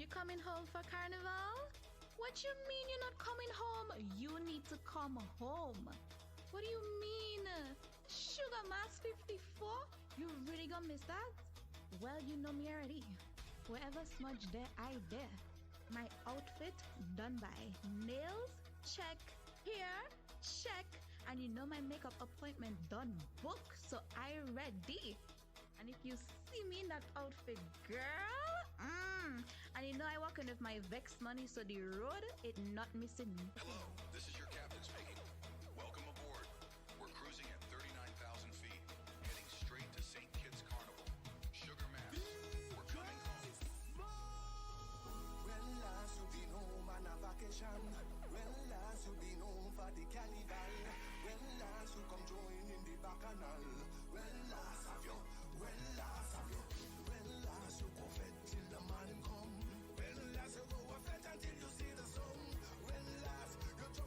You coming home for carnival? What you mean you're not coming home? You need to come home. What do you mean? Sugar Mass 54? You really gonna miss that? Well, you know me already. Wherever smudge there, I there. My outfit done by. Nails, check. Hair, check. And you know my makeup appointment done book, so I ready. And if you see me in that outfit, girl, and you know I walking with my Vex money, so the road it not missing me. Hello, this is your captain speaking. Welcome aboard. We're cruising at 39,000 feet, heading straight to St. Kitts Carnival. Sugar Mass, we're coming home. Well, last you been home on a vacation. Well, last you been home for the carnival. Well, last you come join in the bacchanal. Well, last have you. Well, last have you. Well, last you go fed till the man come. Well, last you go fed until you see the sun. Well, last you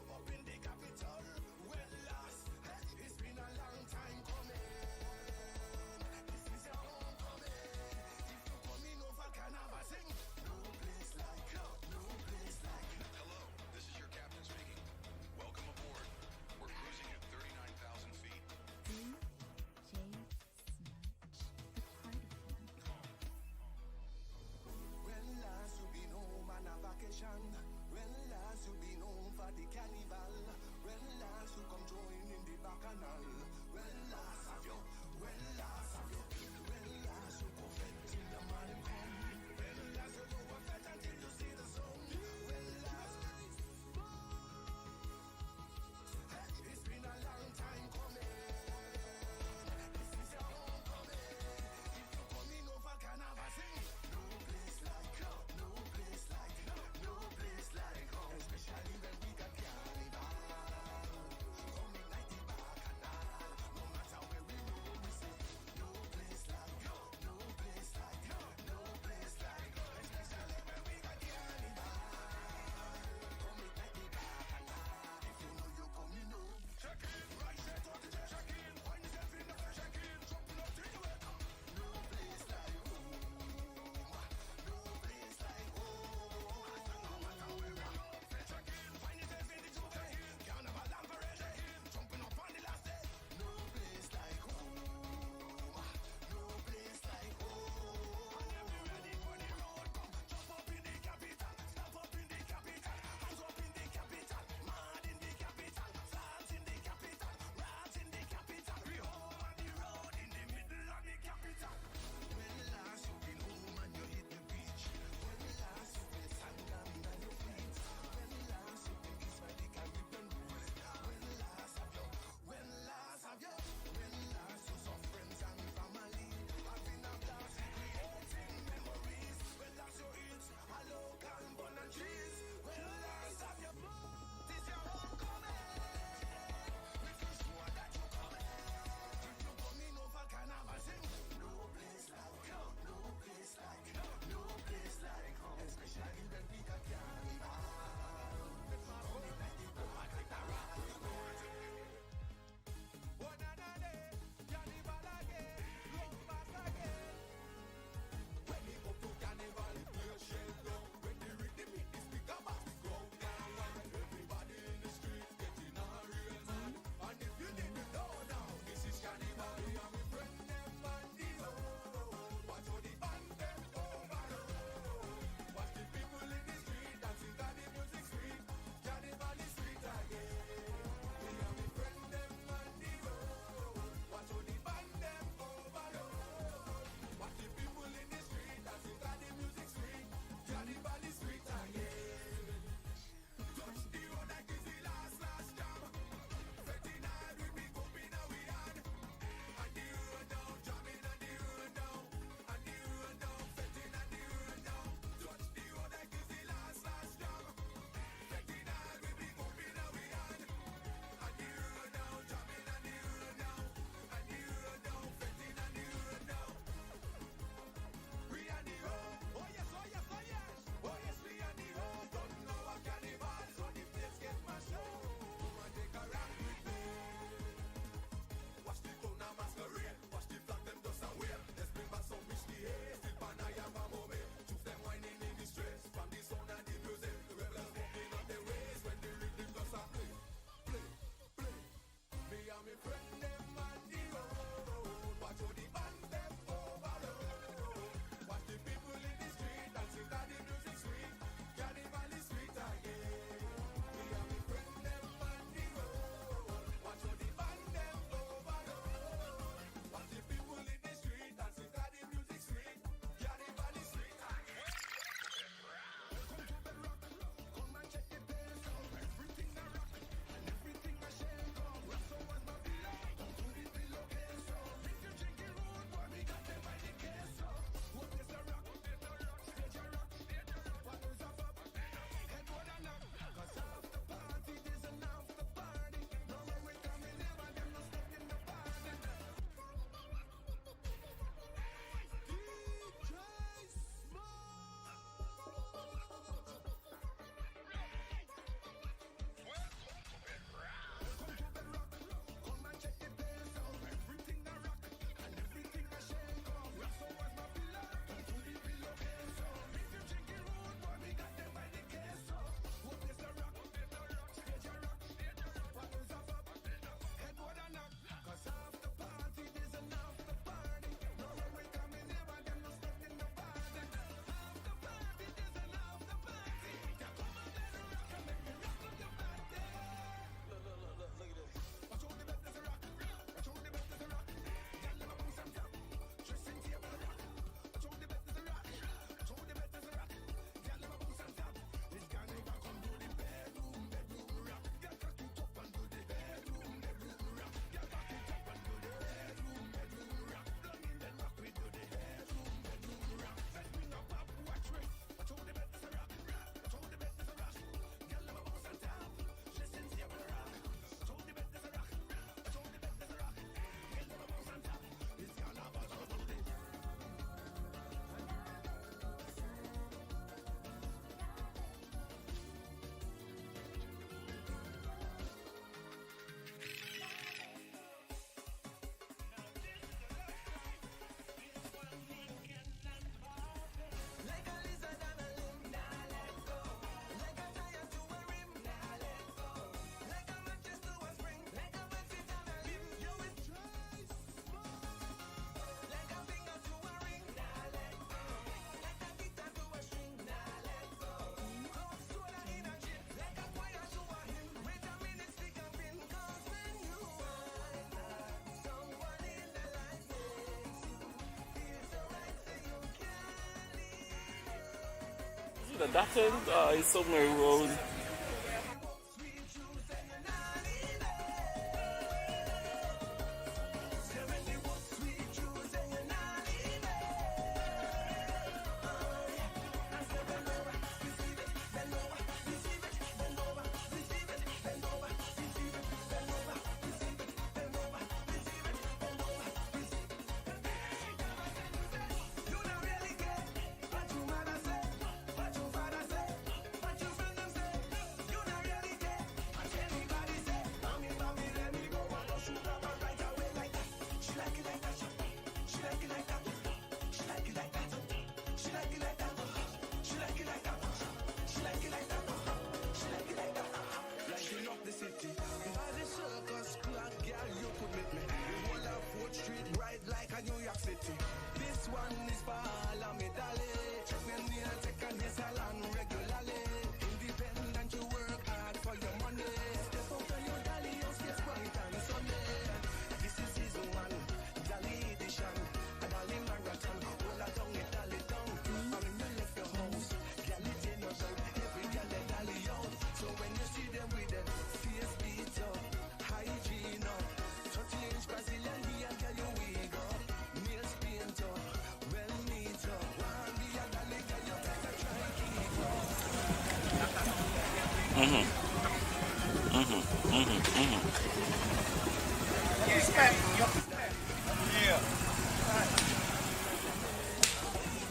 That end is somewhere around.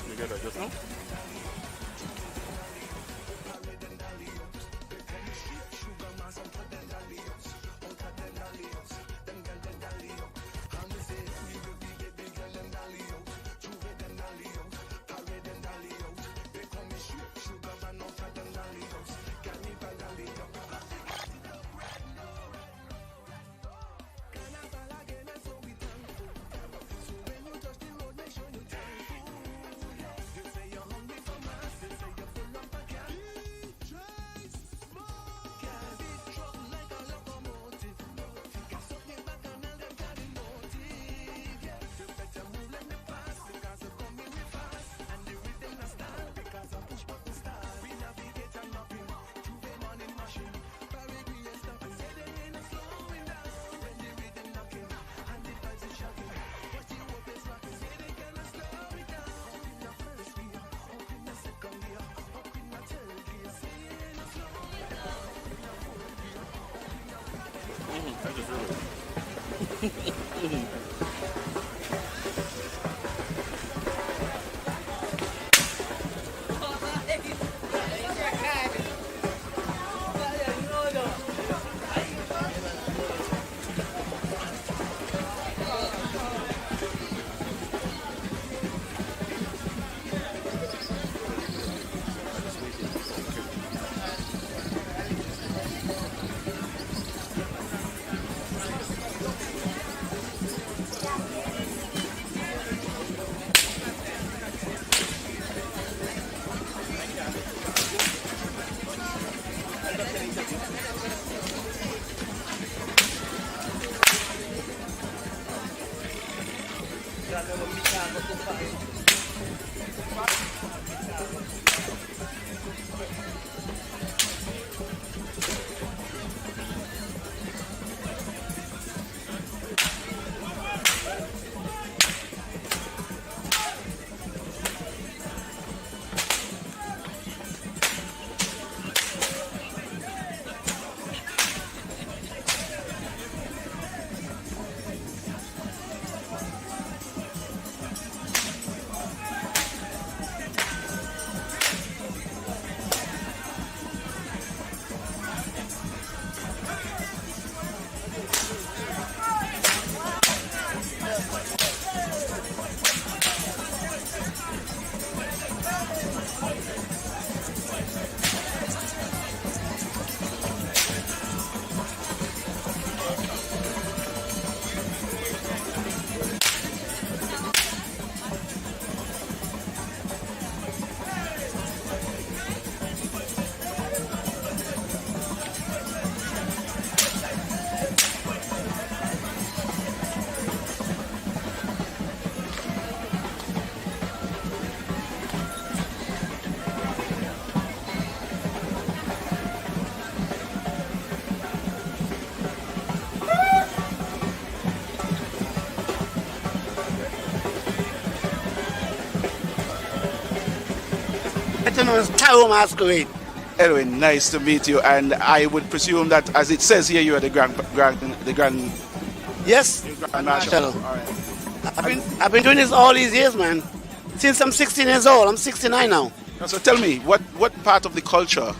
You get that just now? I just realized. better known as Taro Masquerade. Anyway, nice to meet you. And I would presume that, as it says here, you are the grand Yes, marshal. Marshal. All right. I've been doing this all these years, man. Since I'm 16 years old. I'm 69 now. So tell me, what part of the culture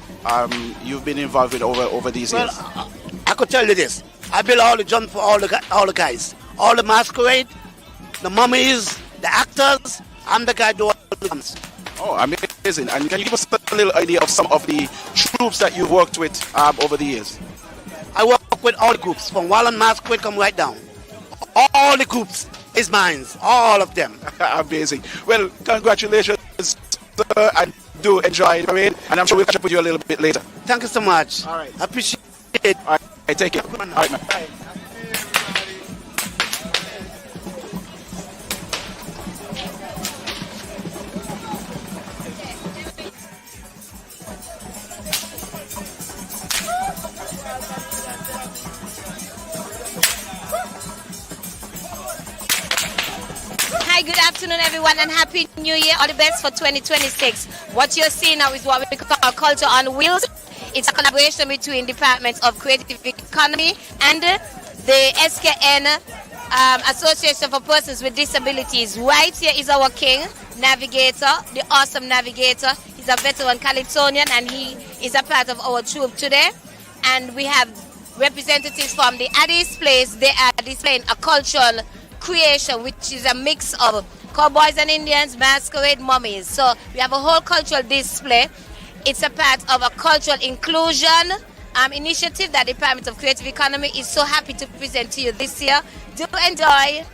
you've been involved with over these years? Well, I could tell you this. I built all the jumps for all the guys. All the masquerade, the mummies, the actors. I'm the guy doing all the jumps. Oh, amazing. And can you give us a little idea of some of the troops that you've worked with over the years? I work with all the groups, from Wallen Masquerade come right down. All the groups is mine, all of them. Amazing. Well, congratulations, sir, and do enjoy the parade. And I'm sure we'll catch up with you a little bit later. Thank you so much. All right. I appreciate it. All right, take care. All right, man. Bye. Hi, good afternoon, everyone, and Happy New Year. All the best for 2026. What you're seeing now is what we call Culture on Wheels. It's a collaboration between Department of Creative Economy and the SKN Association for Persons with Disabilities. Right here is our king, Navigator, the awesome Navigator. He's a veteran Calypsonian, and he is a part of our troupe today. And we have representatives from the Addis Place. They are displaying a cultural creation, which is a mix of cowboys and Indians, masquerade, mummies. So we have a whole cultural display. It's a part of a cultural inclusion initiative that the Department of Creative Economy is so happy to present to you this year. Do enjoy.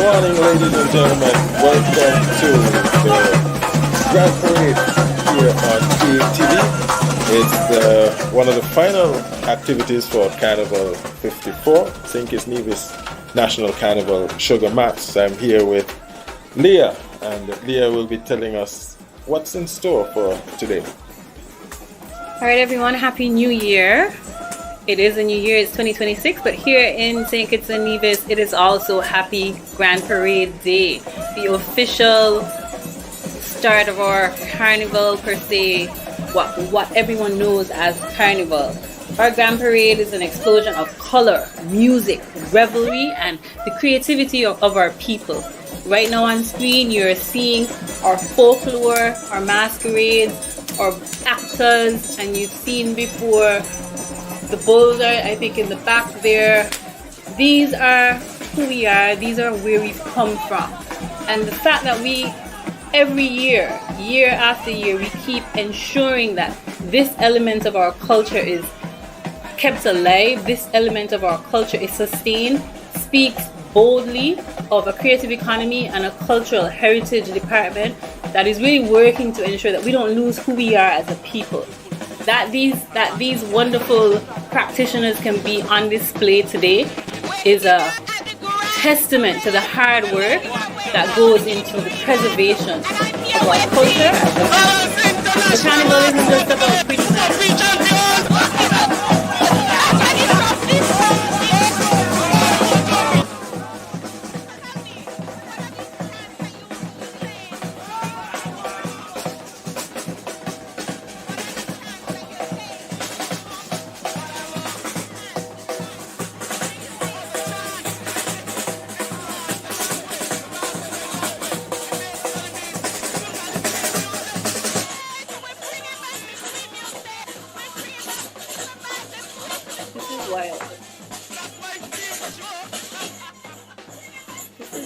morning, ladies and gentlemen. Welcome to the Grand Parade here on TV. It's one of the final activities for Carnival 54, St. Kitts Nevis National Carnival Sugar Maps. I'm here with Leah, and Leah will be telling us what's in store for today. All right, everyone, Happy New Year. It is a new year, it's 2026, but here in St. Kitts and Nevis, it is also Happy Grand Parade Day, the official start of our carnival per se, what everyone knows as carnival. Our Grand Parade is an explosion of color, music, revelry, and the creativity of our people. Right now on screen, you're seeing our folklore, our masquerades, our actors, and you've seen before the boulder, I think in the back there. These are who we are, these are where we've come from. And the fact that we, every year after year, we keep ensuring that this element of our culture is kept alive, this element of our culture is sustained, speaks boldly of a creative economy and a cultural heritage department that is really working to ensure that we don't lose who we are as a people. That these wonderful practitioners can be on display today is a testament to the hard work that goes into the preservation of our culture. The carnival isn't just about prettiness.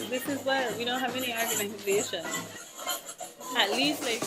This is wild. We don't have any organization. At least like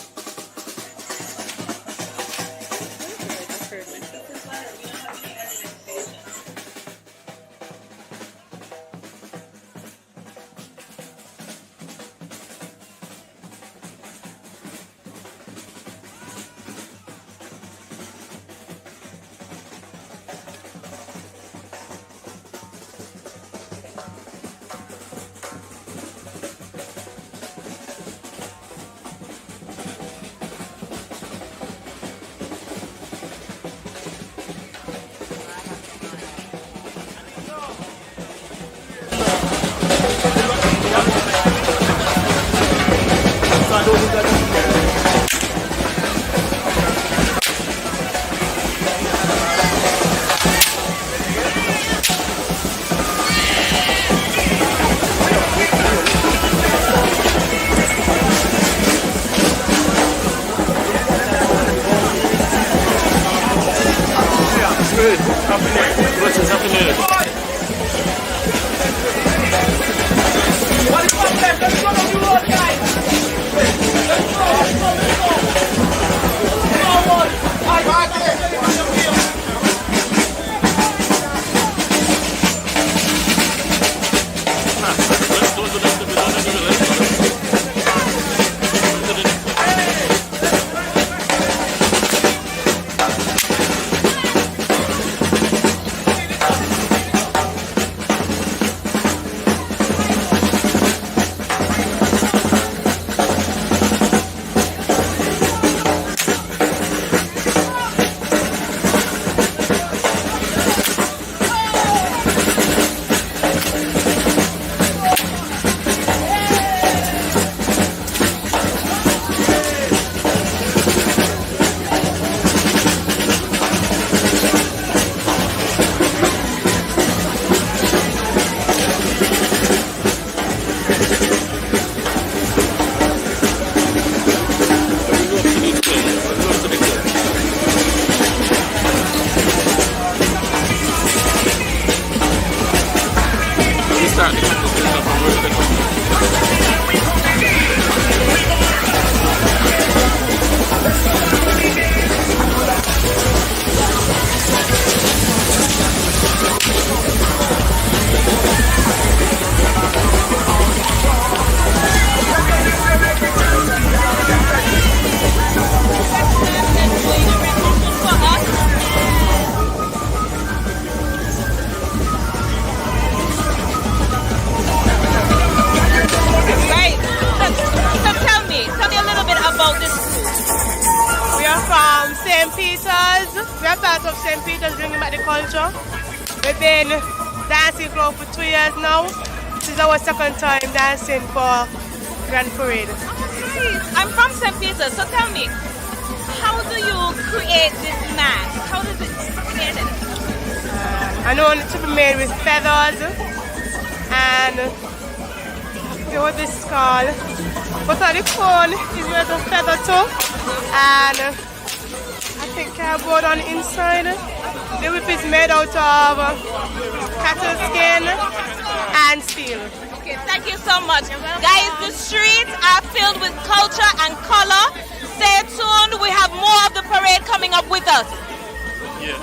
We're part of St. Peter's bringing back the culture. We've been dancing club for 2 years now. This is our second time dancing for Grand Parade. I'm from St. Peter's, so tell me, how do you create this mask? How does it create it? I know it should be made with feathers and what this is called. But on the cone is made of feather too, and I think cardboard on the inside. The whip is made out of cattle skin and steel. Okay, thank you so much. Guys, the streets are filled with culture and color. Stay tuned, we have more of the parade coming up with us. Yeah.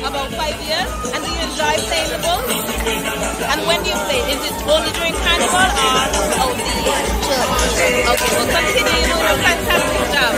About 5 years. And do you enjoy playing the bull? And when do you play? Is it only during carnival or out the year? Sure. Okay, well continue, you do a fantastic job.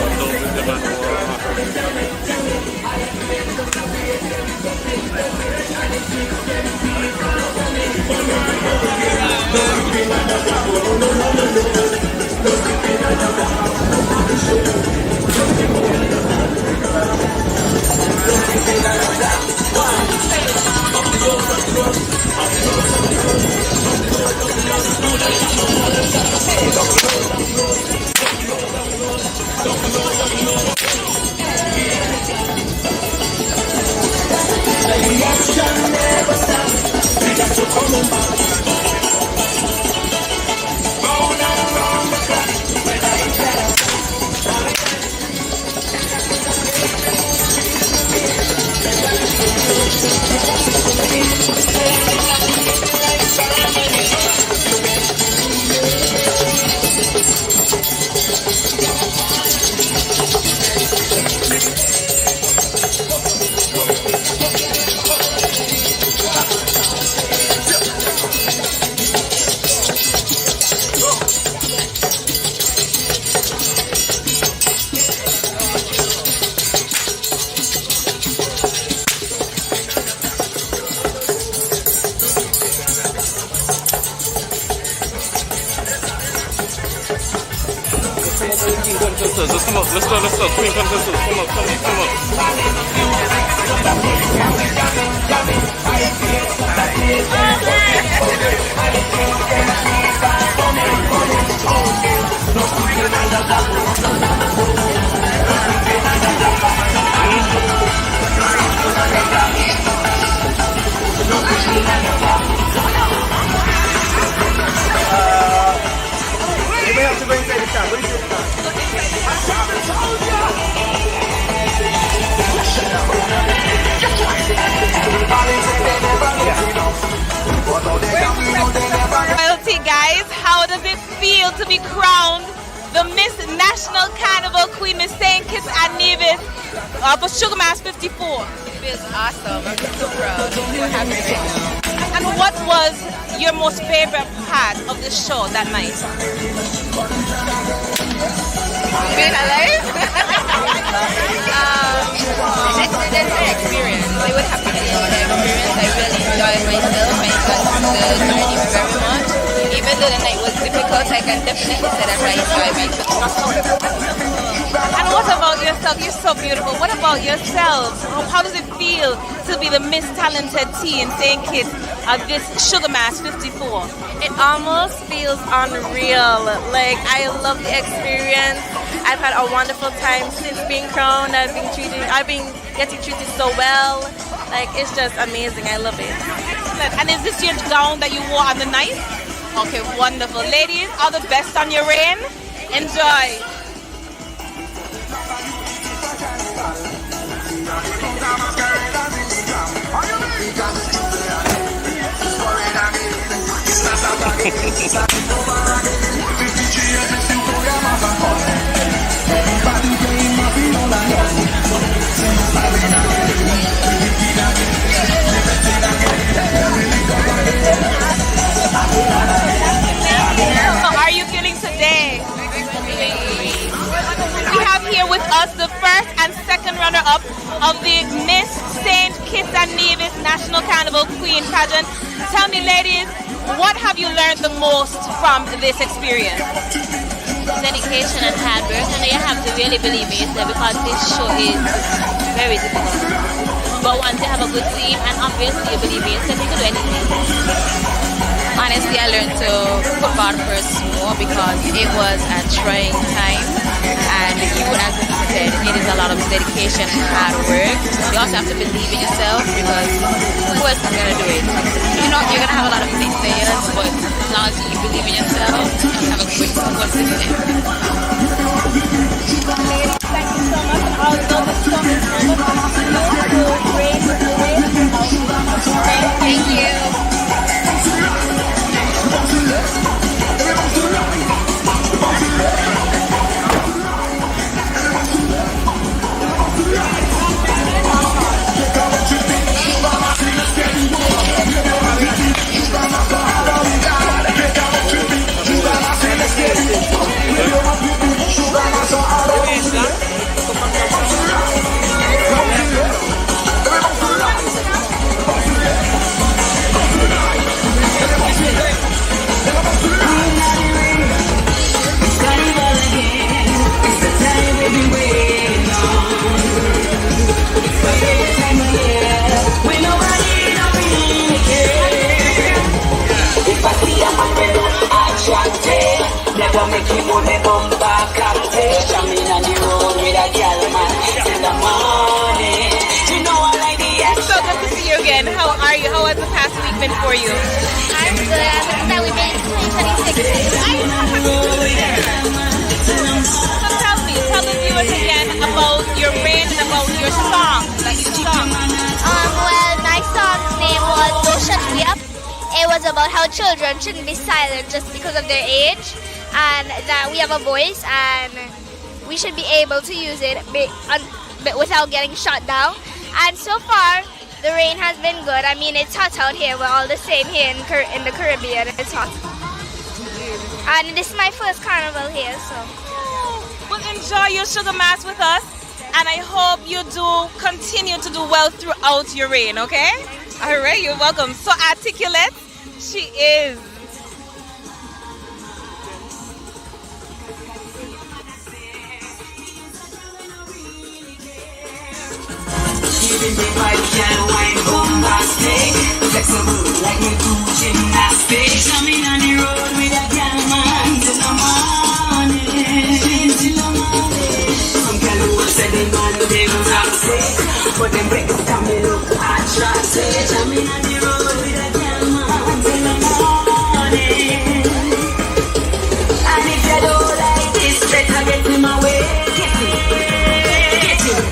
Let's come up. Let's go. Queen Princesses, come You may have to go inside the car. What is it? Royalty, guys, how does it feel to be crowned the Miss National Carnival Queen, Miss St. Kitts and Nevis for Sugar Mass 54? It feels awesome. I'm so proud. So happy right now. And what was your most favorite part of the show that night? Being alive? That's an experience. I would have to say the experience. I really enjoyed myself. I enjoyed the journey very much. Even though the night was difficult, I can definitely say that I enjoyed myself. And what about yourself? You're so beautiful. What about yourself? How does it feel to be the Miss Talented Tea in St. Kitts of this Sugar Mass 54? It almost feels unreal. Like, I love the experience. I've had a wonderful time since being crowned. I've been getting treated so well. Like, it's just amazing. I love it. And is this your gown that you wore on the night? Okay, wonderful. Ladies, all the best on your reign. Enjoy. Carnival Queen pageant. Tell me, ladies, what have you learned the most from this experience? Dedication and hard work, and you have to really believe in yourself because this show is very difficult. But once you have a good team and obviously you believe in yourself, you can do anything. Honestly, I learned to put God first more because it was a trying time, and you, as I said, it is a lot of dedication and hard work. You also have to believe in yourself because who else is going to do it? You know, you're going to have a lot of naysayers, but as long as you believe in yourself, you have a good support system. Thank you so much. Although the song is Thank you. Never make him money come back and take jamming on the road with a girl man till the morning. You know I like the It's so good to see you again. How are you? How has the past week been for you? I'm good. I'm excited we made it 2026. So tell the viewers again about your reign and about your song that you sung. Well, my song's name was Don't Shut Me Up. It was about how children shouldn't be silent just because of their age, and that we have a voice and we should be able to use it without getting shut down. And so far, the rain has been good. I mean, it's hot out here. We're all the same here in the Caribbean. It's hot. And this is my first carnival here, so. Well, enjoy your sugar mass with us, and I hope you do continue to do well throughout your reign, okay? All right, you're welcome. So articulate she is. Giving me vibe, can wine bombastic, flexible like me do gymnastics. Jamming on the road with a girl man till the morning, till the morning. Some girl who said they man them toxic, but them break it down me look attractive. Jamming on the road with a girl man till the morning. And if you don't like this, better get in my way. Get it,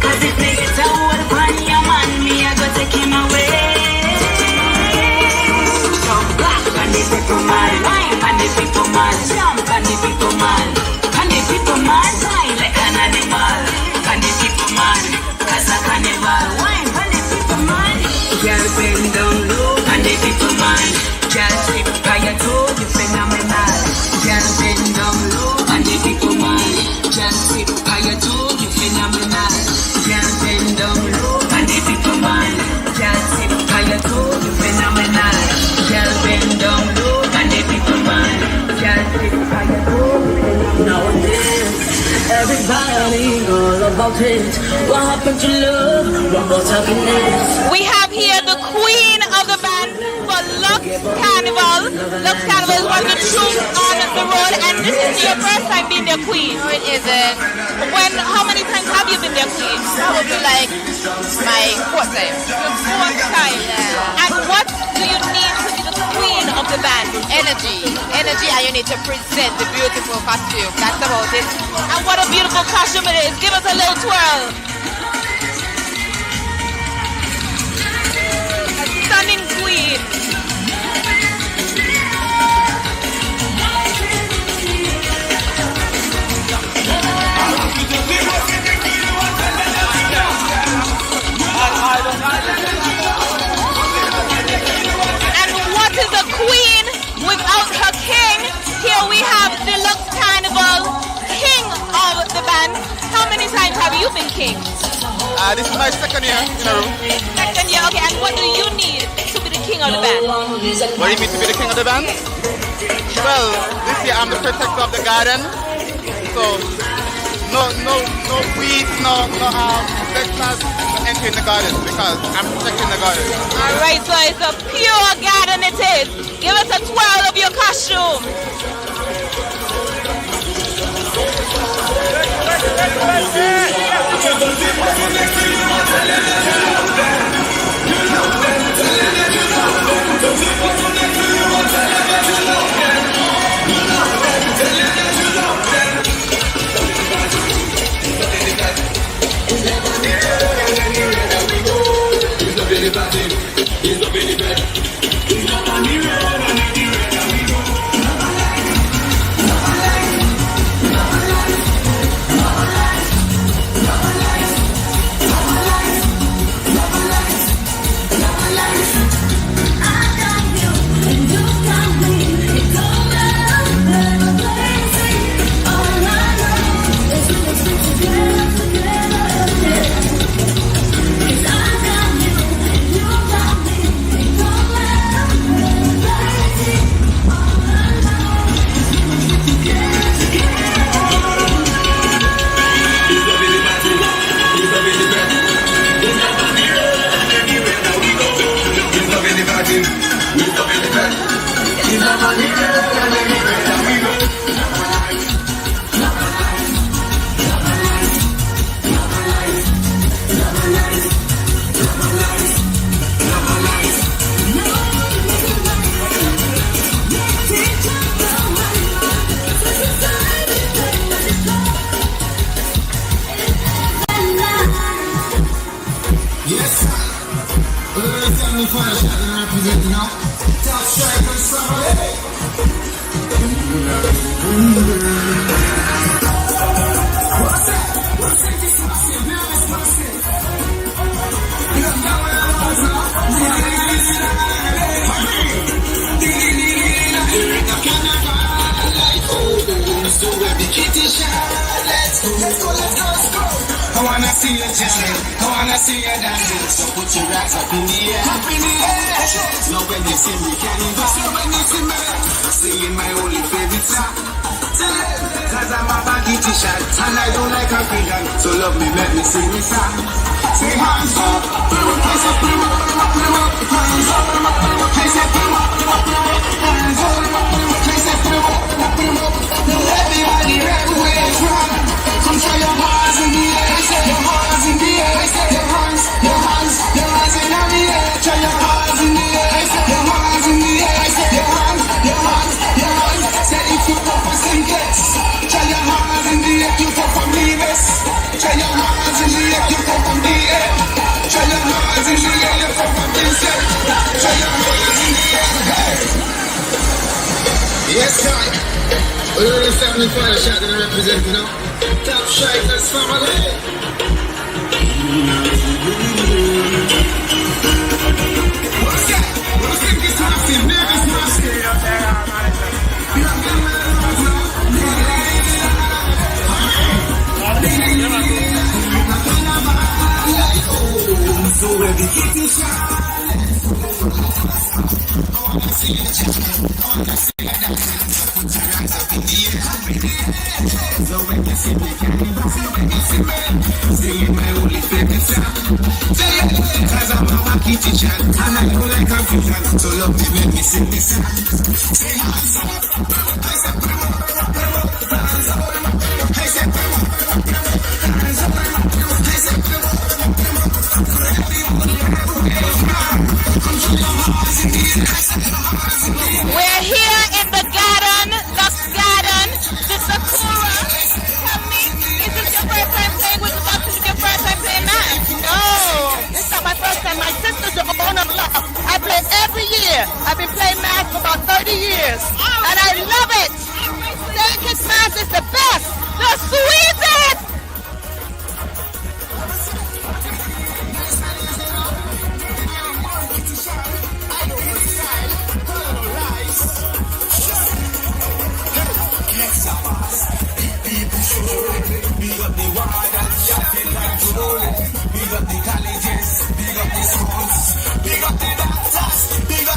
'cause if they get a hold upon your man, me I go take him away. Jump back and the people man, wine and the people man, jump and the people man, and the people man, wine like an animal, and the people man, as a carnival, wine and the people man. Girl bend down low and the people man, girl slip by your toe, you phenomenal. Girl bend down low and the people man, girl slip by your toe, you phenomenal. Girl bend down low and the people man, girl slip by your toe, you phenomenal. Girl bend down low and the people man, girl slip by your toe, you phenomenal. Nowadays, everybody all about it. What happened to love? What about happiness? We have here the queen of the band for Lux Carnival. Lux Carnival is one of the troops on the road, and this is your first time being their queen. No, it isn't. How many times have you been their queen? Probably like my fourth time. Your fourth time. Yeah. And what do you need to be the queen of the band? Energy, and you need to present the beautiful costume. That's about it. And what a beautiful costume it is. Give us a little twirl. A stunning queen. And what is a queen without her king? Here we have the Lux Carnival, king of the band. How many times have you been king? This is my second year in a row. Second year, okay. And what do you need to king of the band? What do you mean to be the king of the band? Well, this year I'm the protector of the garden. So no weeds, no vegetables entering the garden because I'm protecting the garden. Alright, so it's a pure garden it is. Give us a twirl of your costume. I wanna see you jamming, I wanna see you dancing. So put your racks up in the air, up in the air. Now when you see me, can you see when you see me? Singing my only favorite song. Cause I'm a baggy t-shirt and I don't like a villain. So love me, let me sing this song. Say hands up, I say put 'em up, hands up, I say put 'em up, hands up, I say put 'em up. Now everybody everywhere is wrong. Come try your hands in the air, your hands in the air, your hands in the air. Try your hands in the air, your hands in the air, your hands. Say if you come from Sinkets, try your hands in the air. You come from Nevis, try your hands in the air. You come from the air, try your hands in the air. You come from Vincent, try your hands in the air. Yes, sir. We're the 75 shot that I represent, you know. Top Strikers family. What's that? What's that? This massive, nervous massive. So every kid is so when you see me, singing my only favorite song. Cause I'm a wacky teacher and I don't like confusion. So love me, let me sing this song. Say hands up, I said put 'em up, hands up, I said put 'em up, hands up, I said put 'em up. We're here in the garden, Lux Garden, the Sakura. Tell me, is this your first time playing with the Lux? Is this your first time playing math? No, this is not my first time. My sister's the owner of Lux. I play every year. I've been playing math for about 30 years, and I love it. St. Kitts Math is the best, the sweetest. Big up the ward and shopping control it. Big up the colleges, big up the schools, big up the doctors, big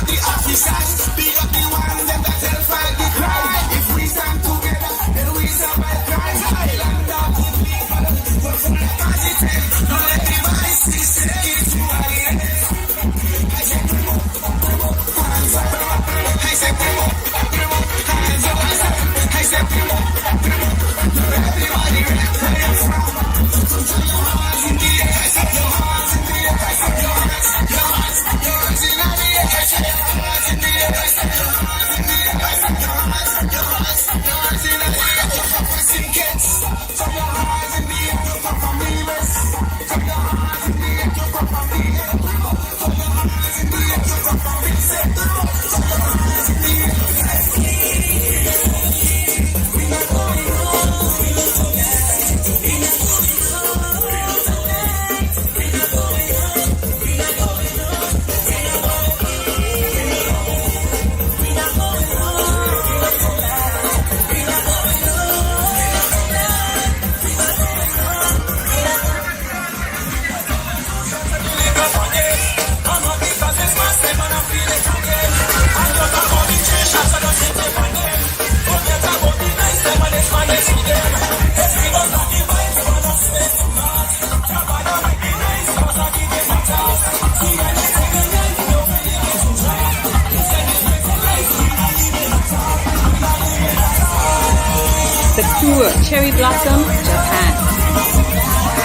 Sakura, cherry blossom, Japan.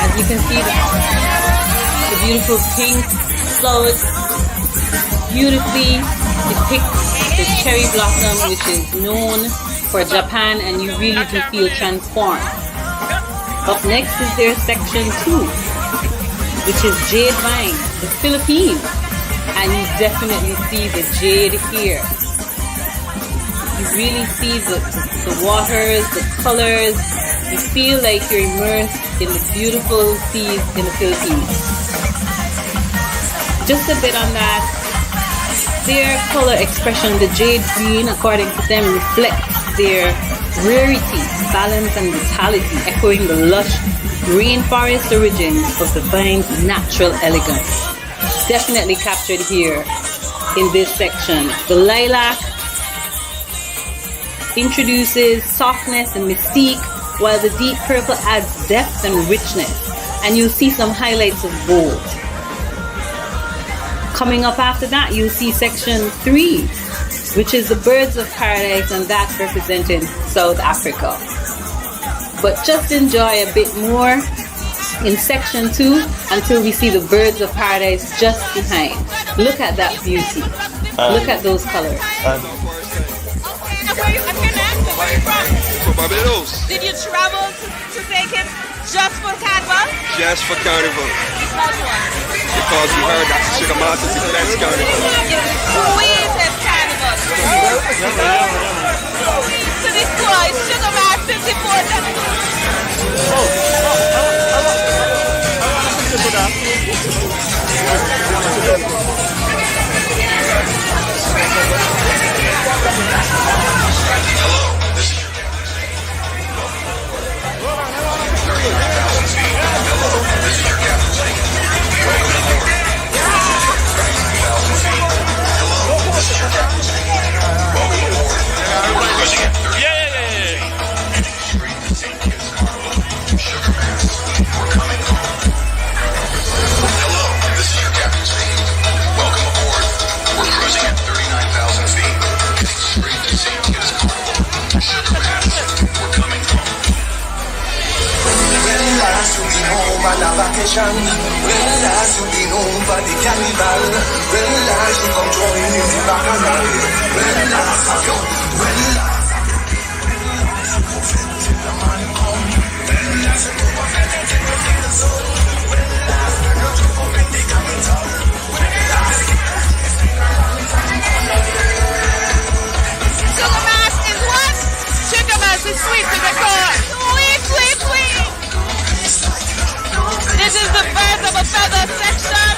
As you can see, the beautiful pink flowers beautifully depict the cherry blossom, which is known for Japan, and you really do feel transformed. Up next is their section 2, which is jade vine, the Philippines, and you definitely see the jade here. You really see the waters, the colors. You feel like you're immersed in the beautiful seas in the Philippines. Just a bit on that. Their color expression, the jade green, according to them, reflects their rarity, balance, and vitality, echoing the lush rainforest origins of the vine's natural elegance. Definitely captured here in this section. The lilac introduces softness and mystique, while the deep purple adds depth and richness. And you'll see some highlights of gold. Coming up after that, you'll see section 3, which is the birds of paradise, and that's representing South Africa. But just enjoy a bit more in section 2 until we see the birds of paradise just behind. Look at that beauty. Look at those colors. From Barbados. Did you travel to take it just for Carnival? Just for Carnival. Because we heard that Sugar Mass is the best Carnival. Sweetest Carnival. To this boy, Sugar Mass 54. On a vacation. Relax, you been home for the carnival. Relax, you come join in the bacchanal. Relax, have you? Relax. Sugar Mass is what? Sugar Mass is sweet to the core. Sweet, sweet, sweet. This is the birds of a feather section.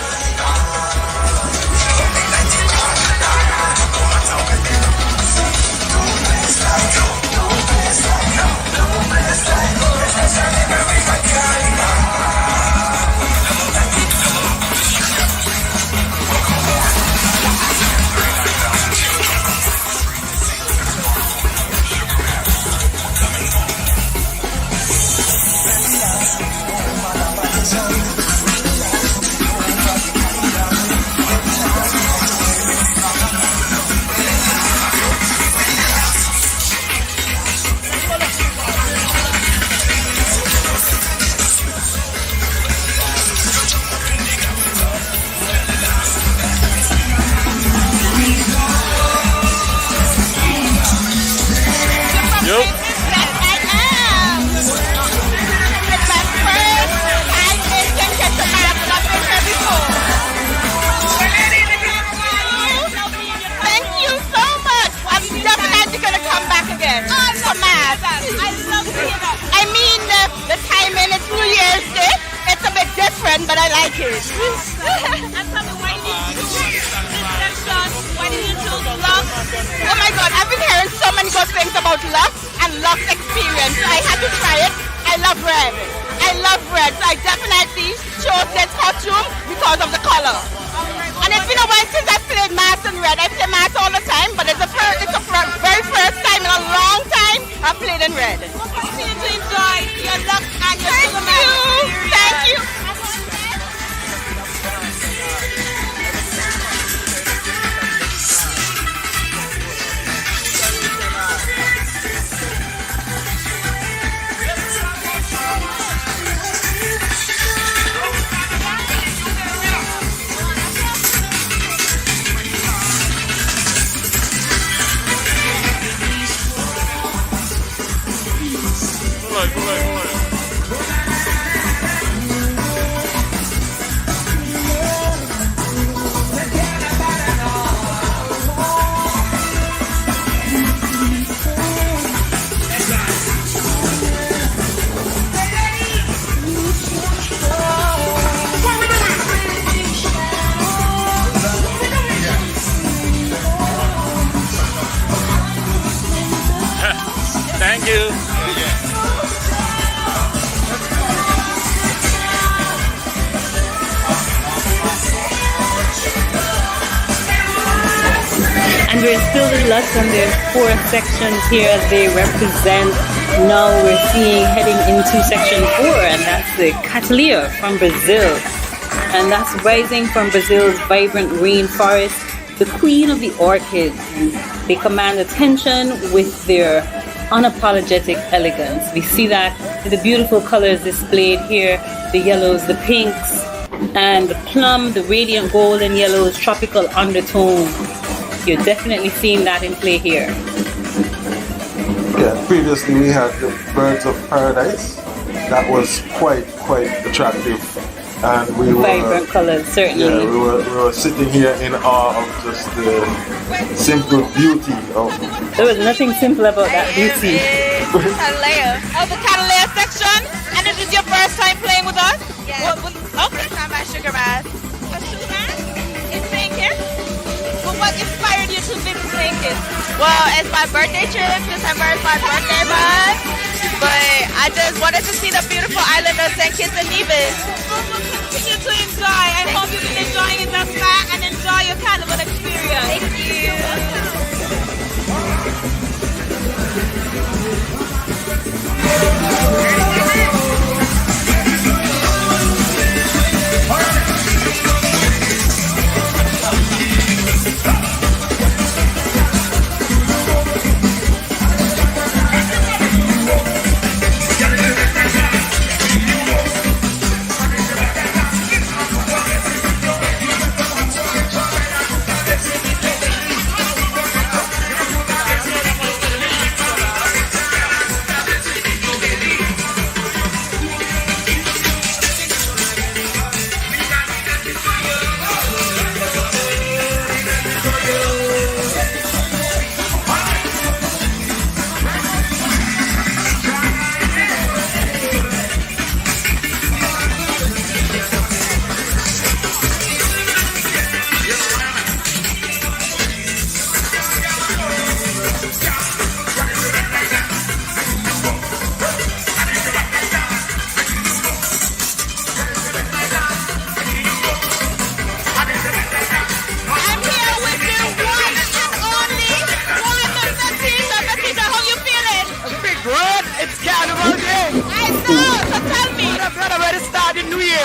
But I like it. And tell me, why did you choose Lux? Oh my God, I've been hearing so many good things about Lux and Lux experience. So I had to try it. I love red. I love red. So I definitely chose this costume because of the color. And it's been a while since I played mass in red. I play mass all the time, but it's the very first time in a long time I played in red. Continue to enjoy your Lux and your Sugar Mass. Thank you. you. And we're still in Lux, and there's 4 sections here they represent. Now we're seeing heading into section 4, and that's the Catalia from Brazil. And that's rising from Brazil's vibrant rainforest, the queen of the orchids. They command attention with their unapologetic elegance. We see that in the beautiful colors displayed here, the yellows, the pinks, and the plum, the radiant gold and yellows, tropical undertone. You're definitely seeing that in play here. Yeah, previously we had the birds of paradise. That was quite attractive. And we were vibrant colors, certainly. Yeah, we were sitting here in awe of just the simple beauty of. There was nothing simple about that beauty. Catalea. Oh, the Catalea section. And this is your first time playing with us? Yes. Okay. First time at Sugar Mass. A Sugar Mass in St. Kitts? Well, what inspired you to visit St. Kitts? Well, it's my birthday trip. December is my birthday month. But I just wanted to see the beautiful island of St. Kitts and Nevis. Continue to enjoy. I hope you've been enjoying it thus far and enjoy your carnival experience. Thank you.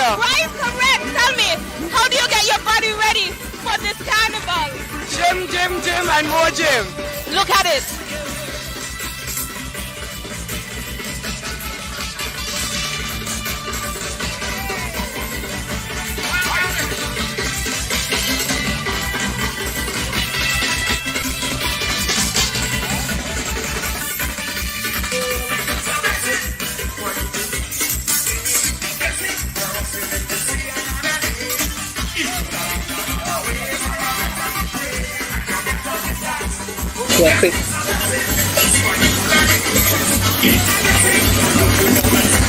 Right, correct. Tell me, how do you get your body ready for this carnival? Gym, and more gym. Look at it. Yeah, quick.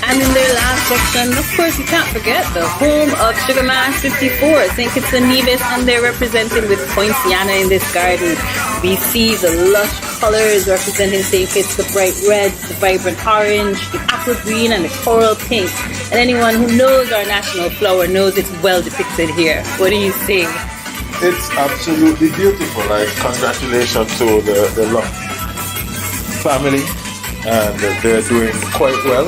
And in their last section, of course, you can't forget the home of Sugar Mass 54, St. Kitts and Nevis, and they're represented with Poinciana in this garden. We see the lush colors representing St. Kitts, the bright reds, the vibrant orange, the apple green, and the coral pink. And anyone who knows our national flower knows it's well depicted here. What do you say? It's absolutely beautiful. Like, congratulations to the Luck family, and they're doing quite well.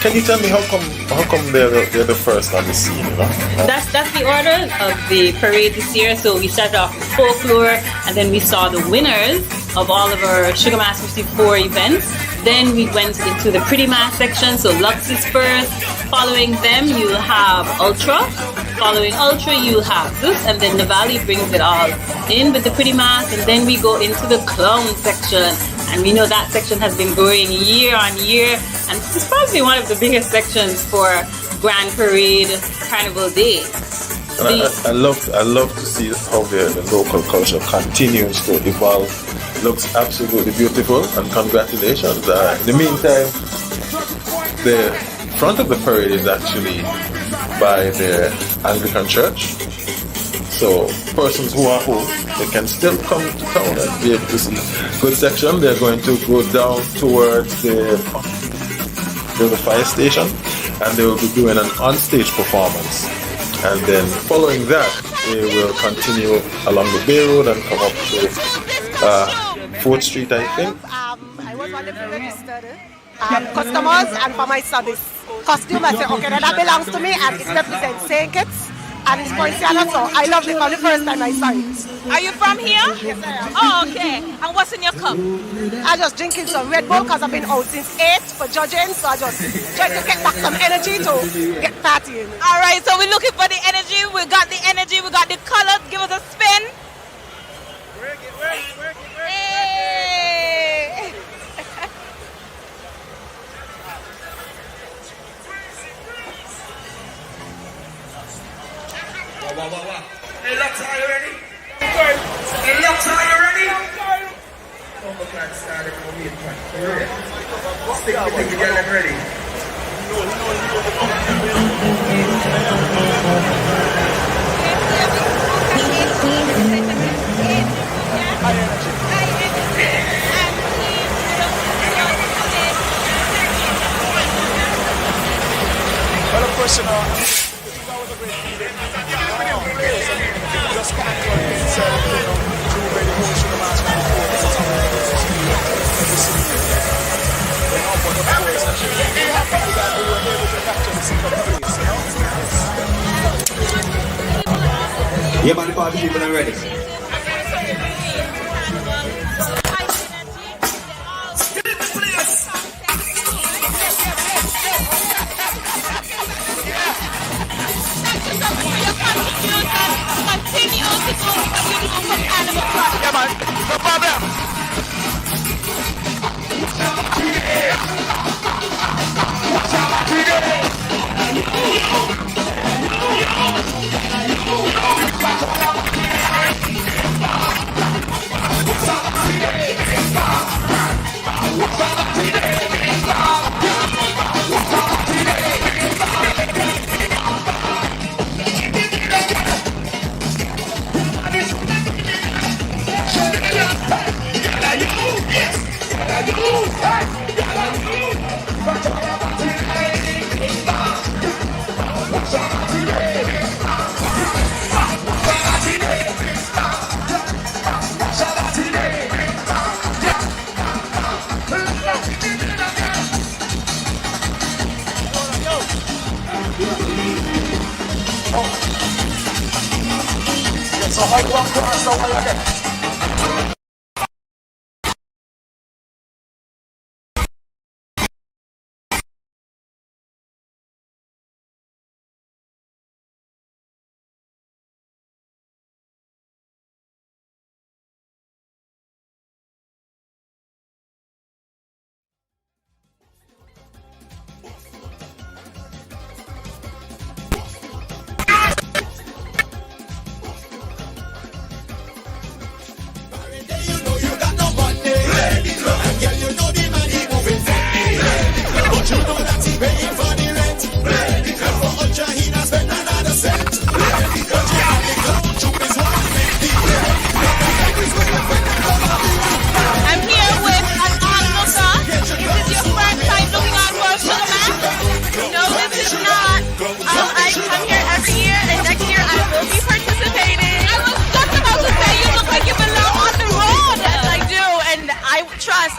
Can you tell me how come they're the first on the scene? You know? That's the order of the parade this year. So we started off with folklore, and then we saw the winners of all of our Sugar Mass 54 events. Then we went into the Pretty Mass section. So Lux is first. Following them, you'll have Ultra. Following Ultra, you'll have Zeus, and then the Valley brings it all in with the Pretty Mass, and then we go into the Clown section. And we know that section has been growing year on year, and it's probably one of the biggest sections for Grand Parade Carnival Day. I love to see how the local culture continues to evolve. Looks absolutely beautiful, and congratulations. In the meantime, the front of the parade is actually by the Anglican Church. So persons who are home, they can still come to town and be able to see good section. They're going to go down towards the fire station, and they will be doing an on-stage performance. And then following that, they will continue along the Bay Road and come up to 4th Street, I think. I was one of the registered customers, and for my service costume, I said, okay, that belongs to me, and it represents St. Kitts and it's Poinciana, so I loved it from the first time I saw it. Are you from here? Yes, I am. Oh, okay. And what's in your cup? I just drinking some Red Bull because I've been out since 8 for judging, so I just trying to get back some energy to get partying. All right, so we're looking for the energy. We got the energy, we got the color. Give us a spin. Work it. Hey. Wow. Hey, Lux, are you ready? Hey, Lux, are you ready? Oh, the clock started for me. You ready? Stick with the girl, I'm ready. Well, of course, you know, it's always a great feeling. Just can't do it itself, you know, to really hold the match before. This is something that is every single year. You know, but of course, we happy that we were able to capture the second place, you know? Yeah, man, the party people are ready. Yeah, man, no problem. So how you want to answer what you get?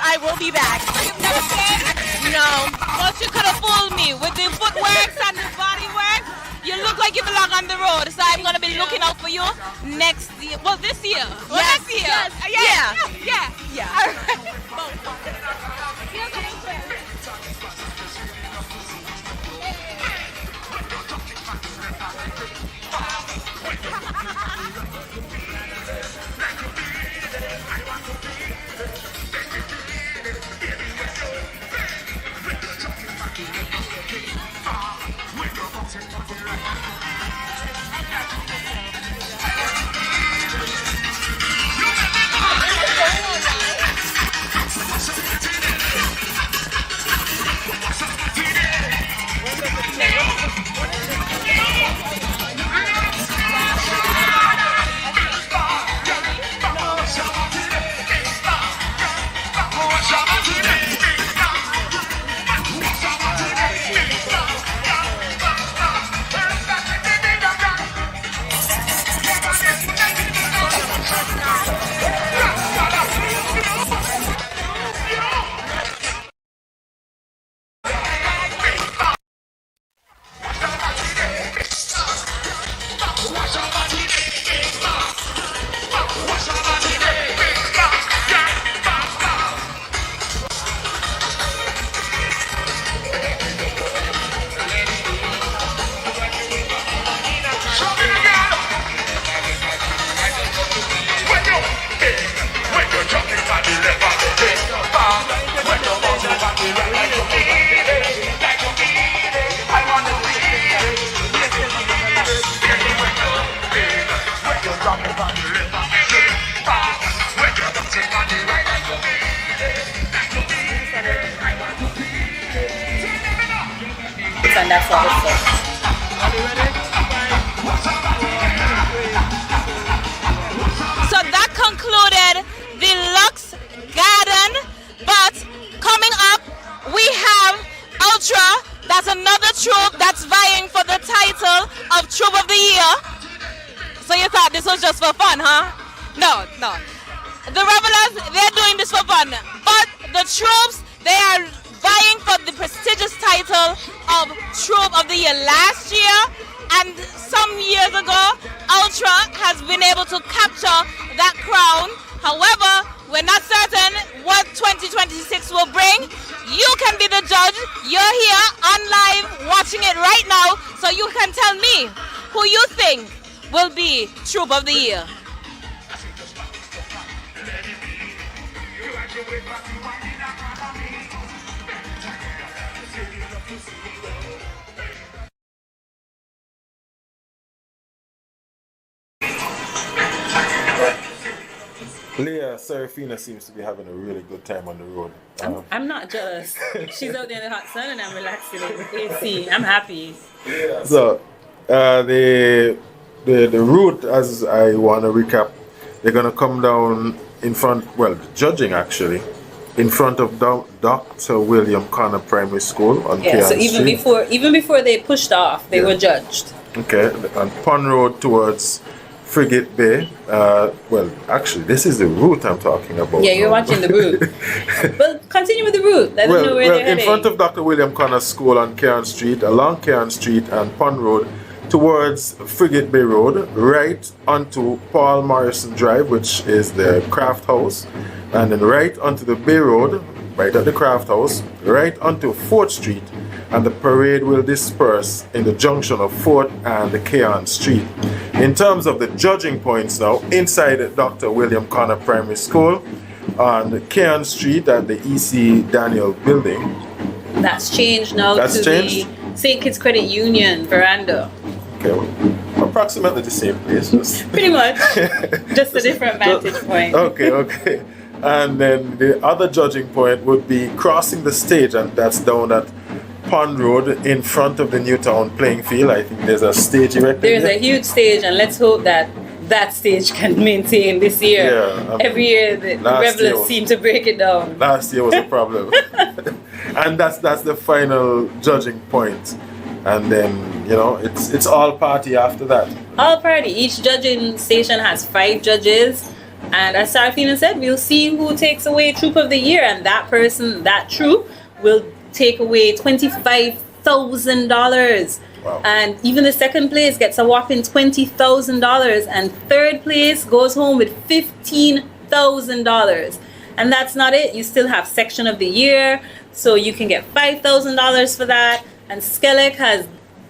I will be back. No. But you could have fooled me with the footwork and the body work. You look like you belong on the road, so I'm going to be looking out for you next year. Well, this year. Well, yes, next year. Yeah. All right. points, and that's what it's for. So that concluded the Lux Garden, but coming up we have Ultra. That's another troop that's vying for the title of Troop of the Year. So you thought this was just for fun, huh? No. The Revelers, they're doing this for fun, but the troops, they are vying for the prestigious title of Troop of the Year. Last year and some years ago, Ultra has been able to capture that crown. However, we're not certain what 2026 will bring. You can be the judge. You're here on live watching it right now, so you can tell me who you think will be Troop of the Year. Leah Serafina seems to be having a really good time on the road. I'm not jealous. She's out there in the hot sun and I'm relaxing in the AC. I'm happy. So, the route, as I want to recap, they're going to come down in front, well, judging actually, in front of Dr. William Connor Primary School on Yeah, so Street. even before they pushed off, they were judged. Okay, on Pond Road towards Frigate Bay. Well, actually, this is the route I'm talking about. Yeah, you're watching the route. But continue with the route. Let them know where they're in heading. front of Dr. William Connor School on Cairn Street, along Cairn Street and Pond Road, towards Frigate Bay Road, right onto Paul Morrison Drive, which is the craft house, and then right onto the Bay Road, right at the craft house, right onto 4th Street, and the parade will disperse in the junction of 4th and Cairn Street. In terms of the judging points now, inside Dr. William Connor Primary School, on Cairn Street at the E.C. Daniel Building. That's changed now That's to changed? the St. Kitts Credit Union veranda. Okay, well, approximately the same place. Pretty much. Just a different vantage point. Okay. And then the other judging point would be crossing the stage, and that's down at Pond Road in front of the Newtown playing field. I think there's a stage erected. There's a huge stage, and let's hope that that stage can maintain this year. Yeah, every year the revelers seem to break it down. Last year was a problem. And that's the final judging point. And then, it's all party after that. All party. Each judging station has 5 judges. And as Sarafina said, we'll see who takes away Troop of the Year. And that person, that troop, will take away $25,000. Wow. And even the second place gets a whopping $20,000. And third place goes home with $15,000. And that's not it. You still have Section of the Year. So you can get $5,000 for that. And Skellig has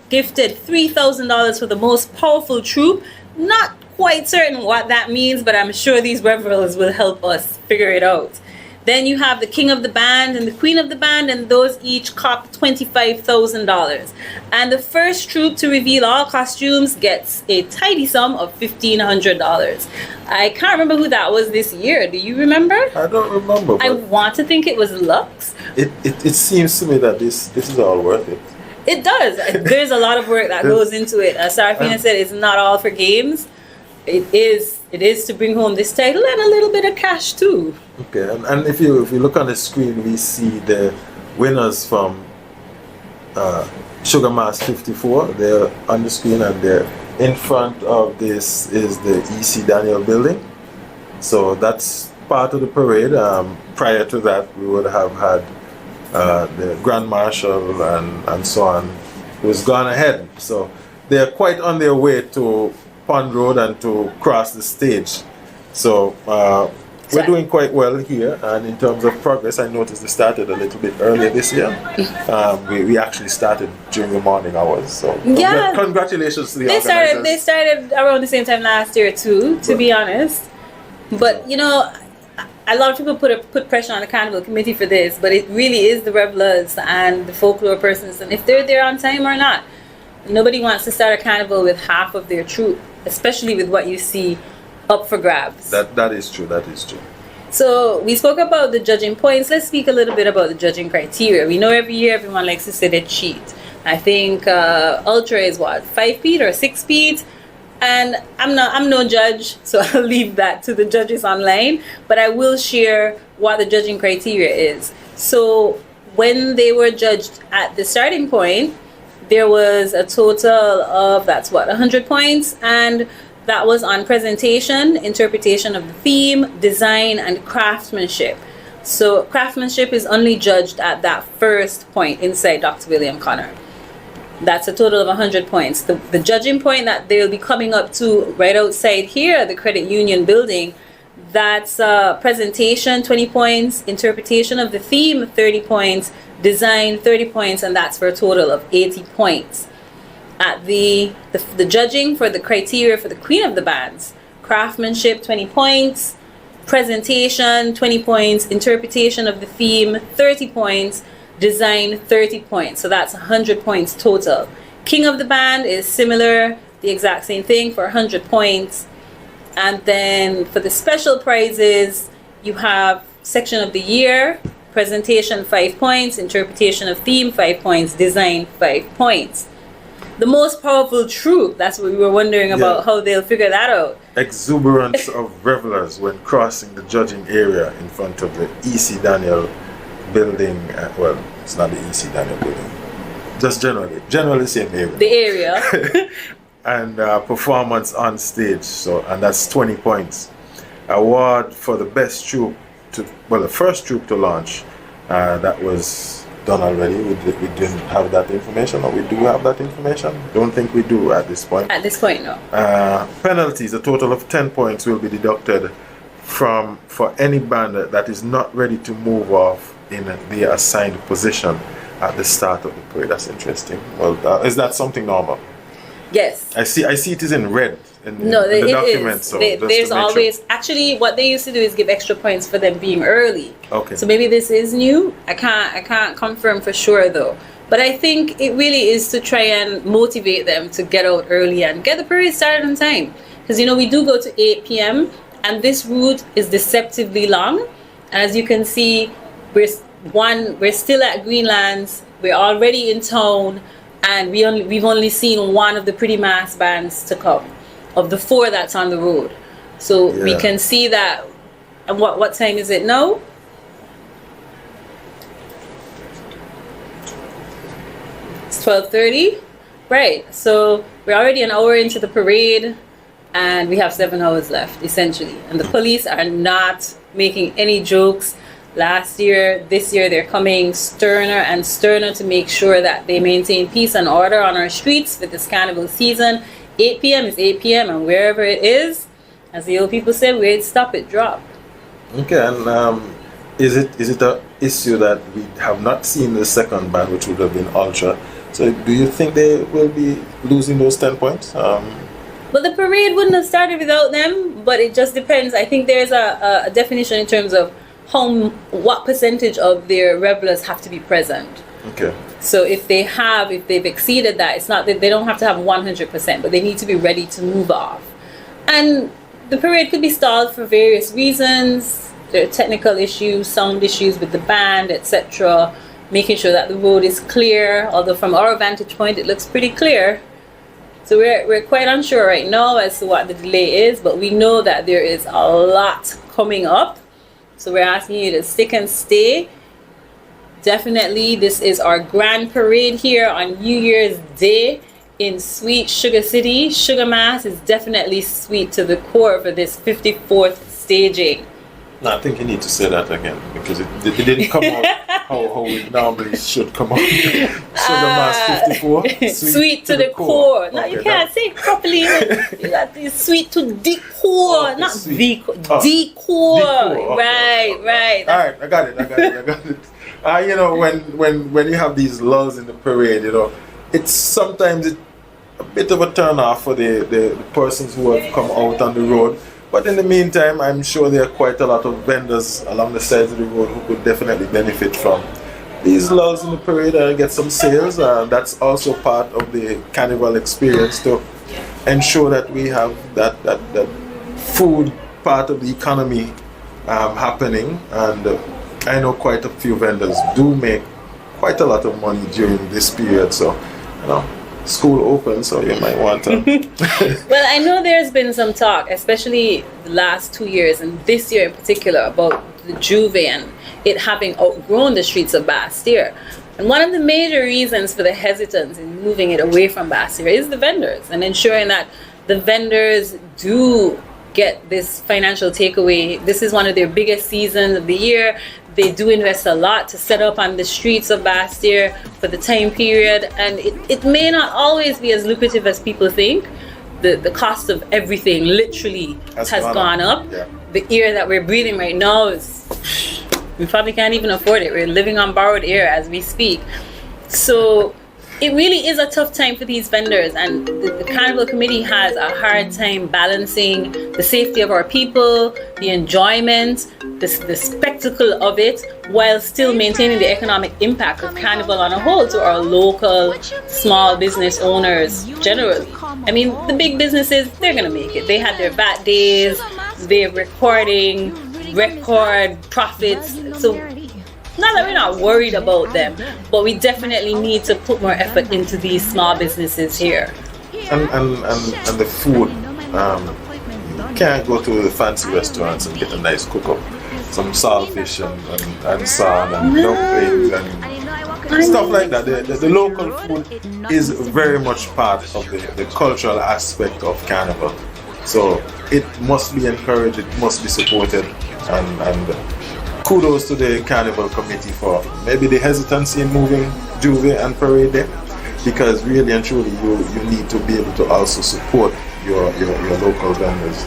gifted $3,000 for the most powerful troop. Not quite certain what that means, but I'm sure these revelers will help us figure it out. Then you have the King of the Band and the Queen of the Band, and those each cop $25,000. And the first troop to reveal all costumes gets a tidy sum of $1,500. I can't remember who that was this year. Do you remember? I don't remember. I want to think it was Lux. It seems to me that this is all worth it. It does. There's a lot of work that goes into it. As Sarafina said, it's not all for games. It is to bring home this title and a little bit of cash too. Okay, and if you look on the screen, we see the winners from Sugar Mass 54. They're on the screen, and they're in front of this is the E.C. Daniel Building. So that's part of the parade. Prior to that, we would have had the Grand Marshal and so on, who's gone ahead. So they're quite on their way to Pond Road and to cross the stage. So we're doing quite well here, and in terms of progress, I noticed they started a little bit earlier this year. We actually started during the morning hours. So congratulations to the organizers. They started around the same time last year too, to be honest. But a lot of people put pressure on the carnival committee for this, but it really is the revelers and the folklore persons, and if they're there on time or not. Nobody wants to start a carnival with half of their troop, especially with what you see up for grabs. That is true. So we spoke about the judging points. Let's speak a little bit about the judging criteria. We know every year everyone likes to say they cheat. I think ultra is what, 5 feet or 6 feet. And I'm no judge, so I'll leave that to the judges online. But I will share what the judging criteria is. So when they were judged at the starting point, there was a total of, 100 points, and that was on presentation, interpretation of the theme, design, and craftsmanship. So craftsmanship is only judged at that first point inside Dr. William Connor. That's a total of 100 points. The judging point that they'll be coming up to right outside here, the credit union building, that's presentation, 20 points, interpretation of the theme, 30 points, design, 30 points, and that's for a total of 80 points. At the judging for the criteria for the Queen of the Bands, craftsmanship, 20 points, presentation, 20 points, interpretation of the theme, 30 points, design, 30 points. So that's 100 points total. King of the Band is similar, the exact same thing for 100 points. And then for the special prizes, you have section of the year, presentation, 5 points, interpretation of theme, 5 points, design, 5 points. The most powerful troop, that's what we were wondering about, how they'll figure that out. Exuberance of revelers when crossing the judging area in front of the E.C. Daniel building. Well, it's not the E.C. Daniel building, just generally same area. The area. And performance on stage, and that's 20 points. Award for the best troop the first troop to launch, that was done already. We didn't have that information, or we do have that information? Don't think we do at this point. At this point, no. Penalties, a total of 10 points will be deducted for any band that is not ready to move off in the assigned position at the start of the parade. That's interesting. Well, is that something normal? Yes. I see it is in red in the it document. is. So There's always, actually what they used to do is give extra points for them being early. Okay. So maybe this is new. I can't confirm for sure though. But I think it really is to try and motivate them to get out early and get the parade started on time. Because we do go to 8 p.m. and this route is deceptively long. As you can see, we're still at Greenlands. We're already in town. And we've only seen one of the Pretty Mass bands to come, of the 4 that's on the road. So we can see that. And what time is it now? It's 12:30, right? So we're already an hour into the parade, and we have 7 hours left, essentially. And the police are not making any jokes. Last year, this year, they're coming sterner and sterner to make sure that they maintain peace and order on our streets for this carnival season. 8 p.m. is 8 p.m. and wherever it is, as the old people say, where it stop, it drop. Okay, and is it an issue that we have not seen the second band, which would have been Ultra? So do you think they will be losing those 10 points? Well, the parade wouldn't have started without them, but it just depends. I think there's a definition in terms of what percentage of their revelers have to be present. Okay. So if they've exceeded that, it's not that they don't have to have 100%, but they need to be ready to move off. And the parade could be stalled for various reasons. There are technical issues, sound issues with the band, etc. Making sure that the road is clear, although from our vantage point it looks pretty clear. So we're quite unsure right now as to what the delay is, but we know that there is a lot coming up. So we're asking you to stick and stay. Definitely, this is our grand parade here on New Year's Day in sweet Sugar City. Sugar Mass is definitely sweet to the core for this 54th staging. No, I think you need to say that again, because it didn't come out how it normally should come out. Sugar Mass 54. Sweet to the core. No, you can't say it properly. You got this sweet to the core, not the core. Decor. Right. All right, I got it. When you have these lulls in the parade, it's sometimes a bit of a turn off for the persons who have come out on the road. But in the meantime, I'm sure there are quite a lot of vendors along the sides of the road who could definitely benefit from these lulls in the parade and get some sales. That's also part of the carnival experience to ensure that we have that food part of the economy happening. And I know quite a few vendors do make quite a lot of money during this period. So school open, so you might want to. Well, I know there's been some talk, especially the last 2 years and this year in particular, about the Juve and it having outgrown the streets of Basseterre. And one of the major reasons for the hesitance in moving it away from Basseterre is the vendors and ensuring that the vendors do get this financial takeaway. This is one of their biggest seasons of the year. They do invest a lot to set up on the streets of Basseterre for the time period, and it may not always be as lucrative as people think. The cost of everything literally has gone up. Yeah. The air that we're breathing right now is, we probably can't even afford it. We're living on borrowed air as we speak. So it really is a tough time for these vendors, and the Carnival Committee has a hard time balancing the safety of our people, the enjoyment, the spectacle of it, while still maintaining the economic impact of Carnival on a whole to our local small business owners generally. I mean, the big businesses, they're going to make it. They had their VAT days, they're recording record profits. So not that we're not worried about them, but we definitely need to put more effort into these small businesses here. And the food. You can't go to the fancy restaurants and get a nice cook-up. Some saltfish and salmon and dumplings and stuff like that. The local food is very much part of the cultural aspect of Carnival. So it must be encouraged, it must be supported, and kudos to the Carnival Committee for maybe the hesitancy in moving Juve and Parade Day, because really and truly you need to be able to also support your local vendors.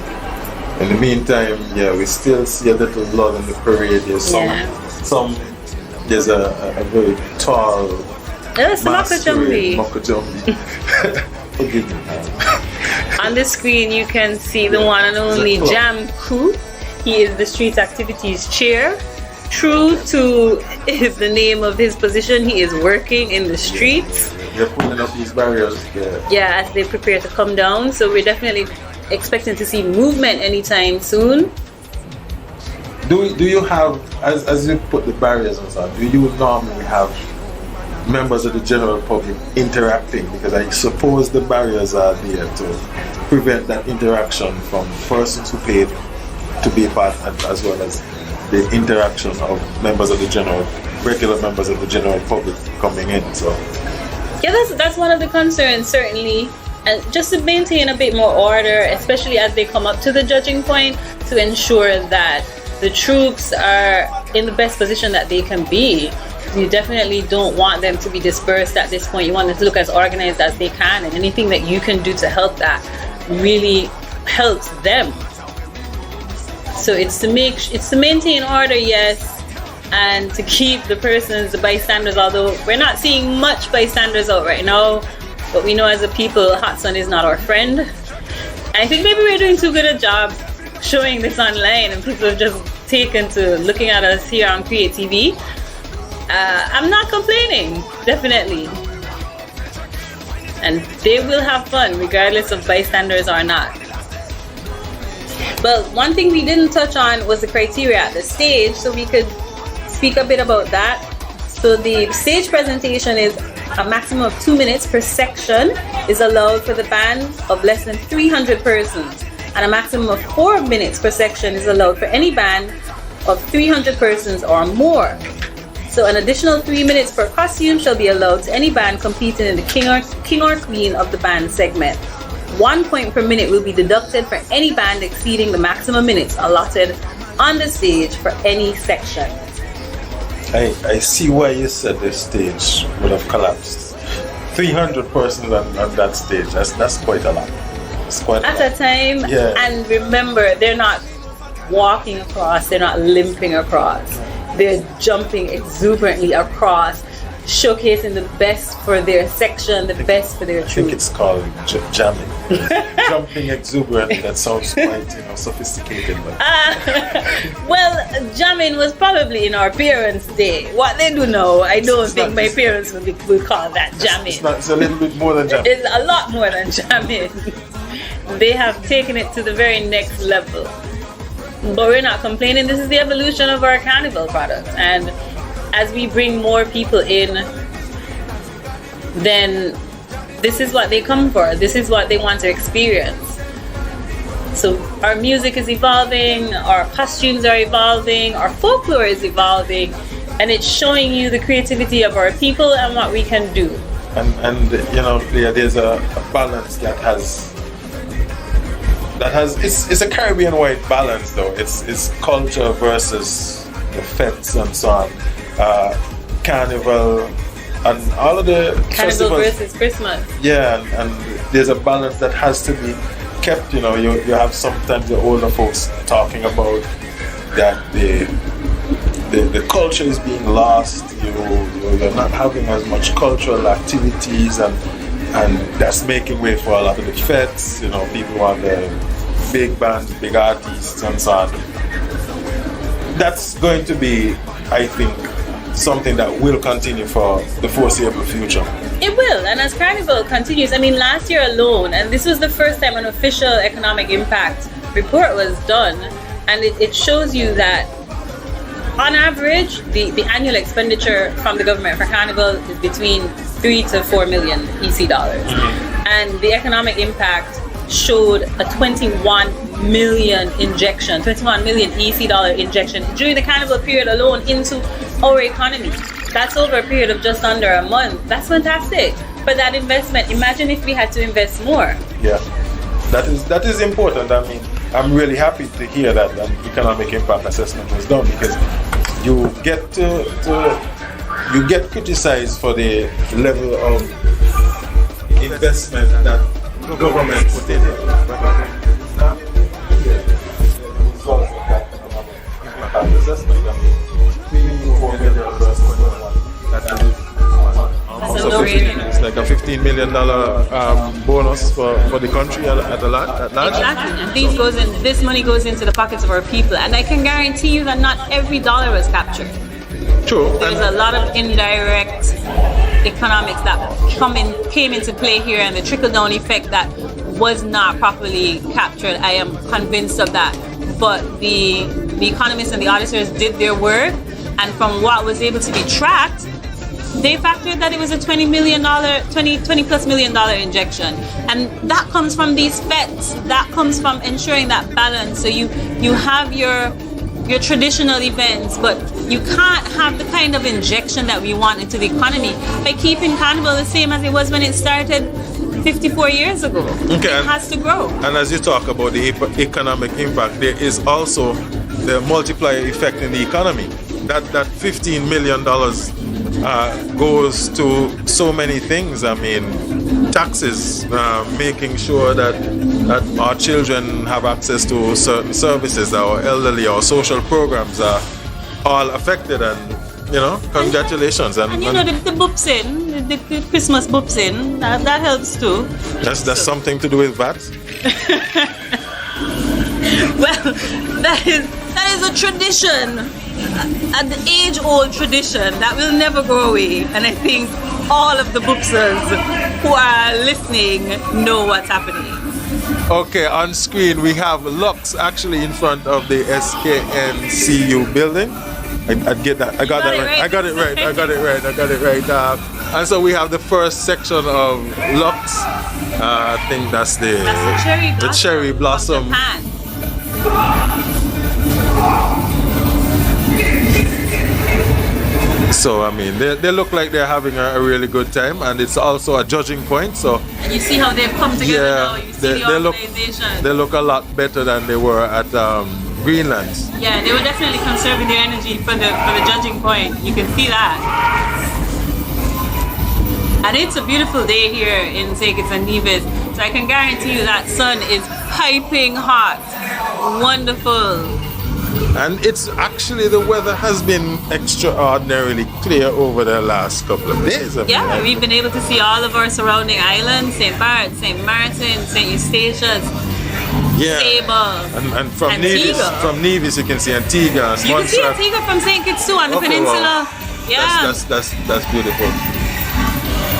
In the meantime, we still see a little blood in the parade. There's there's a very tall Mokajumbi. Forgive me. On the screen you can see the one and only Jam Crew. He is the Street Activities Chair. True to the name of his position, he is working in the streets. They're pulling up these barriers. Yeah, as they prepare to come down. So we're definitely expecting to see movement anytime soon. Do you have, as you put the barriers on, do you normally have members of the general public interacting? Because I suppose the barriers are there to prevent that interaction from persons who paid to be a part, as well as the interaction of members of the regular members of the general public coming in. So yeah, that's one of the concerns, certainly. And just to maintain a bit more order, especially as they come up to the judging point, to ensure that the troops are in the best position that they can be. You definitely don't want them to be dispersed at this point. You want them to look as organized as they can, and anything that you can do to help that really helps them. So it's to maintain order, yes, and to keep the bystanders, although we're not seeing much bystanders out right now. But we know as a people, hot sun is not our friend. And I think maybe we're doing too good a job showing this online, and people have just taken to looking at us here on Create TV. I'm not complaining, definitely. And they will have fun regardless of bystanders or not. But one thing we didn't touch on was the criteria at the stage, so we could speak a bit about that. So the stage presentation is a maximum of 2 minutes per section is allowed for the band of less than 300 persons, and a maximum of 4 minutes per section is allowed for any band of 300 persons or more. So an additional 3 minutes per costume shall be allowed to any band competing in the king or queen of the band segment. 1 point per minute will be deducted for any band exceeding the maximum minutes allotted on the stage for any section. I see why you said the stage would have collapsed. 300 persons on that stage, that's quite a lot. It's quite a lot. At a time, yeah. And remember, they're not walking across, they're not limping across. They're jumping exuberantly across, showcasing the best for their section, the best for their troop. I think it's called jamming. Jumping exuberantly, that sounds quite sophisticated. But Well, jamming was probably in our parents' day. What they do now, I don't think my parents would call that jamming. It's a little bit more than jamming. It's a lot more than jamming. They have taken it to the very next level. But we're not complaining. This is the evolution of our carnival product. And as we bring more people in, then this is what they come for. This is what they want to experience. So our music is evolving, our costumes are evolving, our folklore is evolving, and it's showing you the creativity of our people and what we can do. And you know, there's a balance that has it's a Caribbean-wide balance though. It's culture versus the fetes and so on, carnival and all of the Carnival festivals. versus Christmas. Yeah, and there's a balance that has to be kept. You know, you have sometimes the older folks talking about that the culture is being lost. You're not having as much cultural activities, and that's making way for a lot of the fetes. You know, people want the big bands, big artists, and so on. That's going to be, I think, something that will continue for the foreseeable future. It will, and as Carnival continues, I mean, last year alone, and this was the first time an official economic impact report was done, and it shows you that on average, the annual expenditure from the government for Carnival is between 3 to 4 million EC dollars. And the economic impact showed a 21 million injection, 21 million EC dollar injection during the Carnival period alone into our economy. That's over a period of just under a month. That's fantastic. For that investment, imagine if we had to invest more. Yeah, that is important. I mean, I'm really happy to hear that an economic impact assessment was done, because you get you get criticized for the level of investment that government put in it. It's like a $15 million bonus for the country at large. Exactly, and this money goes into the pockets of our people, and I can guarantee you that not every dollar was captured. True. There's a lot of indirect economics that came into play here, and the trickle-down effect that was not properly captured. I am convinced of that. But the economists and the auditors did their work, and from what was able to be tracked, they factored that it was a $20 plus million injection. And that comes from these fetes. That comes from ensuring that balance. So you have your traditional events, but you can't have the kind of injection that we want into the economy by keeping Carnival the same as it was when it started 54 years ago. Okay, it has to grow. And as you talk about the economic impact, there is also the multiplier effect in the economy. That $15 million goes to so many things. I mean, taxes, making sure that our children have access to certain services, our elderly, our social programs are all affected, and you know, congratulations. And you know, the boops in, the Christmas boops in, that helps too. That's something to do with VAT? Well, that is a tradition, an age-old tradition that will never go away. And I think all of the boopsers who are listening know what's happening. Okay, on screen we have Lux actually in front of the SKNCU building. I got it right. And so we have the first section of Lux. I think that's the cherry blossom. So I mean, they look like they're having a really good time, and it's also a judging point. So and you see how they've come together now. You see the organization. They look a lot better than they were at Greenlands. Yeah, they were definitely conserving their energy for the judging point. You can see that. And it's a beautiful day here in St. Kitts and Nevis. So I can guarantee you that sun is piping hot. Wonderful. And it's actually, the weather has been extraordinarily clear over the last couple of days. Yeah, we've been able to see all of our surrounding islands, St. Bart, St. Martin, St. Eustatius, Sable, and from Nevis you can see Antigua. And you can see Antigua from St. Kitts too on the peninsula. Wow. Yeah. That's beautiful.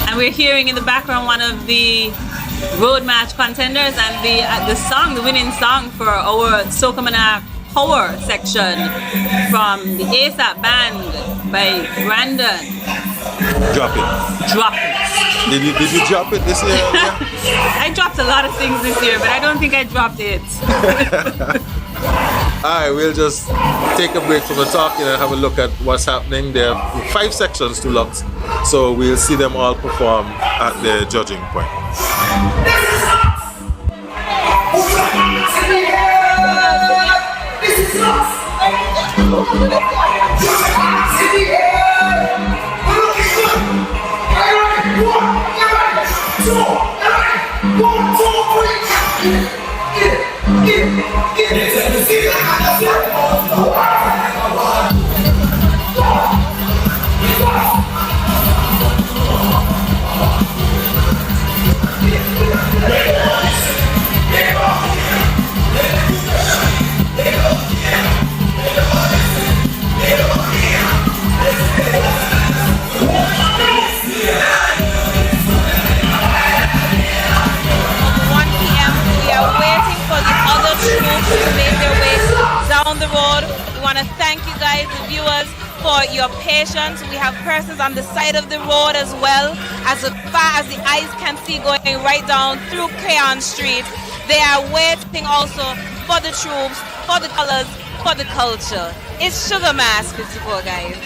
And we're hearing in the background one of the road match contenders, and the winning song for our Sokamana Power section from the ASAP band by Brandon. Drop it. Drop it. Did you drop it this year? I dropped a lot of things this year, but I don't think I dropped it. Alright, we'll just take a break from the talking and have a look at what's happening. There are 5 sections to lots, so we'll see them all perform at the judging point. Down the road. We want to thank you guys, the viewers, for your patience. We have persons on the side of the road as well, as far as the eyes can see, going right down through Crayon Street. They are waiting also for the troops, for the colors, for the culture. It's Sugar Mass 54, guys.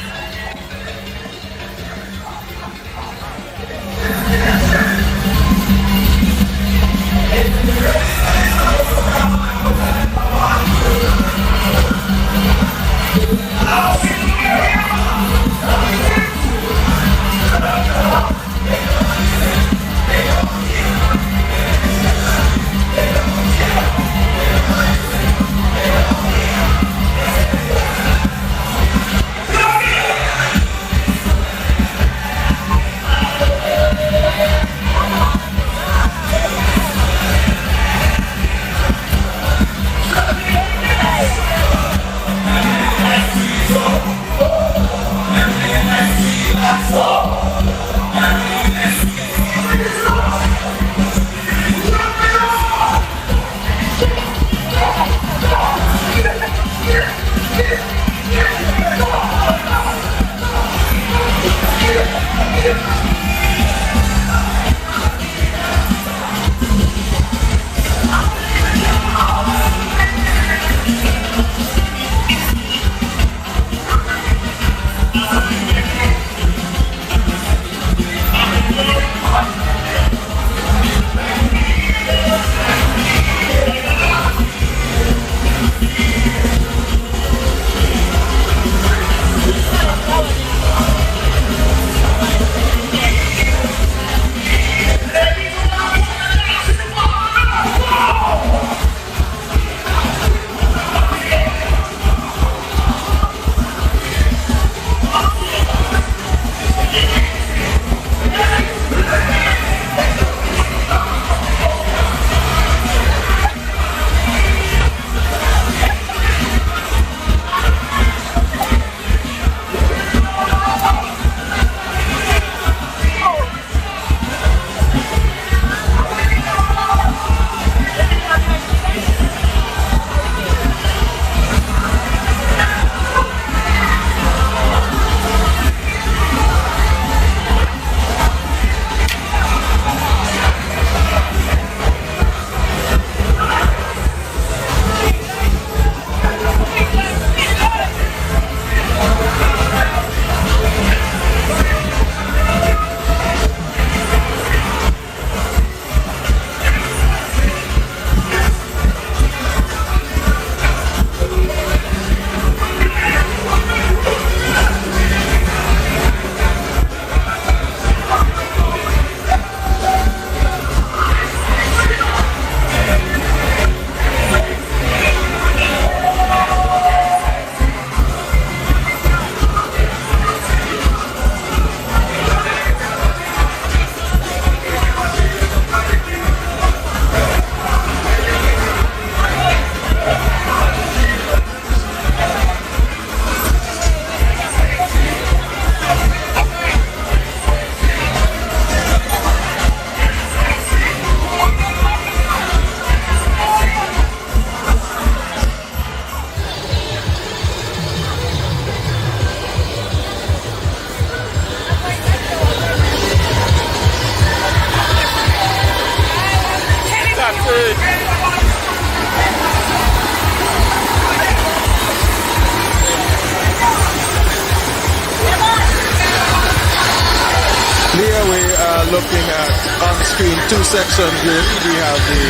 looking at on screen two sections here. We have the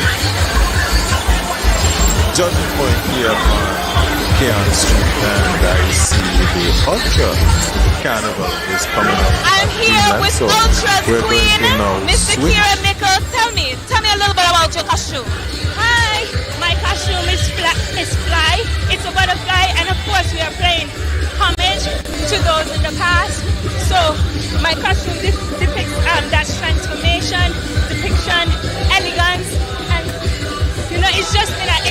judging point here on Keon Street, and I see the Ultra Carnival is coming up. I'm here with so Ultra's we're queen, going to now Mr. switch. Kira Nichols. Tell me a little bit about your costume. Hi, my costume is fly. It's a butterfly, and of course we are playing homage to those in the past. So my costume depicts that transformation, depiction, elegance, and it's just been a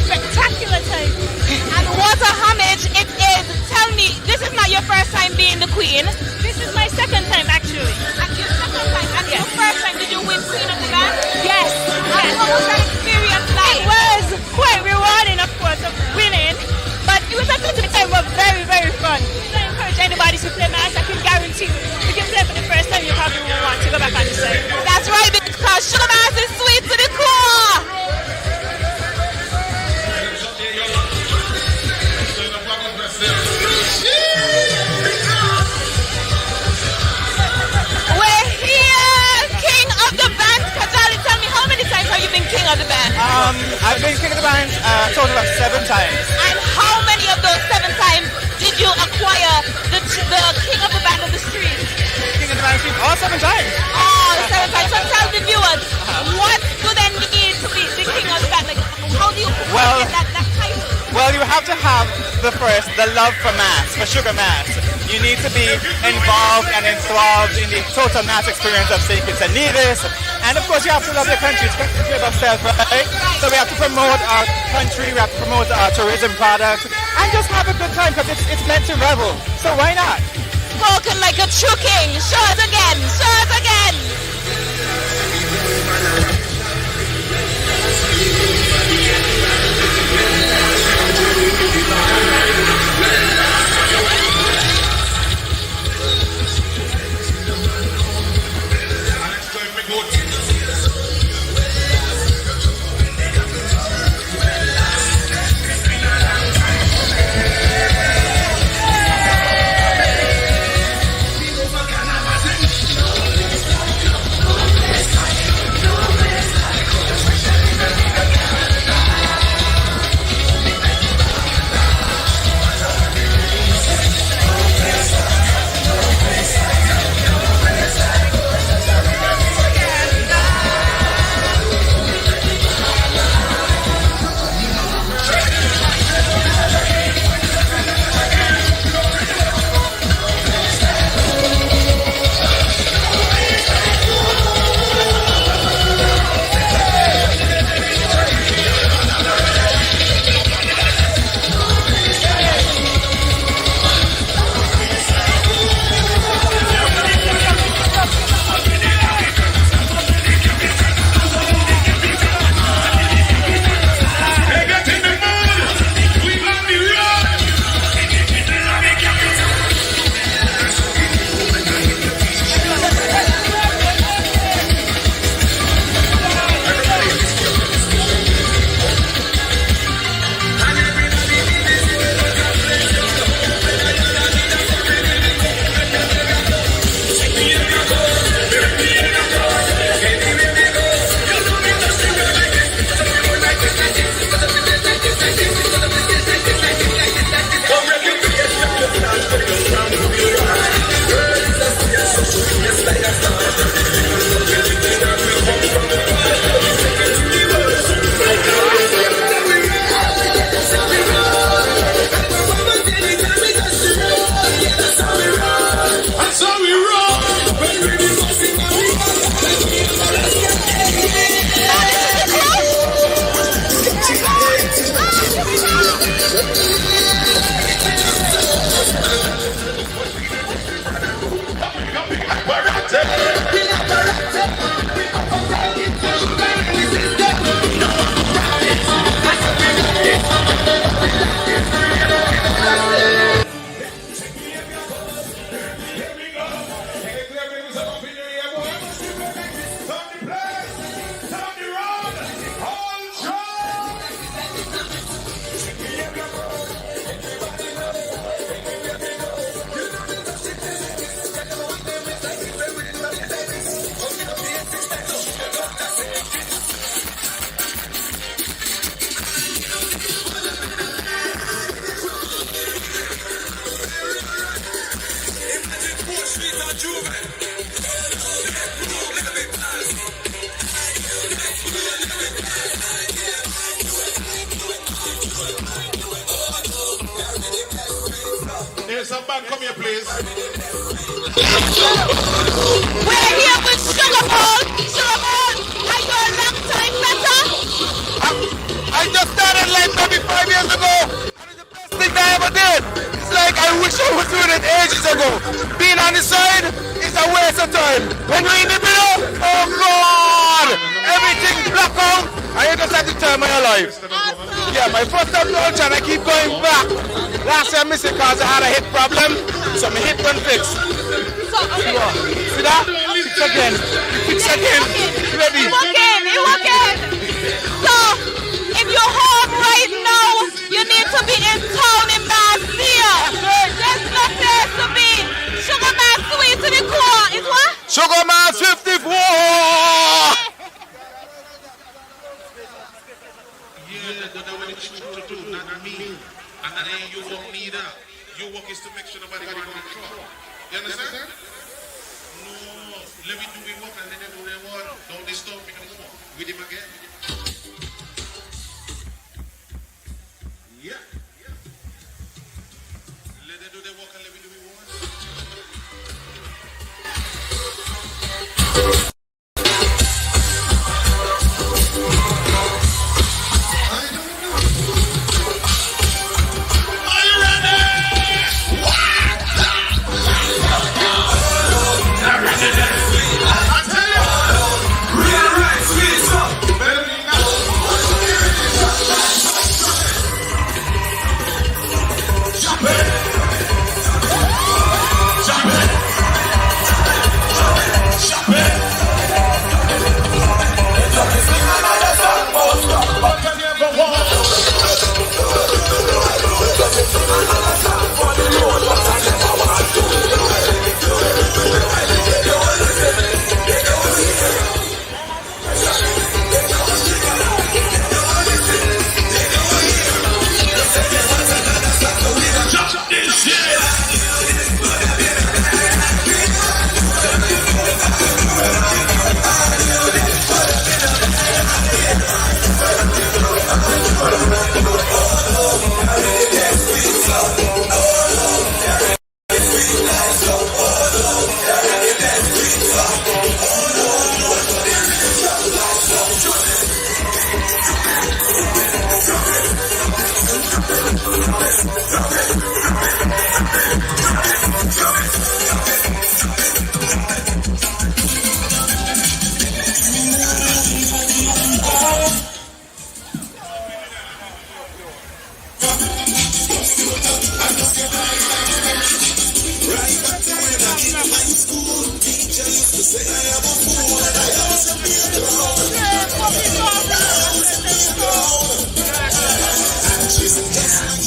spectacular time. And what a homage it is. Tell me, this is not your first time being the queen. This is my second time actually. And your second time, and your first time, did you win Queen of the Band? Yes. And what was that experience like? It was quite rewarding, of course, of winning, but it was at the time was very, very fun. I encourage anybody to play mass. I can guarantee you, if you play for the first time, you probably won't want to go back on the side. That's right, because sugar mass is sweet to the core. We're here, King of the Band. Kajali, tell me, how many times have you been King of the Band? I've been King of the Band a total of 7 times. And how many of those 7 times did you acquire the King of the Band of the Street? King of the Band, all 7 times. All 7 times. So tell the viewers, what do they need to be the King of the Band? Like, how do you get that title? Well, you have to have the love for mass, for sugar mass. You need to be involved and enthralled in the total mass experience of St. Kitts and Nevis. And of course, you have to love your country. It's country of self, right? So we have to promote our country, we have to promote our tourism products, and just have a good time because it's meant to revel. So why not? Spoken like a true king. Show us again. Show us again. some band, come here, please. We're here with Sugar Ball. Sugar Ball, are you a long time better? I just started like maybe 5 years ago. And it's the best thing I ever did. It's like I wish I was doing it ages ago. Being on the side is a waste of time. When you're in the middle, oh God! Everything black out. And you just have the time of your life. Yeah, my first time launch and I keep going back. Last year I missed it because I had a hip problem. So my hip went fixed. So, okay. See that? Fix again. Fix again. Ready? It working. So, if you're home right now, you need to be in town in Basseterre. There's no place to be. Sugar Man sweet to the core. Is what? Sugar Man 54! Yeah, but that what it's to do, not me. And that ain't your work neither. Your work is to make sure nobody can control. You understand? No, let me do my work and let them do their work. Don't disturb me no more. With him again. Yeah. Let them do their work and let me do my work.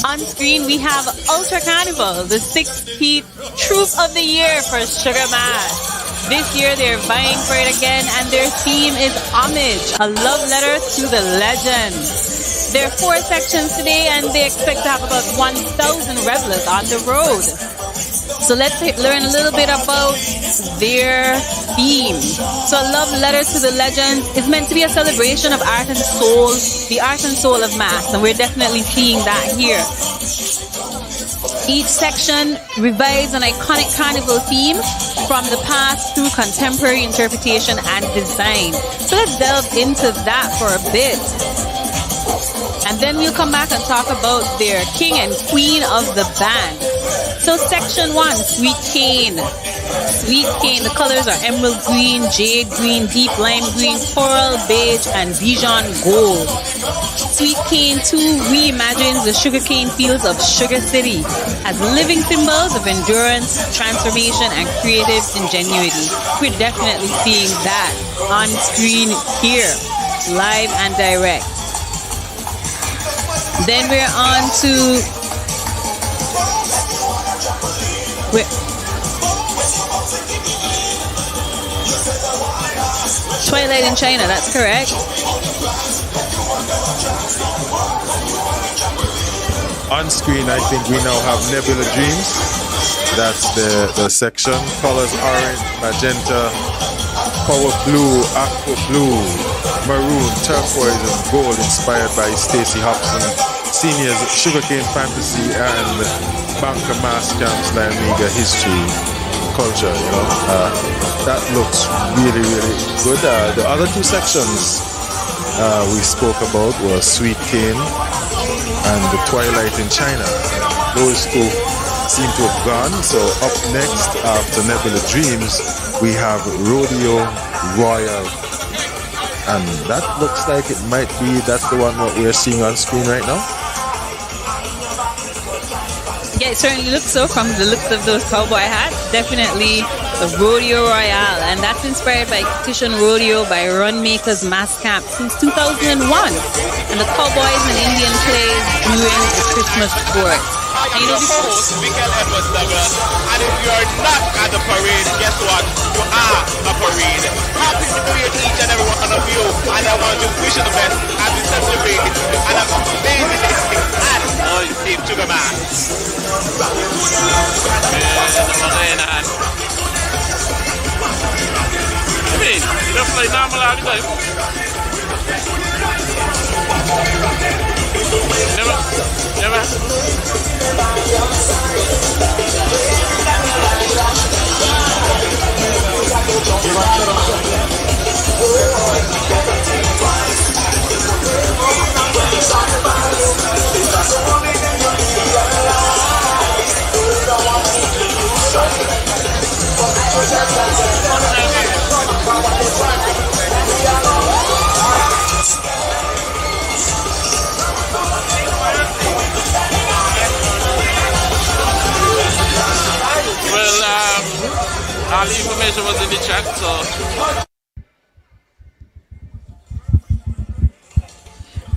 On screen, we have Ultra Carnival, the 6th Troop of the Year for Sugar Mass. This year, they're vying for it again, and their theme is Homage, a love letter to the legend. There are 4 sections today, and they expect to have about 1,000 revelers on the road. So let's learn a little bit about their theme. So a love letter to the legends is meant to be a celebration of art and soul, the art and soul of Mass, and we're definitely seeing that here. Each section revives an iconic carnival theme from the past through contemporary interpretation and design. So let's delve into that for a bit. And then we'll come back and talk about their king and queen of the band. So section 1, Sweet Cane. Sweet Cane, the colors are emerald green, jade green, deep lime green, coral, beige, and Bijon gold. Sweet Cane 2 reimagines the sugarcane fields of Sugar City as living symbols of endurance, transformation, and creative ingenuity. We're definitely seeing that on screen here, live and direct. Then we're on to Twilight in China, that's correct. On screen, I think we now have Nebula Dreams. That's the section. Colors orange, magenta, power blue, aqua blue, maroon, turquoise, and gold, inspired by Stacey Hobson Senior's Sugarcane Fantasy and Banker Mass Camps, Lamega history, culture, you know. That looks really, really good. The other two sections we spoke about were Sweet Cane and the Twilight in China. Those two seem to have gone. So up next, after Nebula Dreams, we have Rodeo Royal. And that looks like it might be, that's the one what we're seeing on screen right now. Yeah, it certainly looks so from the looks of those cowboy hats. Definitely the Rodeo Royale, and that's inspired by Competition Rodeo by Runmakers Mass Camp since 2001. And the cowboys and Indian plays during the Christmas sport. And you know, host, Michael Edwards Douglas, and if you're not at the parade, guess what? You are a parade. Happy New Year to each and every one of you, and I want to wish you the best as we celebrate and have amazing at Team Sugar Mass. I mean, you don't play normal all the time. Never. All the information was in the chat, so.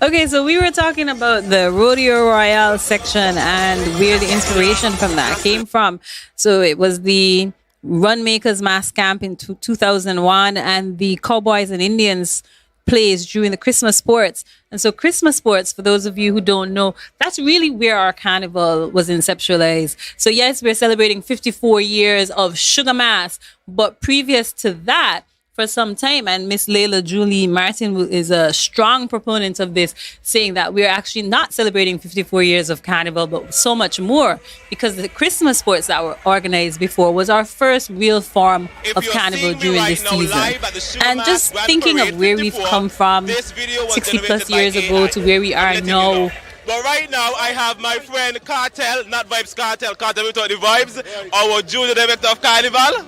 Okay, so we were talking about the Rodeo Royale section and where the inspiration from that came from. So it was the Runmakers Mass Camp in 2001 and the Cowboys and Indians plays during the Christmas sports. And so Christmas sports, for those of you who don't know, that's really where our carnival was conceptualized. So yes, we're celebrating 54 years of Sugar Mass, but previous to that, for some time, and Miss Layla Julie Martin is a strong proponent of this, saying that we're actually not celebrating 54 years of carnival, but so much more, because the Christmas sports that were organized before was our first real form of carnival during this season. And just thinking of where we've come from 60 plus years ago to where we are now. But right now, I have my friend Cartel, not Vibes Cartel without the vibes, our junior director of Carnival.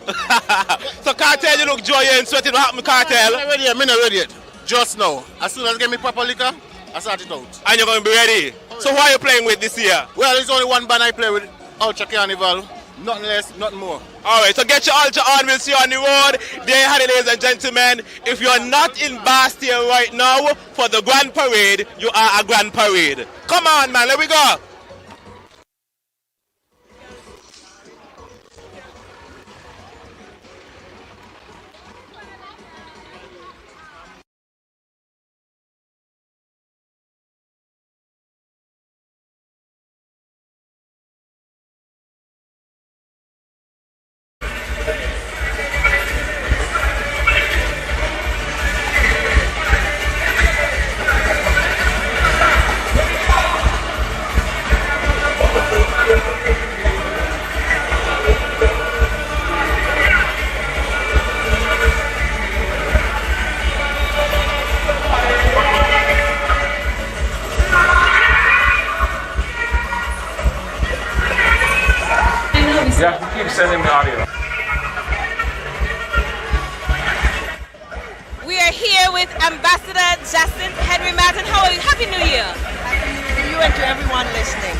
So Cartel, you look joyous and sweating. What happened, Cartel? I'm not ready yet. Just now. As soon as I get me proper liquor, I start it out. And you're going to be ready? So who are you playing with this year? Well, there's only one band I play with, Ultra Carnival. Nothing less, nothing more. All right, so get your Ultra on. We'll see you on the road. There you have it, ladies and gentlemen. If you're not in Basseterre right now for the Grand Parade, you are a Grand Parade. Come on, man, let we go. You have to keep sending the audio. We are here with Ambassador Jacinth Henry Martin. How are you? Happy New Year. To you and to everyone listening.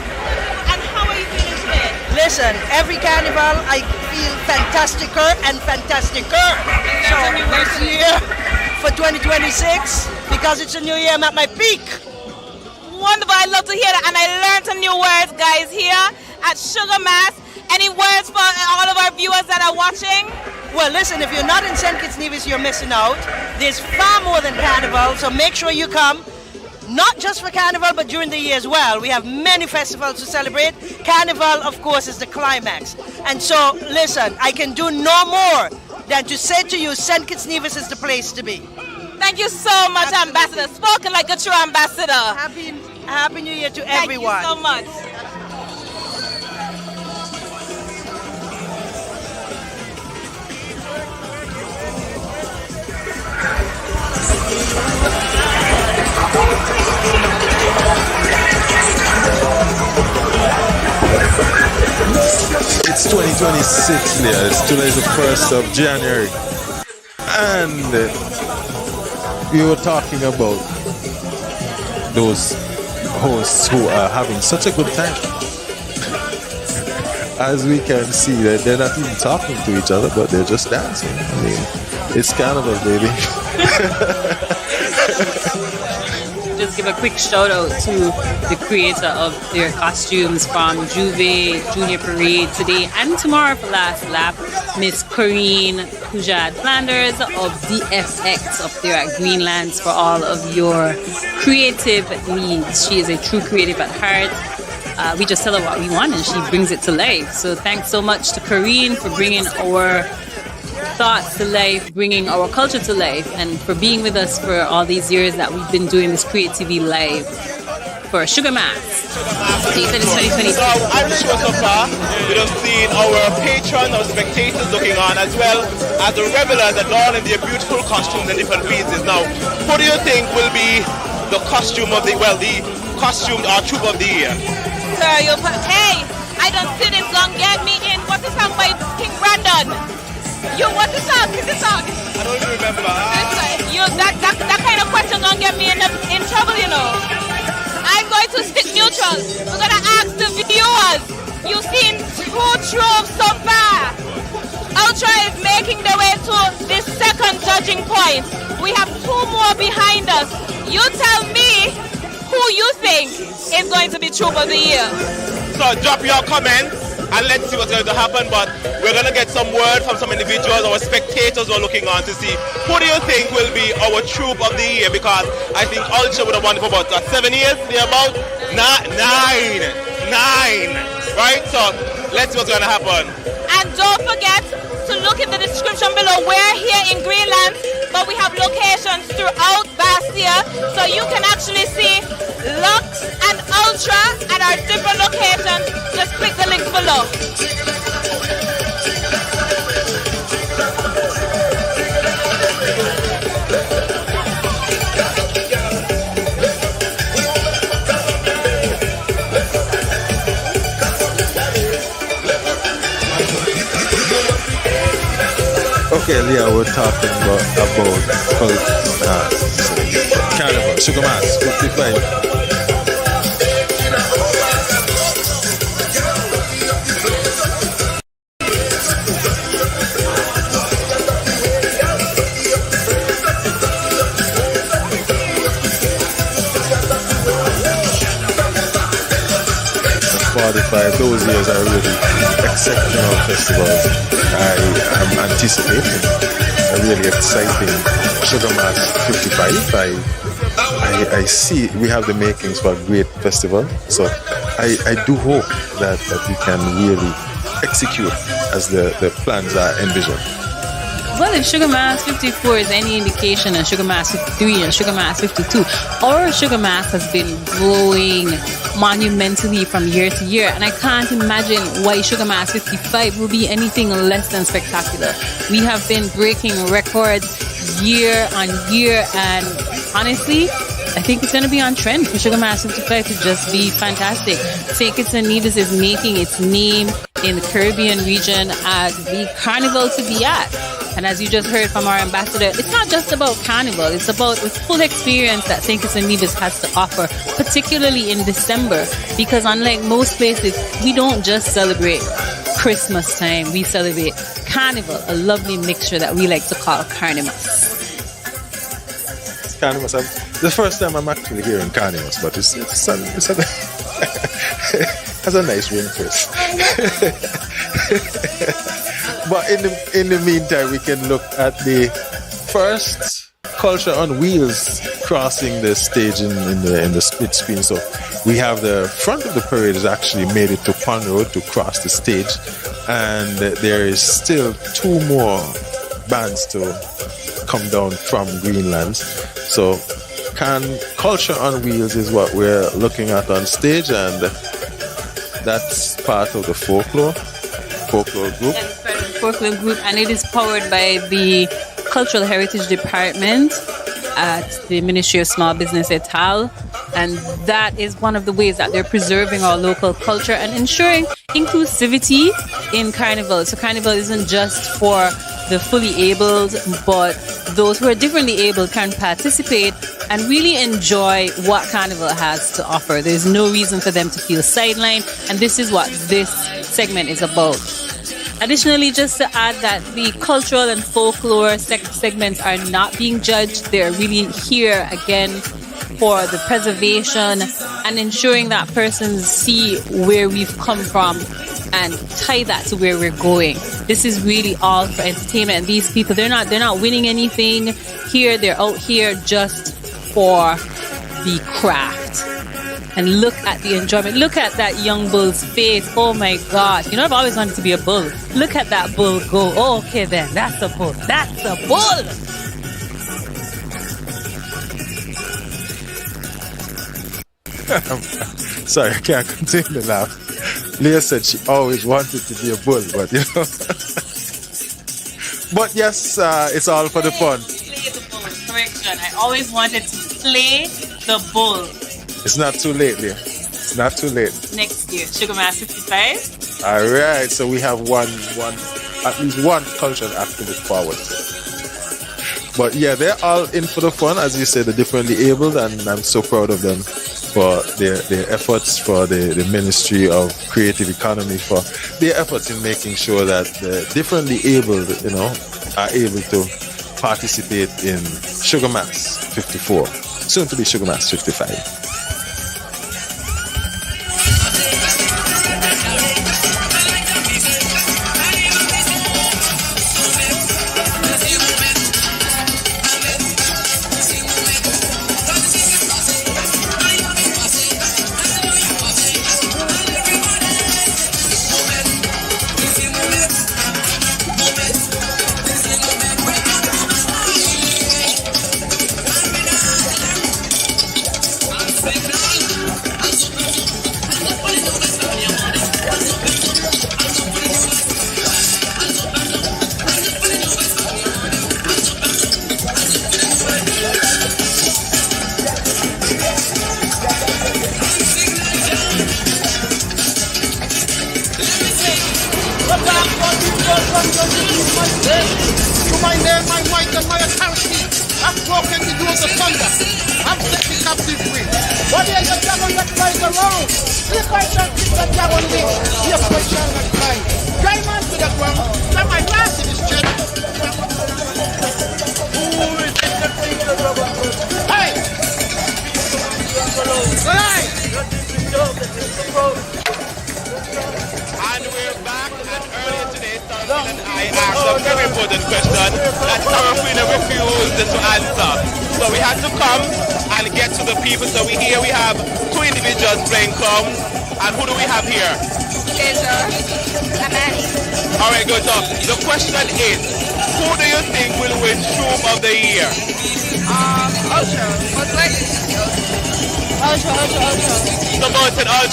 And how are you feeling today? Listen, every carnival I feel fantasticer and fantasticer. So this year for 2026, because it's a new year, I'm at my peak. Wonderful. I love to hear that. And I learned some new words, guys, here at Sugar Mass. Any words for all of our viewers that are watching? Well, listen, if you're not in St. Kitts Nevis, you're missing out. There's far more than carnival, so make sure you come. Not just for carnival, but during the year as well. We have many festivals to celebrate. Carnival, of course, is the climax. And so, listen, I can do no more than to say to you, St. Kitts Nevis is the place to be. Thank you so much, Ambassador. Spoken like a true ambassador. Happy New Year to everyone. Thank you so much. 2026, Leah. Today is the 1st of January. And we were talking about those hosts who are having such a good time. As we can see, that they're not even talking to each other, but they're just dancing. I mean, it's carnival, baby. Just give a quick shout out to the creator of their costumes from Juve Junior Parade today and tomorrow for Last Lap, Miss Corinne Pujad Flanders of DFX up there at Greenlands for all of your creative needs. She is a true creative at heart. We just tell her what we want and she brings it to life. So thanks so much to Corinne for bringing our thoughts to life, bringing our culture to life, and for being with us for all these years that we've been doing this Creativity Live for Sugar Mass. So you said it's 2020. So I'm sure so far we have seen our patrons, our spectators looking on, as well as the revelers adorned in their beautiful costumes and different pieces. Now, who do you think will be the costume of the costume or troupe of the year? Sir, hey, I don't see this song get me in. What's the song by King Brandon? You, what's the song? What's the song? I don't even remember. That kind of question gonna get me in trouble, you know. I'm going to stick neutral. We're gonna ask the viewers. You've seen 2 tropes so far. Ultra is making their way to the second judging point. We have 2 more behind us. You tell me who you think is going to be troop of the year. So drop your comments and let's see what's going to happen. But we're going to get some word from some individuals, our spectators who are looking on to see who do you think will be our troop of the year, because I think Ultra would have won for about 7 years. They're about 9, right? So let's see what's going to happen. And don't forget to look in the description below. We're here in Greenland, but we have locations throughout Basseterre, so you can actually see Lux and Ultra at our different locations. Just click the link below. Okay, Leah, we're talking about carnival, Sugar Mass, 55. 45, those years are really exceptional festivals. I am anticipating a really exciting Sugar Mass 55. I see we have the makings for a great festival, so I do hope that we can really execute as the plans are envisioned. Well, if Sugar Mass 54 is any indication, and Sugar Mass 53 and Sugar Mass 52, our Sugar Mass has been growing monumentally from year to year, and I can't imagine why Sugar Mass 55 will be anything less than spectacular. We have been breaking records year on year, and honestly, I think it's going to be on trend for Sugar Mass 55 to just be fantastic. St. Kitts and Nevis is making its name in the Caribbean region as the carnival to be at. And as you just heard from our ambassador, it's not just about carnival, it's about the full experience that St. Kitts and Nevis has to offer, particularly in December, because unlike most places, we don't just celebrate Christmas time, we celebrate carnival, a lovely mixture that we like to call carnimus. Carnimus, the first time I'm actually hearing carnimus, but it has a nice ring to it. But in the meantime, we can look at the first Culture on Wheels crossing the stage in the split screen. So we have the front of the parade has actually made it to Pond Road to cross the stage, and there is still 2 more bands to come down from Greenland. So Culture on Wheels is what we're looking at on stage, and that's part of the folklore group. Folklore group, and it is powered by the Cultural Heritage Department at the Ministry of Small Business et al. And that is one of the ways that they're preserving our local culture and ensuring inclusivity in Carnival. So Carnival isn't just for the fully abled, but those who are differently abled can participate and really enjoy what Carnival has to offer. There's no reason for them to feel sidelined, and this is what this segment is about. Additionally, just to add that the cultural and folklore segments are not being judged. They're really here again for the preservation and ensuring that persons see where we've come from and tie that to where we're going. This is really all for entertainment. And these people, they're not winning anything here. They're out here just for the craft. And look at the enjoyment. Look at that young bull's face. Oh my gosh. You know, I've always wanted to be a bull. Look at that bull go. Oh, okay then. That's a bull. That's a bull. Sorry, I can't contain the laugh. Leah said she always wanted to be a bull, but you know. But yes, it's all for the fun. Play the bull. Correction. I always wanted to play the bull. It's not too late, Leah. It's not too late. Next year, Sugar Mass 55. All right, so we have at least one cultural act to look forward to. But yeah, they're all in for the fun, as you say, the differently abled, and I'm so proud of them for their efforts, for the Ministry of Creative Economy, for their efforts in making sure that the differently abled, you know, are able to participate in Sugar Mass 54, soon to be Sugar Mass 55.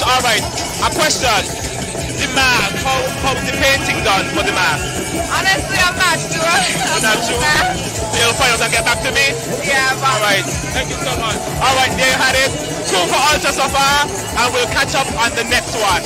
All right, a question. The mask, how's the painting done for the mask? Honestly, I'm not sure. You're not sure? You'll find out and get back to me? Yeah, all right. Thank you so much. All right, there you had it. 2 for Ultra so far, and we'll catch up on the next one.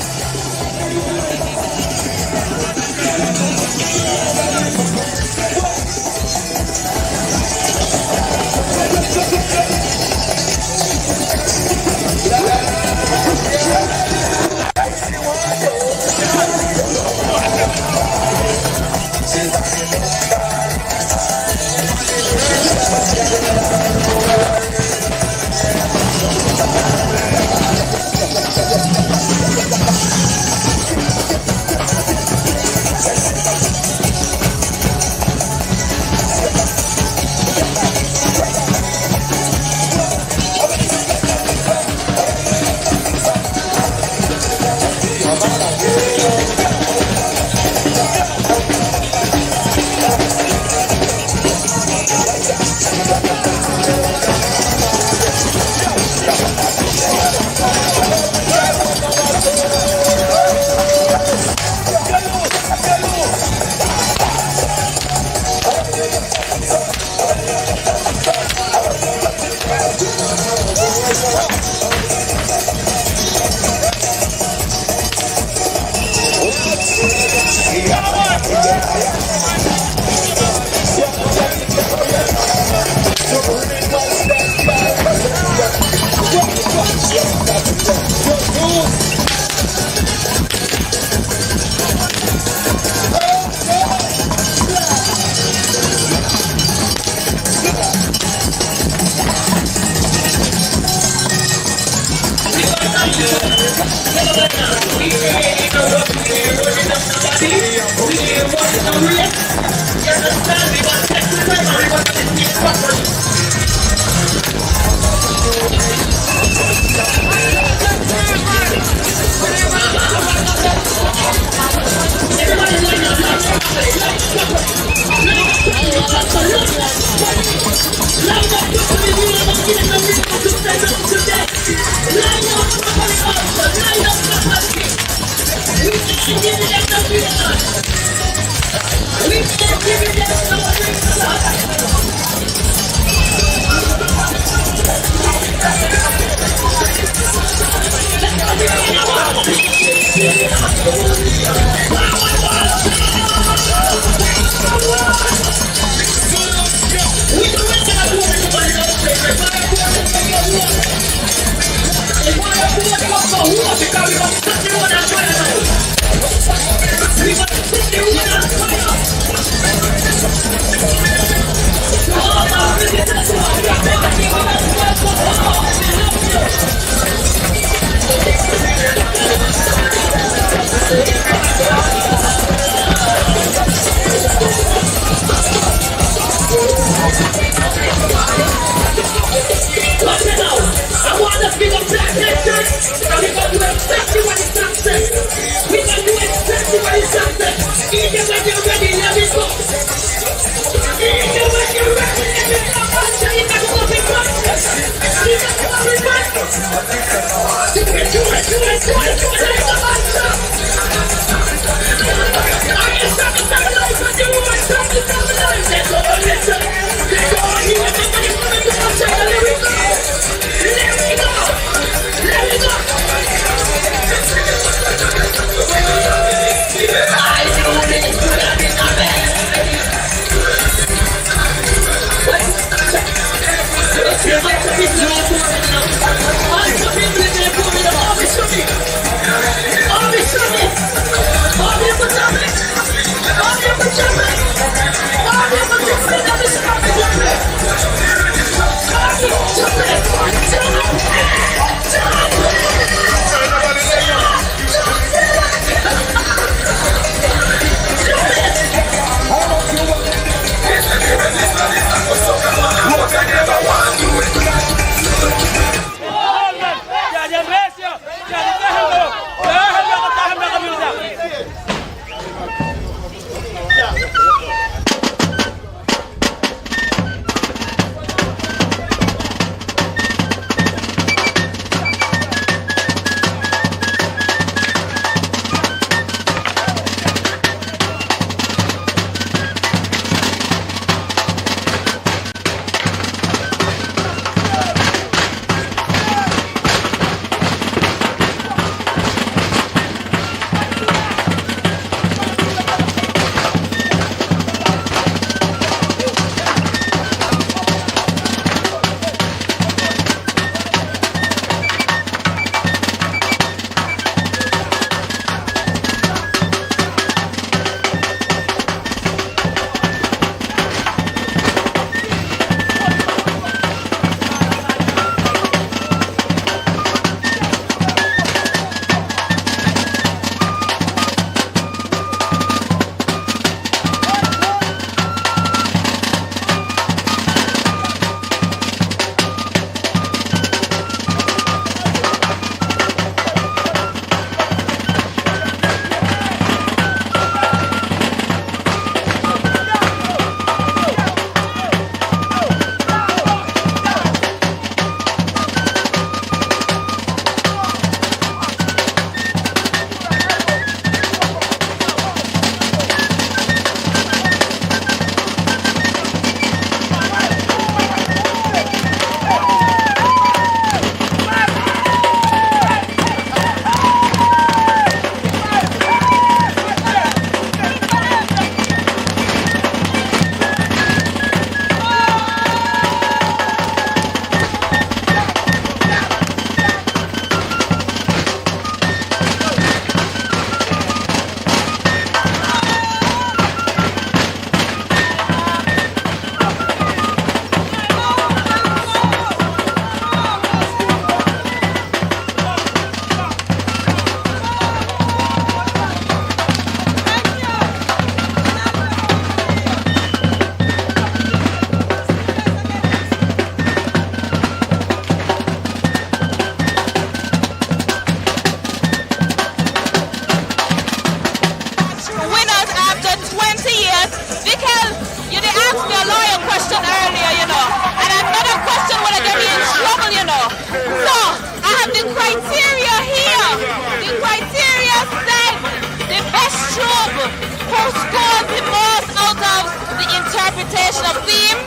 scored the most out of the interpretation of theme,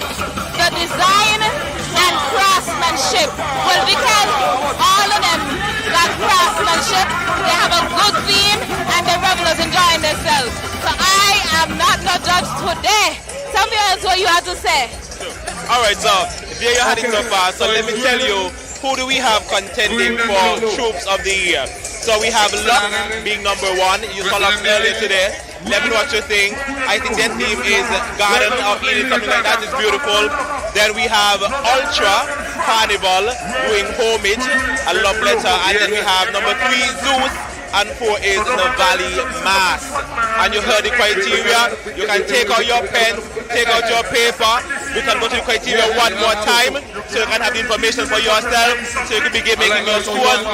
the design, and craftsmanship? Well, because all of them got craftsmanship, they have a good theme, and the revelers enjoying themselves. So I am not no judge today. Tell me else what you have to say. Alright, so there you had it so far. So let me tell you, who do we have contending for Troops of the Year? So we have Luck being number one. You saw Luck earlier today. Let me know what you think. I think their theme is Garden of Eden, something like that is beautiful. Then we have Ultra Carnival doing Homage, a love letter. And then we have number 3, Zeus. And 4 is the Valley Mass. And you heard the criteria. You can take out your pen, take out your paper. We can go to the criteria one more time so you can have the information for yourself so you can begin making your scores.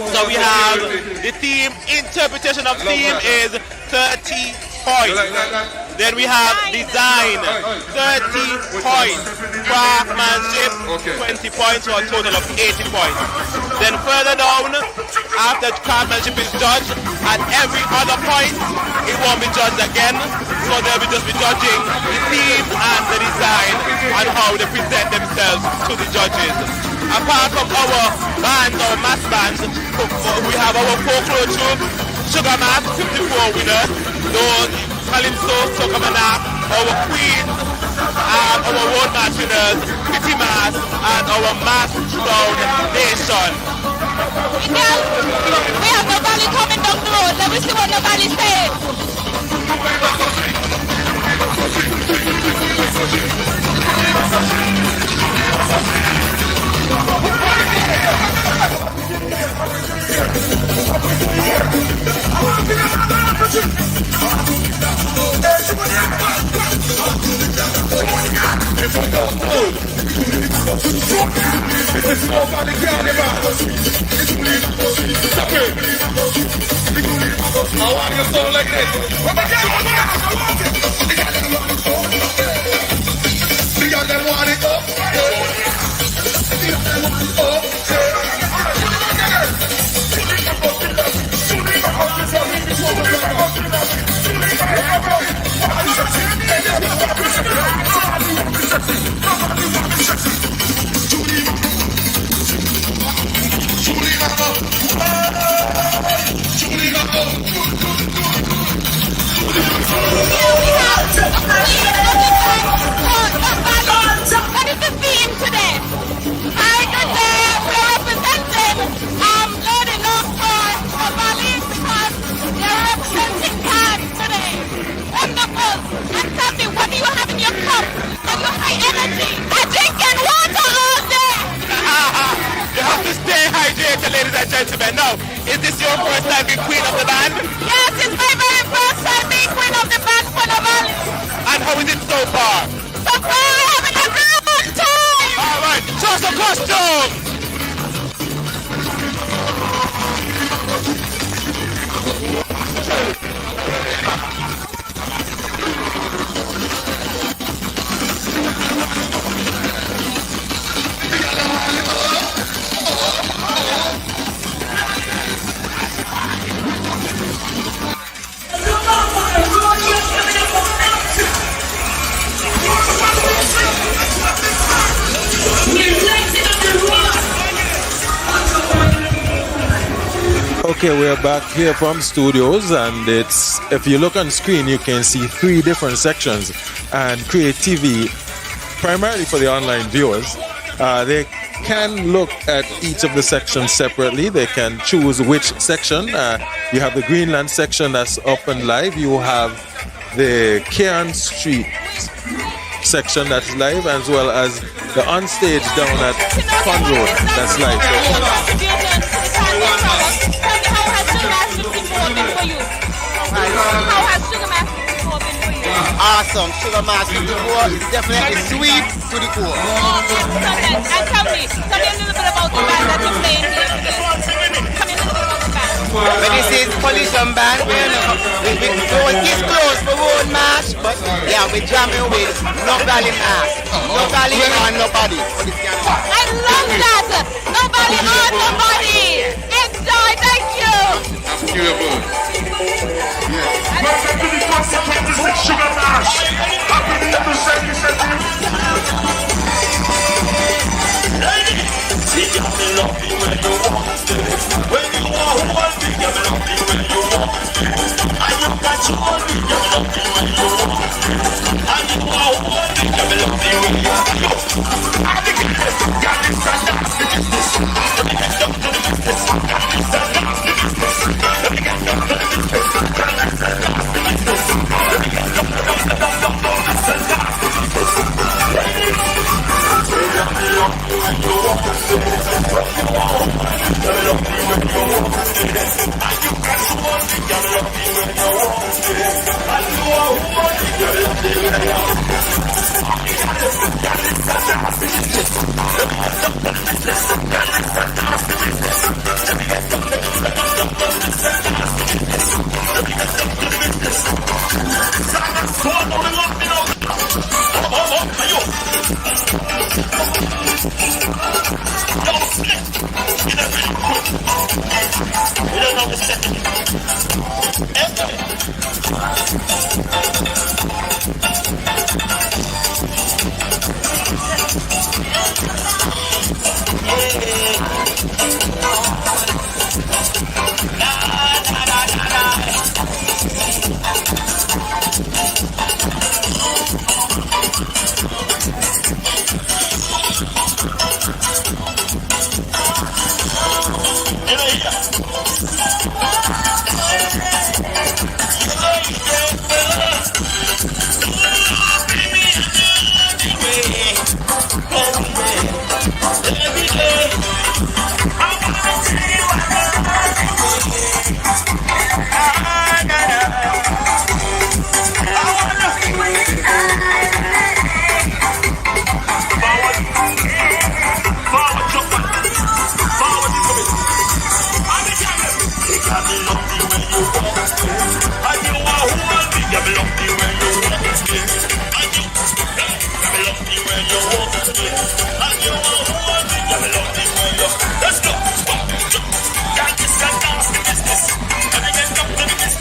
So we have the theme, interpretation of theme is 30 points. Then we have design, 30 points. Craftsmanship, 20 points, for a total of 80 points. Then further down, after craftsmanship is judged, at every other point, it won't be judged again. So they'll just be judging the theme and the design and how they present themselves to the judges. Apart from our bands, our mass bands, we have our folklore troupe, Sugar Mass, 54 winners, those Calypso, Sokamana, our Queens, our Road Mass winners, Pretty Mass, and our Mass Foundation. Miguel, we have the valley coming down the road. Let me see what the valley says. I want you to sound like this. See how they want it up. See how they want it up. What is the theme today? I could say we're representing Lord enough for the valley because they're representing God today. Wonderful. And tell me, what do you have in your cup? And your high energy. I'm drinking water all day. You have to stay hydrated, ladies and gentlemen. Now, is this your first time being queen of the band? Yes, it's my very first time being queen of the band for the valley. And how is it so far? So far, I'm having a good time. All right, show some costume. Okay, we're back here from studios, and it's, if you look on screen, you can see 3 different sections. And Create TV, primarily for the online viewers, they can look at each of the sections separately. They can choose which section. You have the Greenland section that's up and live. You have the Cairn Street section that's live, as well as the onstage down at Fun Road that's live. How has Sugar Mass before been for you? Awesome. Sugar Mass before is definitely sweet to the core. And tell me a little bit about the band that you're playing here today. Tell me a little bit about the band. But this is Collision Band. We don't get close for Road March, but yeah, we're jamming with No Valley Mass. No Valley or nobody. I love that. Nobody or nobody. Enjoy. Thank you. Curable. Yes. Welcome to the 2026 Sugar Bash. Happy New Year to Sanky Sanky. See, got me love you when you want it. When you are one thing, got me love you when you want it. And you got your own thing, got me love you when you want it. And you are one thing, got me love you when you want it. I think it's got this fantastic business. Let me get down to the business. Got this fantastic business. Let me get down to the business. Got this fantastic business. Let me get down to the Let's go. Got this fantastic business. Let me get up to the business.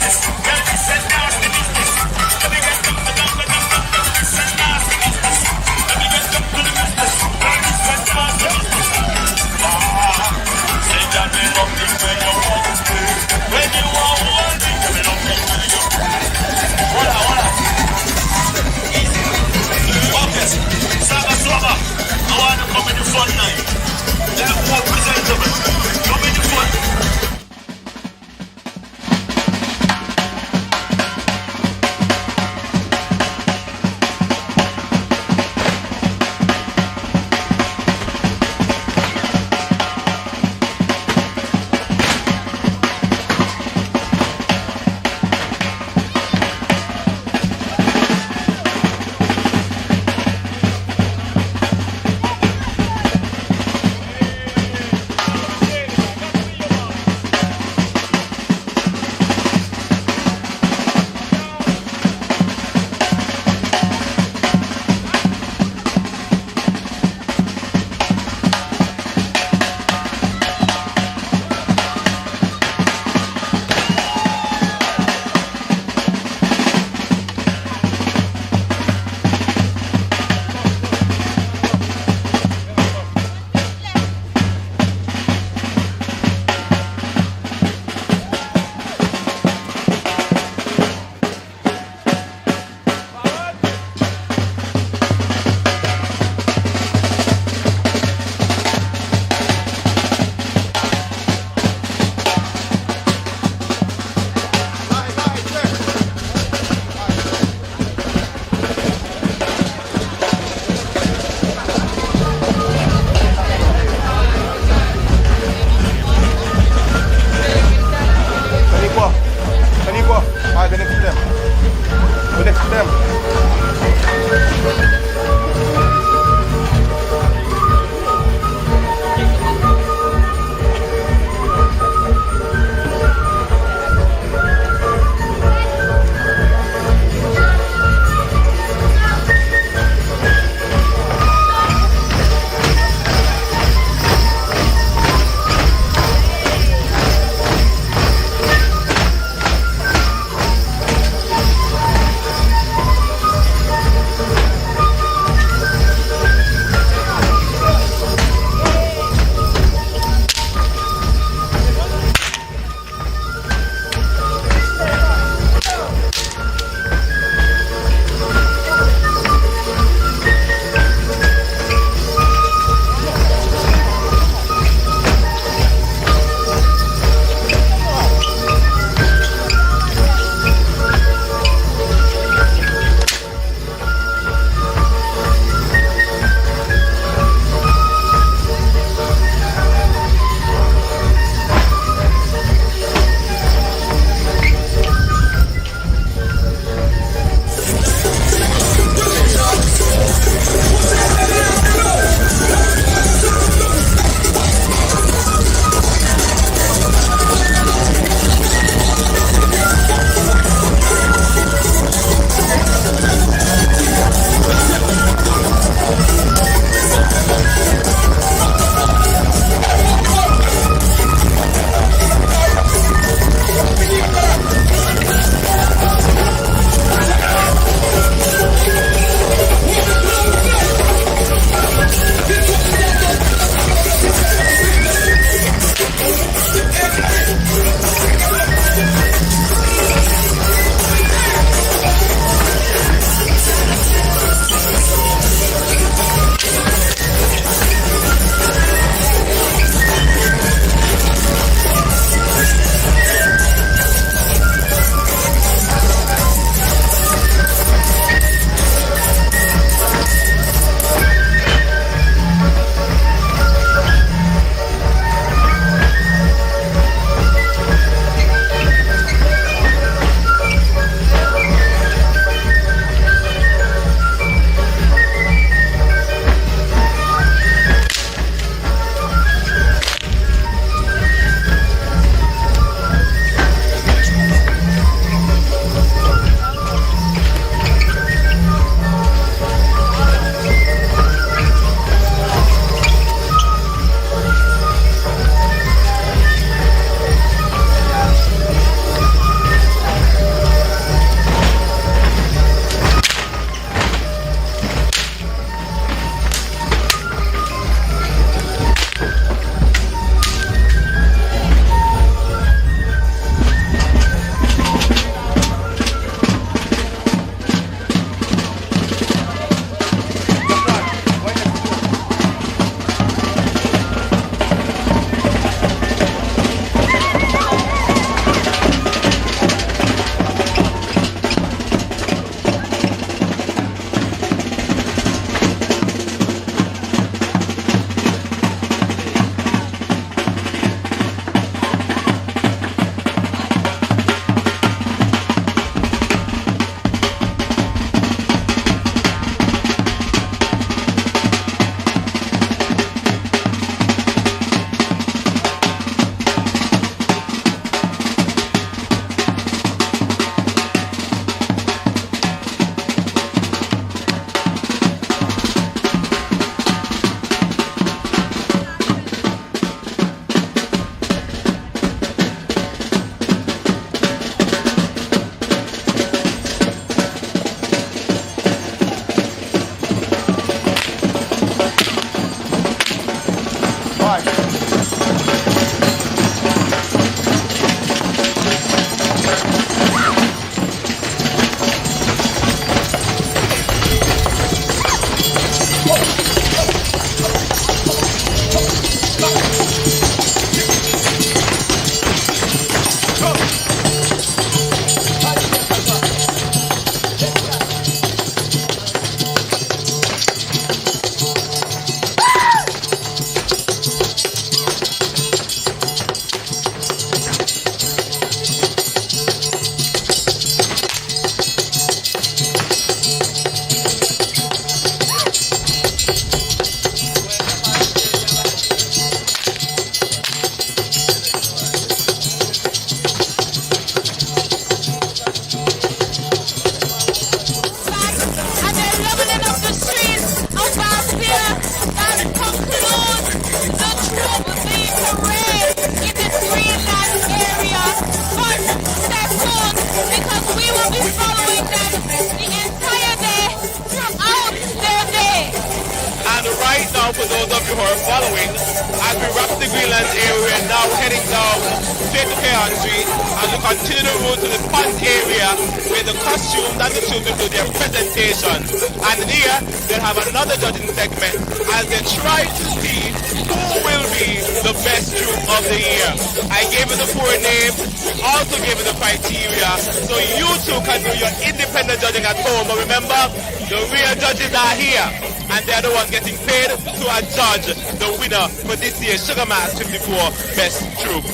now, for those of you who are following, as we wrap the Greenlands area, we are now heading down straight to Keon Street as we continue the route to the pond area where the costumes and the children do their presentation. And here, they'll have another judging segment as they try to see who will be the best troupe of the year. I gave it the 4 names, we also gave it the criteria, so you too can do your independent judging at home. But remember, the real judges are here, and they're the ones getting paid to adjudge the winner for this year's Sugar Mass 54 Best Troupe.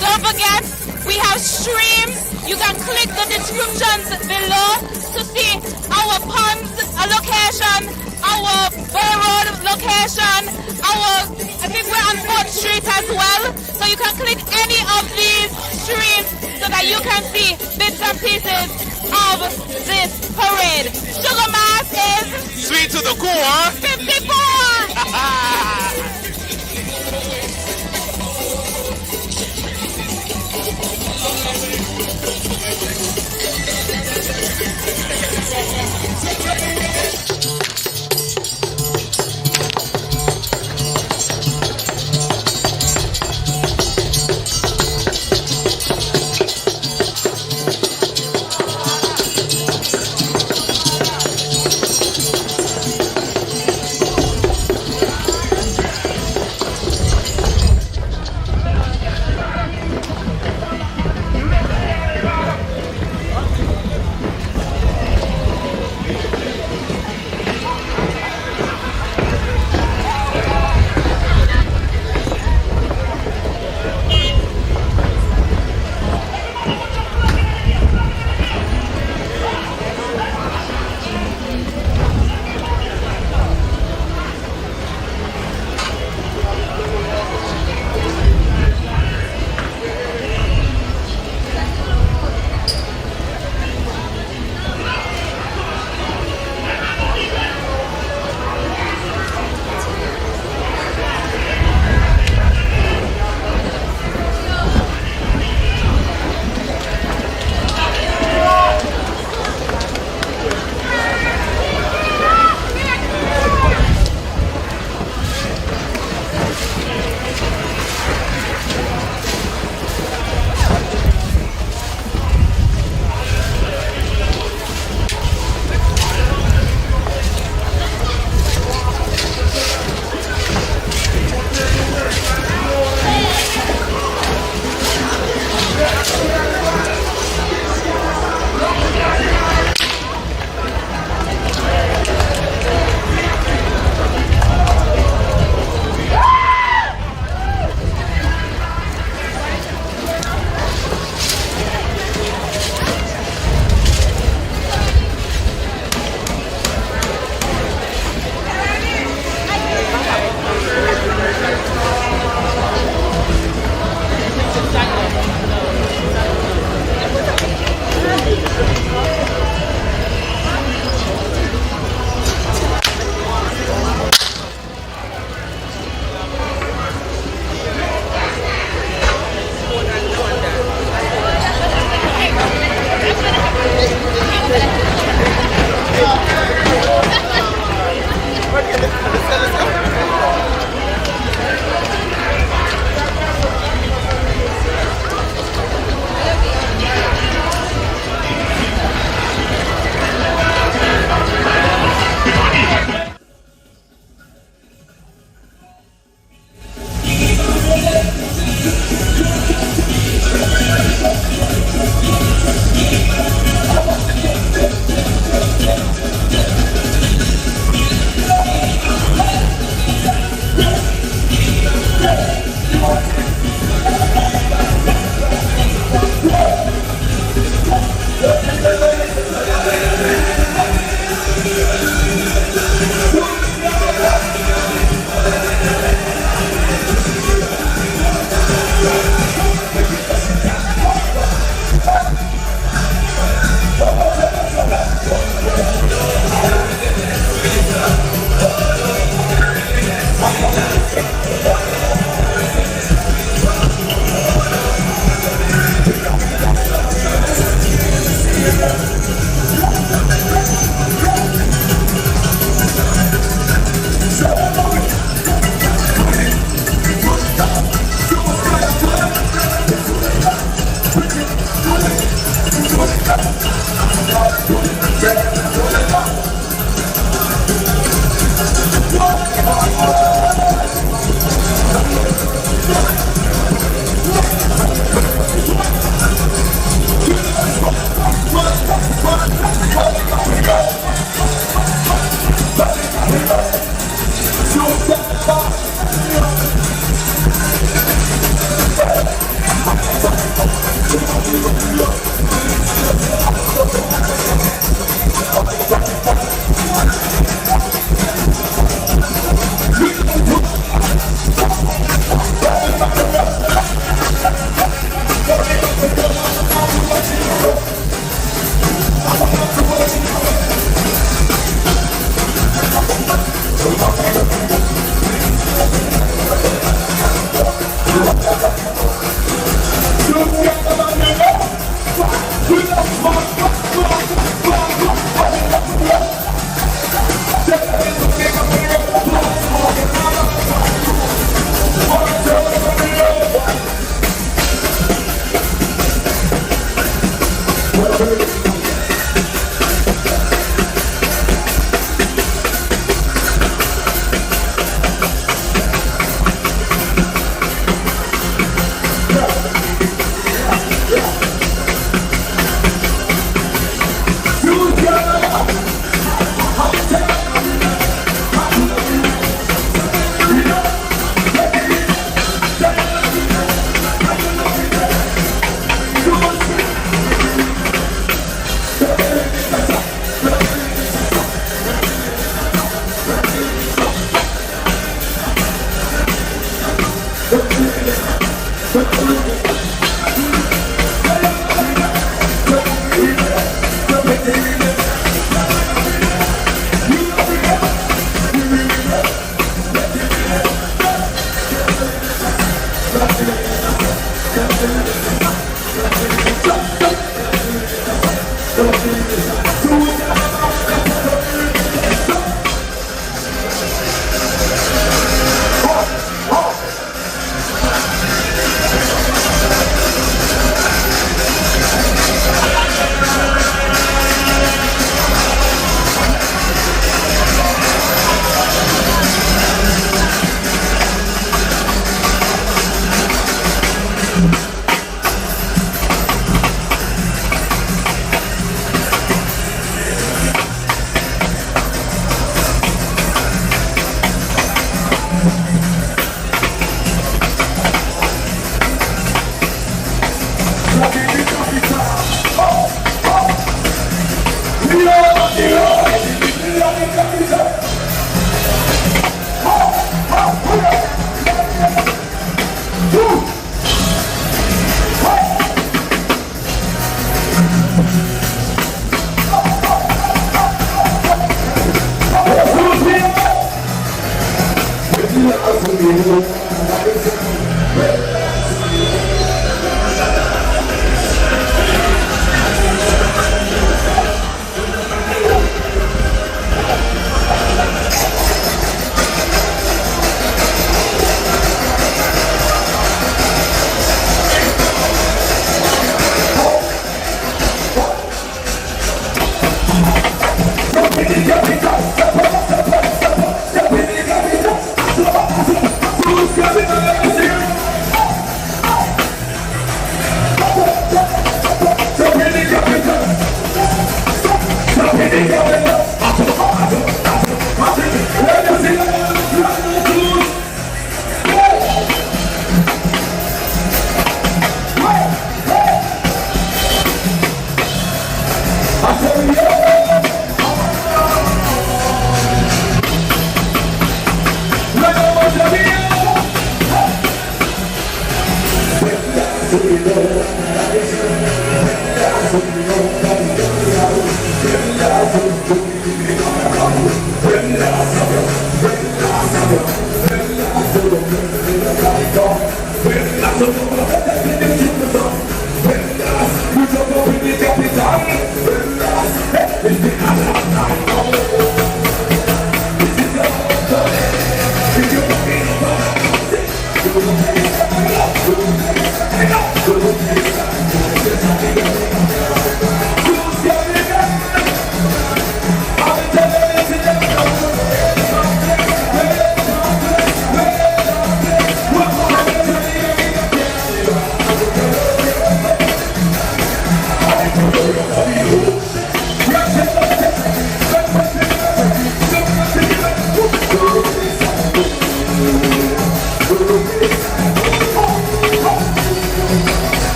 Don't forget, we have streams. You can click the descriptions below to see our ponds location, our Bay Road location, I think we're on 4th Street as well. So you can click any of these streams so that you can see bits and pieces of this parade. Sugar Mass is sweet to the core. 54.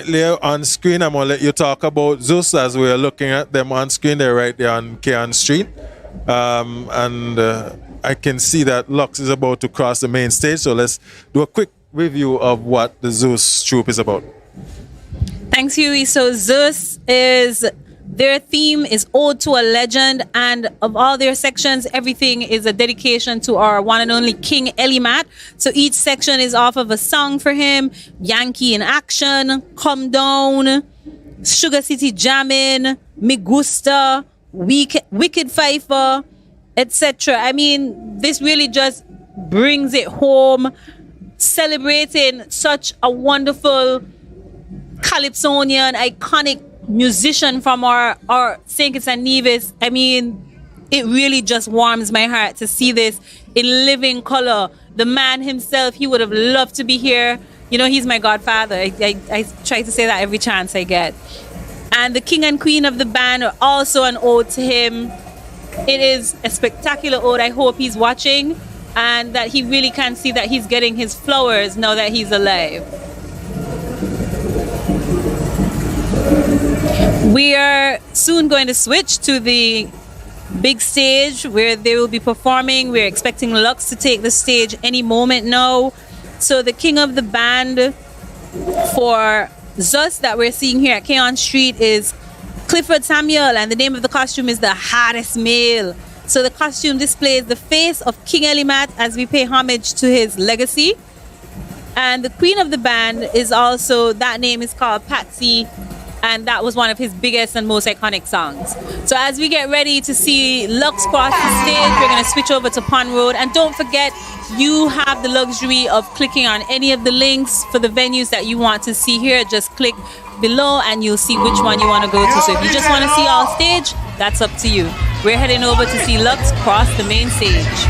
Leo, on screen, I'm going to let you talk about Zeus as we're looking at them on screen. They're right there on Keon Street. I can see that Lux is about to cross the main stage. So let's do a quick review of what the Zeus troupe is about. Thanks, Huey. So Zeus is Their theme is Ode to a Legend, and of all their sections, everything is a dedication to our one and only King Elimat. So each section is off of a song for him. Yankee in Action, Come Down, Sugar City Jammin', Me Gusta, Wicked Fifer, etc. I mean, this really just brings it home, celebrating such a wonderful Calypsonian, iconic musician from our St. Kitts and Nevis. I mean, it really just warms my heart to see this in living color. The man himself, he would have loved to be here. You know, he's my godfather. I try to say that every chance I get. And the king and queen of the band are also an ode to him. It is a spectacular ode. I hope he's watching and that he really can see that he's getting his flowers now that he's alive. We are soon going to switch to the big stage where they will be performing. We're expecting Lux to take the stage any moment now. So the king of the band for Zus that we're seeing here at Keon Street is Clifford Samuel, and the name of the costume is the Hardest Male. So the costume displays the face of King Elimat as we pay homage to his legacy. And the queen of the band is also, that name is called Patsy, and that was one of his biggest and most iconic songs. So as we get ready to see Lux cross the stage, we're going to switch over to Pond Road. And don't forget, you have the luxury of clicking on any of the links for the venues that you want to see here. Just click below and you'll see which one you want to go to. So if you just want to see all stage, that's up to you. We're heading over to see Lux cross the main stage.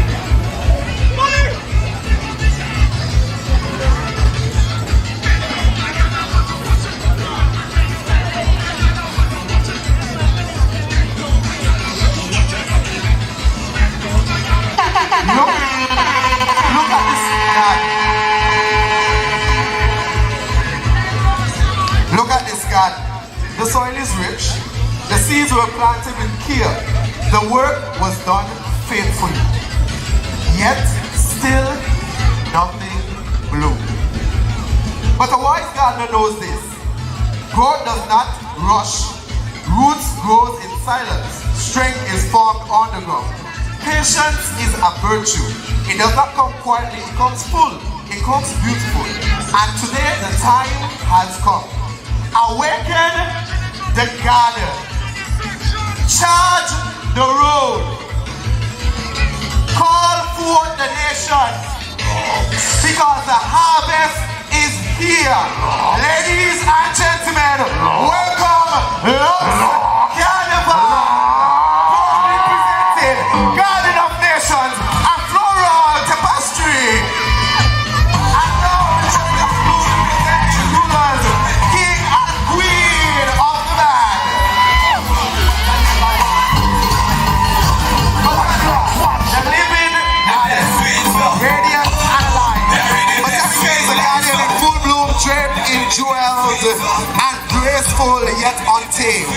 Look at this garden. The soil is rich. The seeds were planted with care. The work was done faithfully. Yet, still, nothing bloomed. But a wise gardener knows this. Growth does not rush. Roots grow in silence. Strength is formed on the ground. Patience is a virtue. It does not come quietly. It comes full. It comes beautiful. And today, the time has come. Awaken the garden. Charge the road. Call forth the nation. Because the harvest is here. Ladies and gentlemen, welcome Lux Carnival. Proudly presented Garden of Nations, a floral tapestry. And now presenting rulers, King and Queen of the band. The living radiant and alive. But that is the guardian in full bloom, draped in jewels and graceful yet untamed.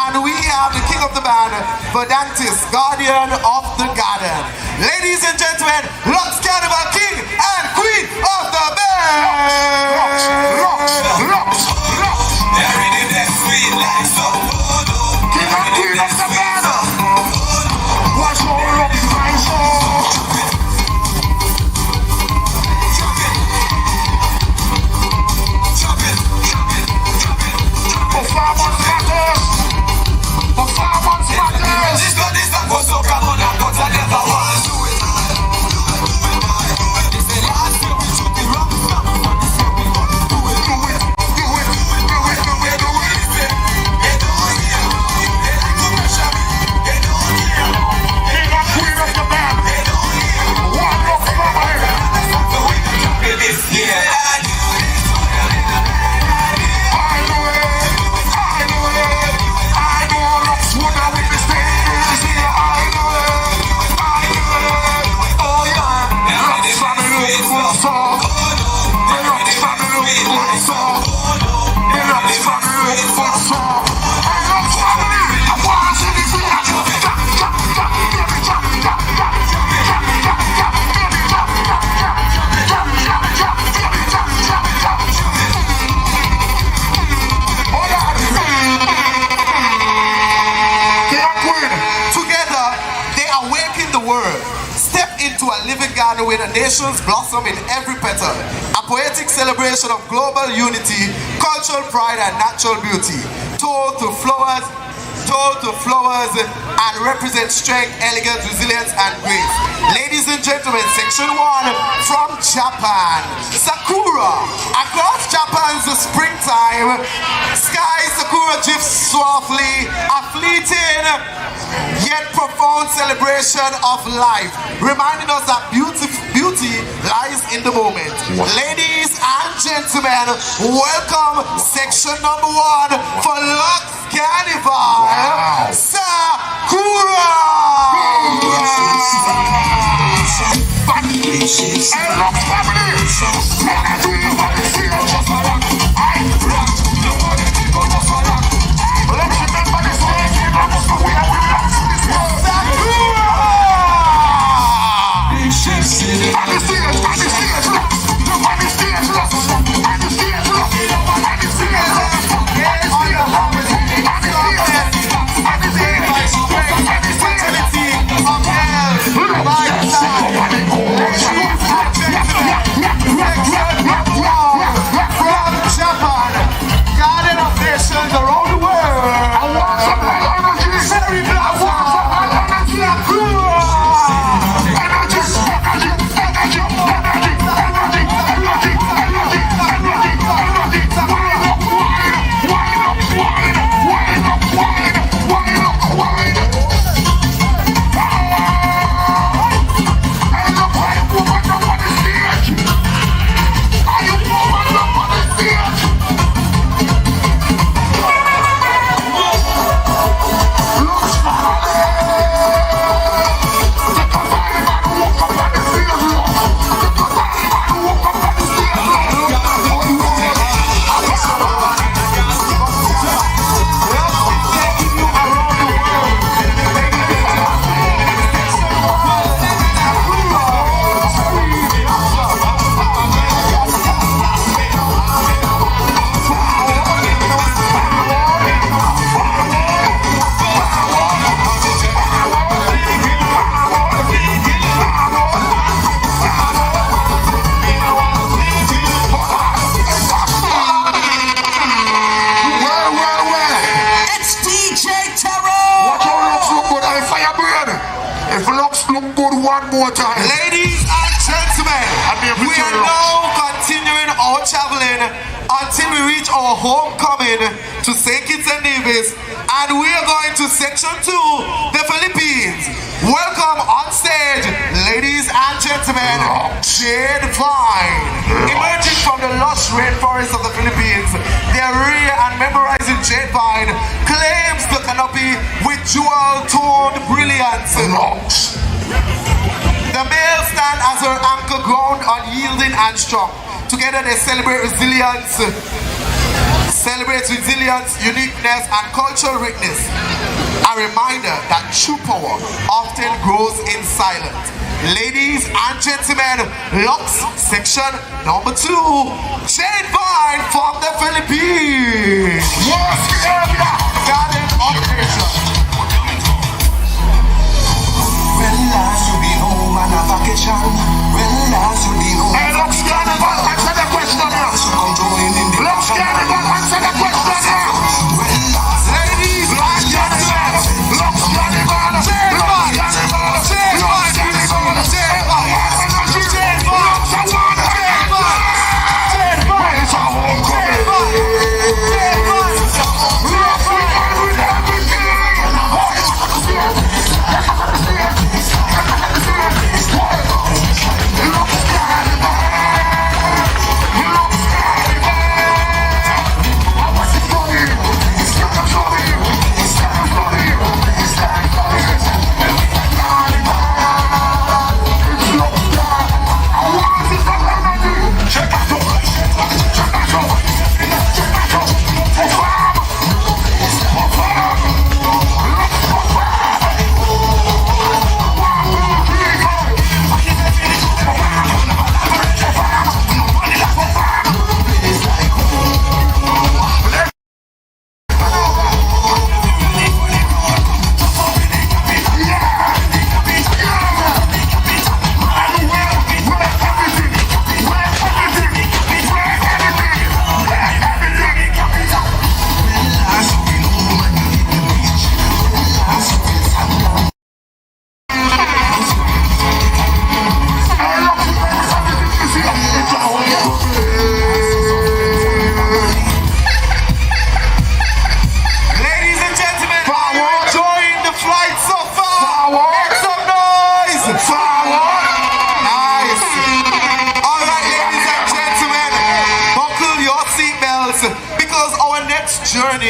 And we have the king of the band, Verdantis, guardian of the garden. Ladies and gentlemen, Lux Carnival, king and queen of the band. King and queen of the band. Watch all of my soul. Performance matters. Performance matters. This not was so come on, but I never was. This is the last year we shoot the rock. This year we a living garden where the nations blossom in every petal. A poetic celebration of global unity, cultural pride and natural beauty. Told to flowers and represent strength, elegance, resilience and grace. Ladies and gentlemen, section 1 from Japan. Sakura. Across Japan's springtime, sky sakura drifts softly, a fleeting yet profound celebration of life, reminding us that beauty lies in the moment. Ladies and gentlemen, welcome section number 1 for Lux Carnival. Sakura! More time. Ladies and gentlemen, we are now continuing our traveling until we reach our homecoming to St. Kitts and Nevis, and we are going to section 2, the Philippines. Welcome on stage, ladies and gentlemen, Jade Vine. Emerging from the lush rainforest of the Philippines, their rare and memorizing Jade Vine claims the canopy with jewel-toned brilliance. The male stand as her anchor ground, unyielding and strong. Together they celebrate resilience, uniqueness and cultural richness. A reminder that true power often grows in silence. Ladies and gentlemen, Lux section number 2, Jade Vine from the Philippines. Garden operation. When last you been home on a vacation? When last you been home? Hey, Lux Carnival, answer the question now. Lux Carnival, answer the question now. When last, ladies and gentlemen, Lux Carnival,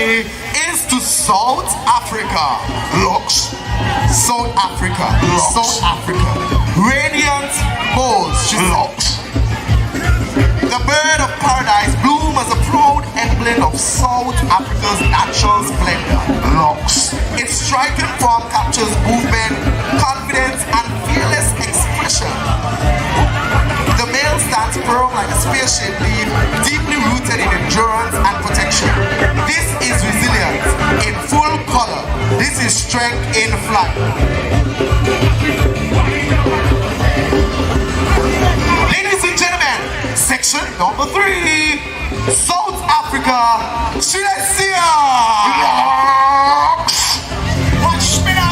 journey is to South Africa. Looks. South Africa. South Africa. Radiant bows. She looks. The bird of paradise bloom as a proud emblem of South Africa's natural splendor. Looks. Its striking form captures movement, confidence, and fearless expression. The male stands firm like a spaceship leaf, deeply rooted in endurance and protection. This is resilience in full color. This is strength in flight. Ladies and gentlemen, section number 3, South Africa, Silesia. Watch me now.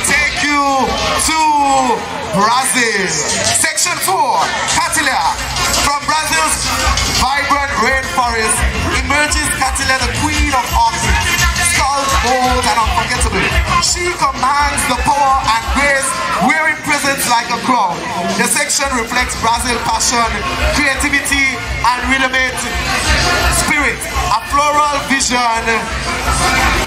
Take you to Brazil. Section 4, Catalia. From Brazil's vibrant rainforest emerges Catalia, the queen of orchids. Sculpt, bold, and unforgettable. She commands the power and grace, wearing presence like a crown. The section reflects Brazil's passion, creativity, and rhythmic spirit. A floral vision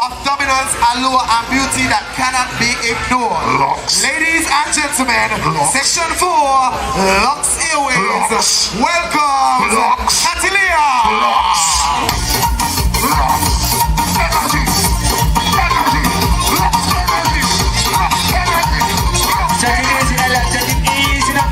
of dominance, allure, and beauty that cannot be ignored. Lux. Ladies and gentlemen, Lux. Section 4, Lux Airways. Lux. Welcome, Lux. Catalia. Lux. Lux. Energy. Energy. Lux. Energy. Lux. Energy. Take it easy, take it easy now.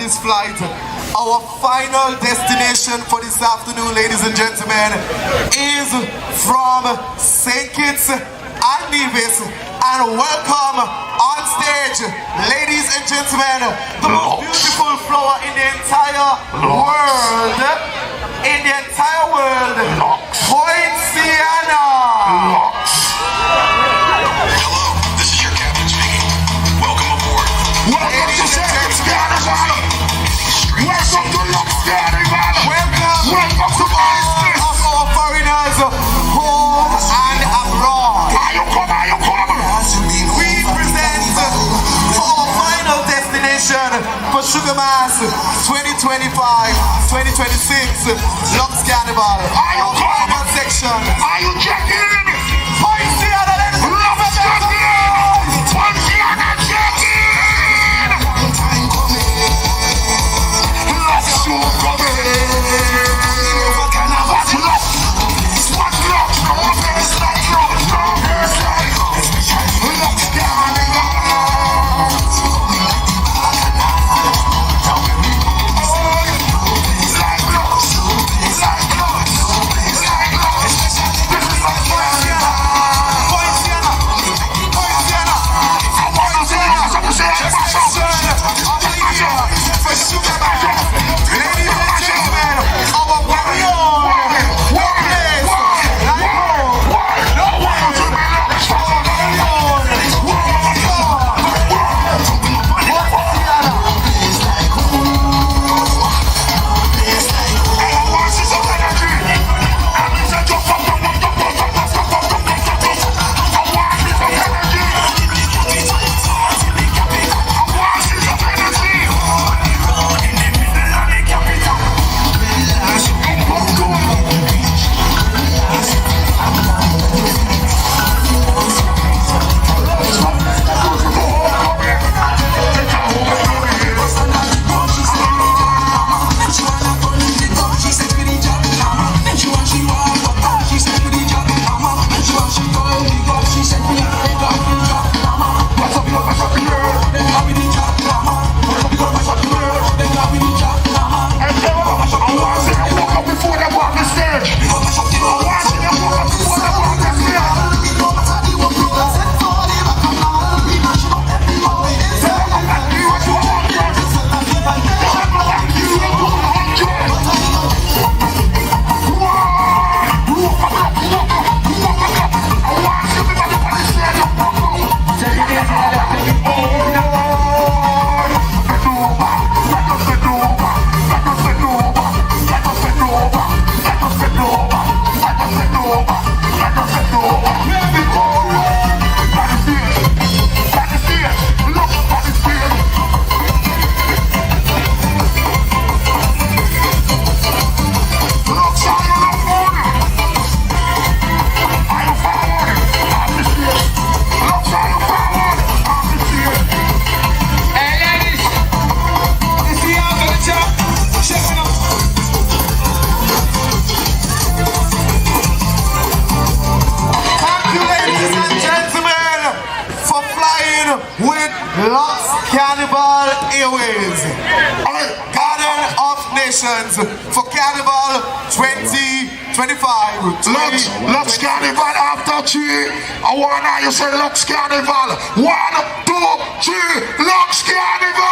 this flight. Our final destination for this afternoon, ladies and gentlemen, is from St. Kitts and Nevis. And welcome on stage, ladies and gentlemen, the most beautiful flower in the entire world. In the entire world, Poinciana. Hello, this is your captain speaking. Welcome aboard. Welcome to St. Carnival. Welcome to Lux Carnival. Welcome to all of our foreigners, home and abroad. We present for our final destination for Sugar Mass 2025-2026 Lux Carnival. Our final section. Are you checking in? Poinciana, ladies and gentlemen. Poinciana, check in. Lux with Lux Carnival Airways, Garden of Nations for Carnival 2025. Lux Carnival after 3. I want to you say Lux Carnival. 1, 2, 3, Lux Carnival.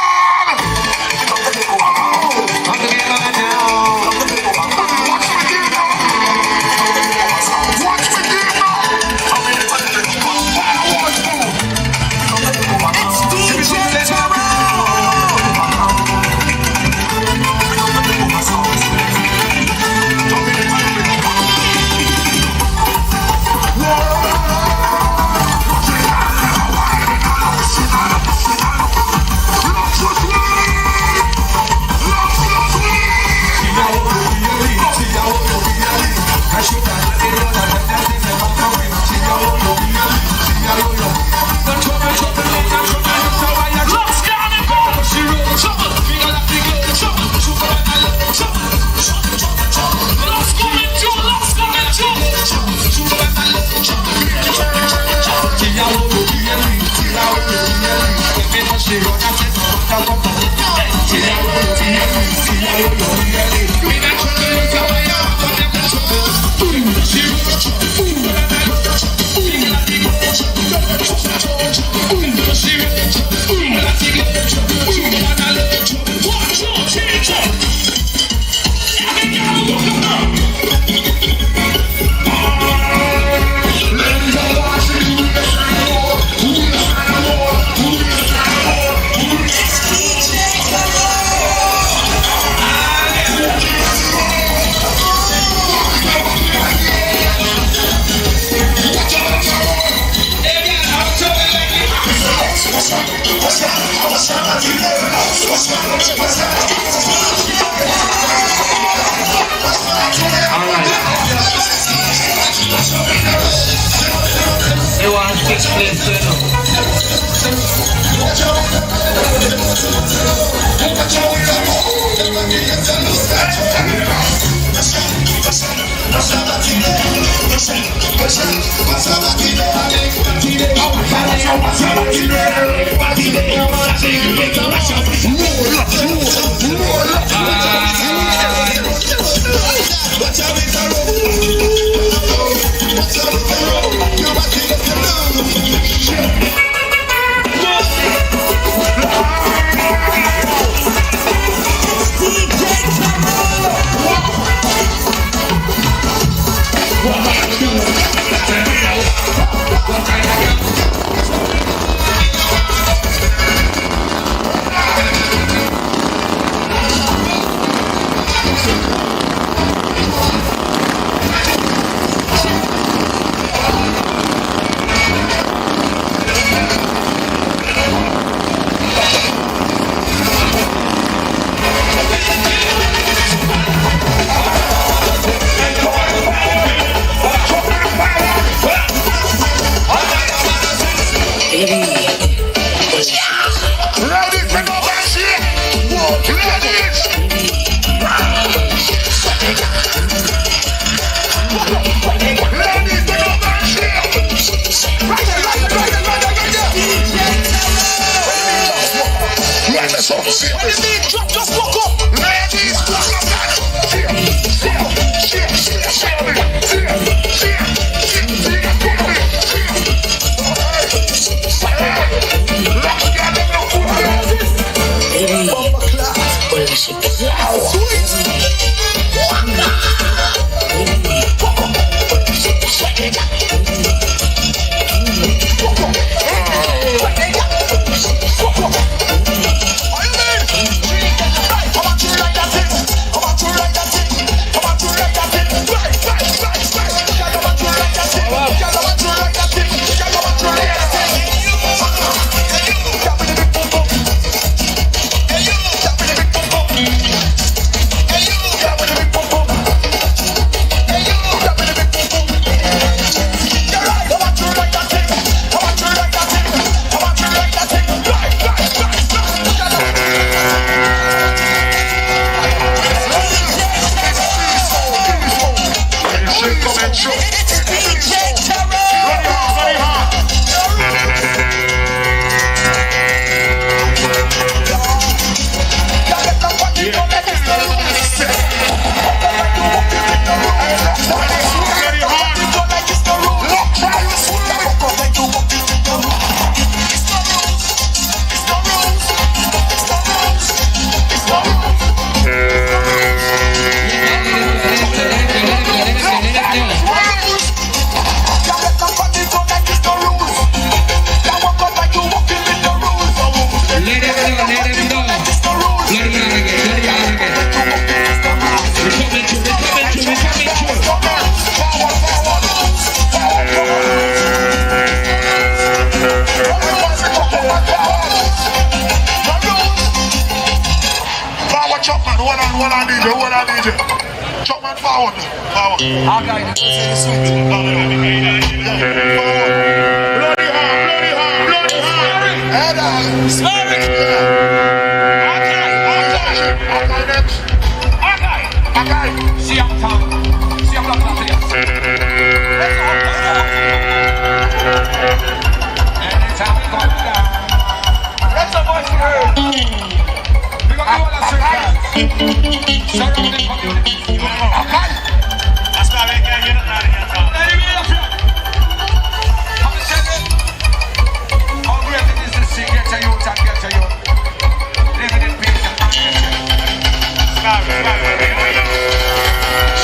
Lux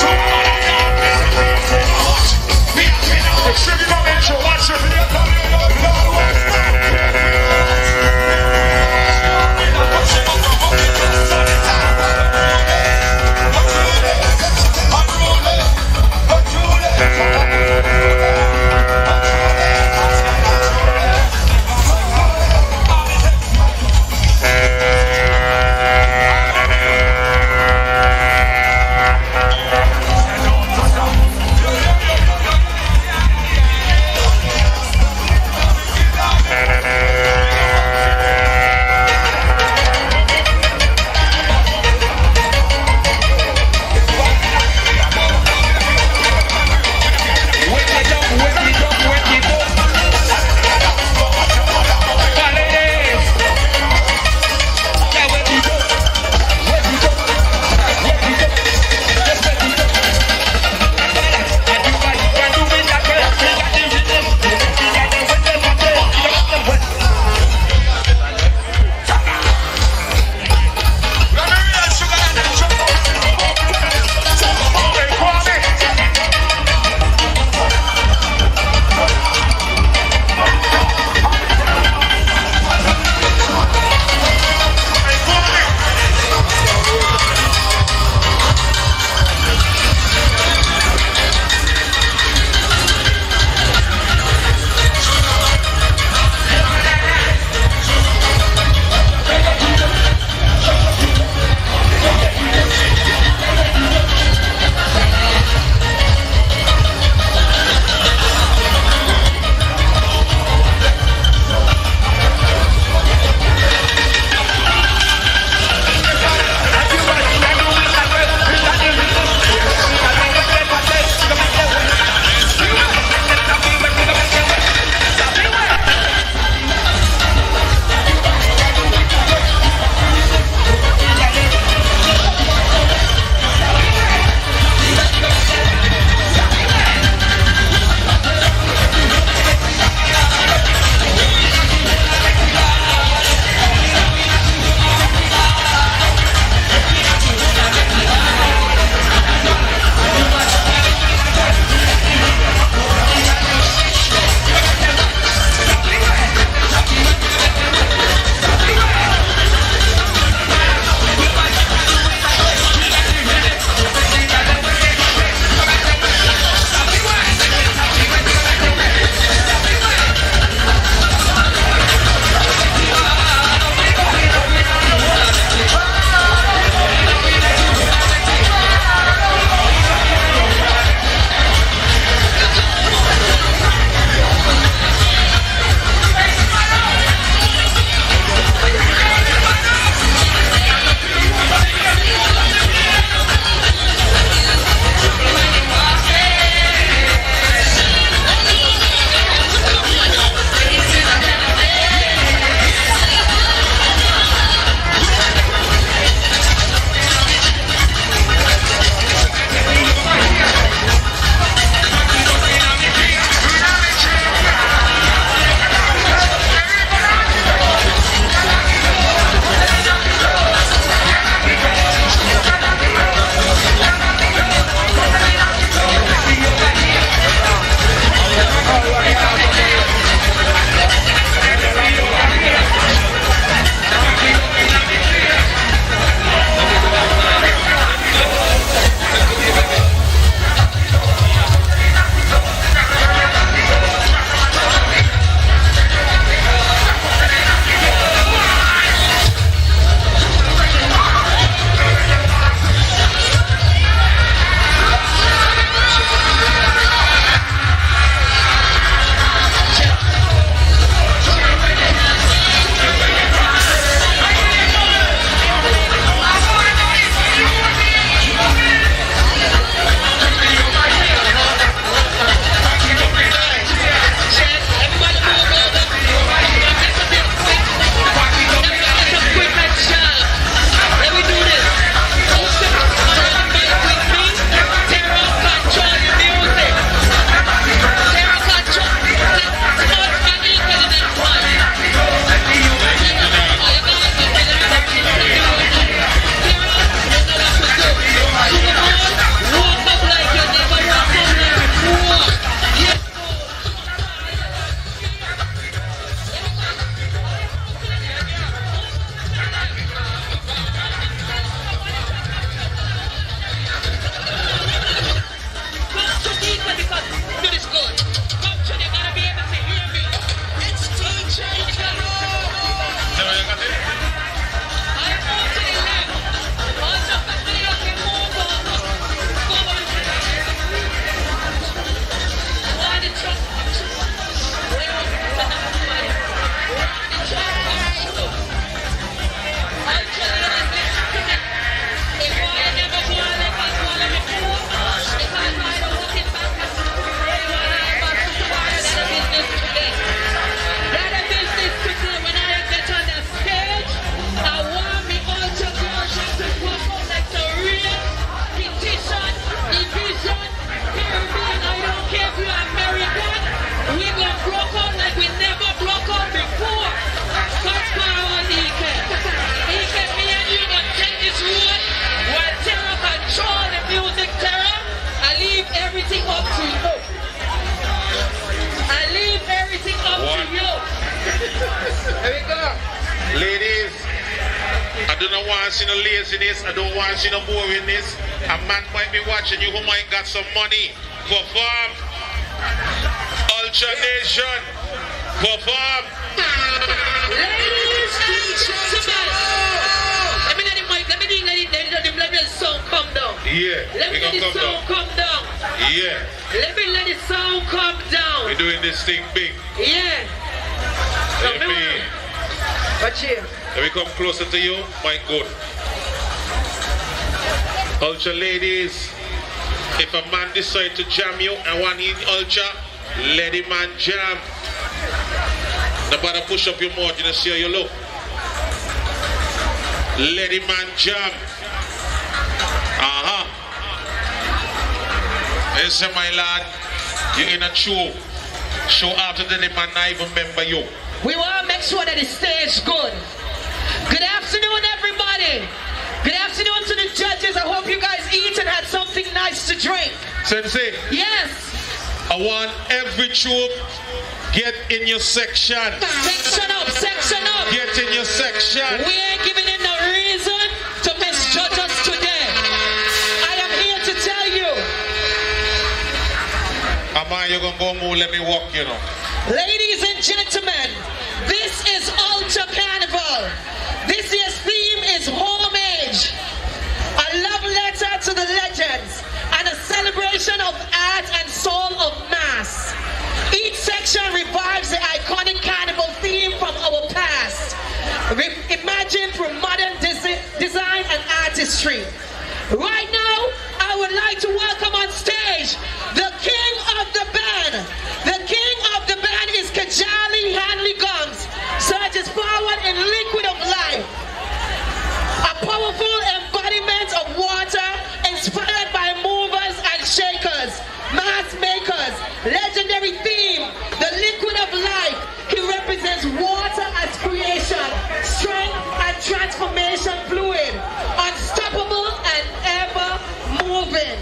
So don't want to see no laziness. I don't want to see no boringness. A man might be watching you who might got some money. Perform. Ultra Nation. Perform. Ladies and gentlemen, let the sound come down. Yeah, let the sound come down. Yeah. Let the sound come down. We're doing this thing big. Yeah. Let me. Watch here. Let me come closer to you, my good. Ultra ladies, if a man decide to jam you and want in ultra, let him man jam. Nobody push up your mouth, you know, see how you look. Let him man jam. Listen, my lad, you're in a show after the man not even remember you. We want to make sure that the stage good. Good afternoon, everybody. Good afternoon to the judges. I hope you guys eat and had something nice to drink. Sensei. Yes. I want every troop get in your section. Section up, section up. Get in your section. We ain't giving in no reason to misjudge us today. I am here to tell you. Am you gonna go move? Let me walk, you know. Ladies and gentlemen, this is Ultra Carnival. This year's theme is homage. A love letter to the legends and a celebration of art and soul of mass. Each section revives the iconic carnival theme from our past, imagined through modern design and artistry. Right now, I would like to welcome on stage the king of the band. The king of the band is Kajali Hanley Gums, surges forward in liquid of life. A powerful embodiment of water, inspired by movers and shakers, mass makers, legendary theme, the liquid of life. He represents water as creation, strength and transformation fluid, unstoppable and ever moving.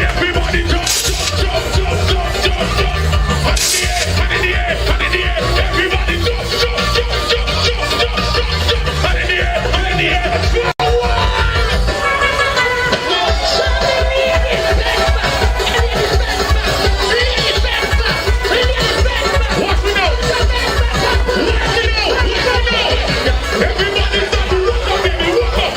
Everybody, jump, jump. Hand in the air, everybody jump. Hand in the air. Watch me now. Everybody start to walk up, baby, walk up.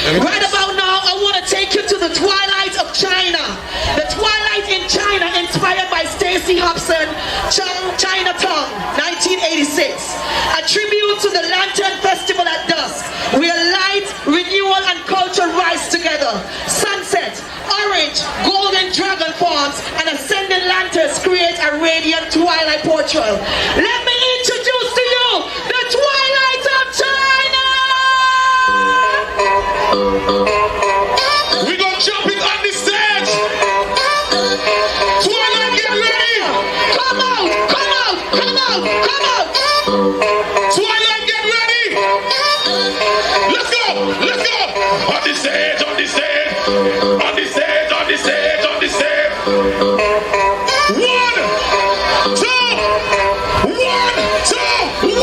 Right about now, I want to take you to the twilight of China. The twilight in China, inspired by Stacey Hobson, Chinatown, 1986. A tribute to the Lantern Festival at dusk, where light, renewal, and culture rise together. Sunset, orange, golden dragon forms, and ascending lanterns create a radiant twilight portrayal. Let me introduce to you the twilight of China. We gonna jump it on the stage. Twilight, get ready. Come out, come out, come out, come out. Twilight, get ready. Let's go, let's go. On the stage, on the stage, on the stage, on the stage, on the stage. 1, 2, 1, 2, 3.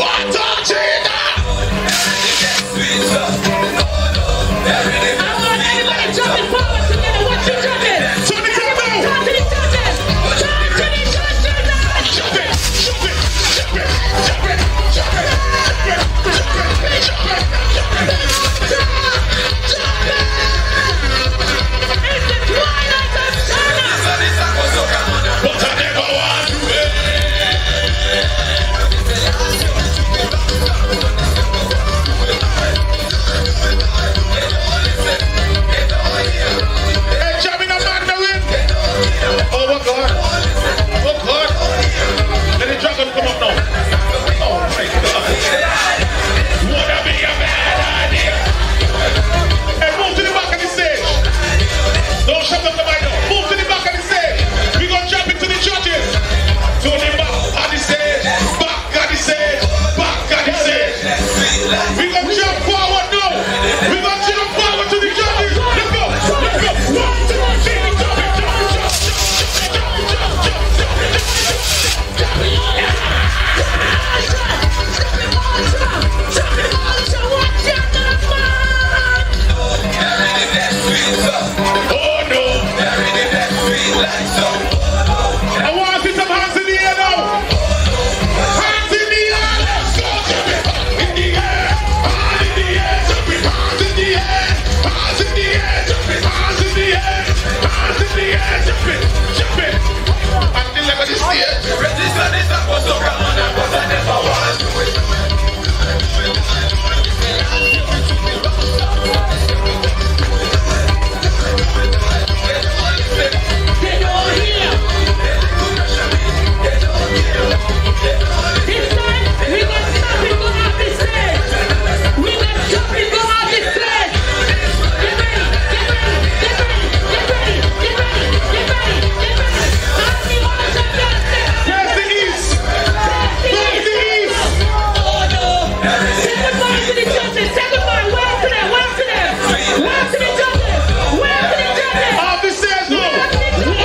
Say goodbye to the judges. Say goodbye. Wave to them. Wave to them. Wave to the judges. Wave to the judges. Off the stairs now. 1,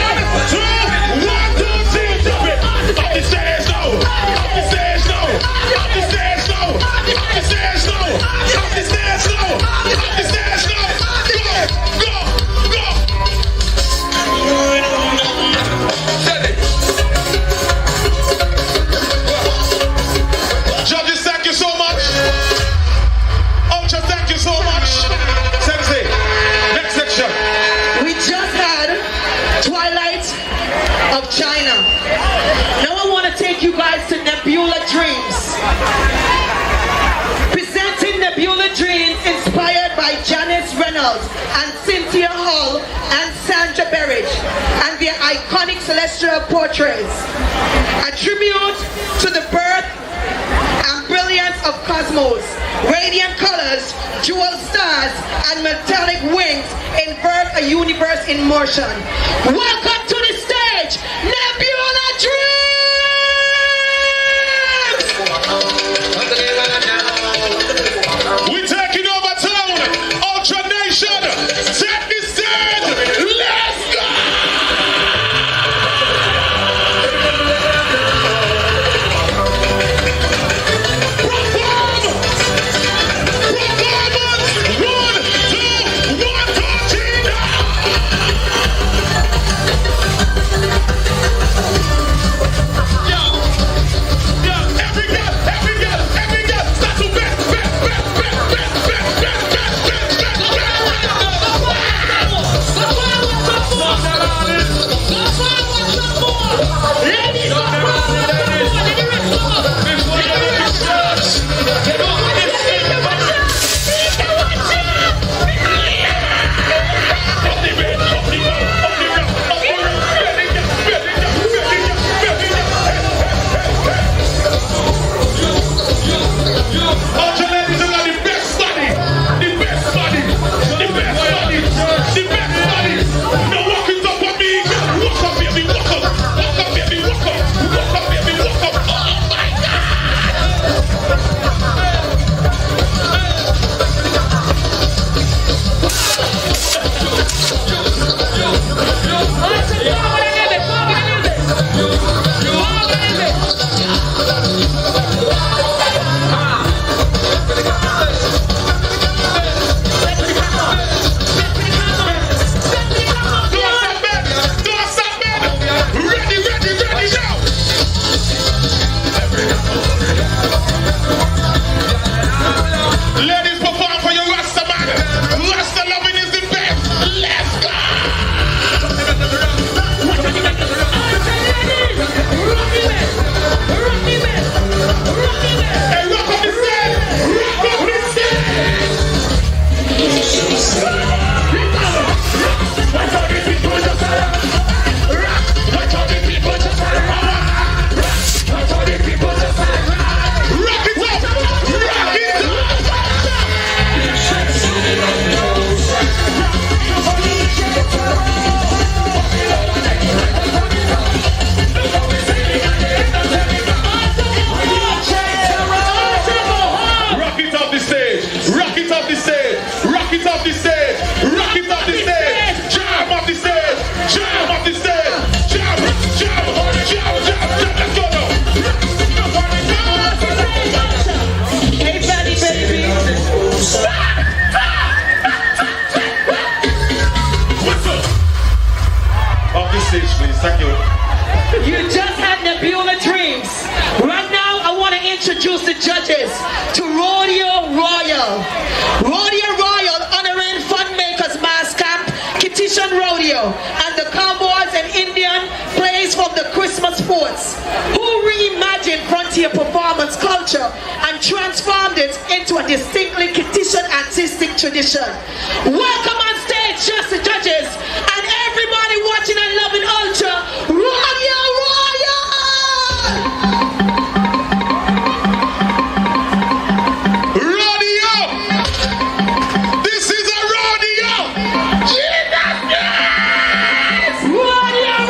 2, 3, jump it. Off the stairs now. Off the stairs now. Off the stairs now. Off the stairs now. Off the stairs now. Off the stairs now. Go, go, go. Judges, thank you so much. Ultra, thank you so much. Sensei, next section. We just had Twilight of China. Now I want to take you guys to Nebula Dreams. Presenting Nebula Dreams inspired by Janice Reynolds and Cynthia Hall and Sandra Berridge and their iconic celestial portraits. A tribute to the birth and brilliance of cosmos, radiant colors, jewel stars, and metallic wings invert a universe in motion. Welcome to the stage, Nebula Dreams! We're taking over town. Ultra Nation, take the stage. Let's go! Tradition. Welcome on stage, just the judges and everybody watching and loving Ultra Royal Rodeo! This is a rodeo! Jesus Christ! Royal!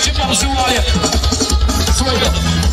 chip up the wall, yeah. Swear up.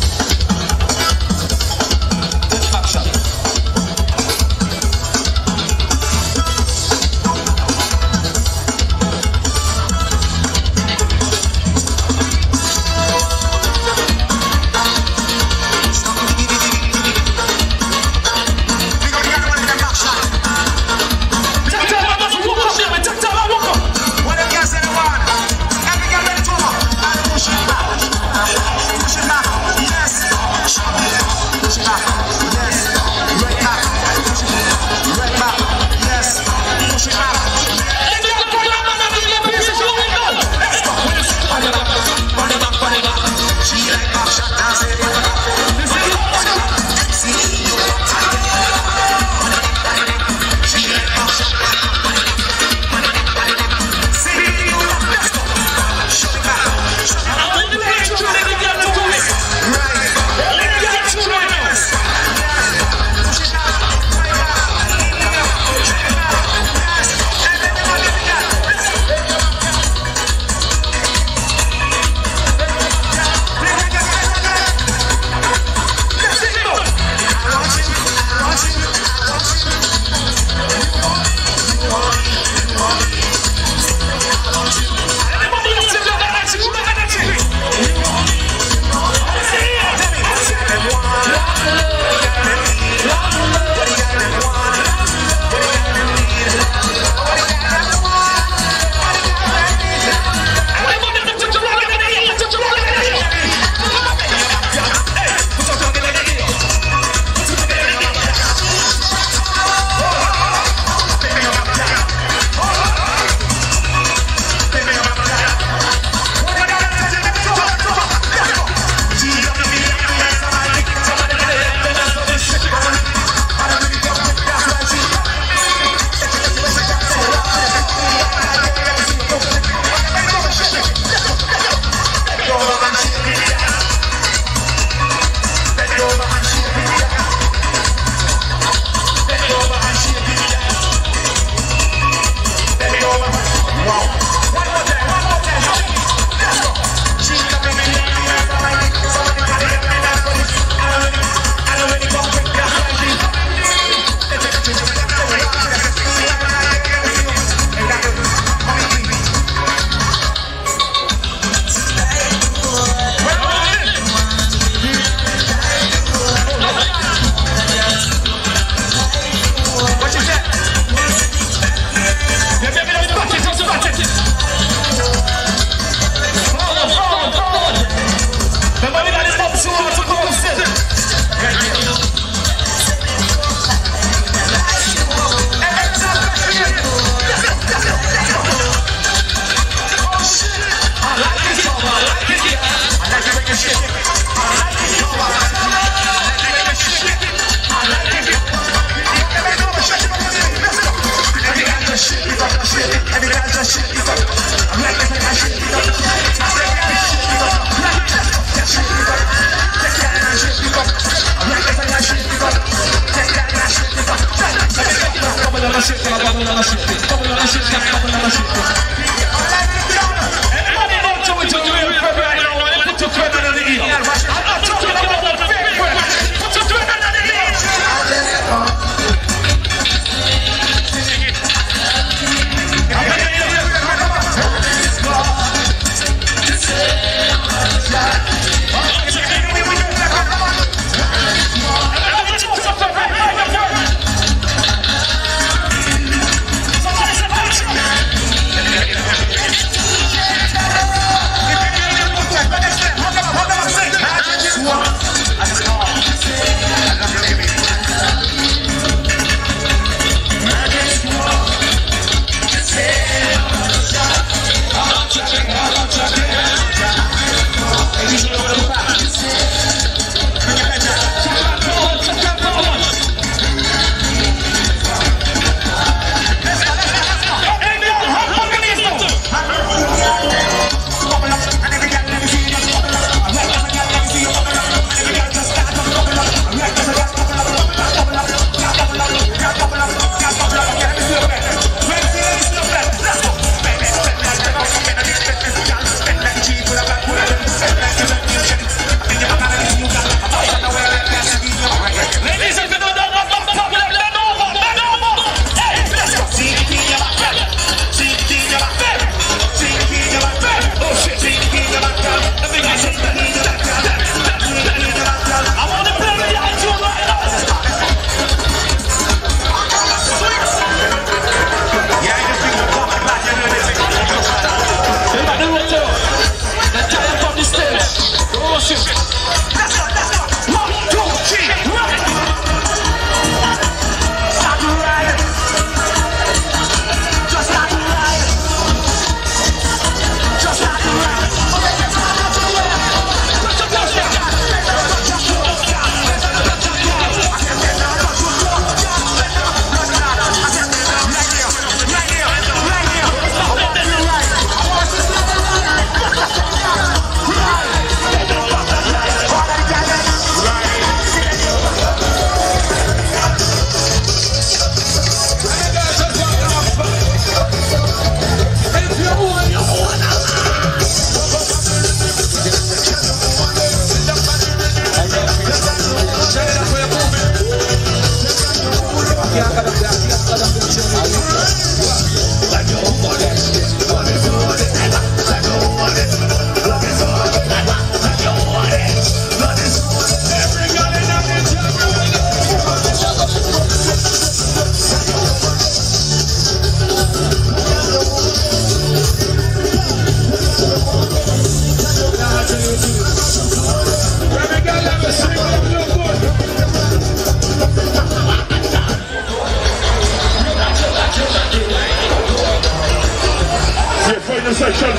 Action.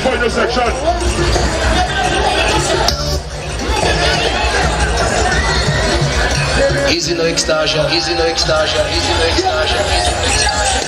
Final section. Easy no extortion, easy no extortion, easy no extortion, easy no extortion.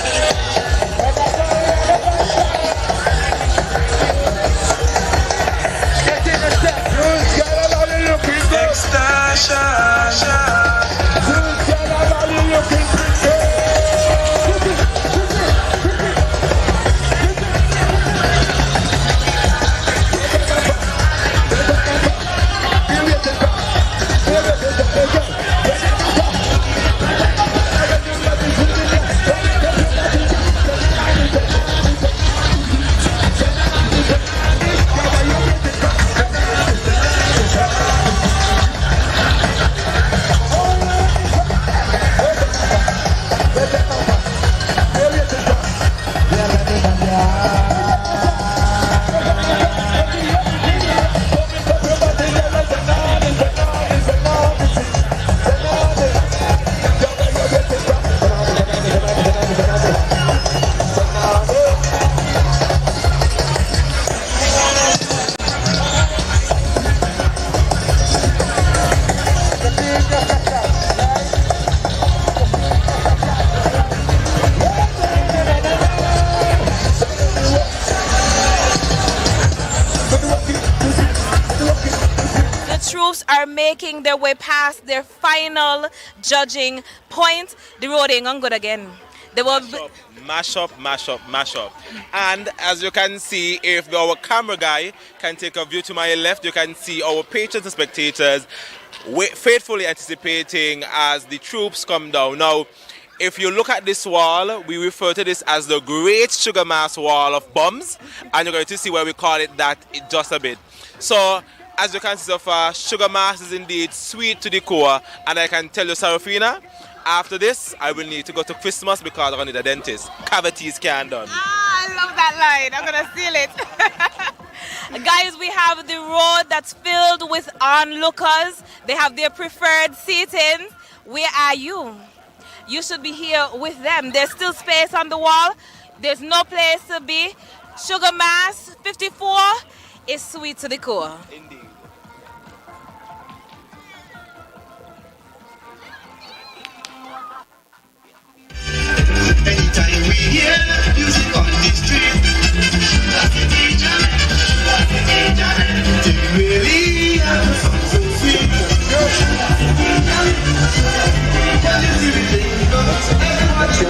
Making their way past their final judging point. The road ain't gonna good again. They were mash up. And as you can see, if our camera guy can take a view to my left, you can see our patrons and spectators faithfully anticipating as the troops come down. Now, if you look at this wall, we refer to this as the Great Sugar Mass Wall of Bombs, and you're going to see why we call it that just a bit. So, as you can see so far, Sugar Mass is indeed sweet to the core, and I can tell you, Sarafina, after this, I will need to go to Christmas because I'm going to need a dentist. Cavities can't done. I love that line. I'm going to steal it. Guys, we have the road that's filled with onlookers. They have their preferred seating. Where are you? You should be here with them. There's still space on the wall. There's no place to be. Sugar Mass 54 is sweet to the core. Indeed. Anytime we hear music on the street, that's the teacher, they really have a song so sweet. Can you see the thing goes? Everybody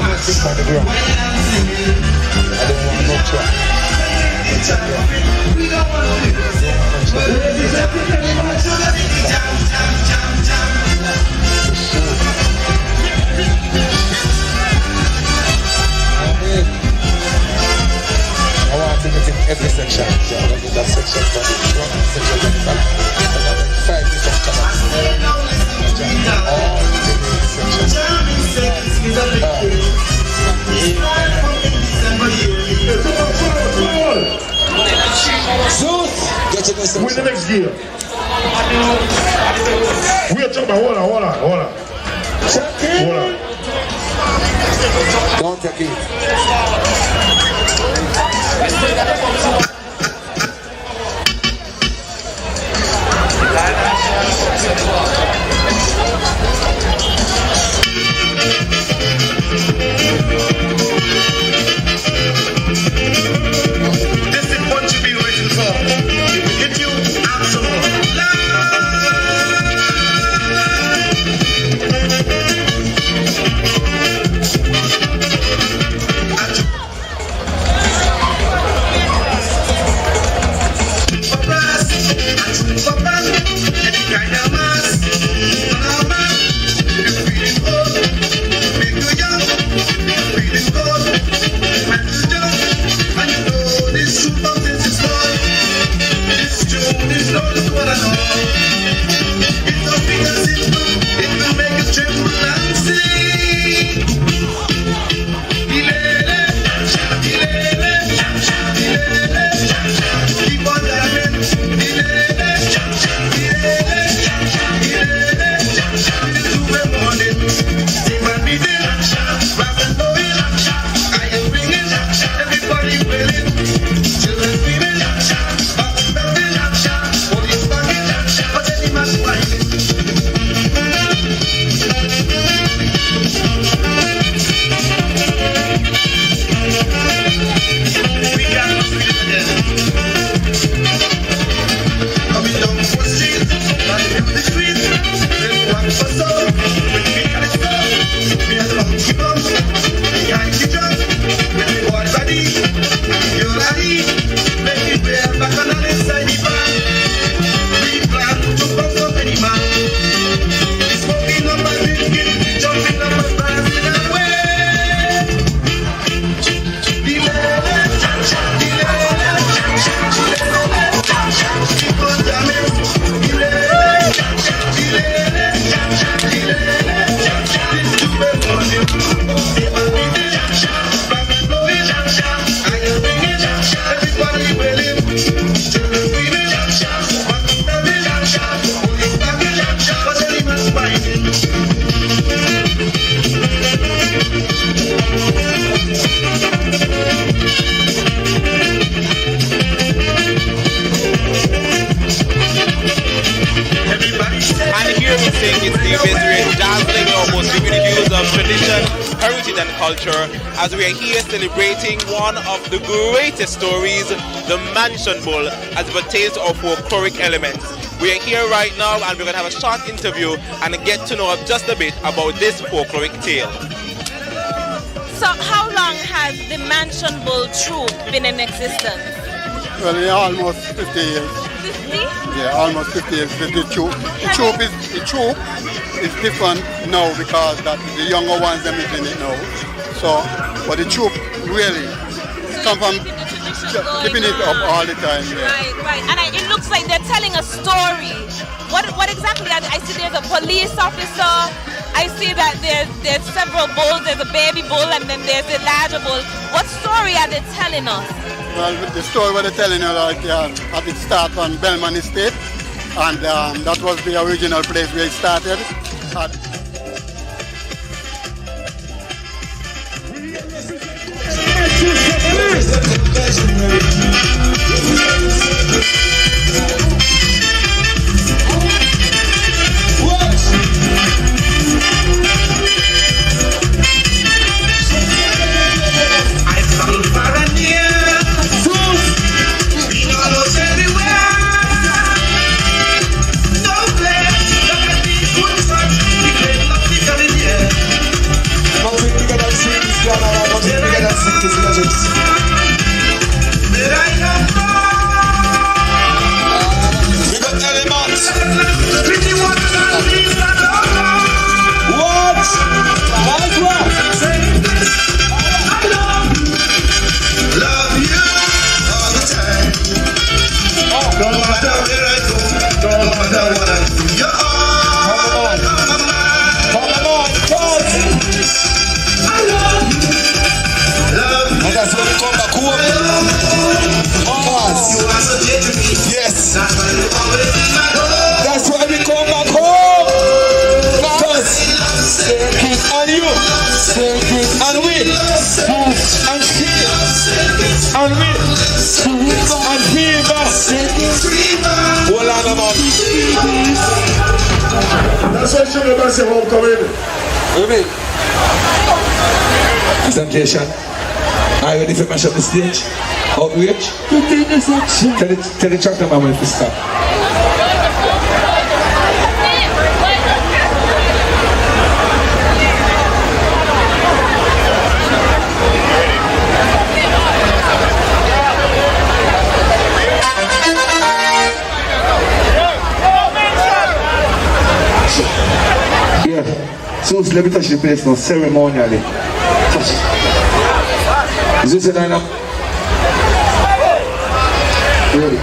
watch when I'm singing. I don't want no track. We don't want to lose. But it's everybody so that we jam. I want to get in every section. So I don't need that section from the front section of the back. And I went 5 minutes of Thomas. All the sections. Zeus, get in the section. Win the next gear. Wait, hold on. Hold on. Don't take it. This is what you've been waiting for. It will hit you absolutely. Any kind of mass. and culture as we are here celebrating one of the greatest stories, the Mansion Bull, as it pertains to our folkloric elements. We are here right now and we're going to have a short interview and get to know just a bit about this folkloric tale. So how long has the Mansion Bull troupe been in existence? Well, yeah, almost 50 years. 50? Yeah, almost 50 years. The troupe is different now because that the younger ones are in it now. So, but the troupe really come from keeping it up all the time. Yeah. Right. And it looks like they're telling a story. What exactly? I see there's a police officer. I see that there's several bulls. There's a baby bull and then there's a larger bull. What story are they telling us? Well, the story what they're telling you, like, at it start on Belmont Estate, and that was the original place where it started. That's why Sugar Bassy homecoming. Presentation. Are you ready for mash up the stage? Outrage? Tell the tractor man when to stop. So let me touch the place now, ceremonially. Touch it. Is this a lineup? Ready?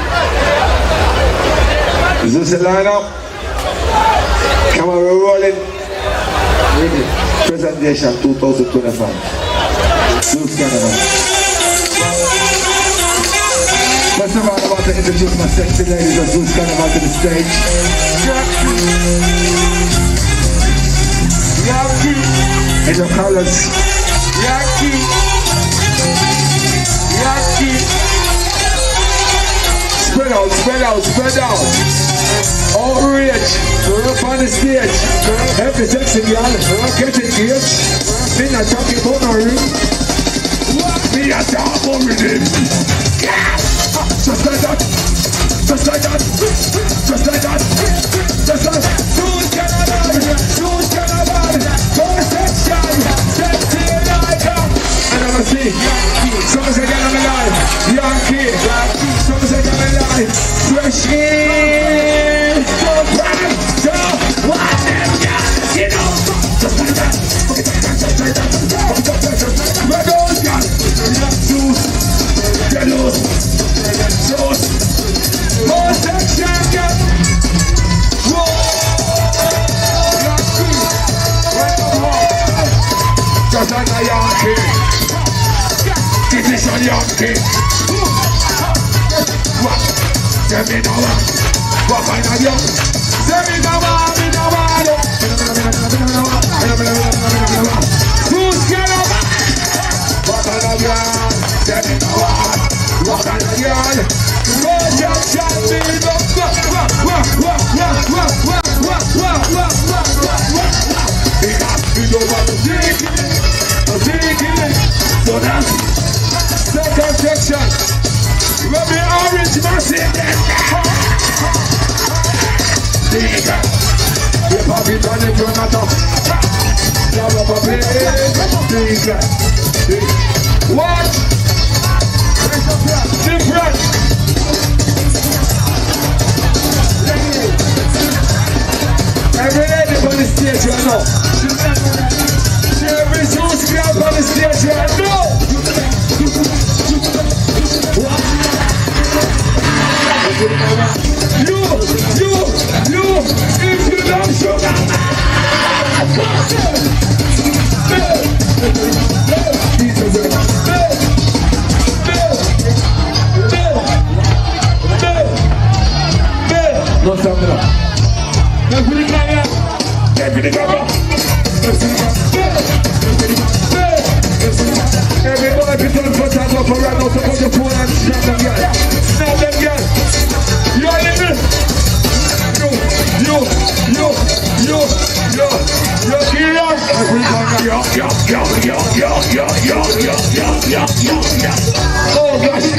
Is this a lineup? Camera rolling. Ready? Presentation 2025. Zeus Canada. First of all, I want to introduce my sexy ladies of Zeus Canada to the stage. Yankee in the colors. Yankee. Spread out. Outrage. Up on the stage. Every sexy girl. Get engaged. Me not talking about no ring. Me not talking about rhythm. Yeah. Just like that. Zeus Canada. See, some say get on the line, Yankee, some say get on the line, fresh in, so bright, so what them guys, you know, just like that, where those guys, Zeus, get loose, more section, get, whoa, Yankee, welcome home, just like a Yankee. This on Yankee. What? Tell me now what kind of young? Tell me now what? Who's gonna what kind of young? Tell me now what kind of young? What? Basseterre. The puppy on the Jonathan. What? Different. Every lady on the stage right now. Every Zeus girl on the stage right now. You, if you don't sugar, no stamina. Everybody be done for time up around out of the phone and snap them girl. Snap them girl. You are in it. You're serious? Oh gosh,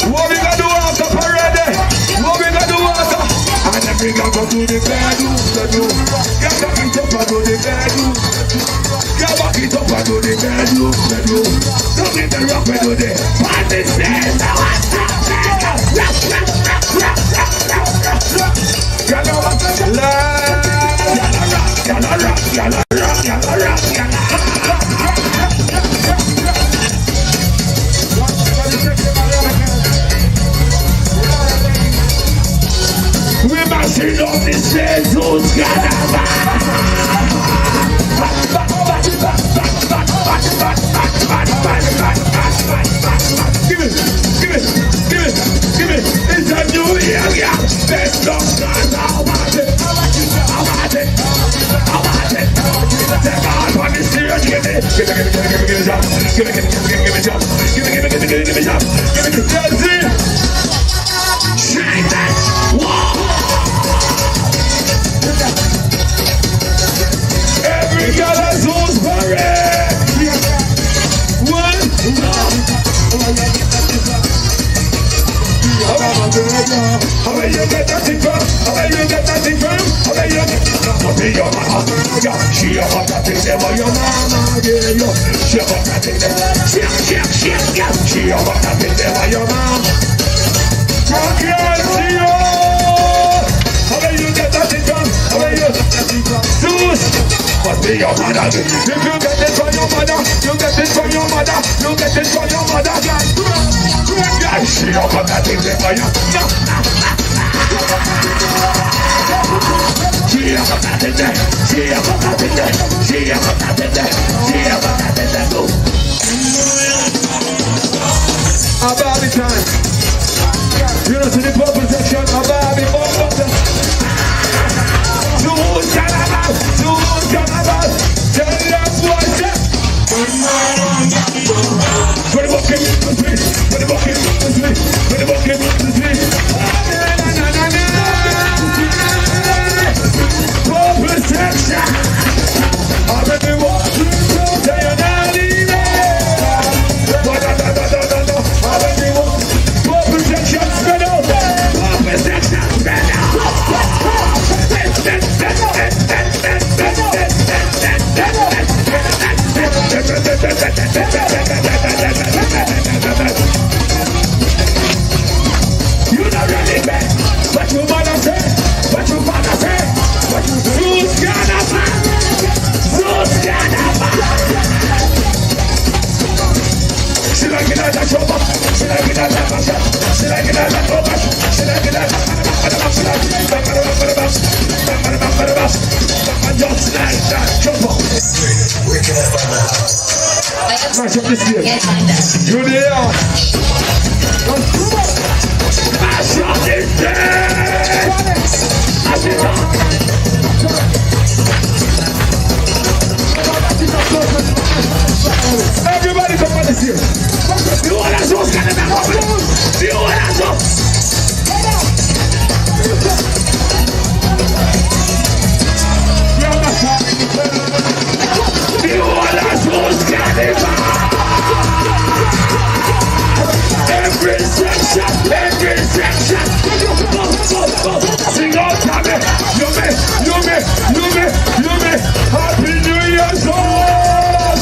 what we gonna do after parade? What we gonna do after? And every girl go to the bedroom. Get back it up and do the bedroom. Get back it up and do the bedroom. Don't need the rock, we do the party stand. We mashing up the stage, who's gonna Give it. It's a new year, yeah. Let's go, I want it. Take on on the stage, give it. Give it. Shine that wall. Every girl has who's parade. One. How will you get that thing from? Your mama, she a hot that thing there, your mama, yeah, she a hot that thing there, she a hot that thing there, your mama. I can't see you. How will you get that thing from? Zeus, must be your mother. If you get it from your mother, you get it from your mother. Yeah, she a hot that thing there, your mama. She a hot that thing there. About the time. You know, to the purple section, about the purple section. Who's Cannabal? Tell them what's up. For the bucket, purple section. I'm in the water, say you're not even. Purple section spread out. You not really bad. What you mother say? What you father say? What you Zeus gonna find? She like it as a chopper. She like it as a passion. She like it as a focus. She like it as a just like that chopper. Where can I find my house? Smash up this here. You there? Smash up this there. here. The whole of us can never go. The whole of us. The whole of us can never. Every section. Sing out to me. You me. Happy New Year, son.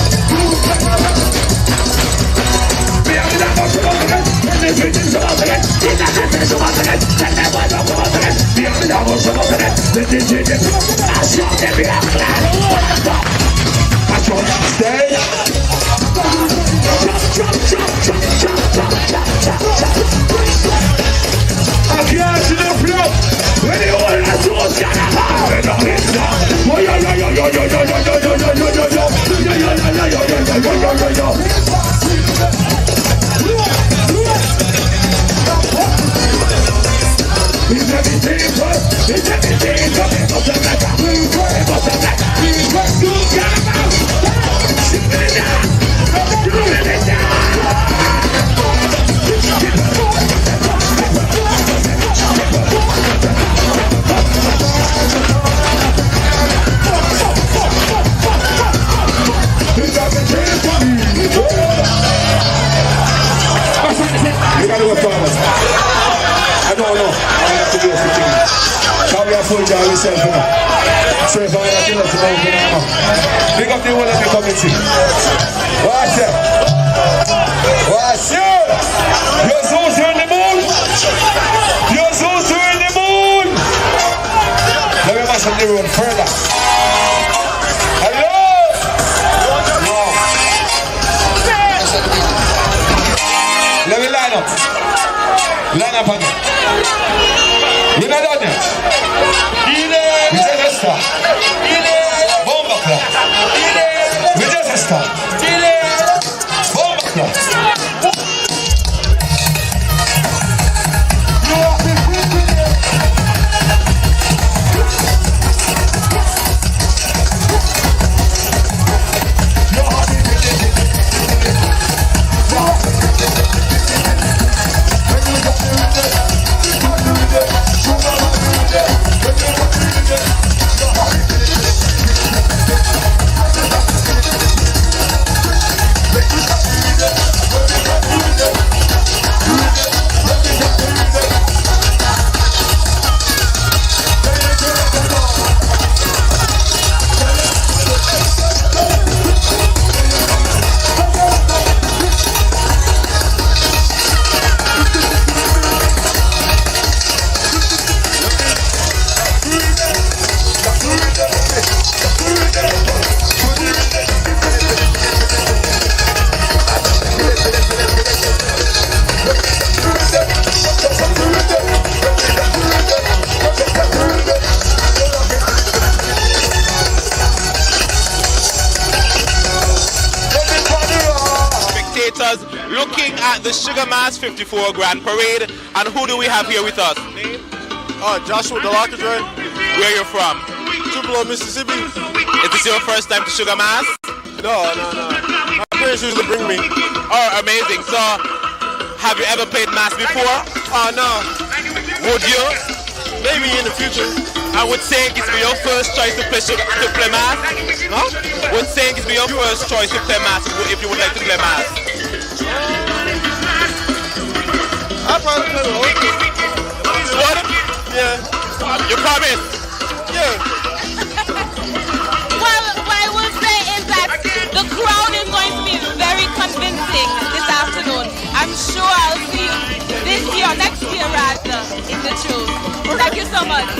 Me have the number from us again. And the fitness from us again. In the fitness from us again. And the boys from us again. Me have the number from us again. The DJ. I shot them. We have the number. I don't stay. I can't see the flow. When you all are so scared of it, oh yo. It's everything good. It wasn't like a you got about. Shoot it down. You gotta go forward. I don't know. I have to do this thing. How we are full joy yourself, you know. So if I have to let you know, you know. Big up the whole of the community. Watch it. Watch it. Your souls are in the moon. Your souls are in the moon. Let me mash up the room further. Hello. Let me line up. Line up on it. We're not done yet. We just start. Bomba club. We just start. Bomba club. Looking at the Sugar Mass 54 Grand Parade, and who do we have here with us? Name? Joshua Delacadre. Where you from? Tupelo, Mississippi. Is this your first time to Sugar Mass? No. My parents usually bring me. Oh, amazing. So, have you ever played Mass before? No. Would you? Maybe in the future. I would say it's be your first choice to play Mass. No? Would say it's be your first choice to play Mass if you would like to play Mass. I'll probably play with Oakley. What? Yeah. You promise? Yeah. Well, what I will say is that the crowd is going to be very convincing this afternoon. I'm sure I'll see you this year, next year rather, in the truth. Thank you so much.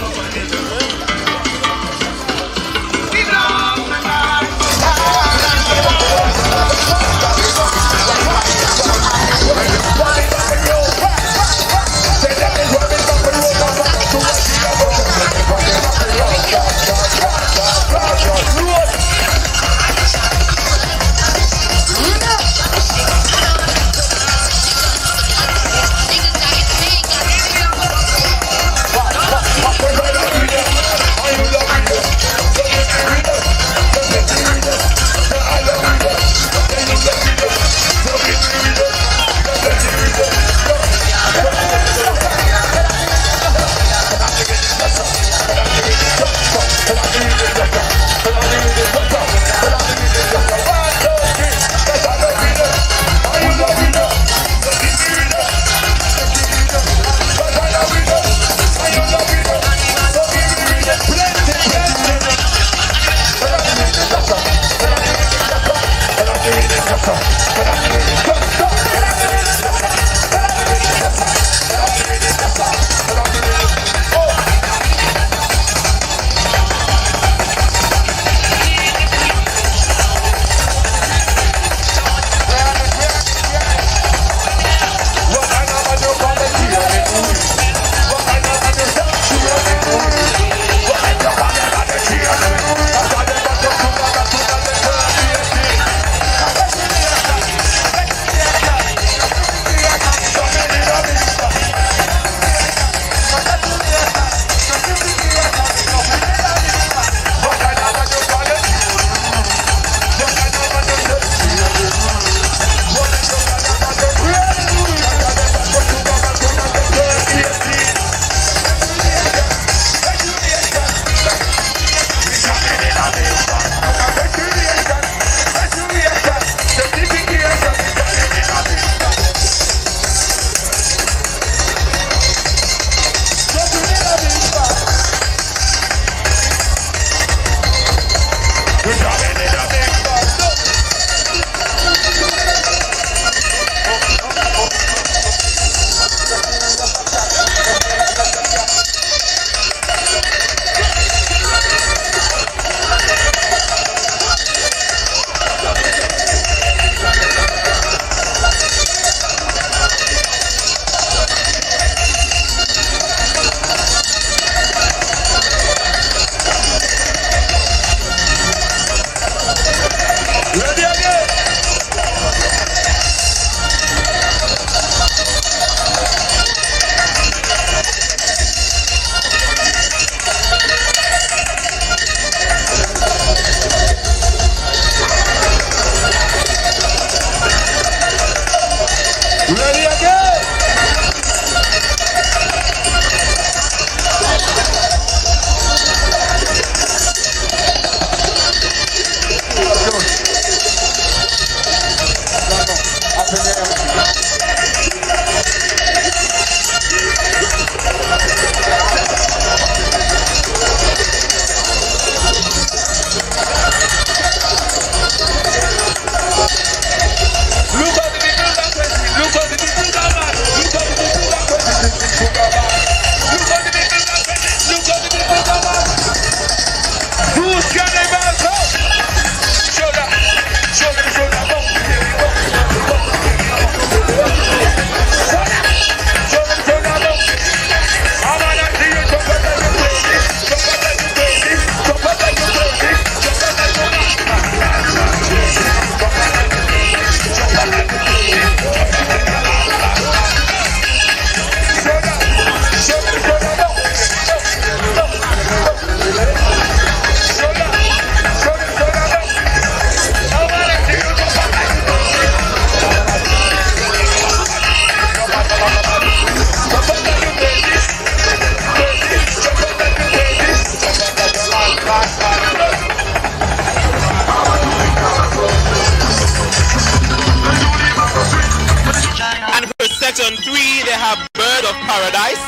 Section 3, they have Bird of Paradise,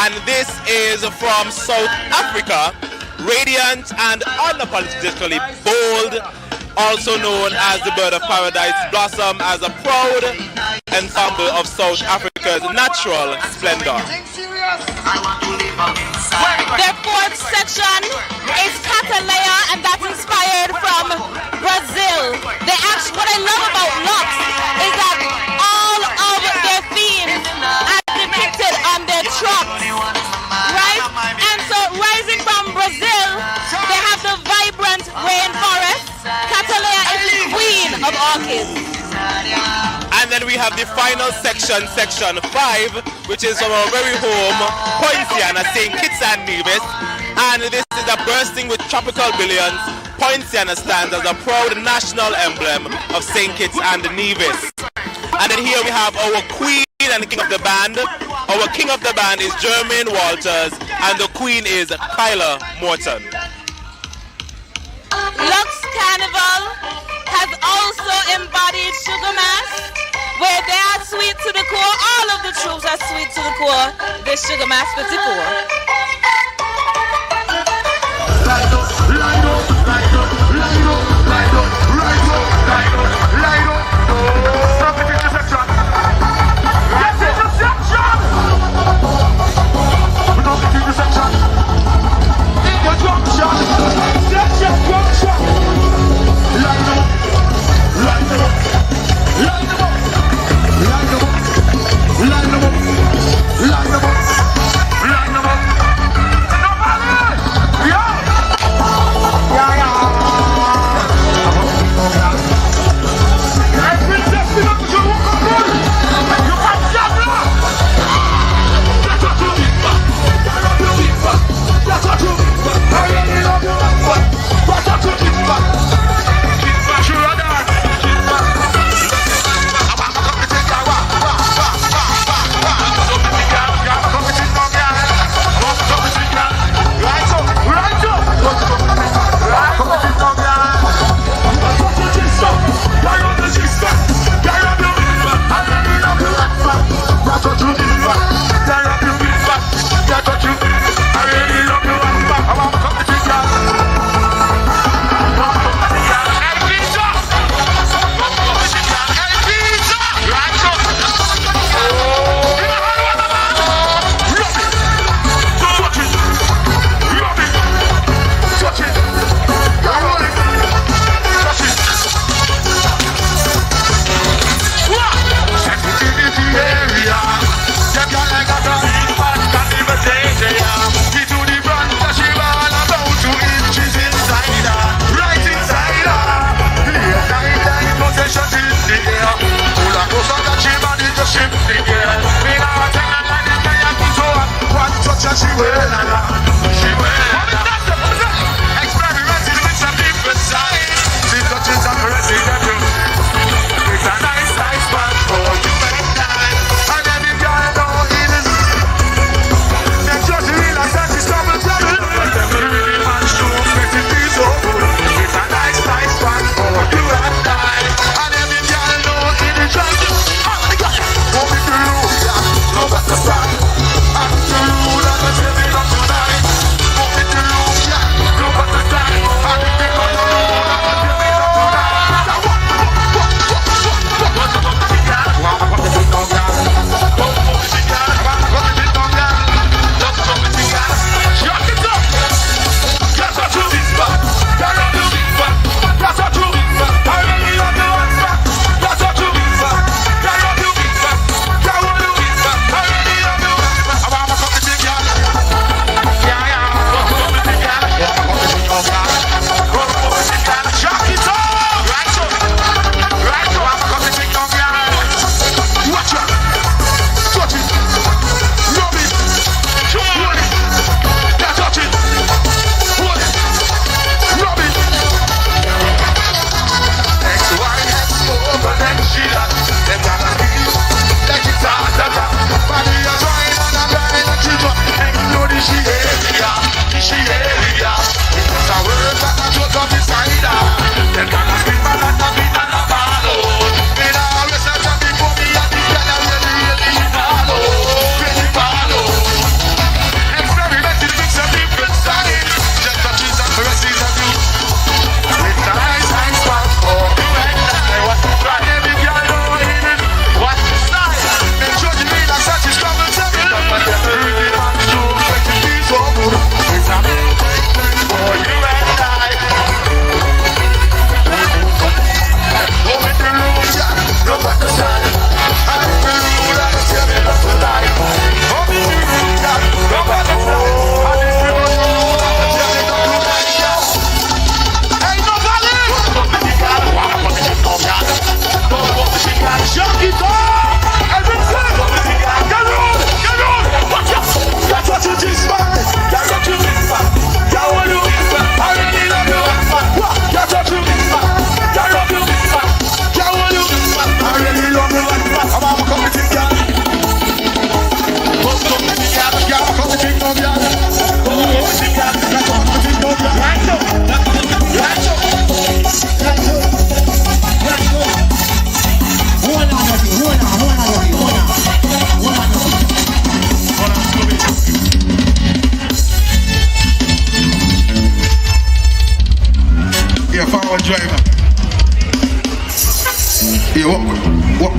and this is from South Africa, radiant and unapologetically bold, also known as the Bird of Paradise, blossom as a proud ensemble of South Africa's natural splendor. Their fourth section is Catalea, and that's inspired from Brazil. What I love about Lux is that all of their themes are depicted on their trucks, right? And so rising from Brazil, they have the vibrant rainforest. Catalea is the queen of orchids. And then we have the final section, section 5, which is from our very home, Poinciana, St. Kitts and Nevis. And this is a bursting with tropical brilliance. Poinciana stands as a proud national emblem of St. Kitts and Nevis. And then here we have our queen and the king of the band. Our king of the band is Jermaine Walters, and the queen is Kyla Morton. Lux Carnival has also embodied Sugar Mass, where they are sweet to the core. All of the troops are sweet to the core. The Sugar Mass 54.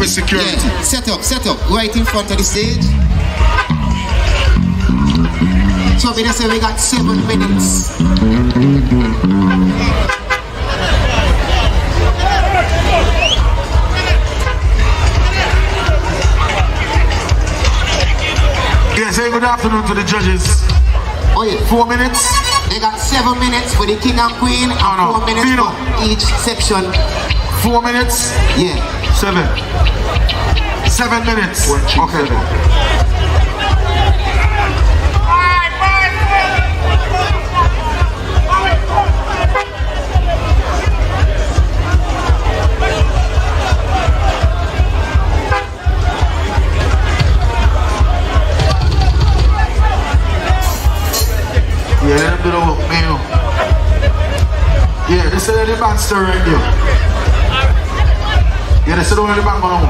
with security. Yeah. Set up, right in front of the stage. So we just say we got 7 minutes. Yeah, say good afternoon to the judges. Oh yeah. 4 minutes. They got 7 minutes for the king and queen and 4 minutes for each section. 4 minutes? Yeah. 7 minutes. Okay. Yeah, let them do the work, man. Yeah, they said the band's still right there. Yeah, they said only the band going on.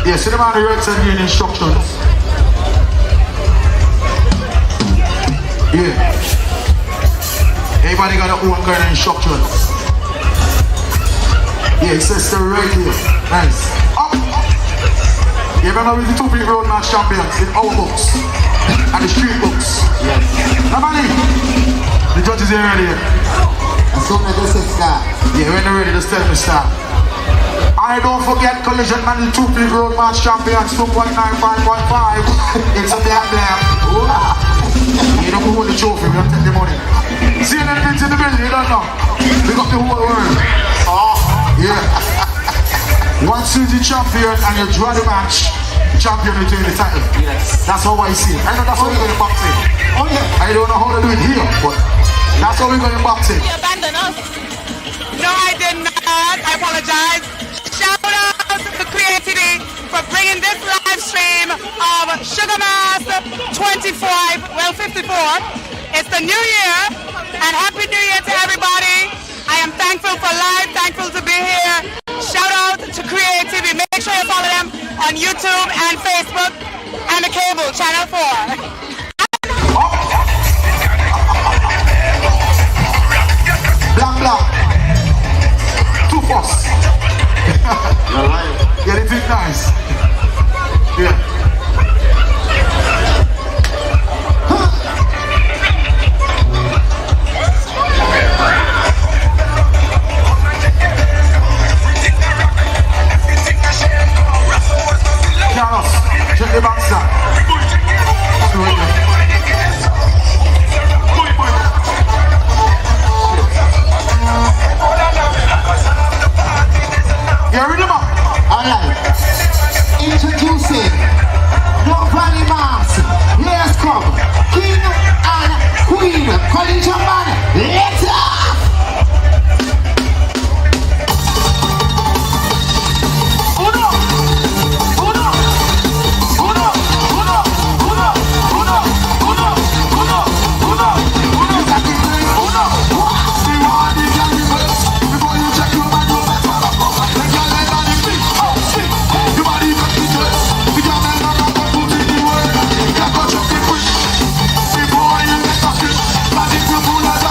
Yeah, see them on the right side giving instructions. Yeah. Everybody got their own kind of instructions. Yeah, it says still right here. Nice. Up. You remember with the 2 people road match champions in our books and the street books. Yes. Nobody. The judges are ready. As soon as they say start. Yeah, when they're ready, just tell me start. And don't forget collision and the 2 people road match champions 2.9, 5.5. It's a black. You don't hold the trophy, we don't take the money. See them things in the building, you don't know. We got the whole world. Oh, yeah. Once you're the champion and you draw the match, champion will take the title. Yes. That's how I see it. I know that's how we're going to boxing. Oh yeah. I don't know how to do it here, but that's how we're going to boxing. You abandoned us. No, I did not. I apologize. Shout out to Creativity for bringing this live stream of Sugar Mass 54. It's the new year, and Happy New Year to everybody. I am thankful for life, thankful to be here. Shout out to Creativity. Make sure you follow them on YouTube and Facebook and the cable, Channel 4. Black. Too fast. Yeah, they think nice. Yeah. Carlos, check the back side. You ready, man? Alright. Introducing No Valley Mass. Let's come. King and Queen. Collision man. Let's go. Before you get a kiss, but if you pull out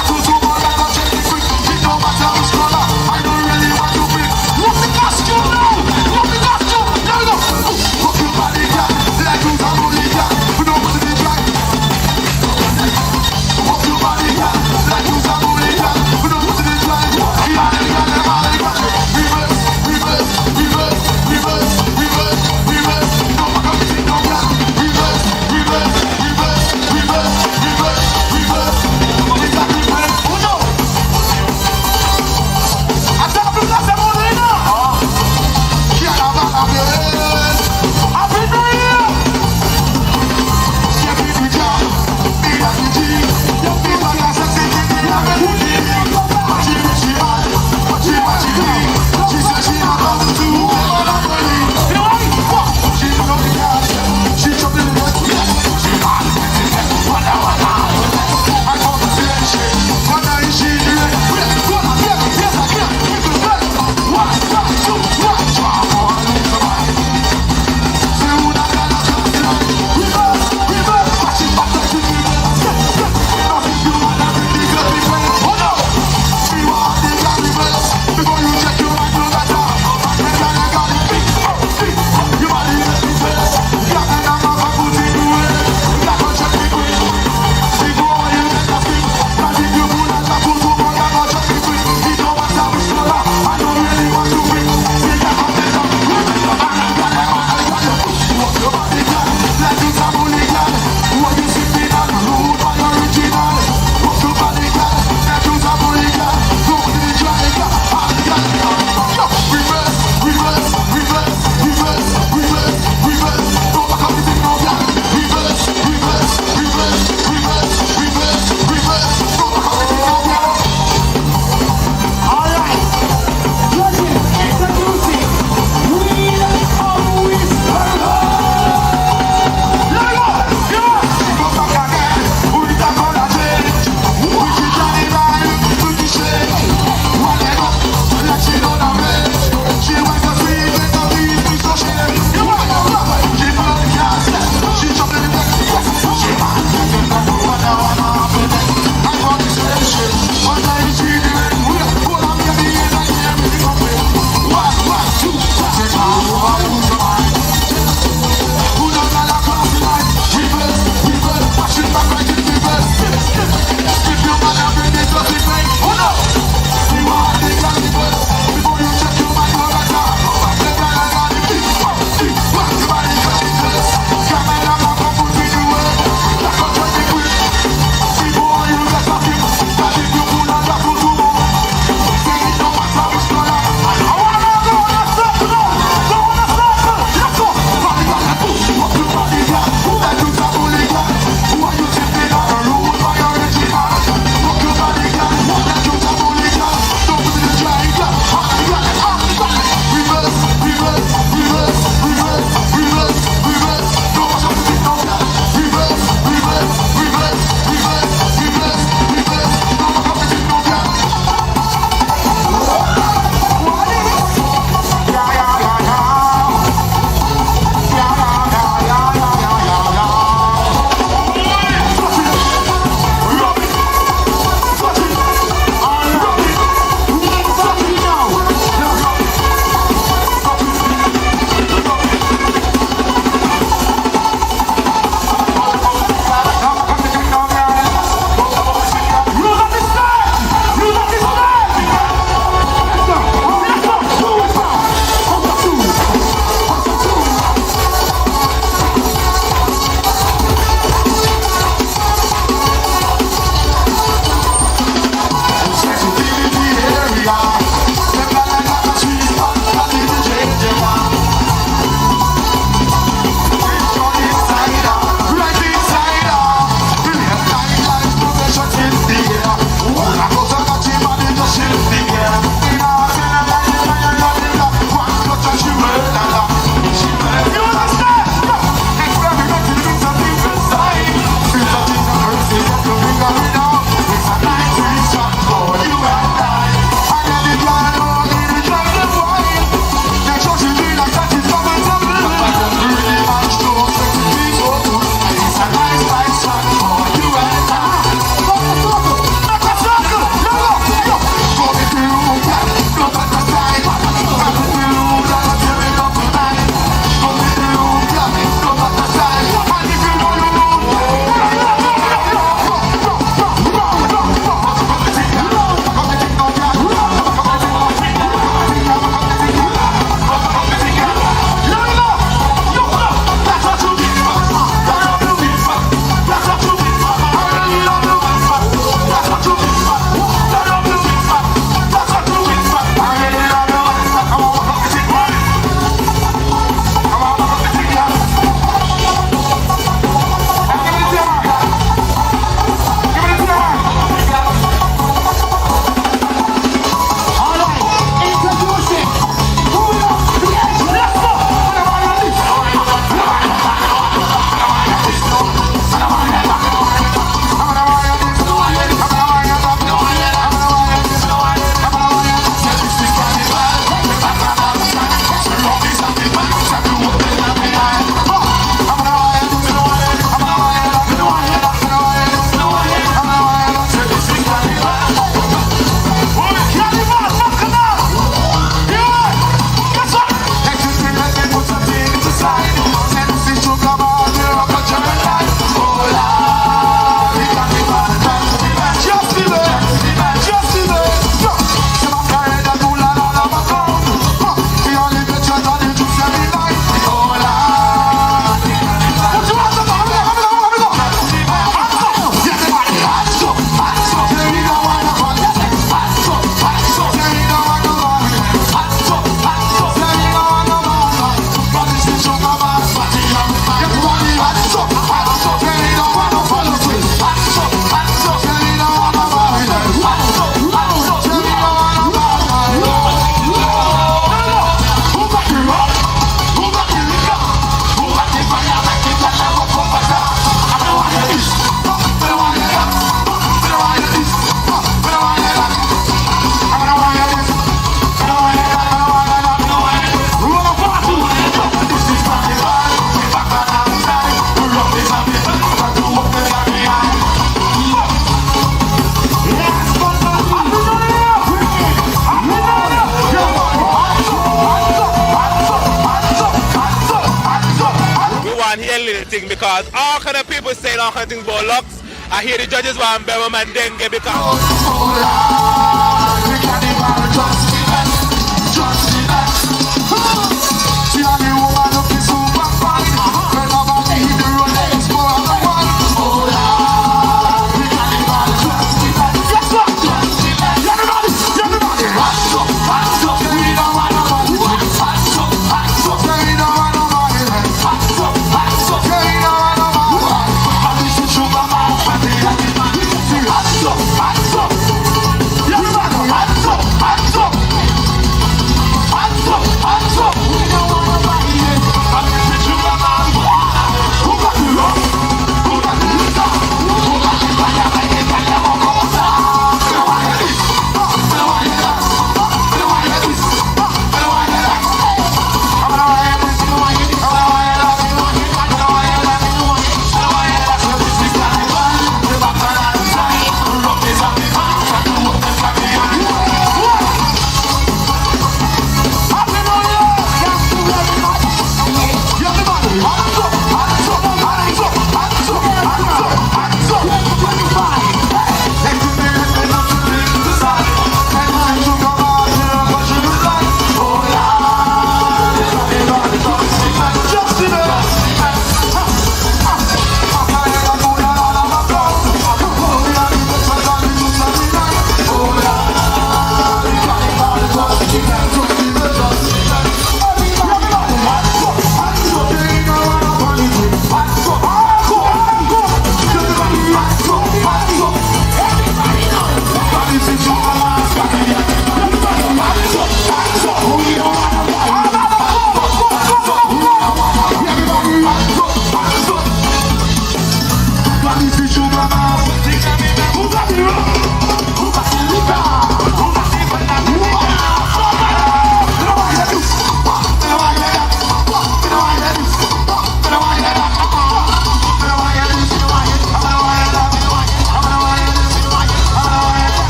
little thing because all kind of people saying all kind of things about Lux. I hear the judges want Beverman and Dengue because...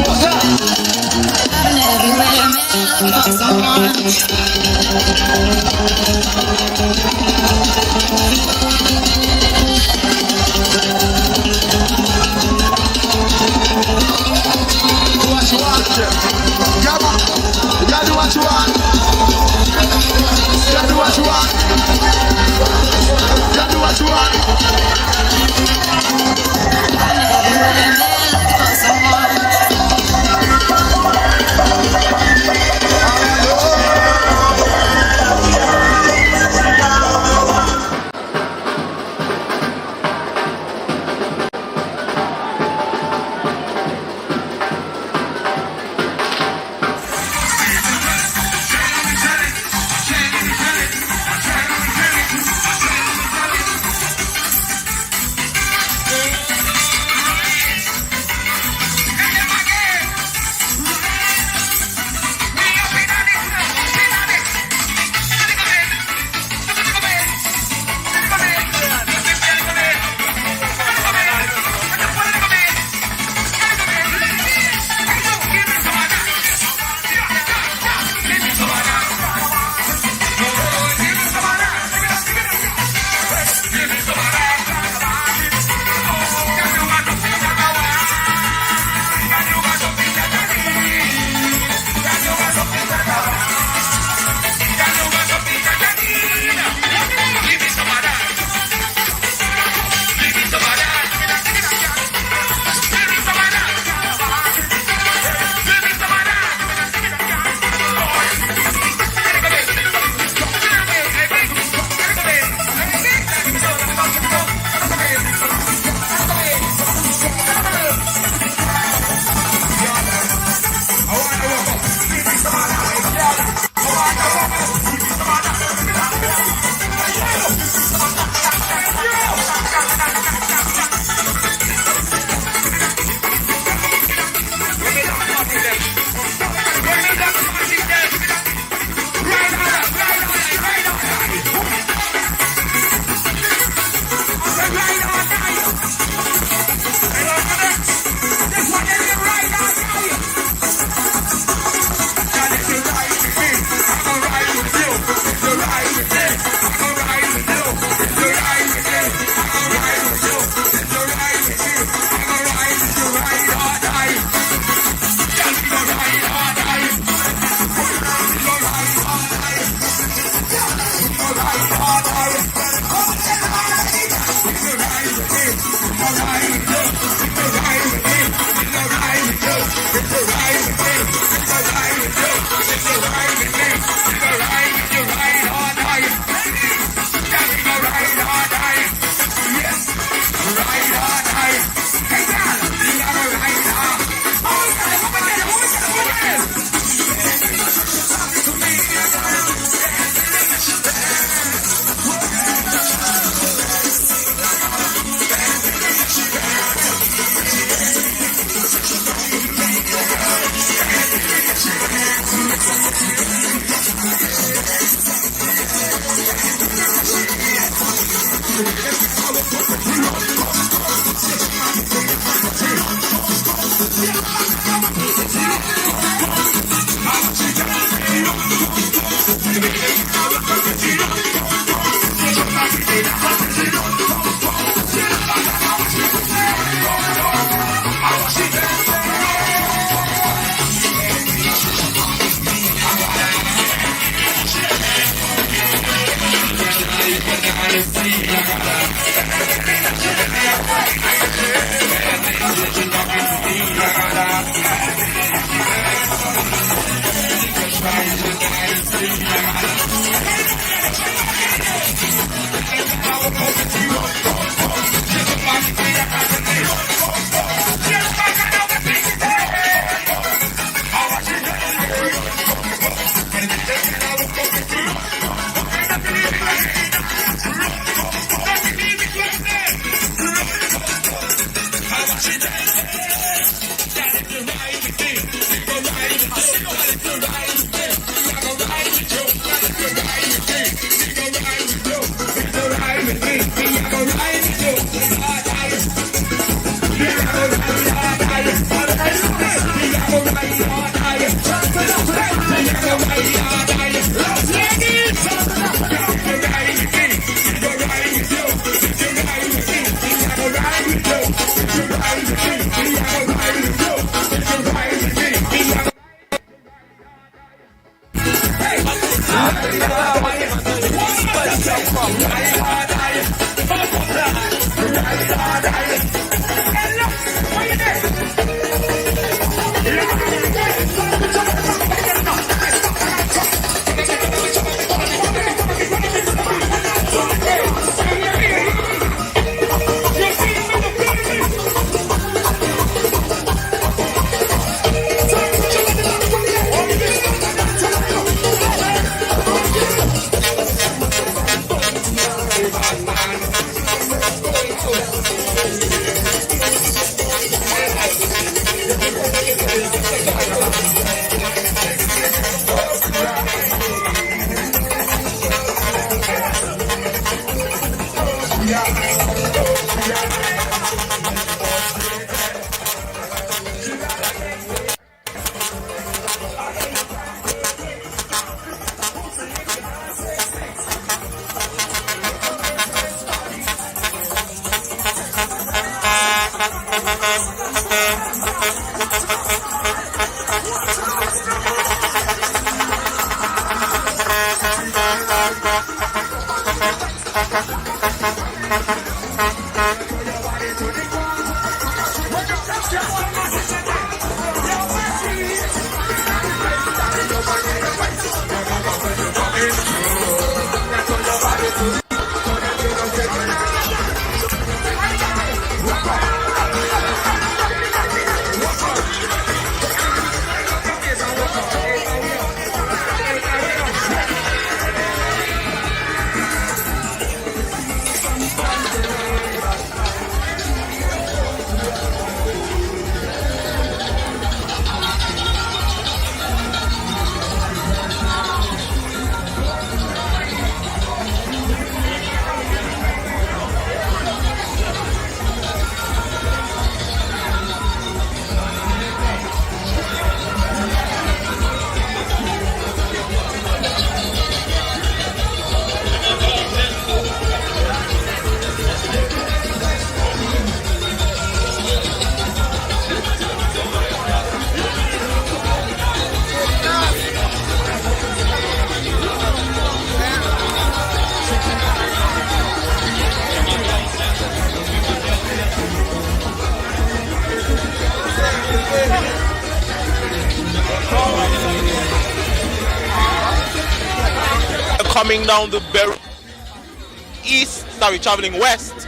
What's up? Coming down the traveling west,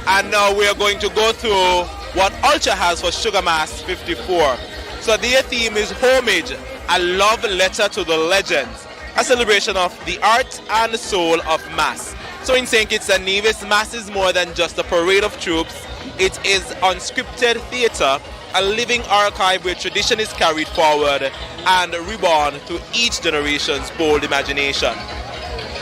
and now we are going to go through what Ultra has for Sugar Mass 54. So their theme is Homage, a love letter to the legends, a celebration of the art and soul of Mass. So in St. Kitts and Nevis, Mass is more than just a parade of troops. It is unscripted theatre, a living archive where tradition is carried forward and reborn to each generation's bold imagination.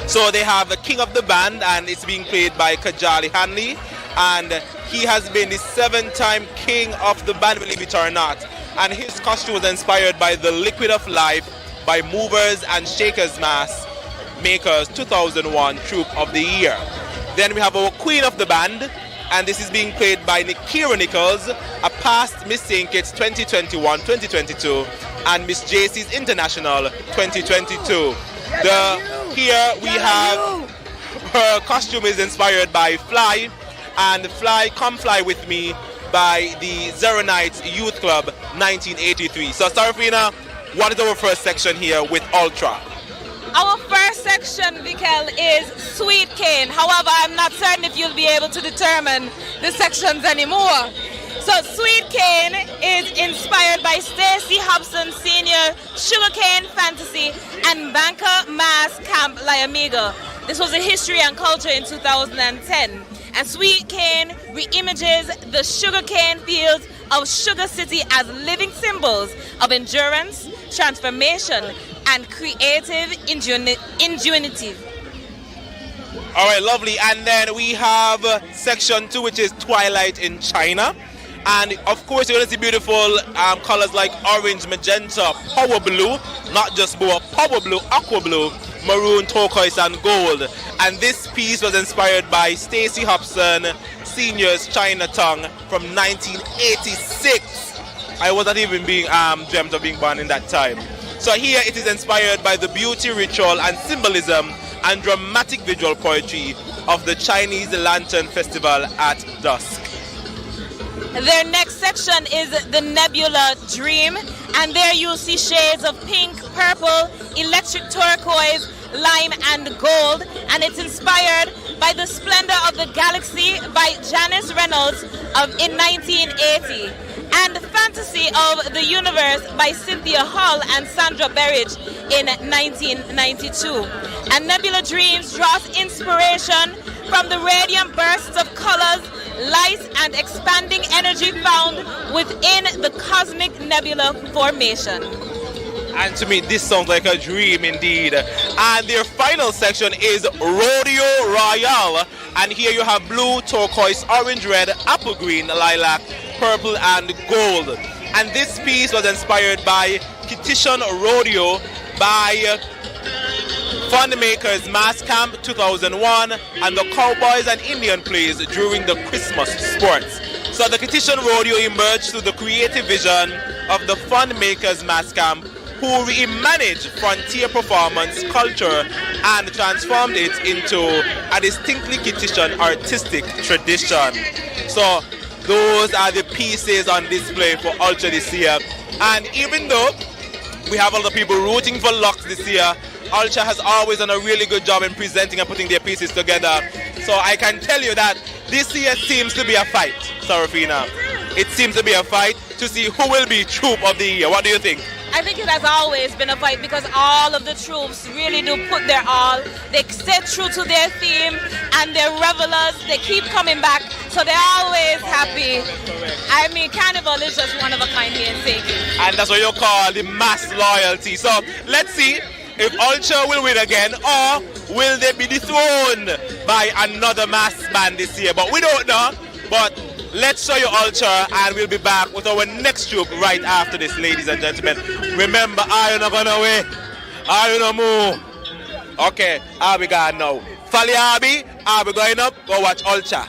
So they have the king of the band, and it's being played by Kajali Hanley, and he has been the 7-time king of the band, believe it or not. And his costume was inspired by the Liquid of Life by Movers and Shakers Mass Makers 2001 Troop of the Year. Then we have our queen of the band, and this is being played by Nikira Nichols, a past Miss St. Kitts 2021-2022 and Miss JC's International 2022. Here we have her costume is inspired by Fly, and Fly, Come Fly With Me by the Zero Nights Youth Club 1983. So Sarafina, what is our first section here with Ultra? Our first section, Vikel, is Sweet Cane. However, I'm not certain if you'll be able to determine the sections anymore. So Sweet Cane is inspired by Stacey Hobson Sr. Sugarcane Fantasy and Banker Mass Camp La Amiga. This was a history and culture in 2010. And Sweet Cane reimages the sugarcane fields of Sugar City as living symbols of endurance, transformation, and creative ingenuity. All right, lovely. And then we have section 2, which is Twilight in China. And of course, you're going to see beautiful colors like orange, magenta, power blue, not just blue, power blue, aqua blue, maroon, turquoise, and gold. And this piece was inspired by Stacey Hobson Sr.'s Chinatown from 1986. I wasn't even being dreamt of being born in that time. So here it is inspired by the beauty, ritual, and symbolism and dramatic visual poetry of the Chinese Lantern Festival at dusk. Their next section is the Nebula Dream, and there you'll see shades of pink, purple, electric turquoise, lime, and gold, and it's inspired by The Splendor of the Galaxy by Janice Reynolds in 1980, and Fantasy of the Universe by Cynthia Hull and Sandra Berridge in 1992. And Nebula Dreams draws inspiration from the radiant bursts of colors, light, and expanding energy found within the cosmic nebula formation. And to me, this sounds like a dream indeed. And their final section is Rodeo Royale. And here you have blue, turquoise, orange, red, apple green, lilac, purple, and gold. And this piece was inspired by Kittition Rodeo by Funmakers Mass Camp 2001 and the Cowboys and Indian plays during the Christmas sports. So the Kittition Rodeo emerged through the creative vision of the Funmakers Mass Camp, who reimagined frontier performance culture and transformed it into a distinctly Kittition artistic tradition. So those are the pieces on display for Ultra this year. And even though we have other people rooting for Lux this year, Ultra has always done a really good job in presenting and putting their pieces together. So I can tell you that this year seems to be a fight, Sarafina. It seems to be a fight to see who will be Troop of the Year. What do you think? I think it has always been a fight because all of the troops really do put their all. They stay true to their theme, and they're revelers. They keep coming back, so they're always happy. I mean, Carnival is just one of a kind here in St. Kitts. And that's what you call the mass loyalty. So let's see if Ultra will win again, or will they be dethroned by another mass band this year. But we don't know. But let's show you Ultra, and we'll be back with our next troop right after this, ladies and gentlemen. Remember, I not gonna wait. I not move. Okay, I'll be gone now. Follow Abby, I'll be going up, go watch Ultra.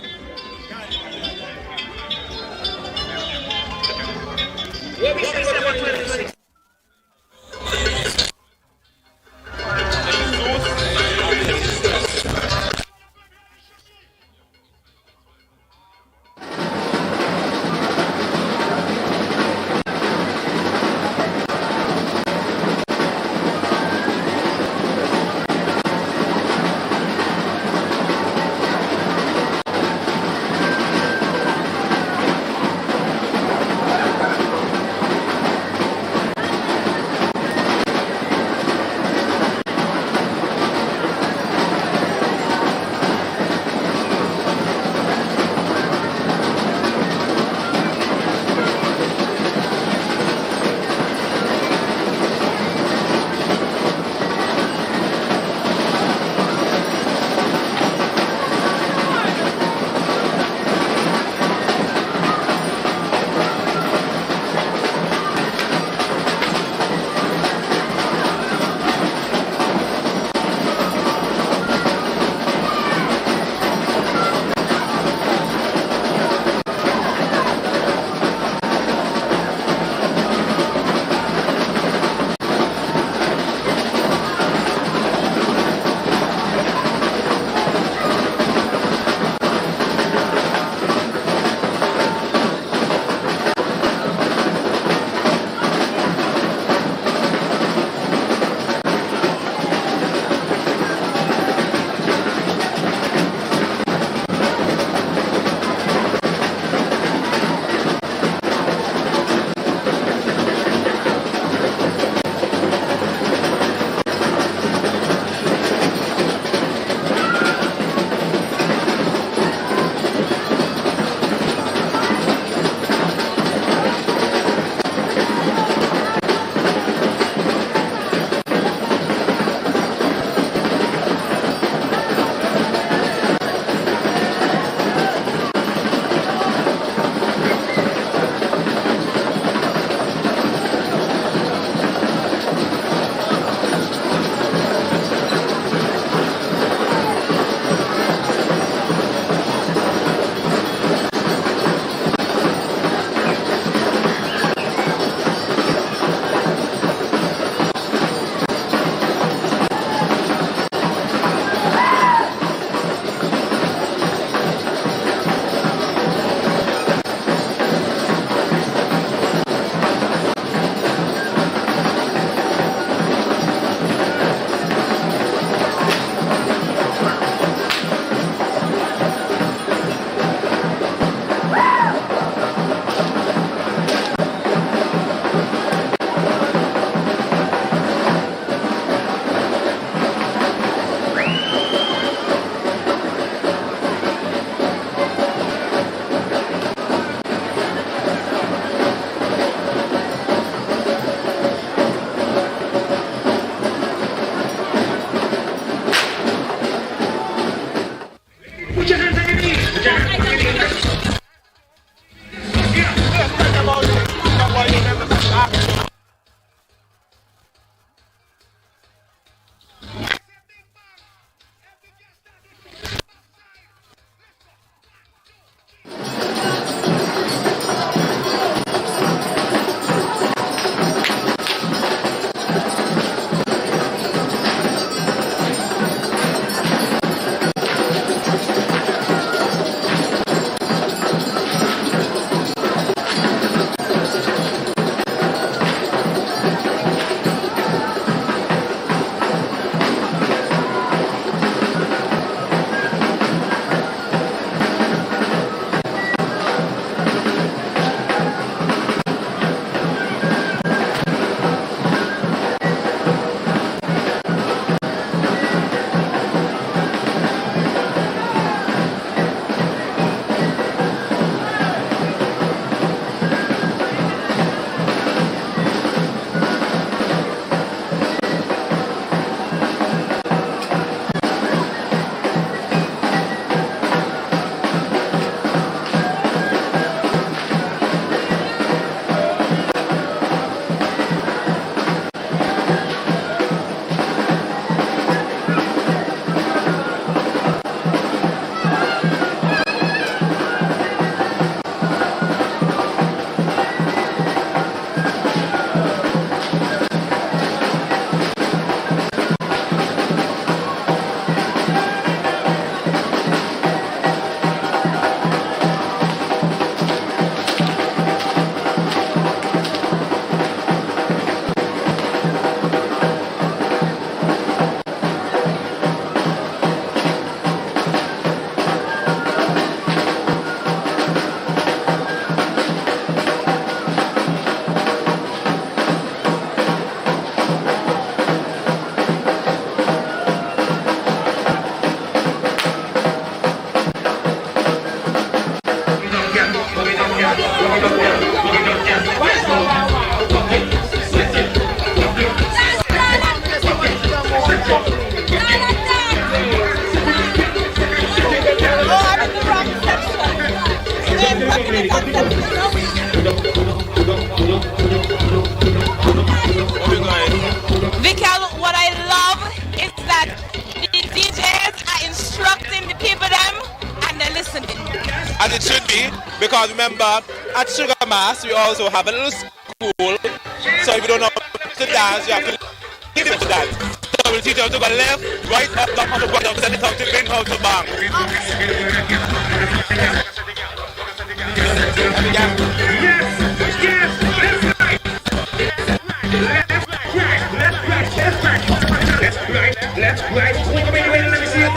DJs are instructing the people them and they're listening. As it should be, because remember, at Sugar Mass, we also have a little school. So if you don't know how to dance, you have to teach them to dance. So we'll teach them to go left, right, up, down, up, down, up, send it out to bring out to bang. Let's right. Let me see it.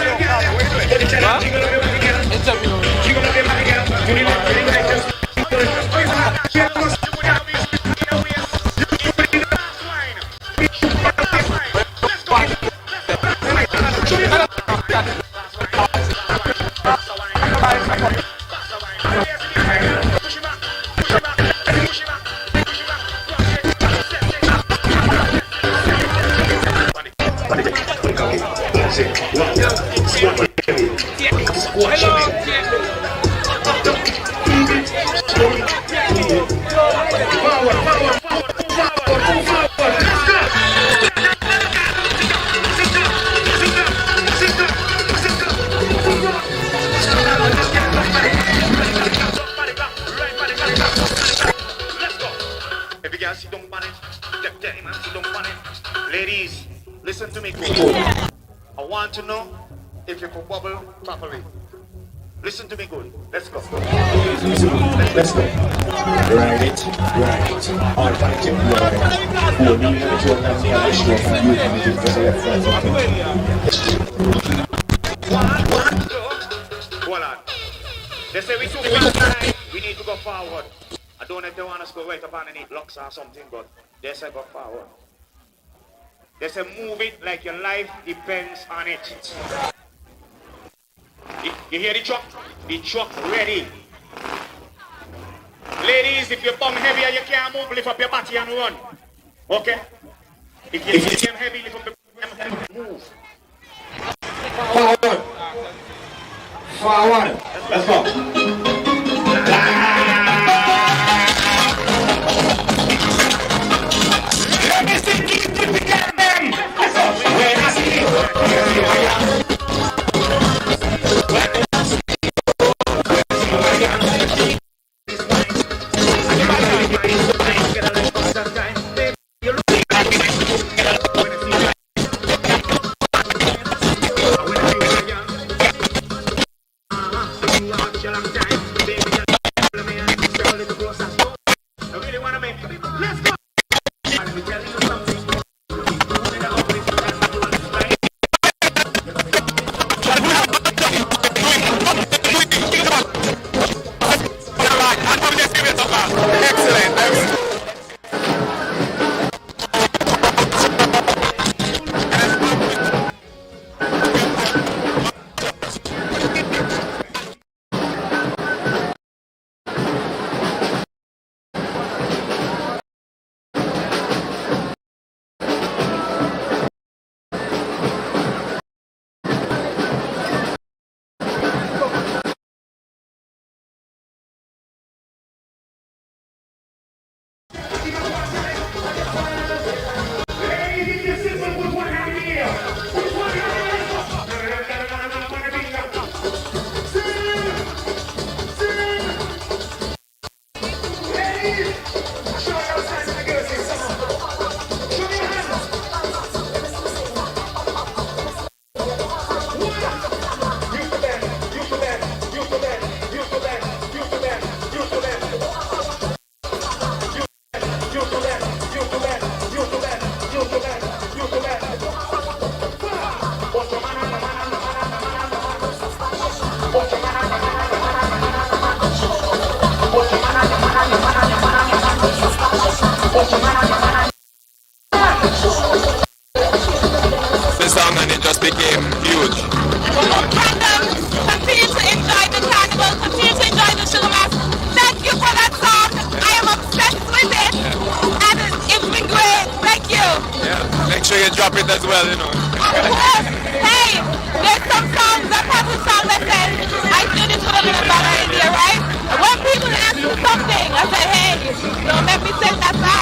Ladies, listen to me good. I want to know if you can bubble properly. Listen to me good. Let's go. Let's go. Ride it. All right, right. We'll be able to have a show from you and you just left Hold on. They say we too fast. We need to go forward. I don't know if they want us to go right up underneath blocks or something, but they say go forward. They say move it like your life depends on it. You hear the truck? The truck ready. Ladies, if you're bum heavy and you can't move, lift up your body and run. Okay? If you're heavy, lift up your body and move. Forward. Let's go. The song and it just became huge. Continue to enjoy the carnival, continue to enjoy the Sugar Mass. Thank you for that song. I am obsessed with it. And it's been great. Thank you. Yeah, make sure you drop it as well, you know. Hey, there's some songs, that type of song that says, I do this with a little better idea, right? And when people ask me something, I say, hey, don't let me sing that song.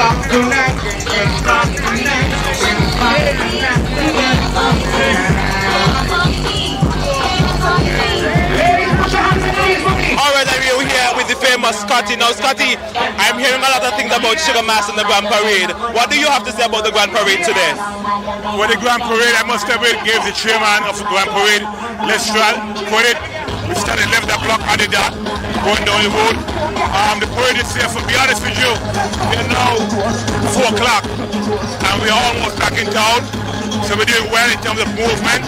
Alright, we're here with the famous Scotty. Now, Scotty, I'm hearing a lot of things about Sugar Mass and the Grand Parade. What do you have to say about the Grand Parade today? Well, the Grand Parade, I must have gave the chairman of the Grand Parade, Lestral, credit. We started 11 o'clock on the dot, going down the road. The parade is here, for be honest with you, we're now 4 o'clock, and we're almost back in town. So we're doing well in terms of movement,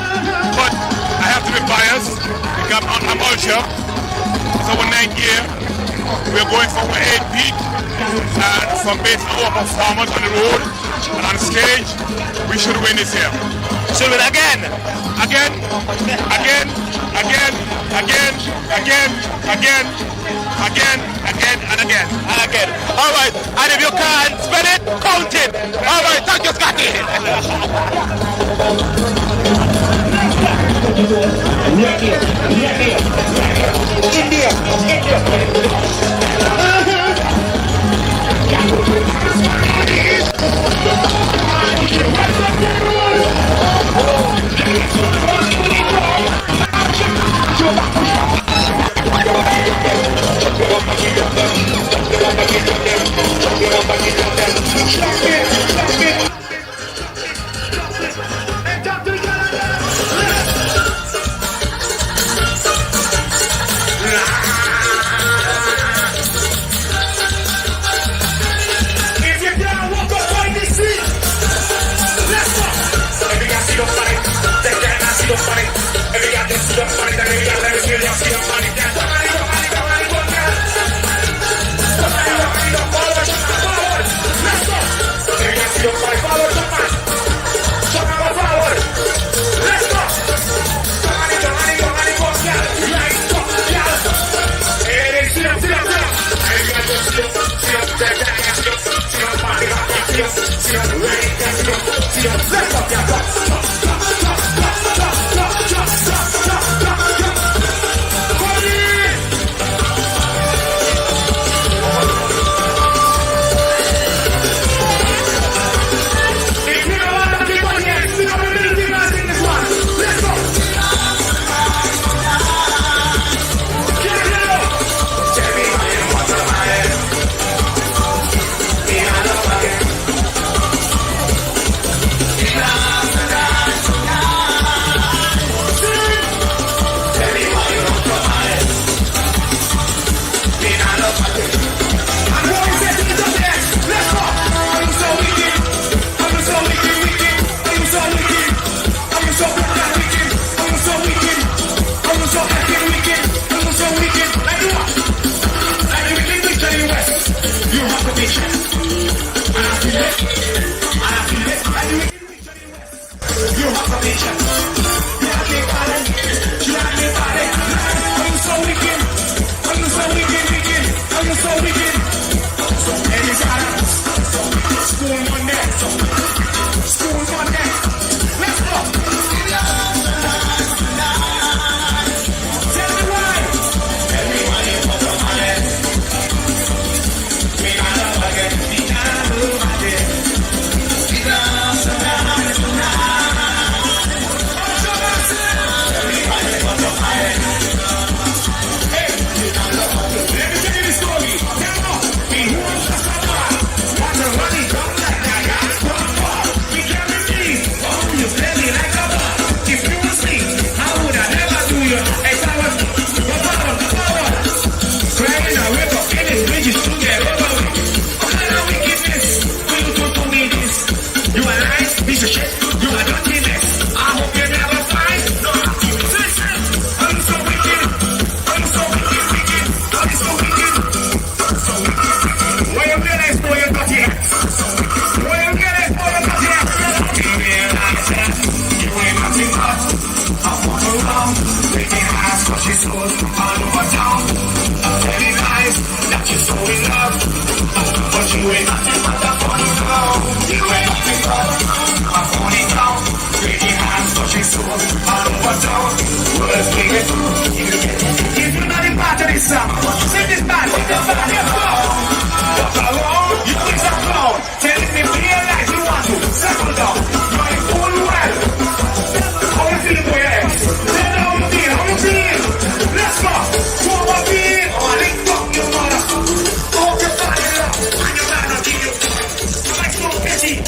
but I have to be biased because I'm Ultra. It's our 9th year. We're going from 8 peak, and from based on our performance on the road and on stage, we should win this year. Should win again? Again, again, again, again, again, again, again, again, and again. And again. All right, and if you can't spell it, count it. All right, thank you, Scotty.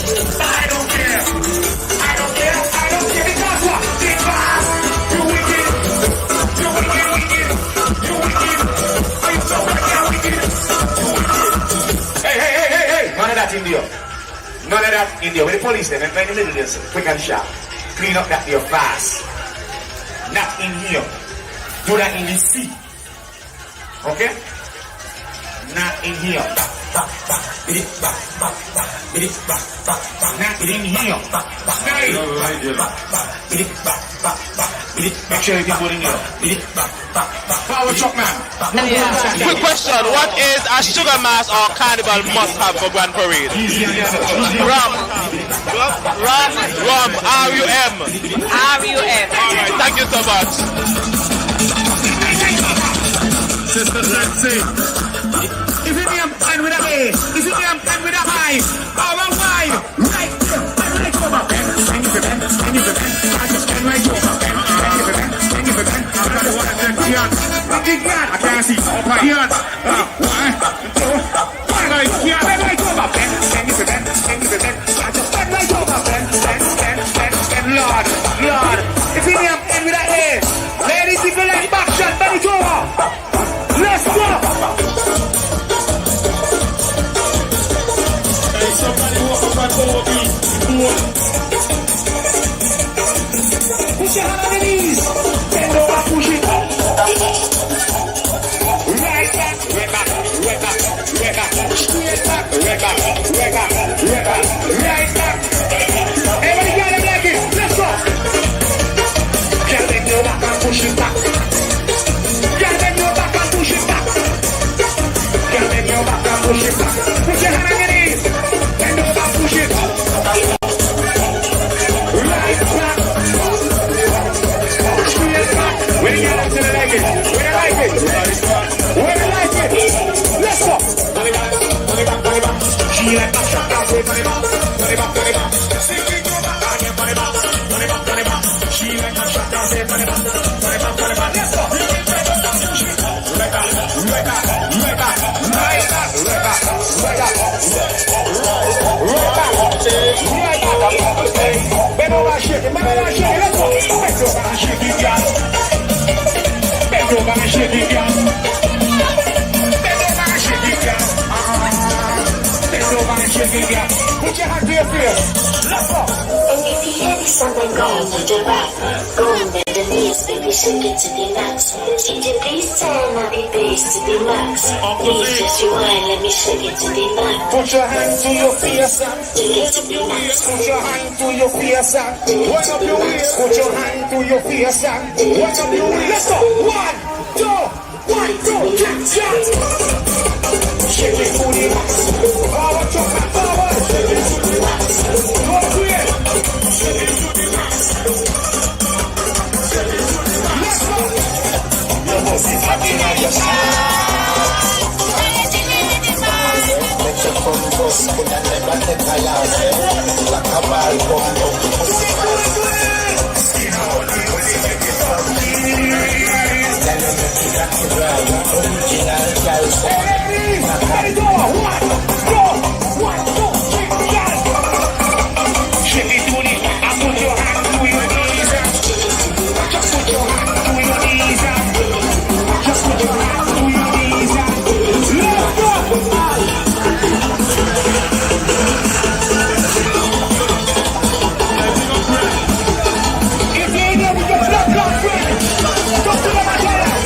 I don't care. I don't care. I don't care because what? Because you wicked. You wicked, wicked. You wicked. Are you so wicked? You wicked. Hey. None of that in there. None of that in there. With the police then, and in the middle there, quick and sharp. Clean up that there fast. Not in here. Do that in the sea. Okay? Not in here. Not in here. Make sure you get good in here. Power truck man. Quick question, what is a sugar mass or carnival must have for Grand Parade? Rum. R-U-M. Alright, thank you so much. Sister Sexy. Is it name and with a A? Is it name and with a I? Or a Y? Right there. And right over Ben. And if you Ben. I just stand right over Ben. And if you Ben. I got the one that said Kian. I can't see. Kian. 1, 2. Right here. Ben right over Ben. And if you Ben. I just stand right over Ben. Lord. If you name and with a A. Ladies, if you like back shot, Ben it over. Let's go! Hey, somebody walk up and over me. Put your hand on the knees. Bend over, push it up. Right back. Straight back. Right back. Everybody got it like it. Let's go. Can't bend your back and push it back. Push it back. Bend your back and push it back. Put your hand on your knees. Bend over, push it. Right back. Straight back. When you get up to the leg it. When you like it. Let's go. Put it back. She like that shot down. Put it back. Stick it to your back. Put it back. She like that shot down. Put it back. Let's go. Bend over and shake it, let's go. Bend over and shake it, girl. Bend over and shake it, girl. Put your hand to your face. Let's go. And if you hear something going with the rap, go and bend the knees, baby, shake it to the max. Change the bass time, I'll be bass to the max. Please just rewind, let me shake it to the max. Put your hand to your face and shake it to the max. Put your hand to your face and wind up your waist. Put your hand to your face and wind up your waist. Let's go. 1, 2, 3, shake it to the max. Forward, jump back forward. Shake it to the max. Go to it. Shake it to the max. Let's go. You must be happy now, your make your phone bust, put that never take a loss. Like a ball bomb. Skin all the way, make it up. Tell them that you got to ride. Original girls. Let it go. 1, 2, 3, girls. Shake it to the, and put your hand to your knees. Just put your hand to your knees. Just put your hand to your knees. Let's go. If you ain't never get blood clot friend, go to the Basseterre.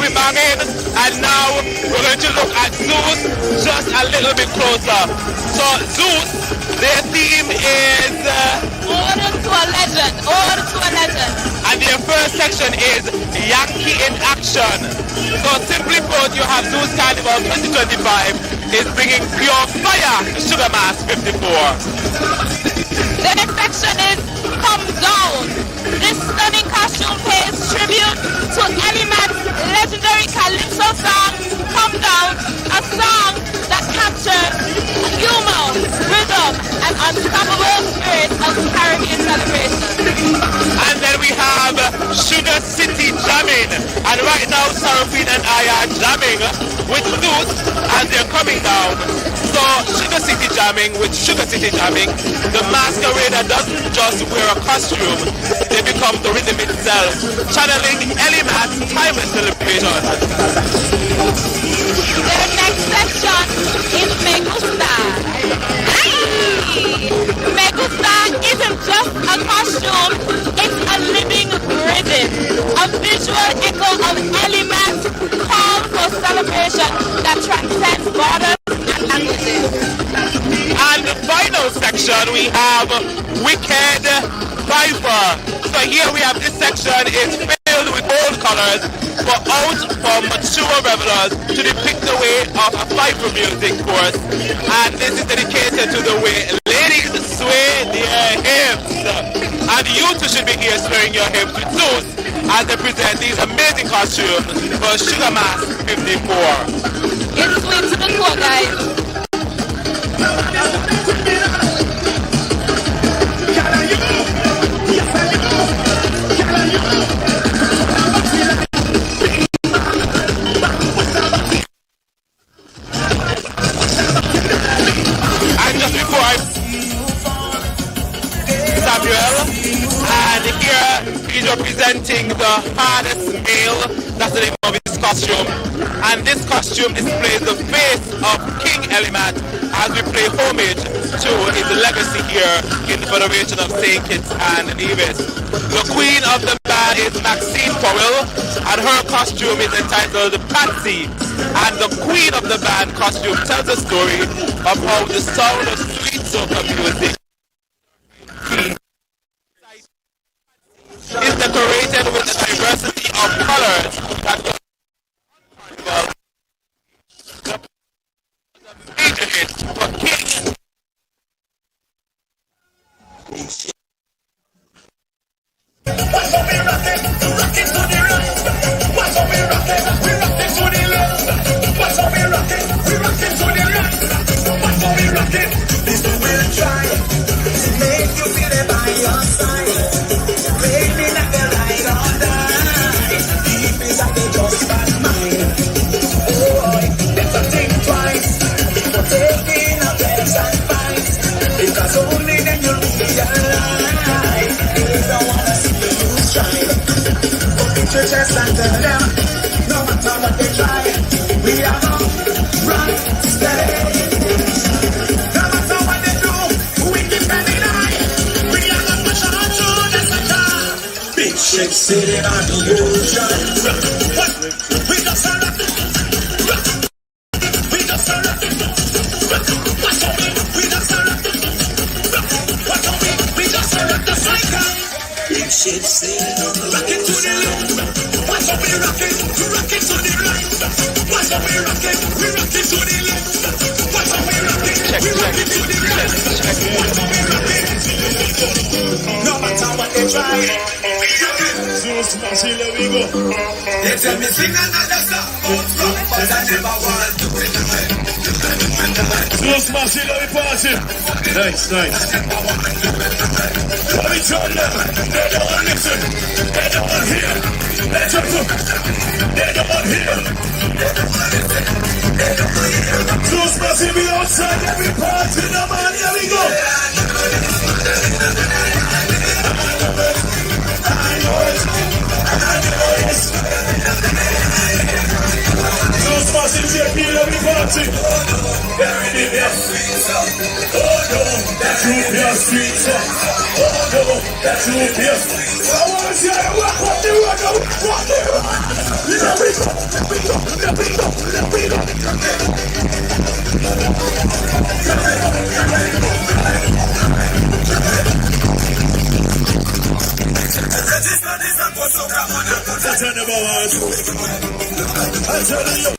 be banging. And now we're going to look at Zeus just a little bit closer. So Zeus, their theme is Order to a Legend. Order to a Legend. And their first section is Yankee in Action. So simply put, you have Zeus Carnival 2025 is bringing pure fire to Sugar Mass 54. The next section is Come Down. This stunning costume pays tribute to Elimat's legendary Calypso song, Come Down, a song that captures humor, rhythm, and unstoppable spirit of Caribbean celebration. And then we have Sugar City Jamming. And right now, Seraphine and I are jamming with Zeus as they're coming down. So Sugar City Jamming with Sugar City Jamming, the masquerader doesn't just wear a costume, they become the rhythm itself, channeling Elimat's timeless celebration. The next section is Megusta. Megusta isn't just a costume, it's a living rhythm, a visual echo of Elimat's call for celebration that transcends borders and languages. And the final section we have Wicked Viper. So here we have this section is filled with old colors but out for mature revelers to depict the way of a Viper music course. And this is dedicated to the way ladies sway their hips. And you too should be here swaying your hips with Zeus as they present these amazing costumes for Sugar Mass 54. It's sweet to the core, guys. And just before I Samuel, and here he's representing the hardest male, that's the name of his costume. And this costume displays the face of King Elimat as we pay homage to his legacy here in the Federation of St. Kitts and Nevis. The queen of the band is Maxine Powell, and her costume is entitled Patsy. And the queen of the band costume tells a story of how the sound of sweet soca music is decorated with a diversity of colors that the major hit for King. Watch how we rock it to the right. Watch how we rock it to the left. Watch how we rock it to the right. Watch how we rock it. This is we'll try to make you feel it by your side. Make me like the light or die. Deep inside they just bad mind. Oh, better think twice before taking a place and fight. Because only then you'll realize they don't wanna see you lose shine. Open your chest and tell them, no matter what they try, we are gonna run steady. No matter what they do, we keep them in eye. We are gonna push on through the center. Big ship sitting on the ocean. We just are rocking. We just are rocking. Watch out, we just are rocking. Watch out, we just are rocking the cycle. Big ship sailing, rock it to the left. Watch out, we rock it to the right. Watch out, we rock it to the left. Watch out, we rock it to the right. Watch out, we rock it. No matter what they try, Zeus, here we go. They tell me sing another song, but I never want to do it again. Zeus, here we party. Nice. Let me tell them, they don't want to listen, they don't want to hear. Let's talk, they don't want to hear. Zeus, here we outside every party, no man, here we go. I know it. Basseterre, let me party. Bury the best. Oh no, that you be a street. Oh no, that you be a street. I wanna see how you walk up the road. Walk the road. Let me go. Let me go. Let me go. That's a number one. I tell you.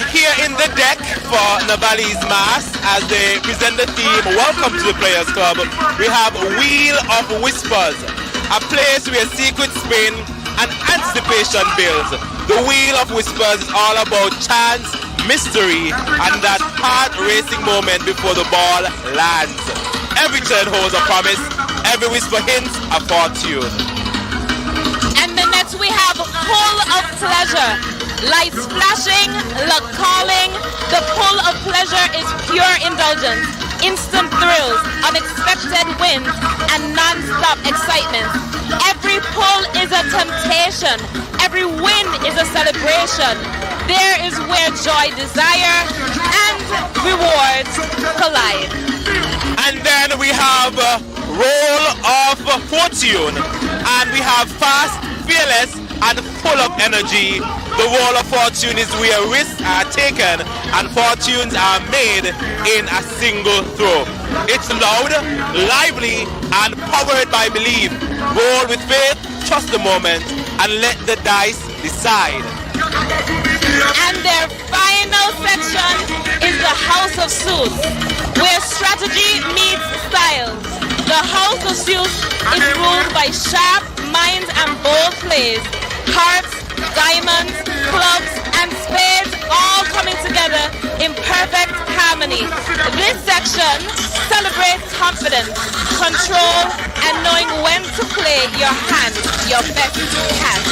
here in the deck for Navali's Mass as they present the theme Welcome to the Players Club. We have Wheel of Whispers, a place where secrets spin and anticipation builds. The Wheel of Whispers is all about chance, mystery, and that heart-racing moment before the ball lands. Every turn holds a promise, every whisper hints a fortune. And then next we have Pull of Pleasure. Lights flashing, luck calling. The pull of pleasure is pure indulgence, instant thrills, unexpected wins, and non-stop excitement. Every pull is a temptation. Every win is a celebration. There is where joy, desire, and rewards collide. And then we have Roll of Fortune. And we have Fast, Fearless, and Full of Energy. The Roll of Fortune is where risks are taken and fortunes are made in a single throw. It's loud, lively, and powered by belief. Roll with faith, trust the moment, and let the dice decide. And their final section is the House of Suits, where strategy meets style. The House of Suits is ruled by sharp minds and bold plays. Hearts, diamonds, clubs, and spades all coming together in perfect harmony. This section celebrates confidence, control, and knowing when to play your hand, your best hand.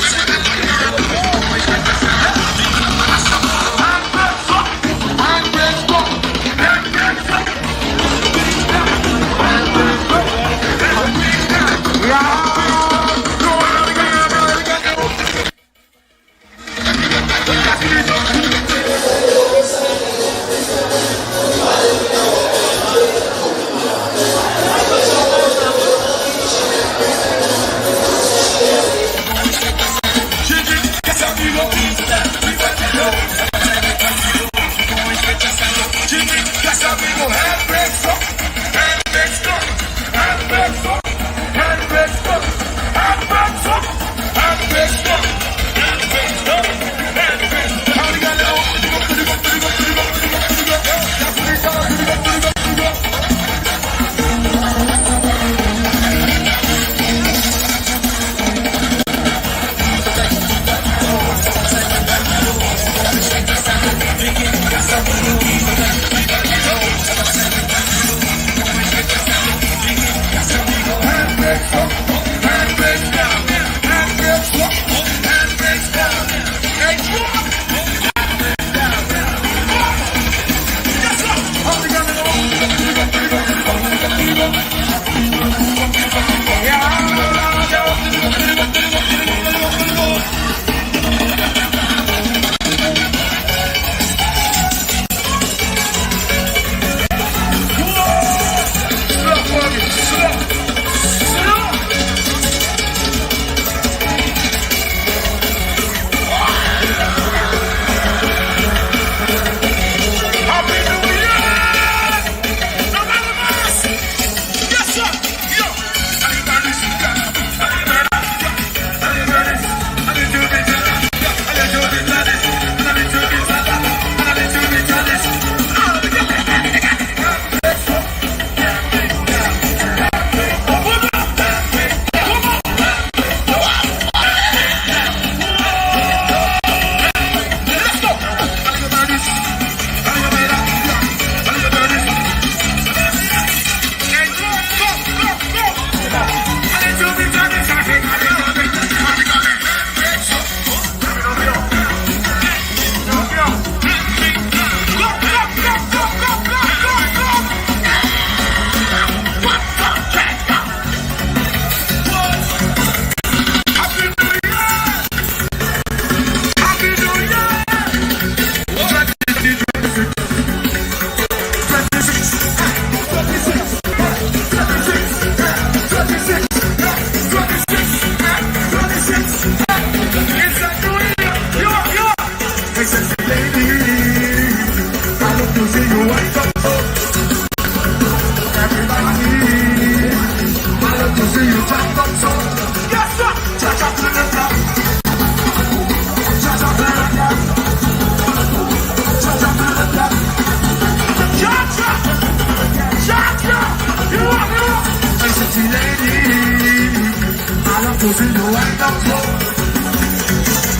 to see you wind up slow.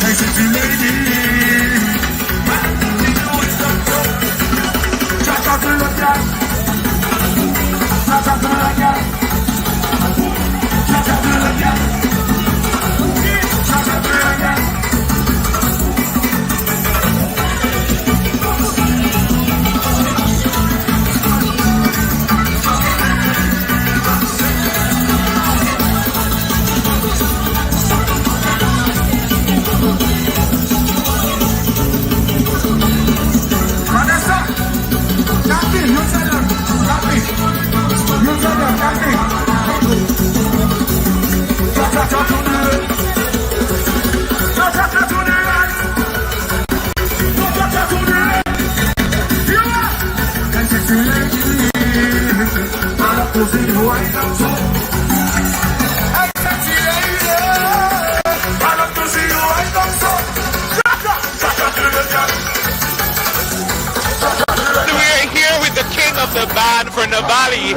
Hey, sexy lady. I love to see you wind up slow. Cha-cha to the cat. Cha-cha to the cat. Cha-cha to the cat. Cha-cha to the cat. The band for Navali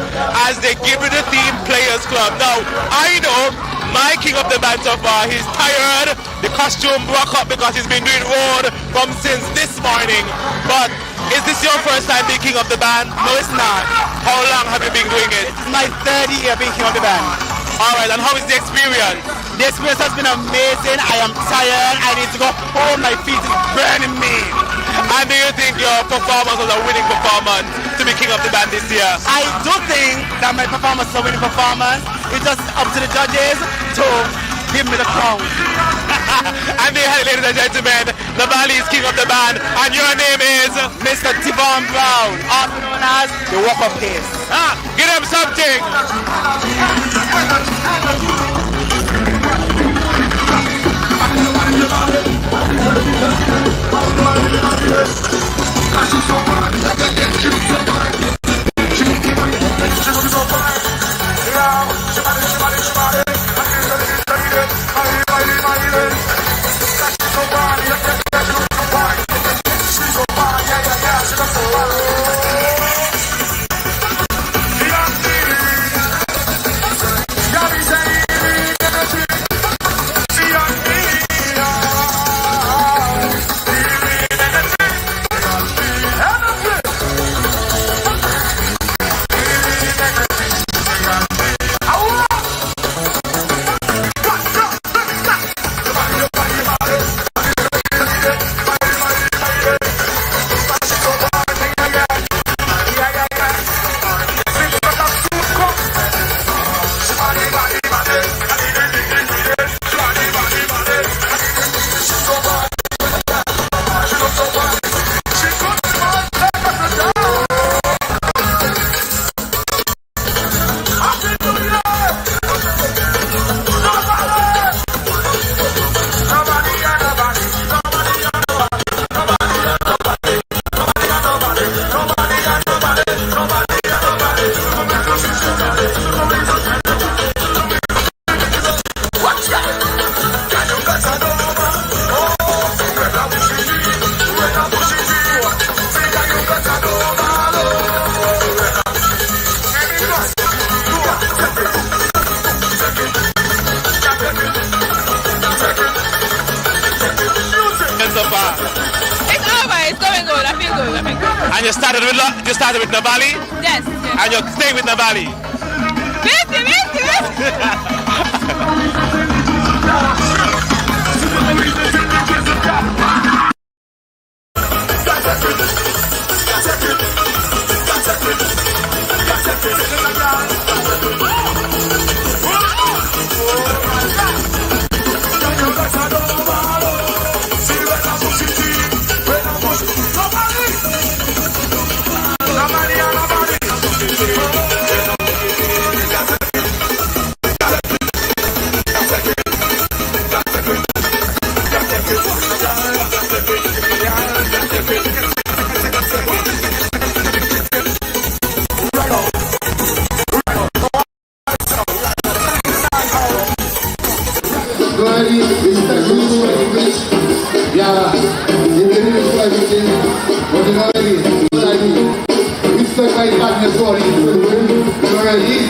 as they give it the theme Players Club. Now, I know my king of the band so far, he's tired, the costume broke up because he's been doing road from since this morning. But is this your first time being king of the band? No, it's not. How long have you been doing it? It's my third year being king of the band. Alright, and how is the experience? The experience has been amazing. I am tired. I need to go home. My feet is burning me. And do you think your performance was a winning performance to be king of the band this year? I do think that my performance is a winning performance. It's just up to the judges to give me the crown. And there, ladies and gentlemen, Navali is king of the band, and your name is Mr. T-Bone Brown, also known as the Walk of Peace. Give him something. And you started with Navali? Yes. And you're staying with Navali? Ready?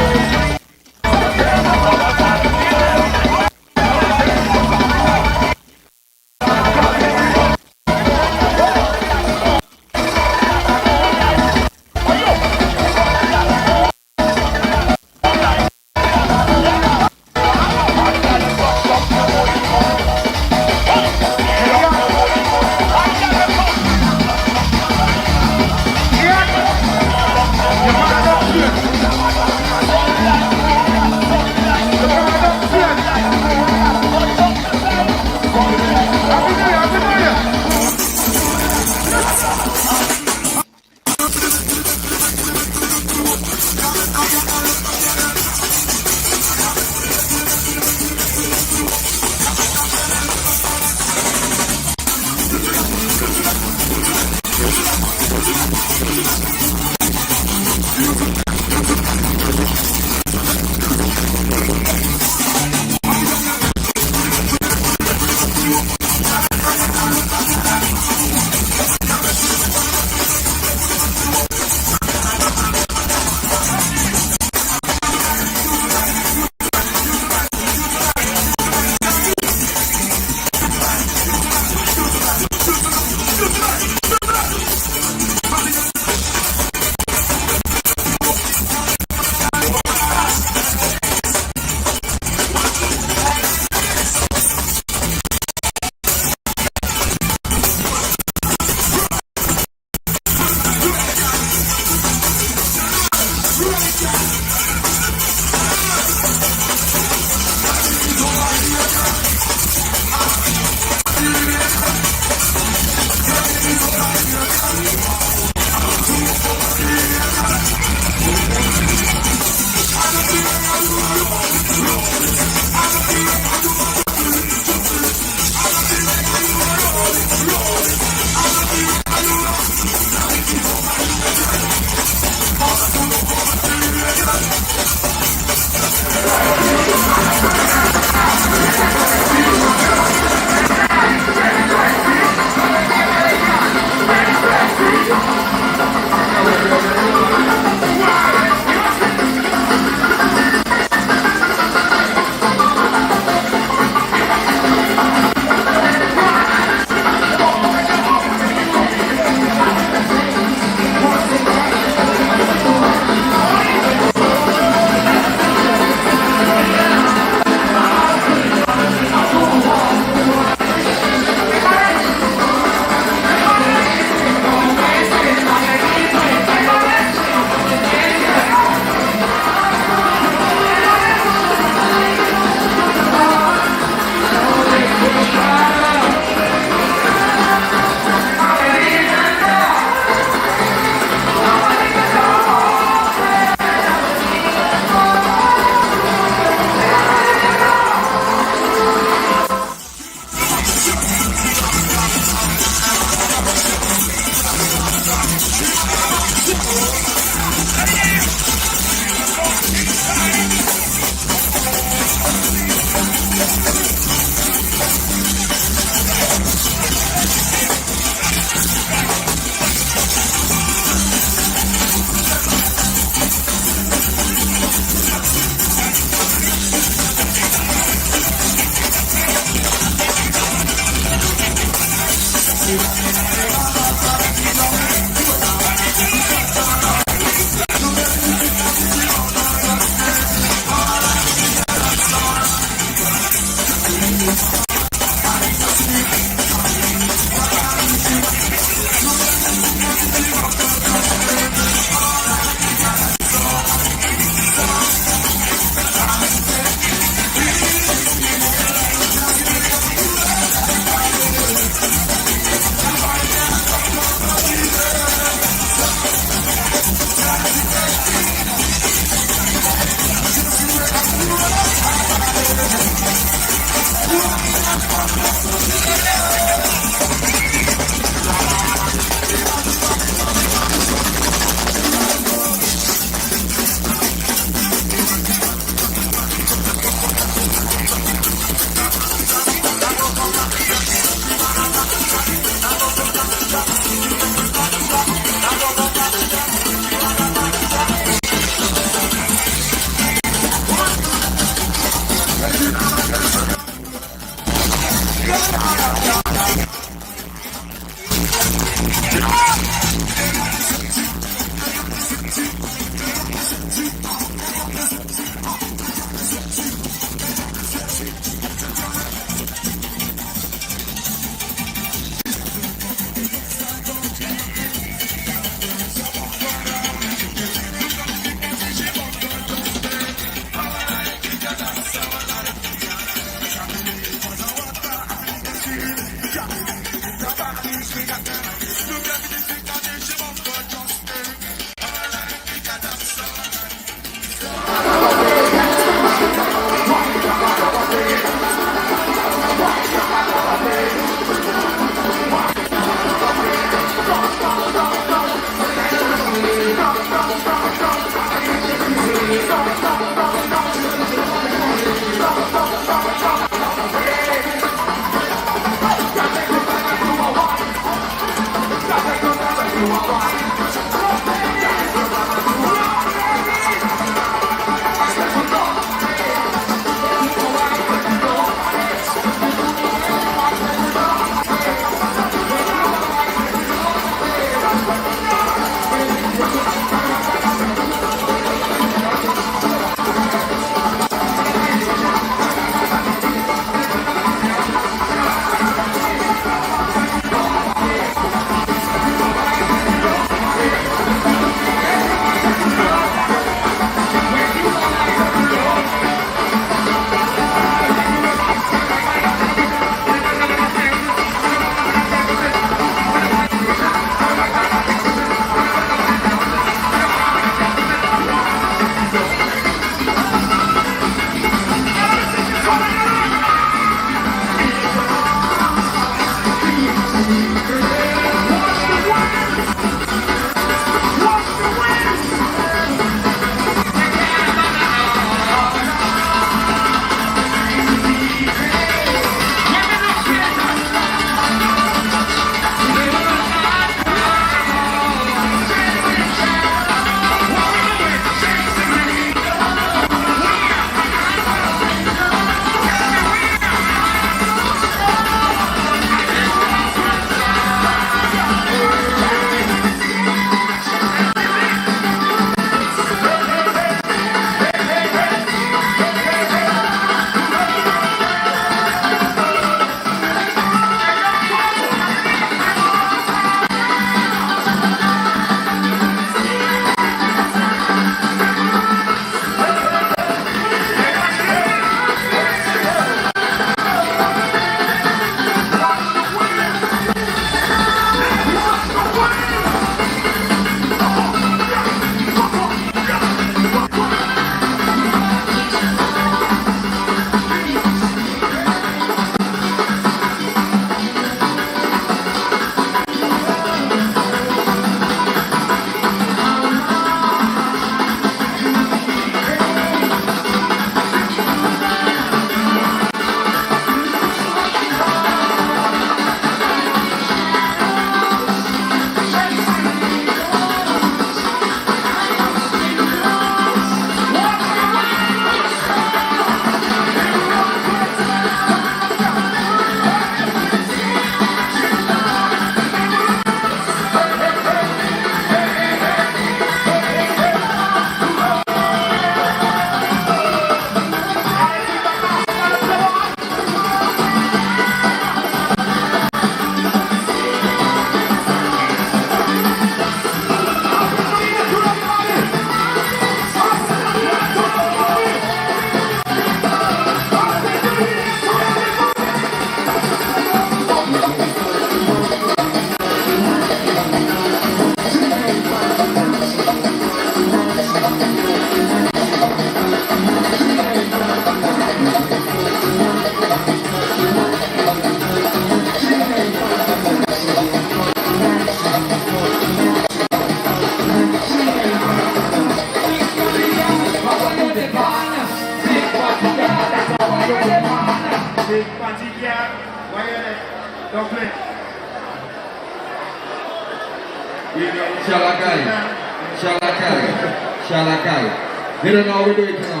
You don't know how we do it now.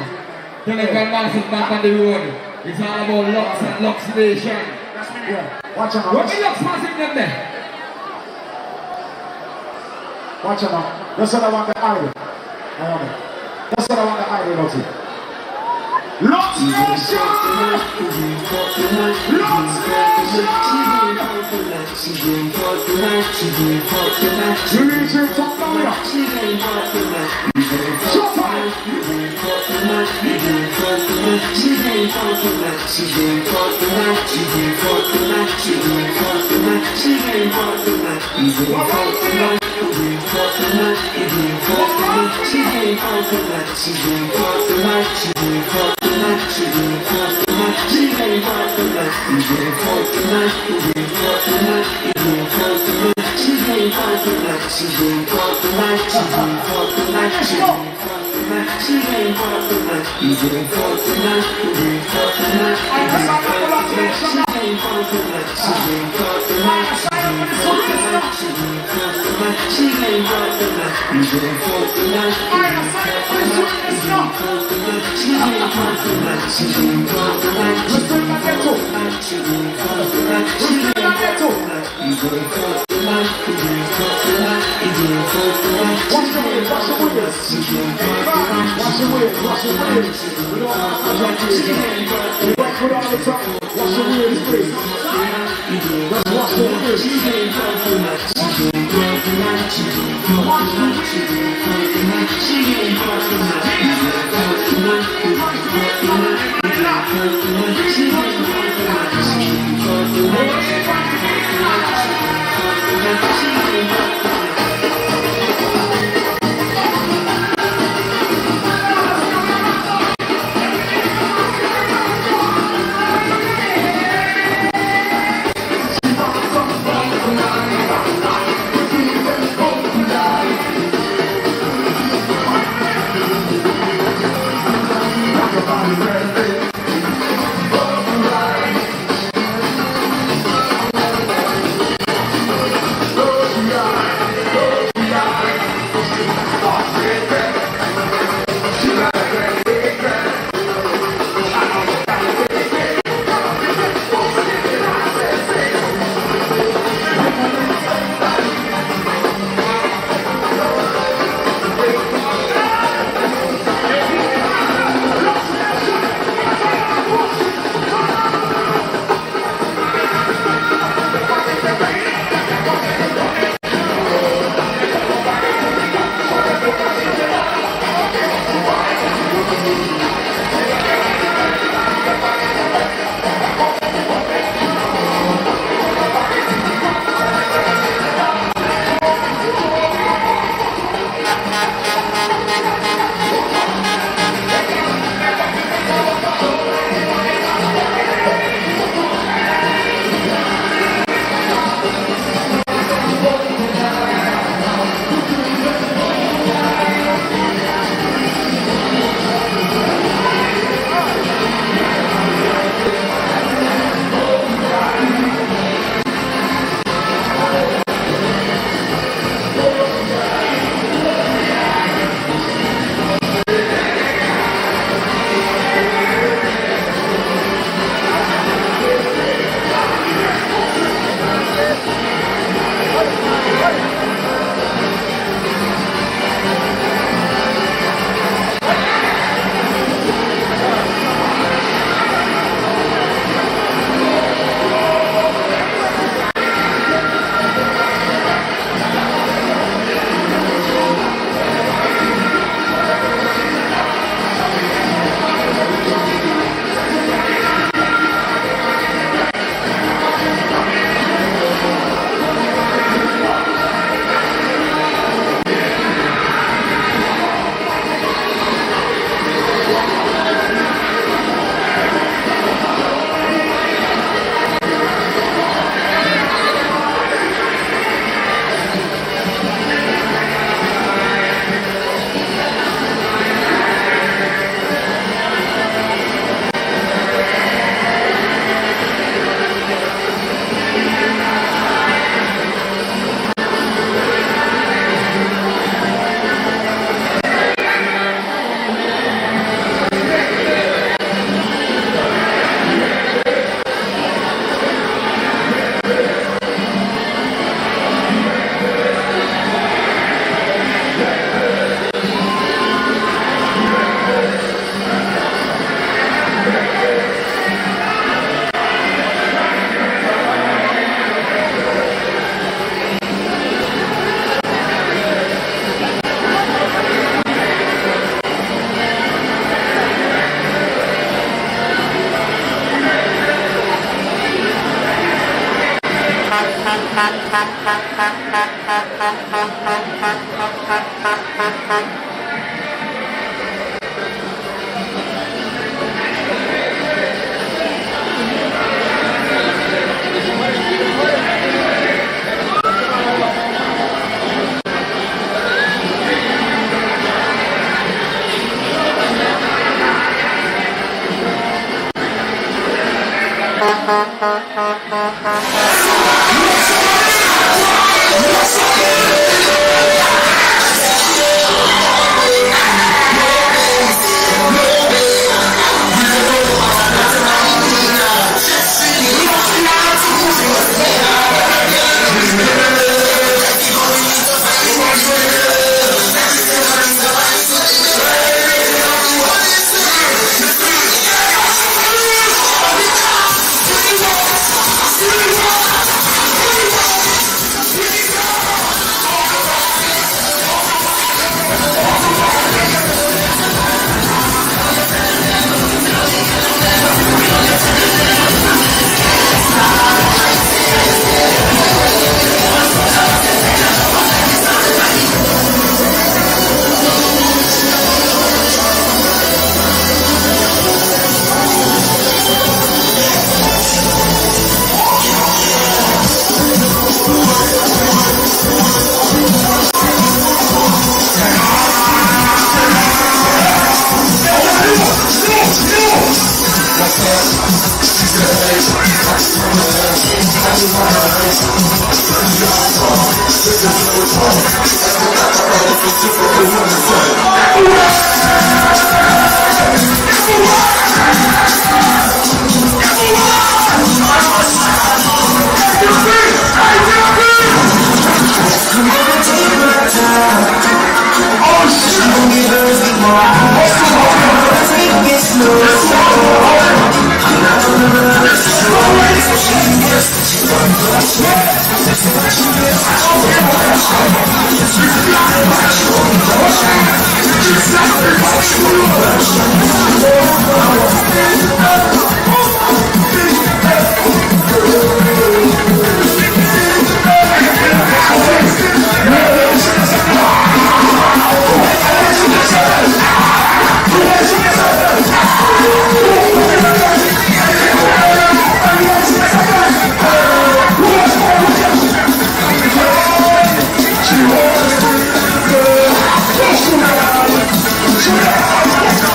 Telegram Massive back on the road. It's all about Lux and Lux Nation. Yeah. Watch out. What the Lux Massive them there? Watch out. That's what I want the idol. I want it. That's what I want the idol, Lottie. Lux Nation! Lux Nation! We reach it from Florida. Shut up!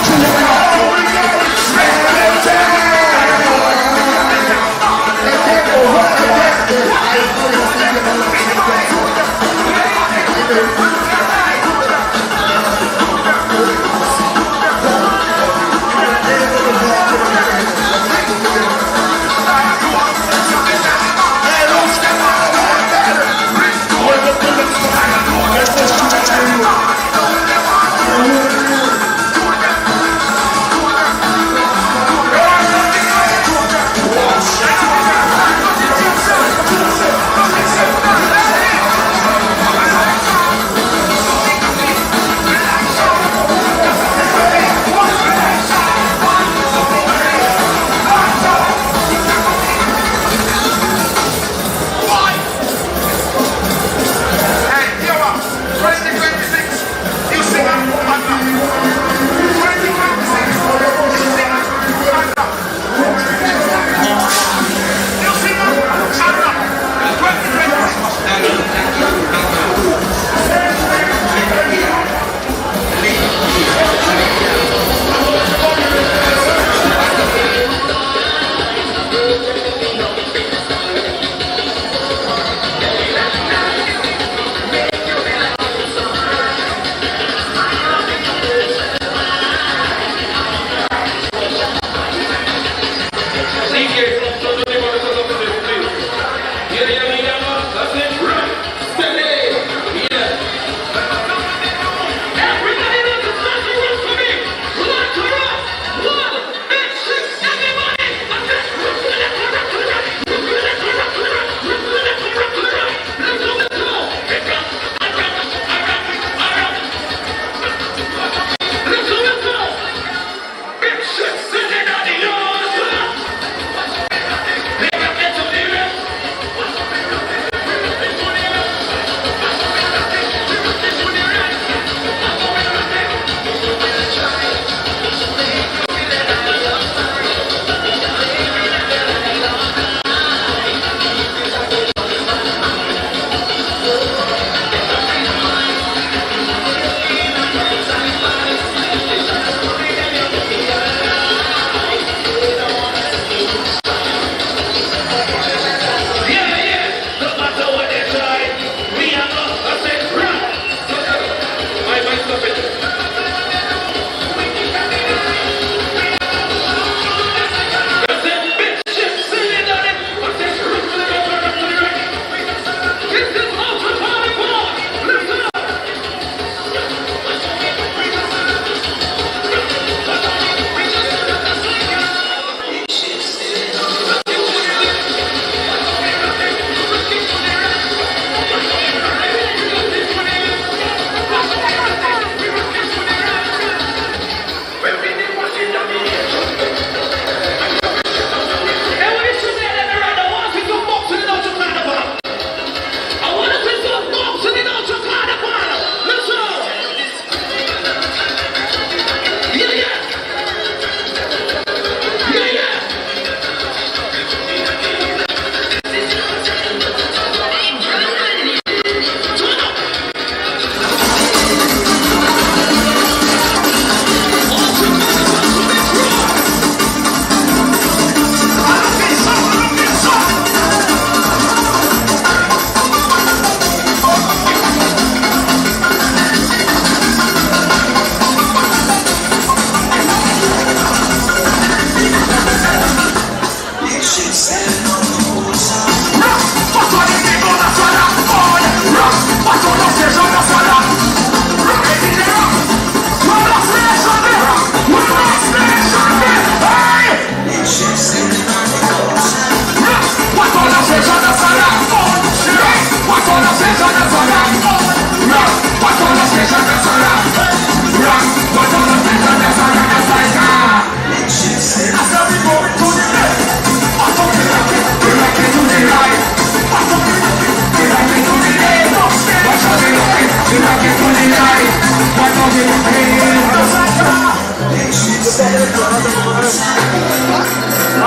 Shoot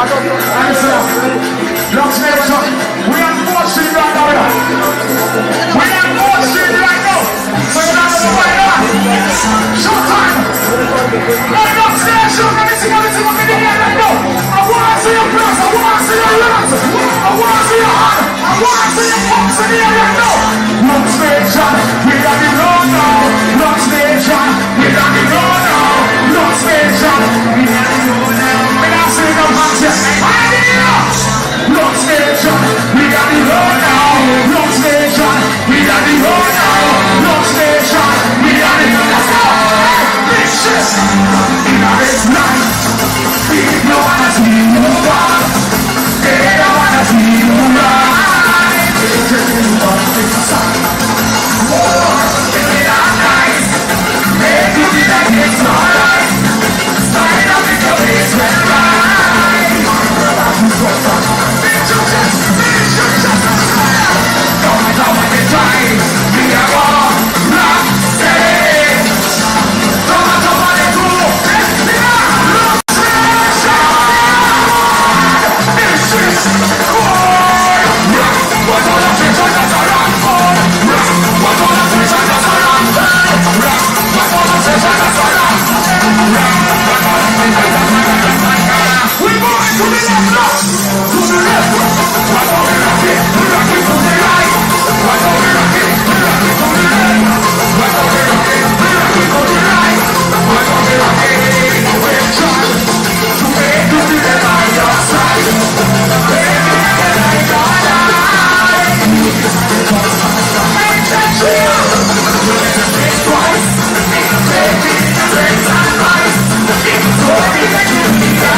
Lux Nation, we are watching right now. We are watching right now. So you don't know why not. Showtime. Hey, Lux Nation, let me sing everything up in the air right now. I want to see your plus, I want to see your lungs, I want to see your heart, I want to see your pumps in the air right now. Lux Nation, we are the road now. Lux Nation, we are the road now. Lux Nation, we are the road now. We are seeing the hands here. Lux Nation, we are the road now. Lux Nation, we are the road now. Lux Nation, we are the road. Let's go. Big shit. In this night, people wanna see you walk. They don't wanna see you ride. They just want to stop. Oh, give me that night. Make you feel like it's alright. Stand up in your waist and ride. Finish your chest. No matter what they try, we are all locked, steady. No matter what they do, we are locked, steady. This is war. What all of it is around for? What all of it is around for? What all of it is around for? We moving to the left, to the left. What all we rock it to the right. What all we rock it to the left. What all we rock it to the right. What all we rock it, we're trying to make you feel by your side. Baby, like your life. Make that chill. Think twice. Baby, think time right. Think sorry that you need a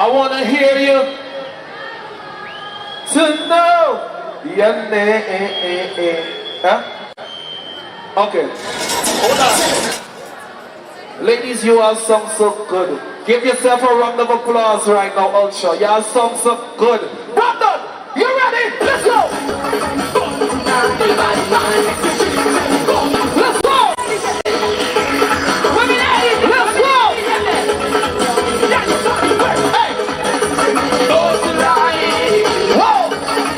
I want to hear you to know your name. Huh? Okay. Hold on. Ladies, you all sung so good. Give yourself a round of applause right now, Ultra. You all sung so good. Brandon, you ready? Let's go. Let's go. Women, let's go. Hey. Whoa.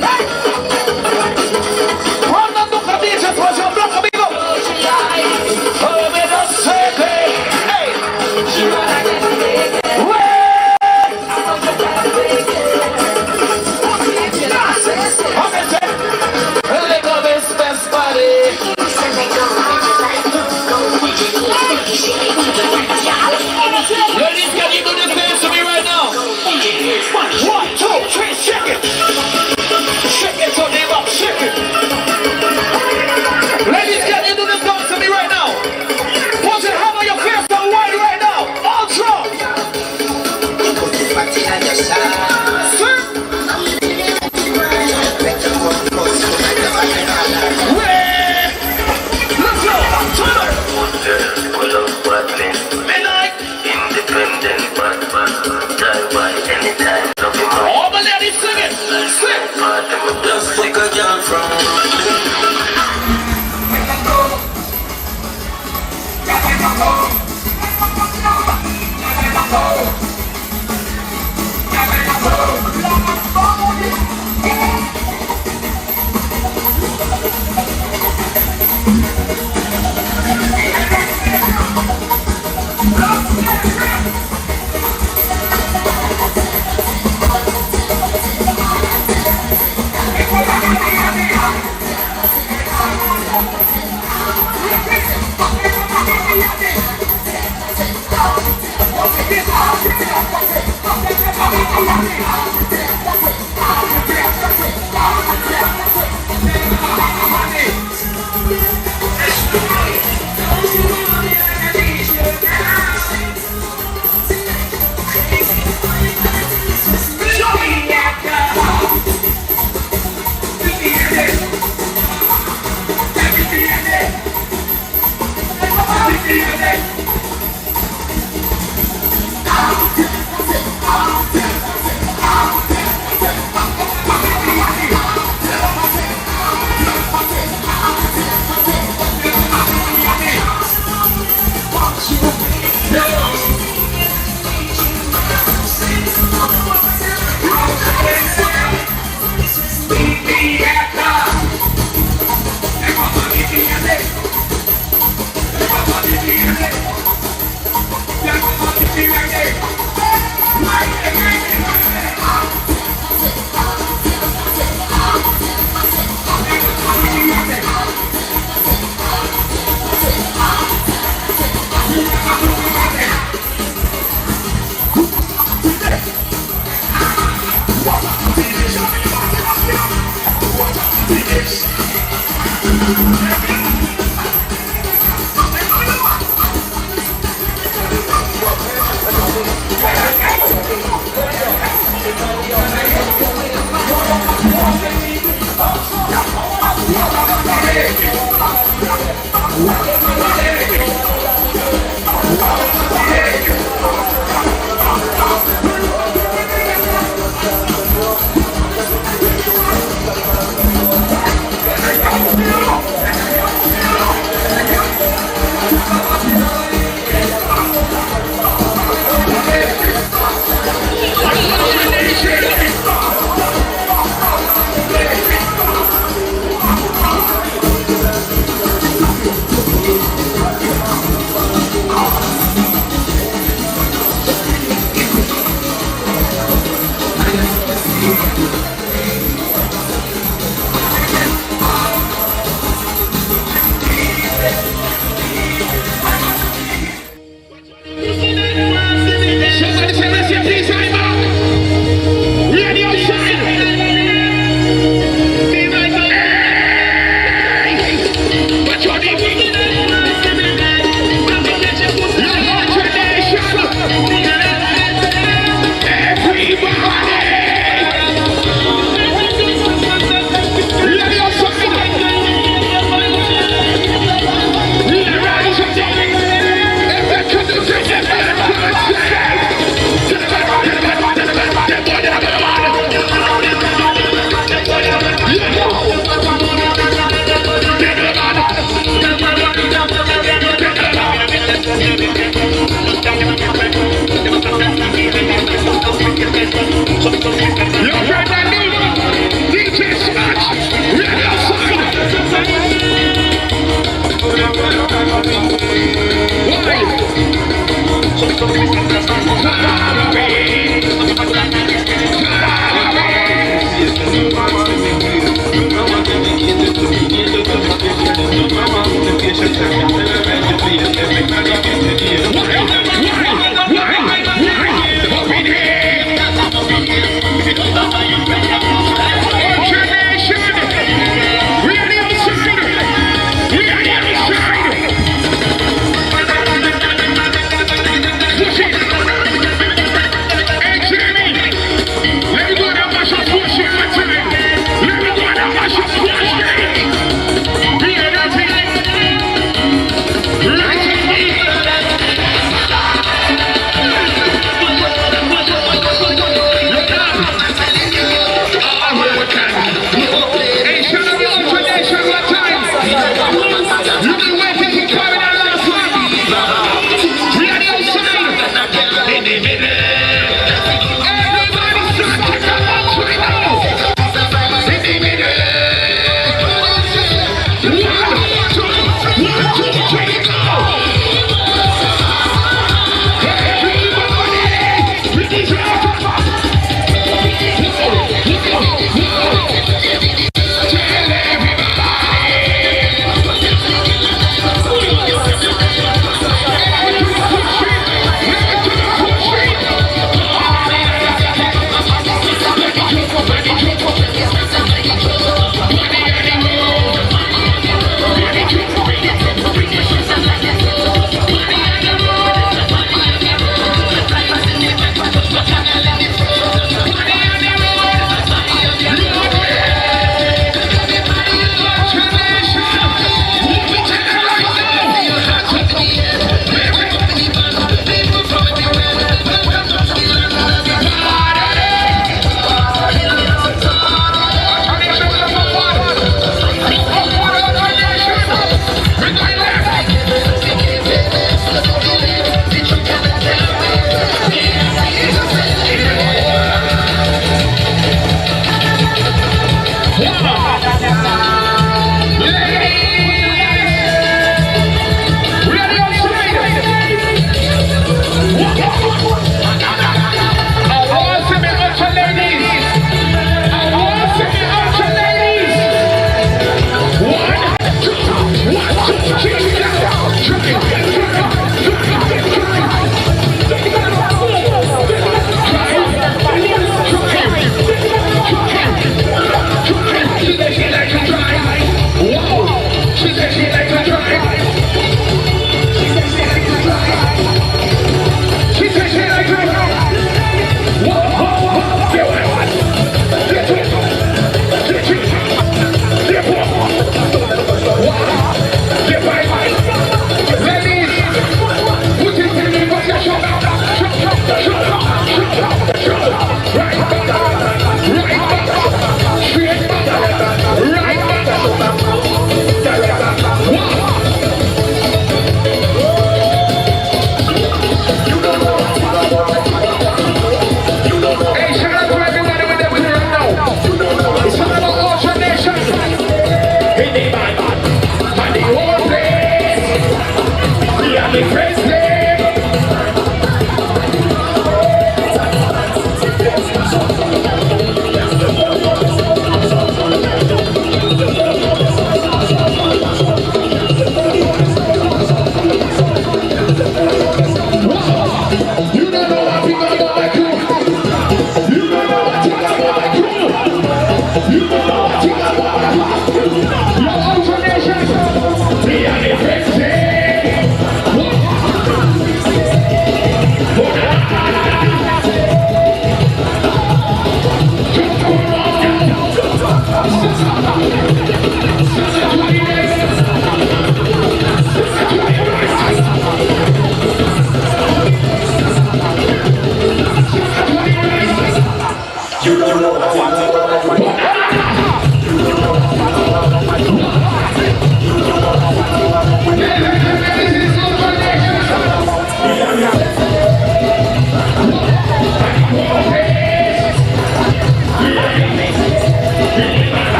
Hey. Brandon, look at me. Just watch your block. Amigo. Ladies, can you do this dance to me right now? 1, 2, 3, shake it. Shake it to the rock, shake it. Ladies, can you do this dance to me right now? Put your hand on your face and wide right now. Ultra. All the ladies sing it. Sing. Just take a girl from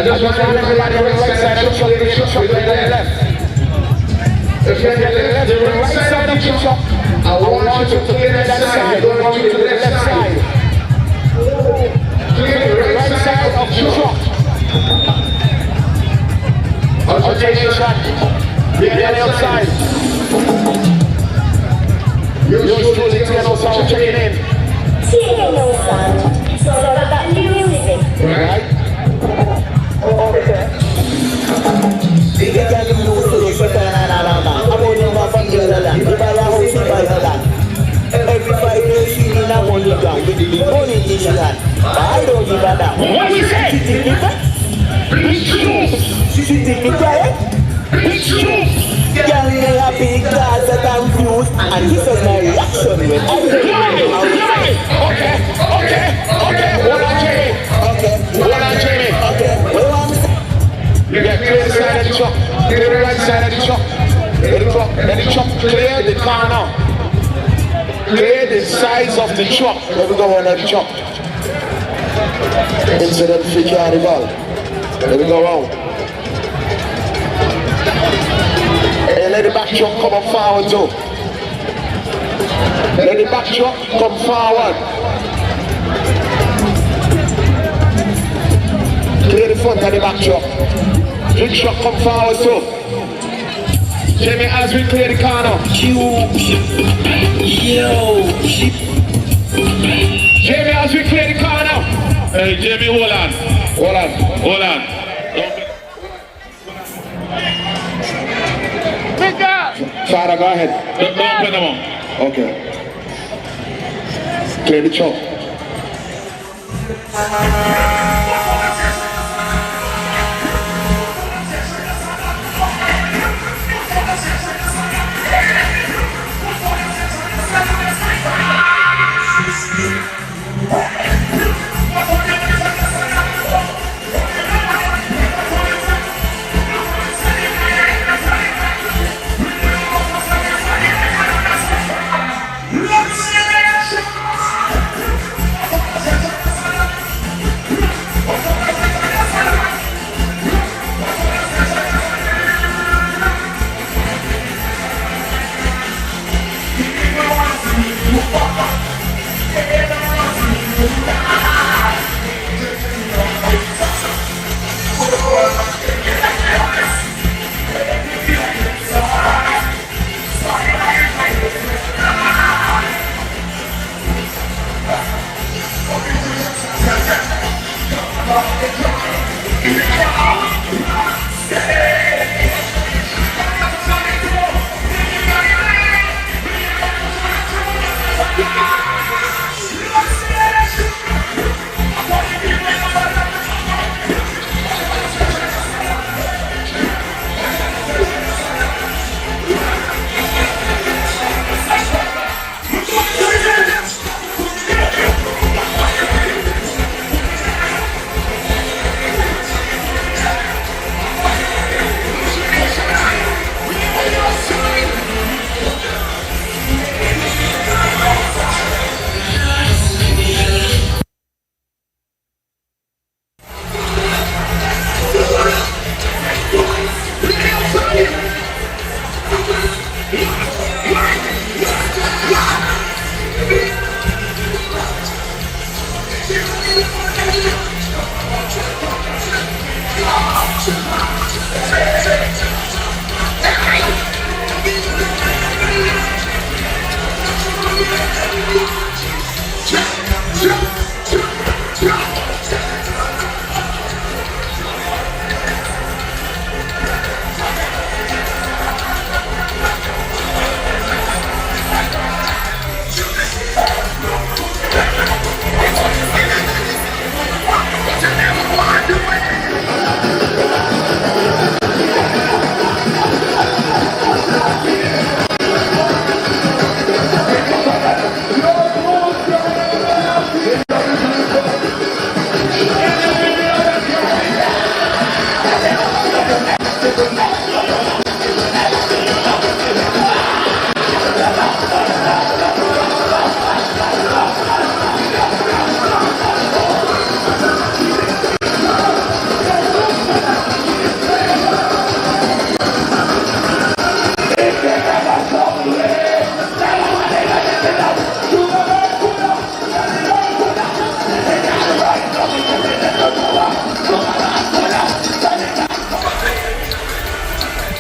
I just want everybody on the right side of the truck, the truck with the left. If you're on the right side of the truck, I want you to clear that side. I don't want you to the left side. Clear the right side of the truck. Observation. Be on the outside. You're truly Tiano sound checking in. Tiano sound. So that music. Right? What we say? It's true. It's true. Girl, they are big cars that I'm confused, and this was my reaction when I Okay. Hold on, Jamie. Okay. Yeah, clear the side of the truck. Clear the right side of the truck. Let the truck clear the car now. Clear the sides of the truck. Let me go on the truck. Incident free carnival. Let me go around. Hey, let the back truck come up forward too. Let the back truck come forward. Clear the front of the back truck. The truck come forward too. Jamie, as we clear the car now. Jamie, as we clear the car now. Hey, Jamie, hold on. Father, go ahead. Don't open them up. Okay. Clear the truck.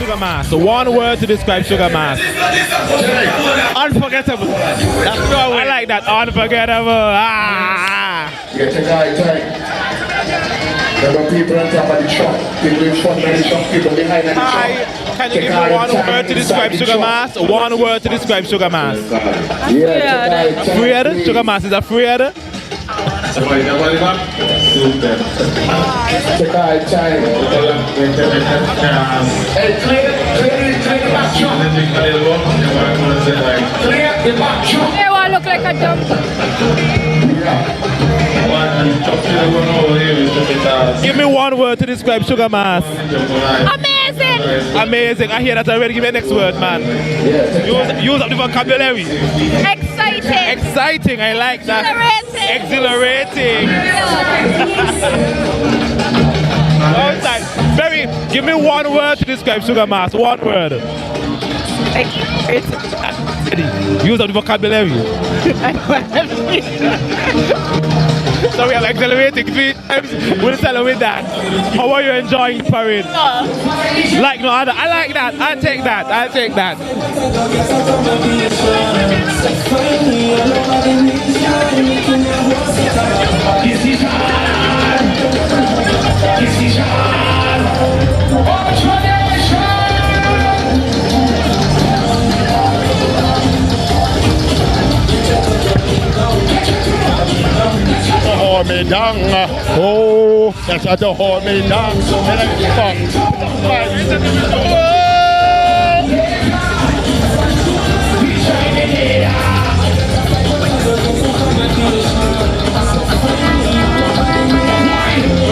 Sugar Mass. One word to describe Sugar Mass. Unforgettable. That's no I like that. Unforgettable. Get a guy time. There were people on top of the truck, people in front of the truck, people behind the truck. Can you give me one word to describe Sugar Mass? One word to describe Sugar Mass. Afraid? Sugar Mass is afraid? Somebody take our time. Hey, clear the back truck. Clear the back truck. They all look like a dump. Give me one word to describe Sugar Mass. Amazing. Amazing. I hear that already. Give me the next word, man. Use up the vocabulary. Exciting. Exciting. I like that. Exhilarating. Berry, give me one word to describe Sugar Mass. One word. Use up the vocabulary. So we are exhilarating 3 times. We'll tell them with that. How are you enjoying the parade? Like no other. I like that. I'll take that. I'll take that. Hold me down, oh, that's how to hold me down.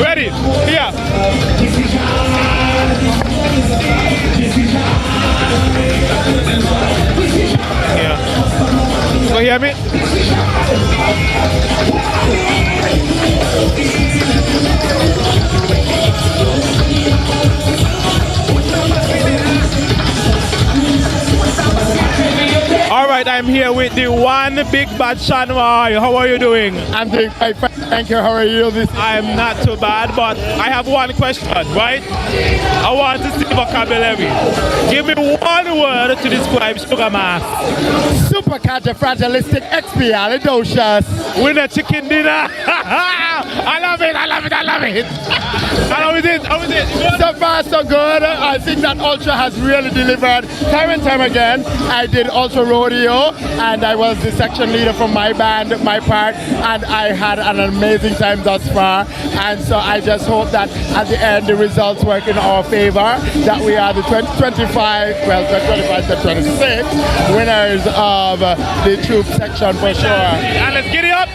Ready? Yeah. Yeah. So hear me? All right, I'm here with the one big bad Shanwai. How are you doing? I'm doing fine. Thank you. How are you? I'm not too bad, but I have one question, right? I want to see vocabulary. Give me one word to describe Sugar Mass. Supercalifragilistic expialidocious. With a chicken dinner. I love it. I love it. And how is it? How is it? So far, so good. I think that Ultra has really delivered time and time again. I did Ultra Rodeo, and I was the section leader for my band, my part, and I had an amazing time thus far. And so I just hope that at the end the results work in our favor, that we are the 2025 to 26 winners of the troop section for sure. And let's get it up.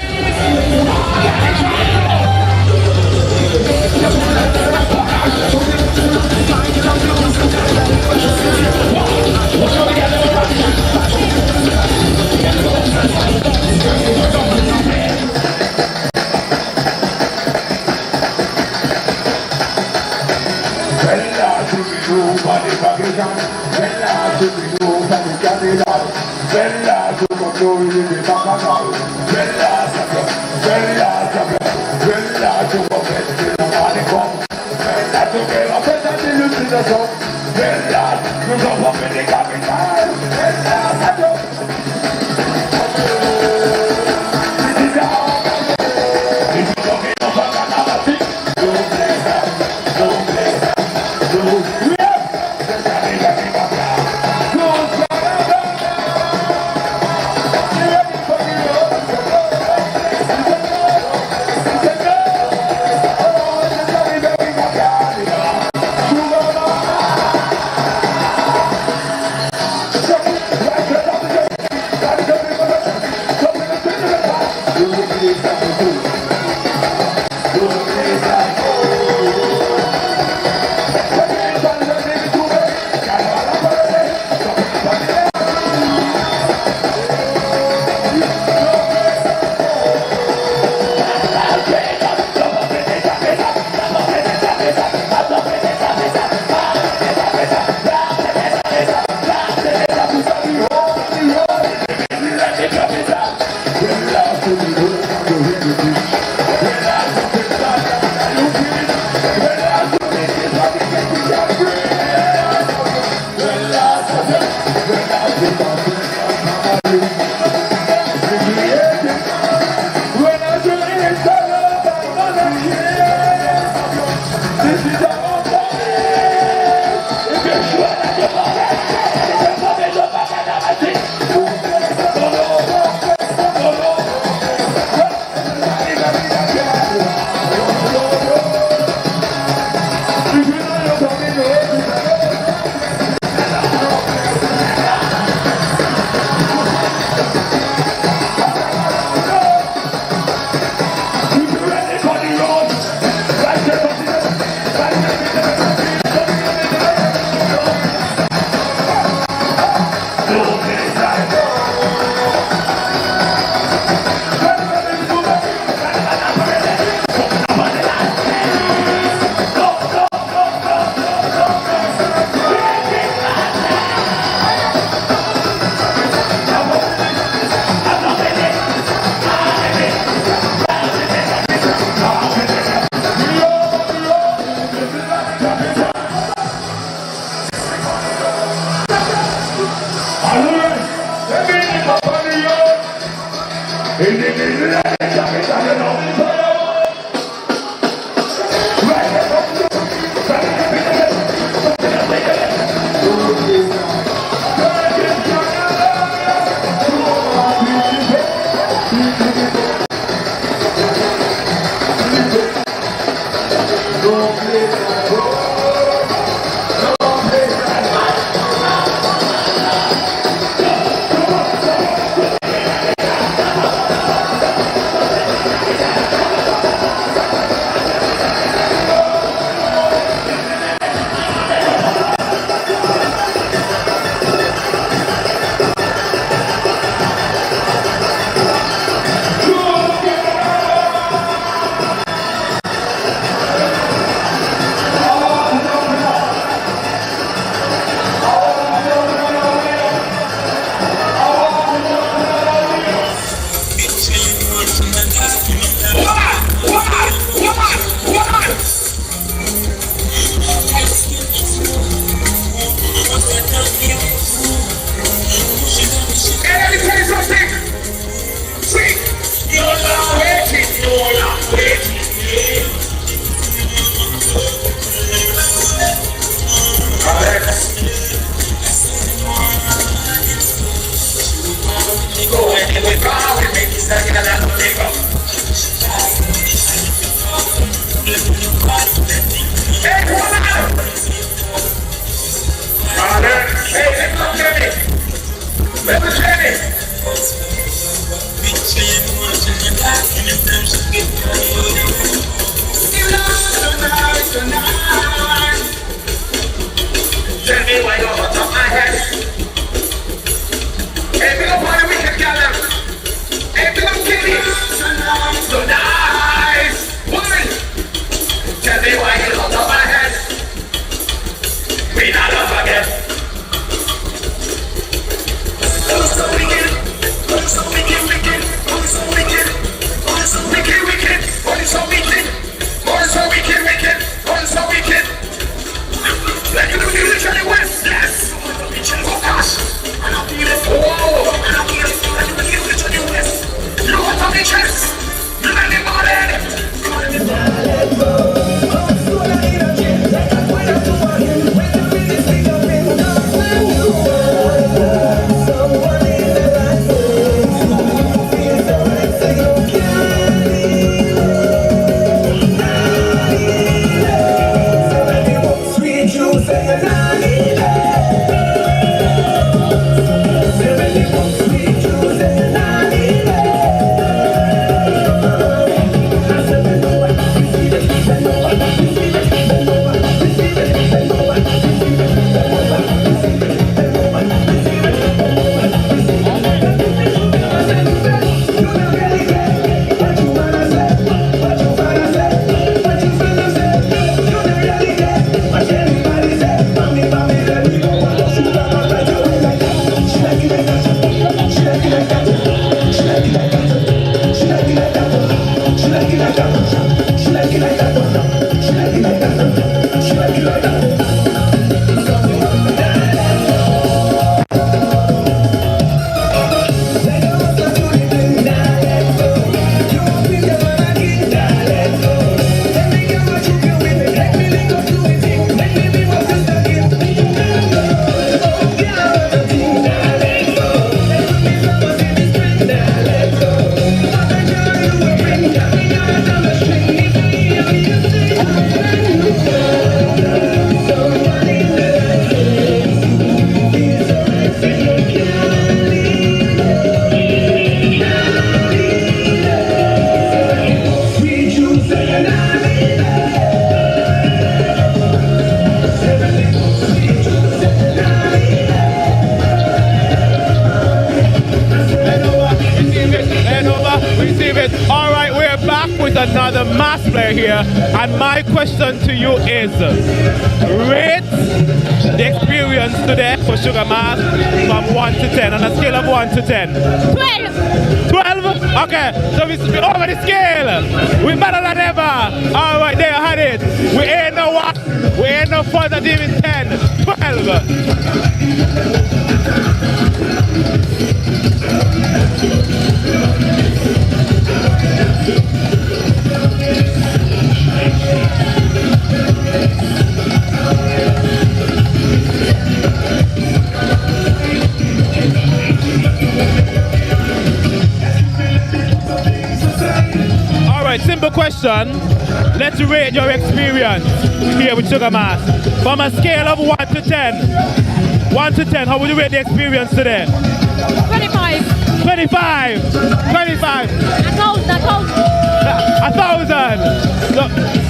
Hey, come on now. Hey, let's go, Jenny. Let's go, Jenny. Tell me why you're hot up my head. Hey, big up on the wicked gal. Hey, big up Kitty. So nice. Woman. Tell me why you're hot up my head. We not love again. Oh, so wicked. Oh, so wicked, wicked. Oh, so wicked. Oh, so wicked, wicked. Oh, so wicked. Oh, so wicked, wicked. Oh, so wicked. Like you do the Richard West, yes. Oh gosh, I don't feel it. Whoa, I don't feel it. Like you do the Richard West. You want to be chest. You let me Another mass player here, and my question to you is, rate the experience today for Sugar Mass from 1 to 10 on a scale of 1 to 10. 12. 12? Okay, so we over the scale. We better than ever. All right, there you had it. We ain't no what? We ain't no further than even 10. 12. Simple question. Let's rate your experience here with Sugar Mass from a scale of 1 to 10. 1 to 10, how would you rate the experience today? 25. 25. 25. 1,000. 1,000.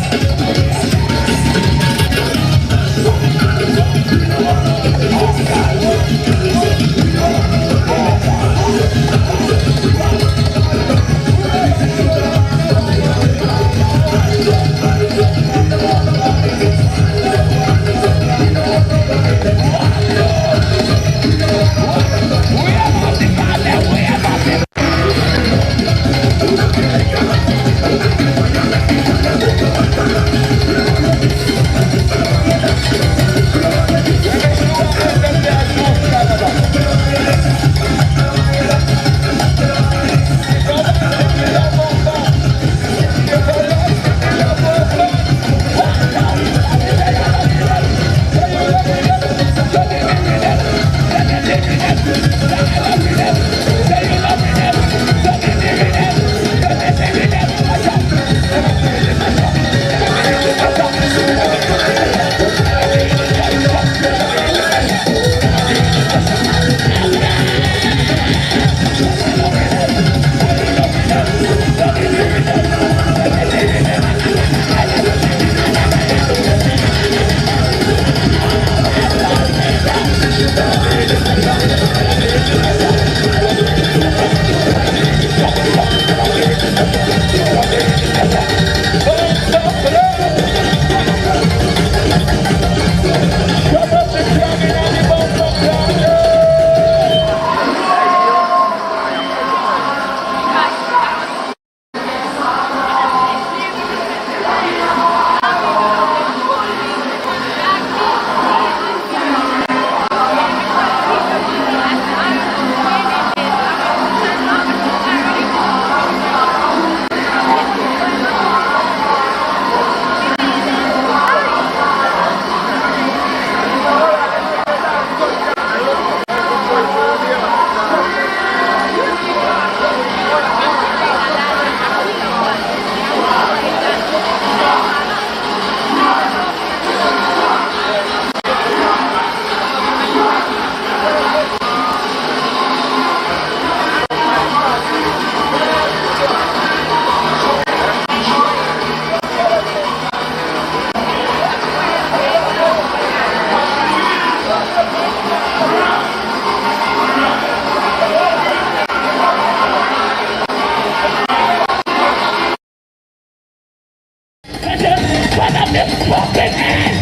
one of the fucking hands.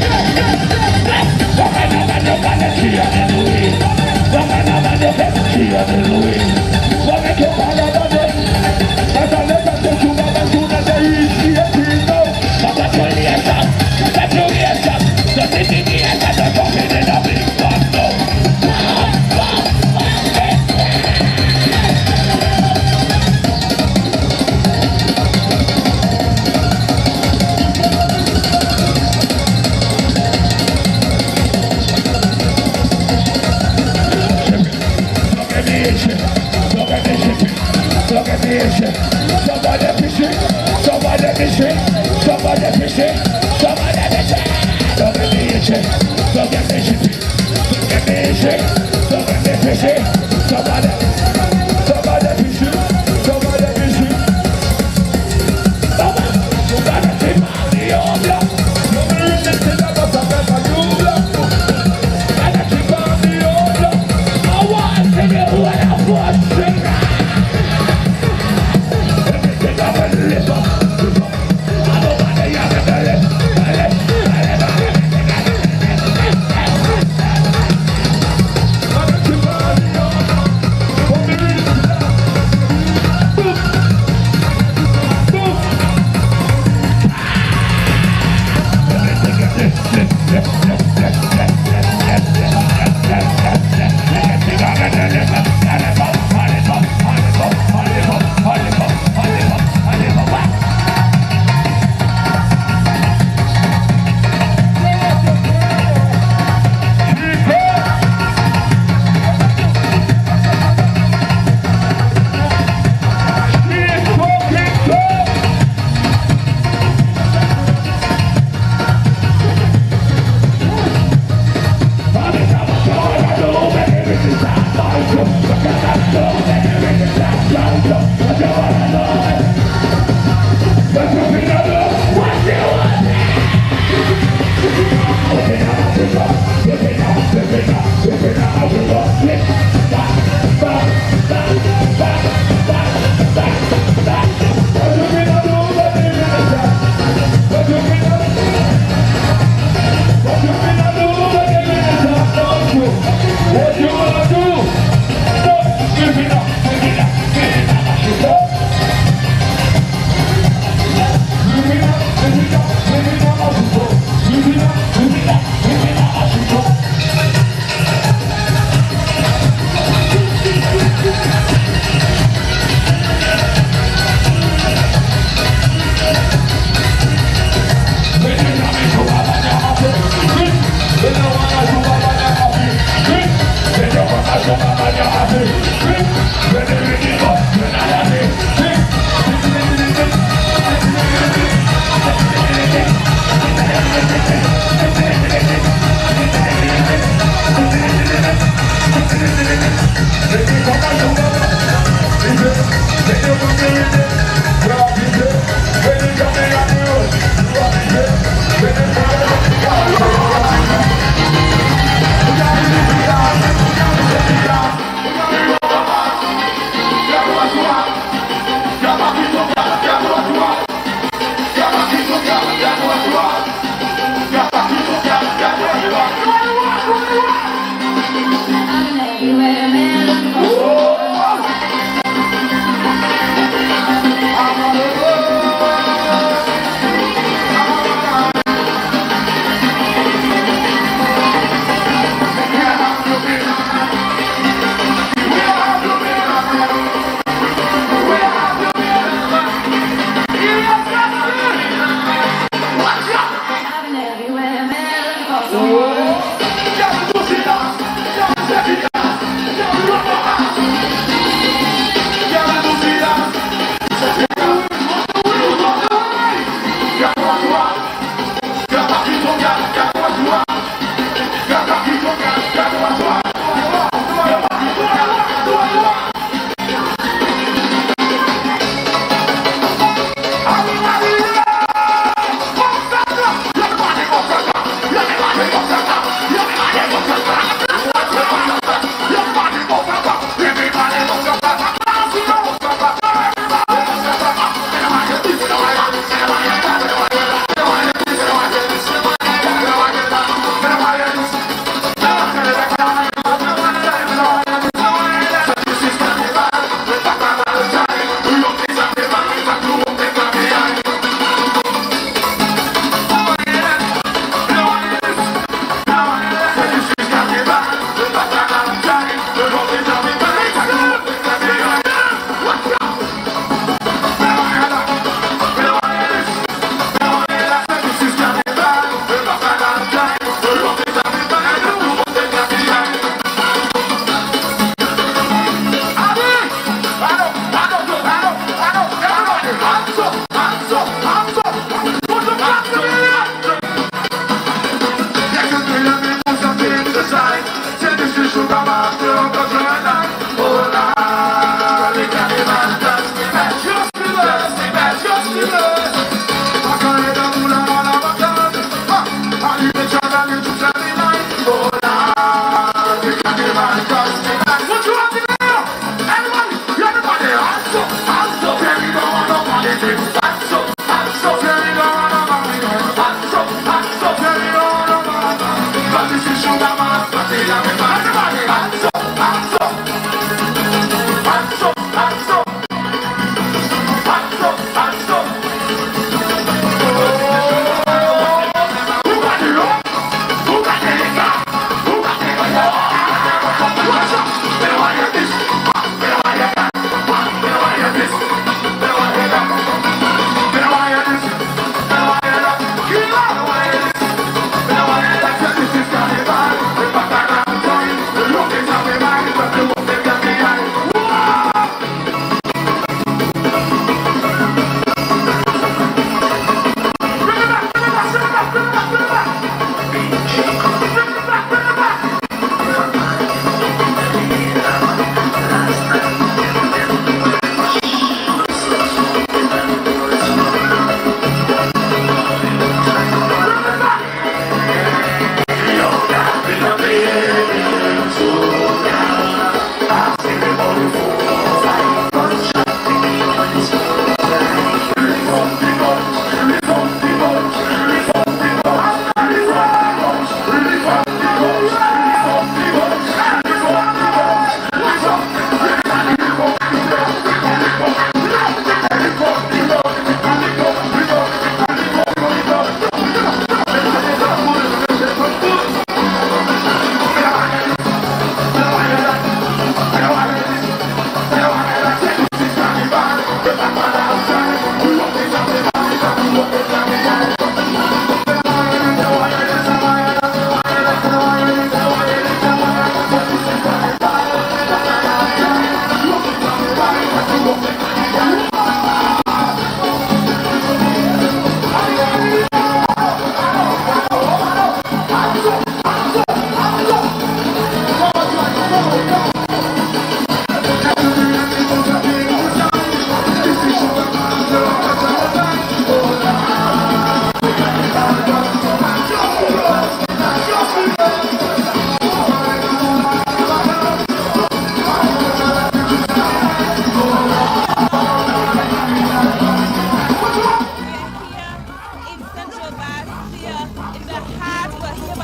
Woman of the vanity of the Louis. Woman of the vanity of the Louis. Woman to call over this. But I never say to my tuna they eat the people. Congratulations, congratulations. The city here has a fucking in a big bundle.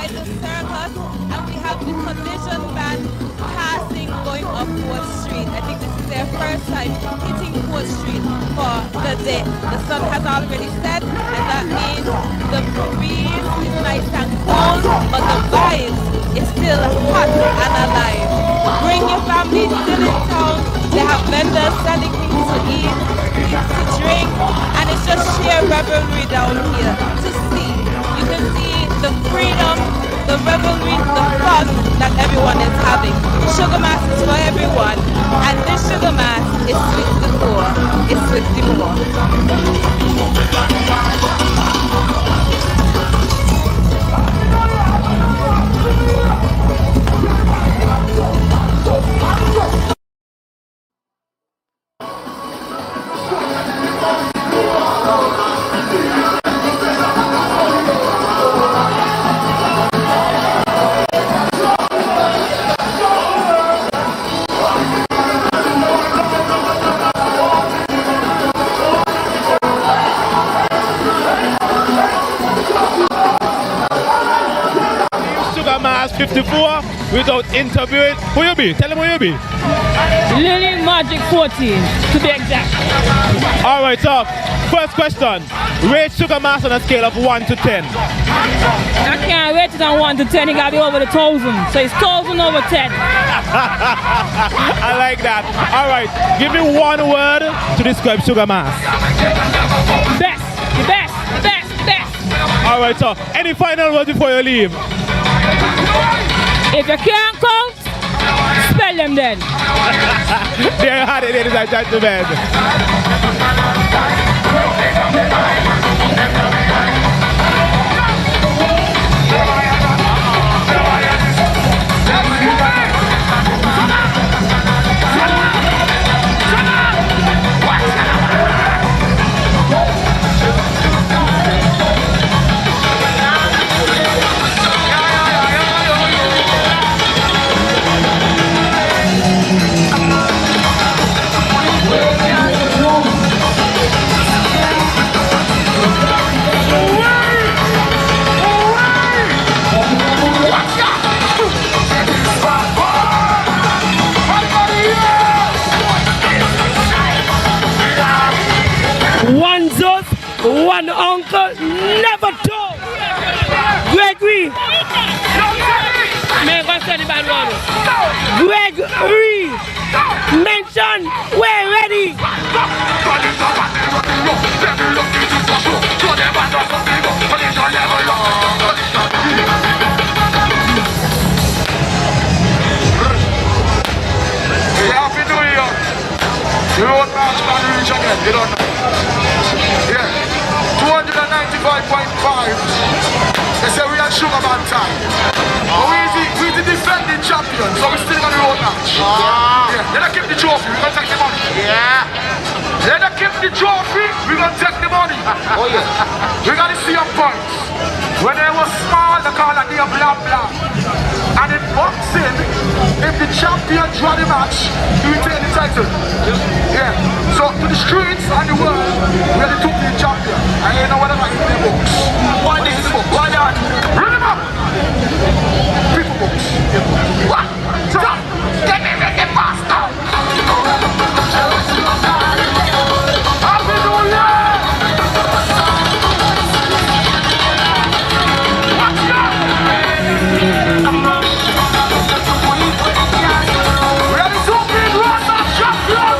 in the circus, and we have the collision band passing going up 4th Street. I think this is their first time hitting 4th Street for the day. The sun has already set, and that means the breeze is nice and cold, but the vibe is still hot and alive. Bring your family still in town. They have vendors selling things to eat, things to drink, and it's just sheer revelry down here to see. You can see the freedom, the revelry, the fun that everyone is having. Sugar Mass is for everyone, and this Sugar Mass is sweet to the core. It's sweet to the Sugar Mass 54 without interviewing. Who you be? Tell them who you be. Lily Magic 14, to be exact. Alright, so first question. Rate Sugar Mass on a scale of 1 to 10. I can't rate it on 1 to 10, it gotta be over the 1,000. So it's 1,000 over 10. I like that. Alright, give me one word to describe Sugar Mass. Best, the best, the best, the best. Alright, so any final words before you leave? If you can't count, spell them then. There you have it, ladies and gentlemen. One Zeus, one uncle, never told. Gregory. Man, what's that about one? Gregory. Mention, we're ready. Happy New Year. You don't know how to reach again. You don't know. Yeah. 295.5. They say we are Sugar Man time. But we the defending champion, so we still gonna road match. Yeah. Let us keep the trophy, we're gonna take the money. Yeah. Let us keep the trophy, we're gonna take the money. Oh yeah. We gotta see your points. When they were small, they call it the blah blah. And in boxing, if the champion draw the match, he will take the title. Yeah. So to the streets and the world, we are the two-play champion. And you know whatever in the books. What is the book? Why not? Read them up! People books. What? So, get me with the master! Happy New Year! What's up? We are the two-play champion!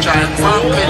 Try and fuck with the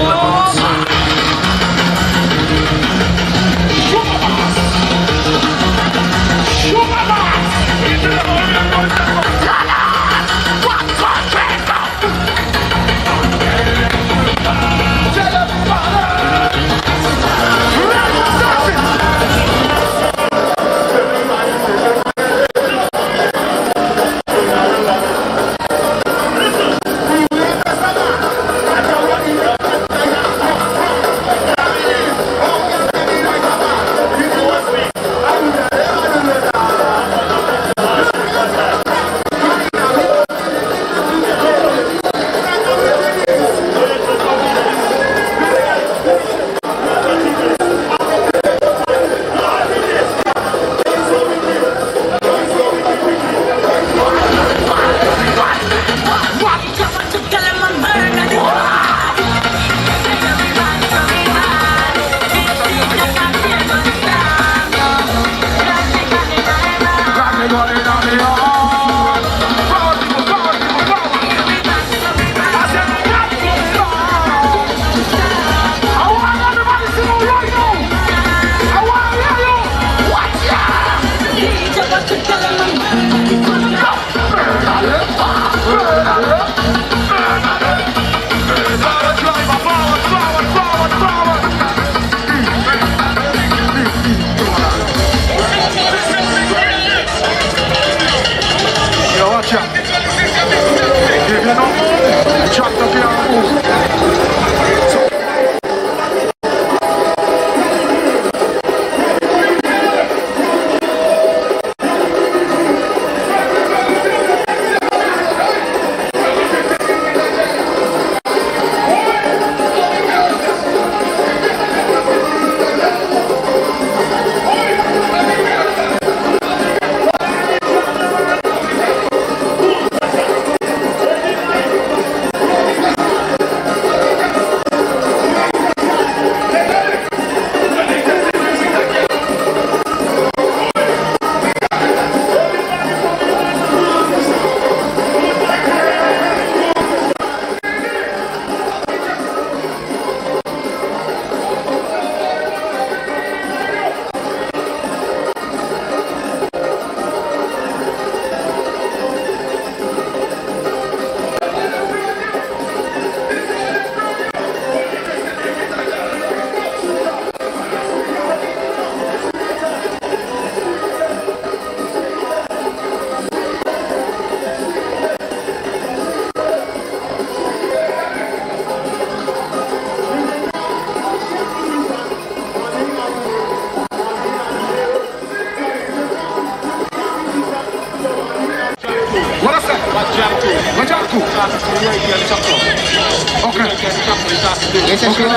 Yes, okay.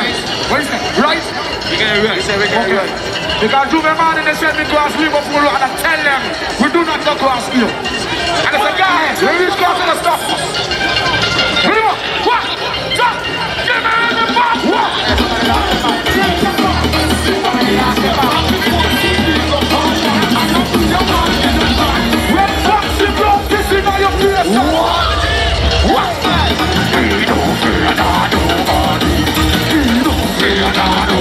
What is that? Right? You get it right. Okay. Because you remember they said me cross river full and I tell them we do not go cross here. And I said, guys, when we cross the stop. Remember, what? Stop! Give me the back! What? When Foxy blows this in your face. What? We don't fear nobody. We don't fear nobody.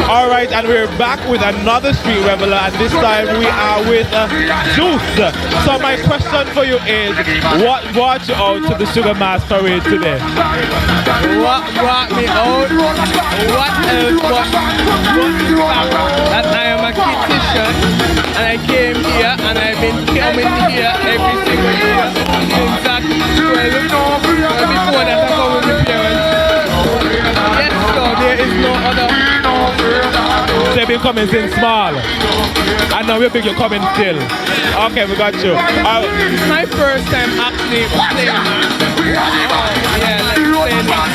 All right, and we're back with another street reveler, and this time we are with Zeus. So my question for you is, what brought you out to the Sugar Mass Parade today? What brought me out? What else but the fact that I am a kitchen and I came here and I've been coming here every single year since that 12 before that I come with my parents. Yes, so there is no other. They've been coming since small, and now we're big. You're coming still. Okay, we got you. It's my first time actually playing.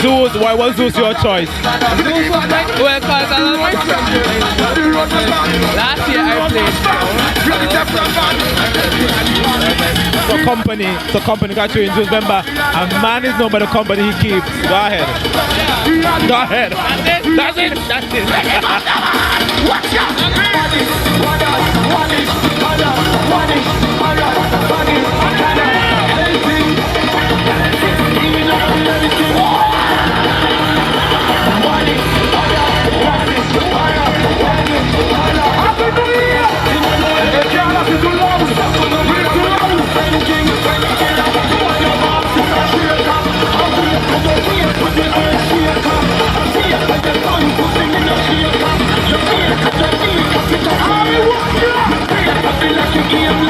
Zeus, why was Zeus your choice? Zeus was like, well, because I love my friends. Last year I played. So company got you in Zeus. Remember, a man is known by the company he keeps. Go ahead. Go ahead. That's it. That's it. Watch out! Like a game,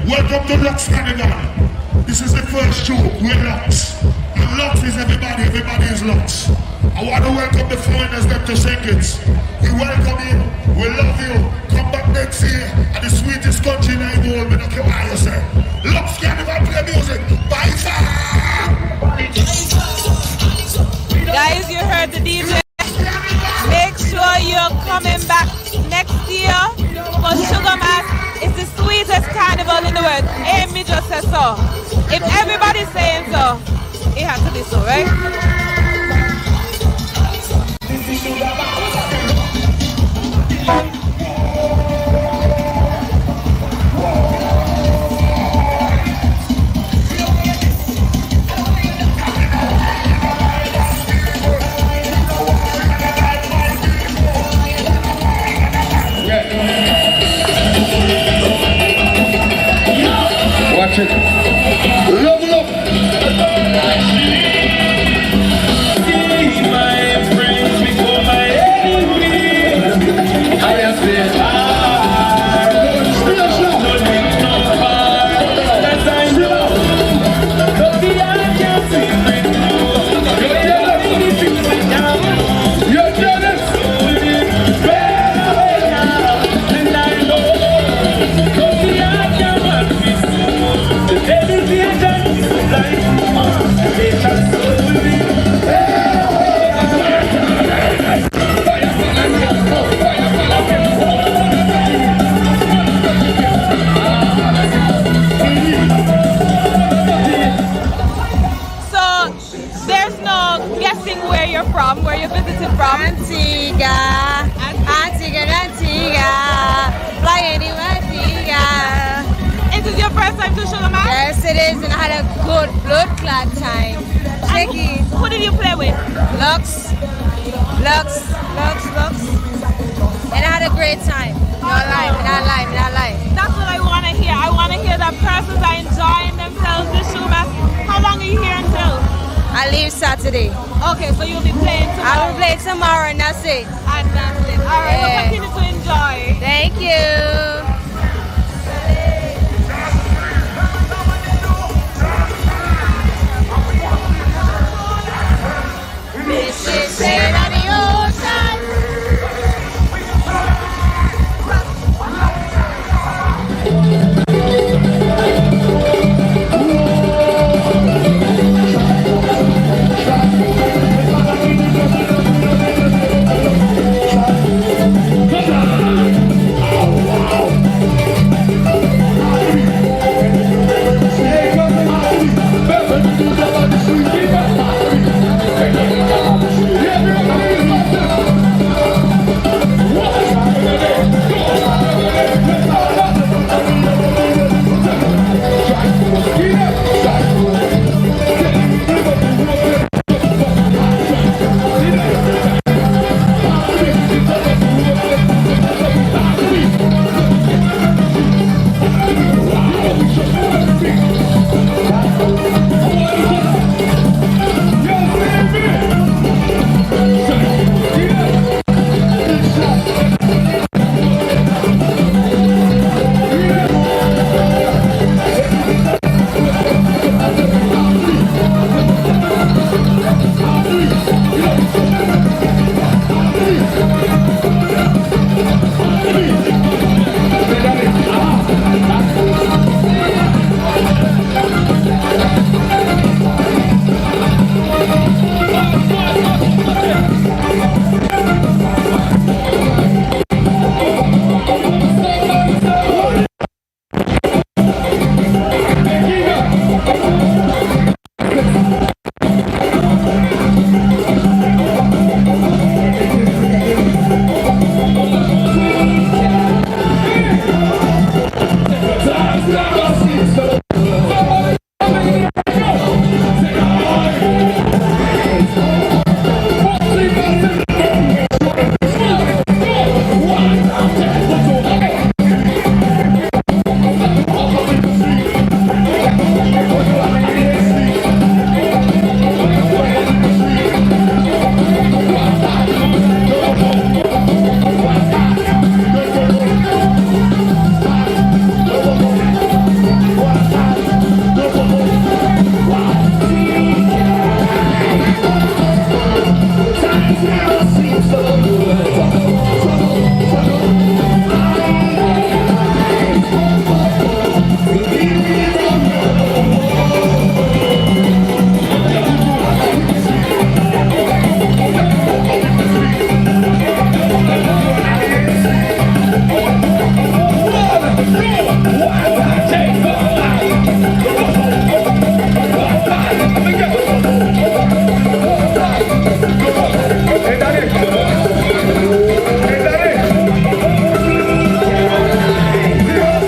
Welcome to Lux Carnival. This is the first show. We're Lux. And Lux is everybody. Everybody is Lux. I want to welcome the foreigners them to Jenkins. We welcome you. We love you. Come back next year. And the sweetest country in the world. We don't care what you say. Lux Carnival play music. Bye far. Guys, you heard the DJ. Make sure you're coming back next year for Sugar Mass. It's the sweetest carnival in the world. Amy just said so. If everybody's saying so, it has to be so, right? Watch it. Level up. See my friends before my enemies. I have been from? Where you visited from? Antigua. Fly anywhere, Antigua. Is this your first time to Sugar Mass? Yes, it is, and I had a good blood clot time. Who did you play with? Lux. And I had a great time. Not lying. That's what I want to hear. I want to hear that persons are enjoying themselves this Sugar Mass. How long are you here until? I leave Saturday. Okay, so you'll be playing tomorrow? I will play tomorrow and that's it. And that's it. All right, we'll continue to enjoy. Thank you. This is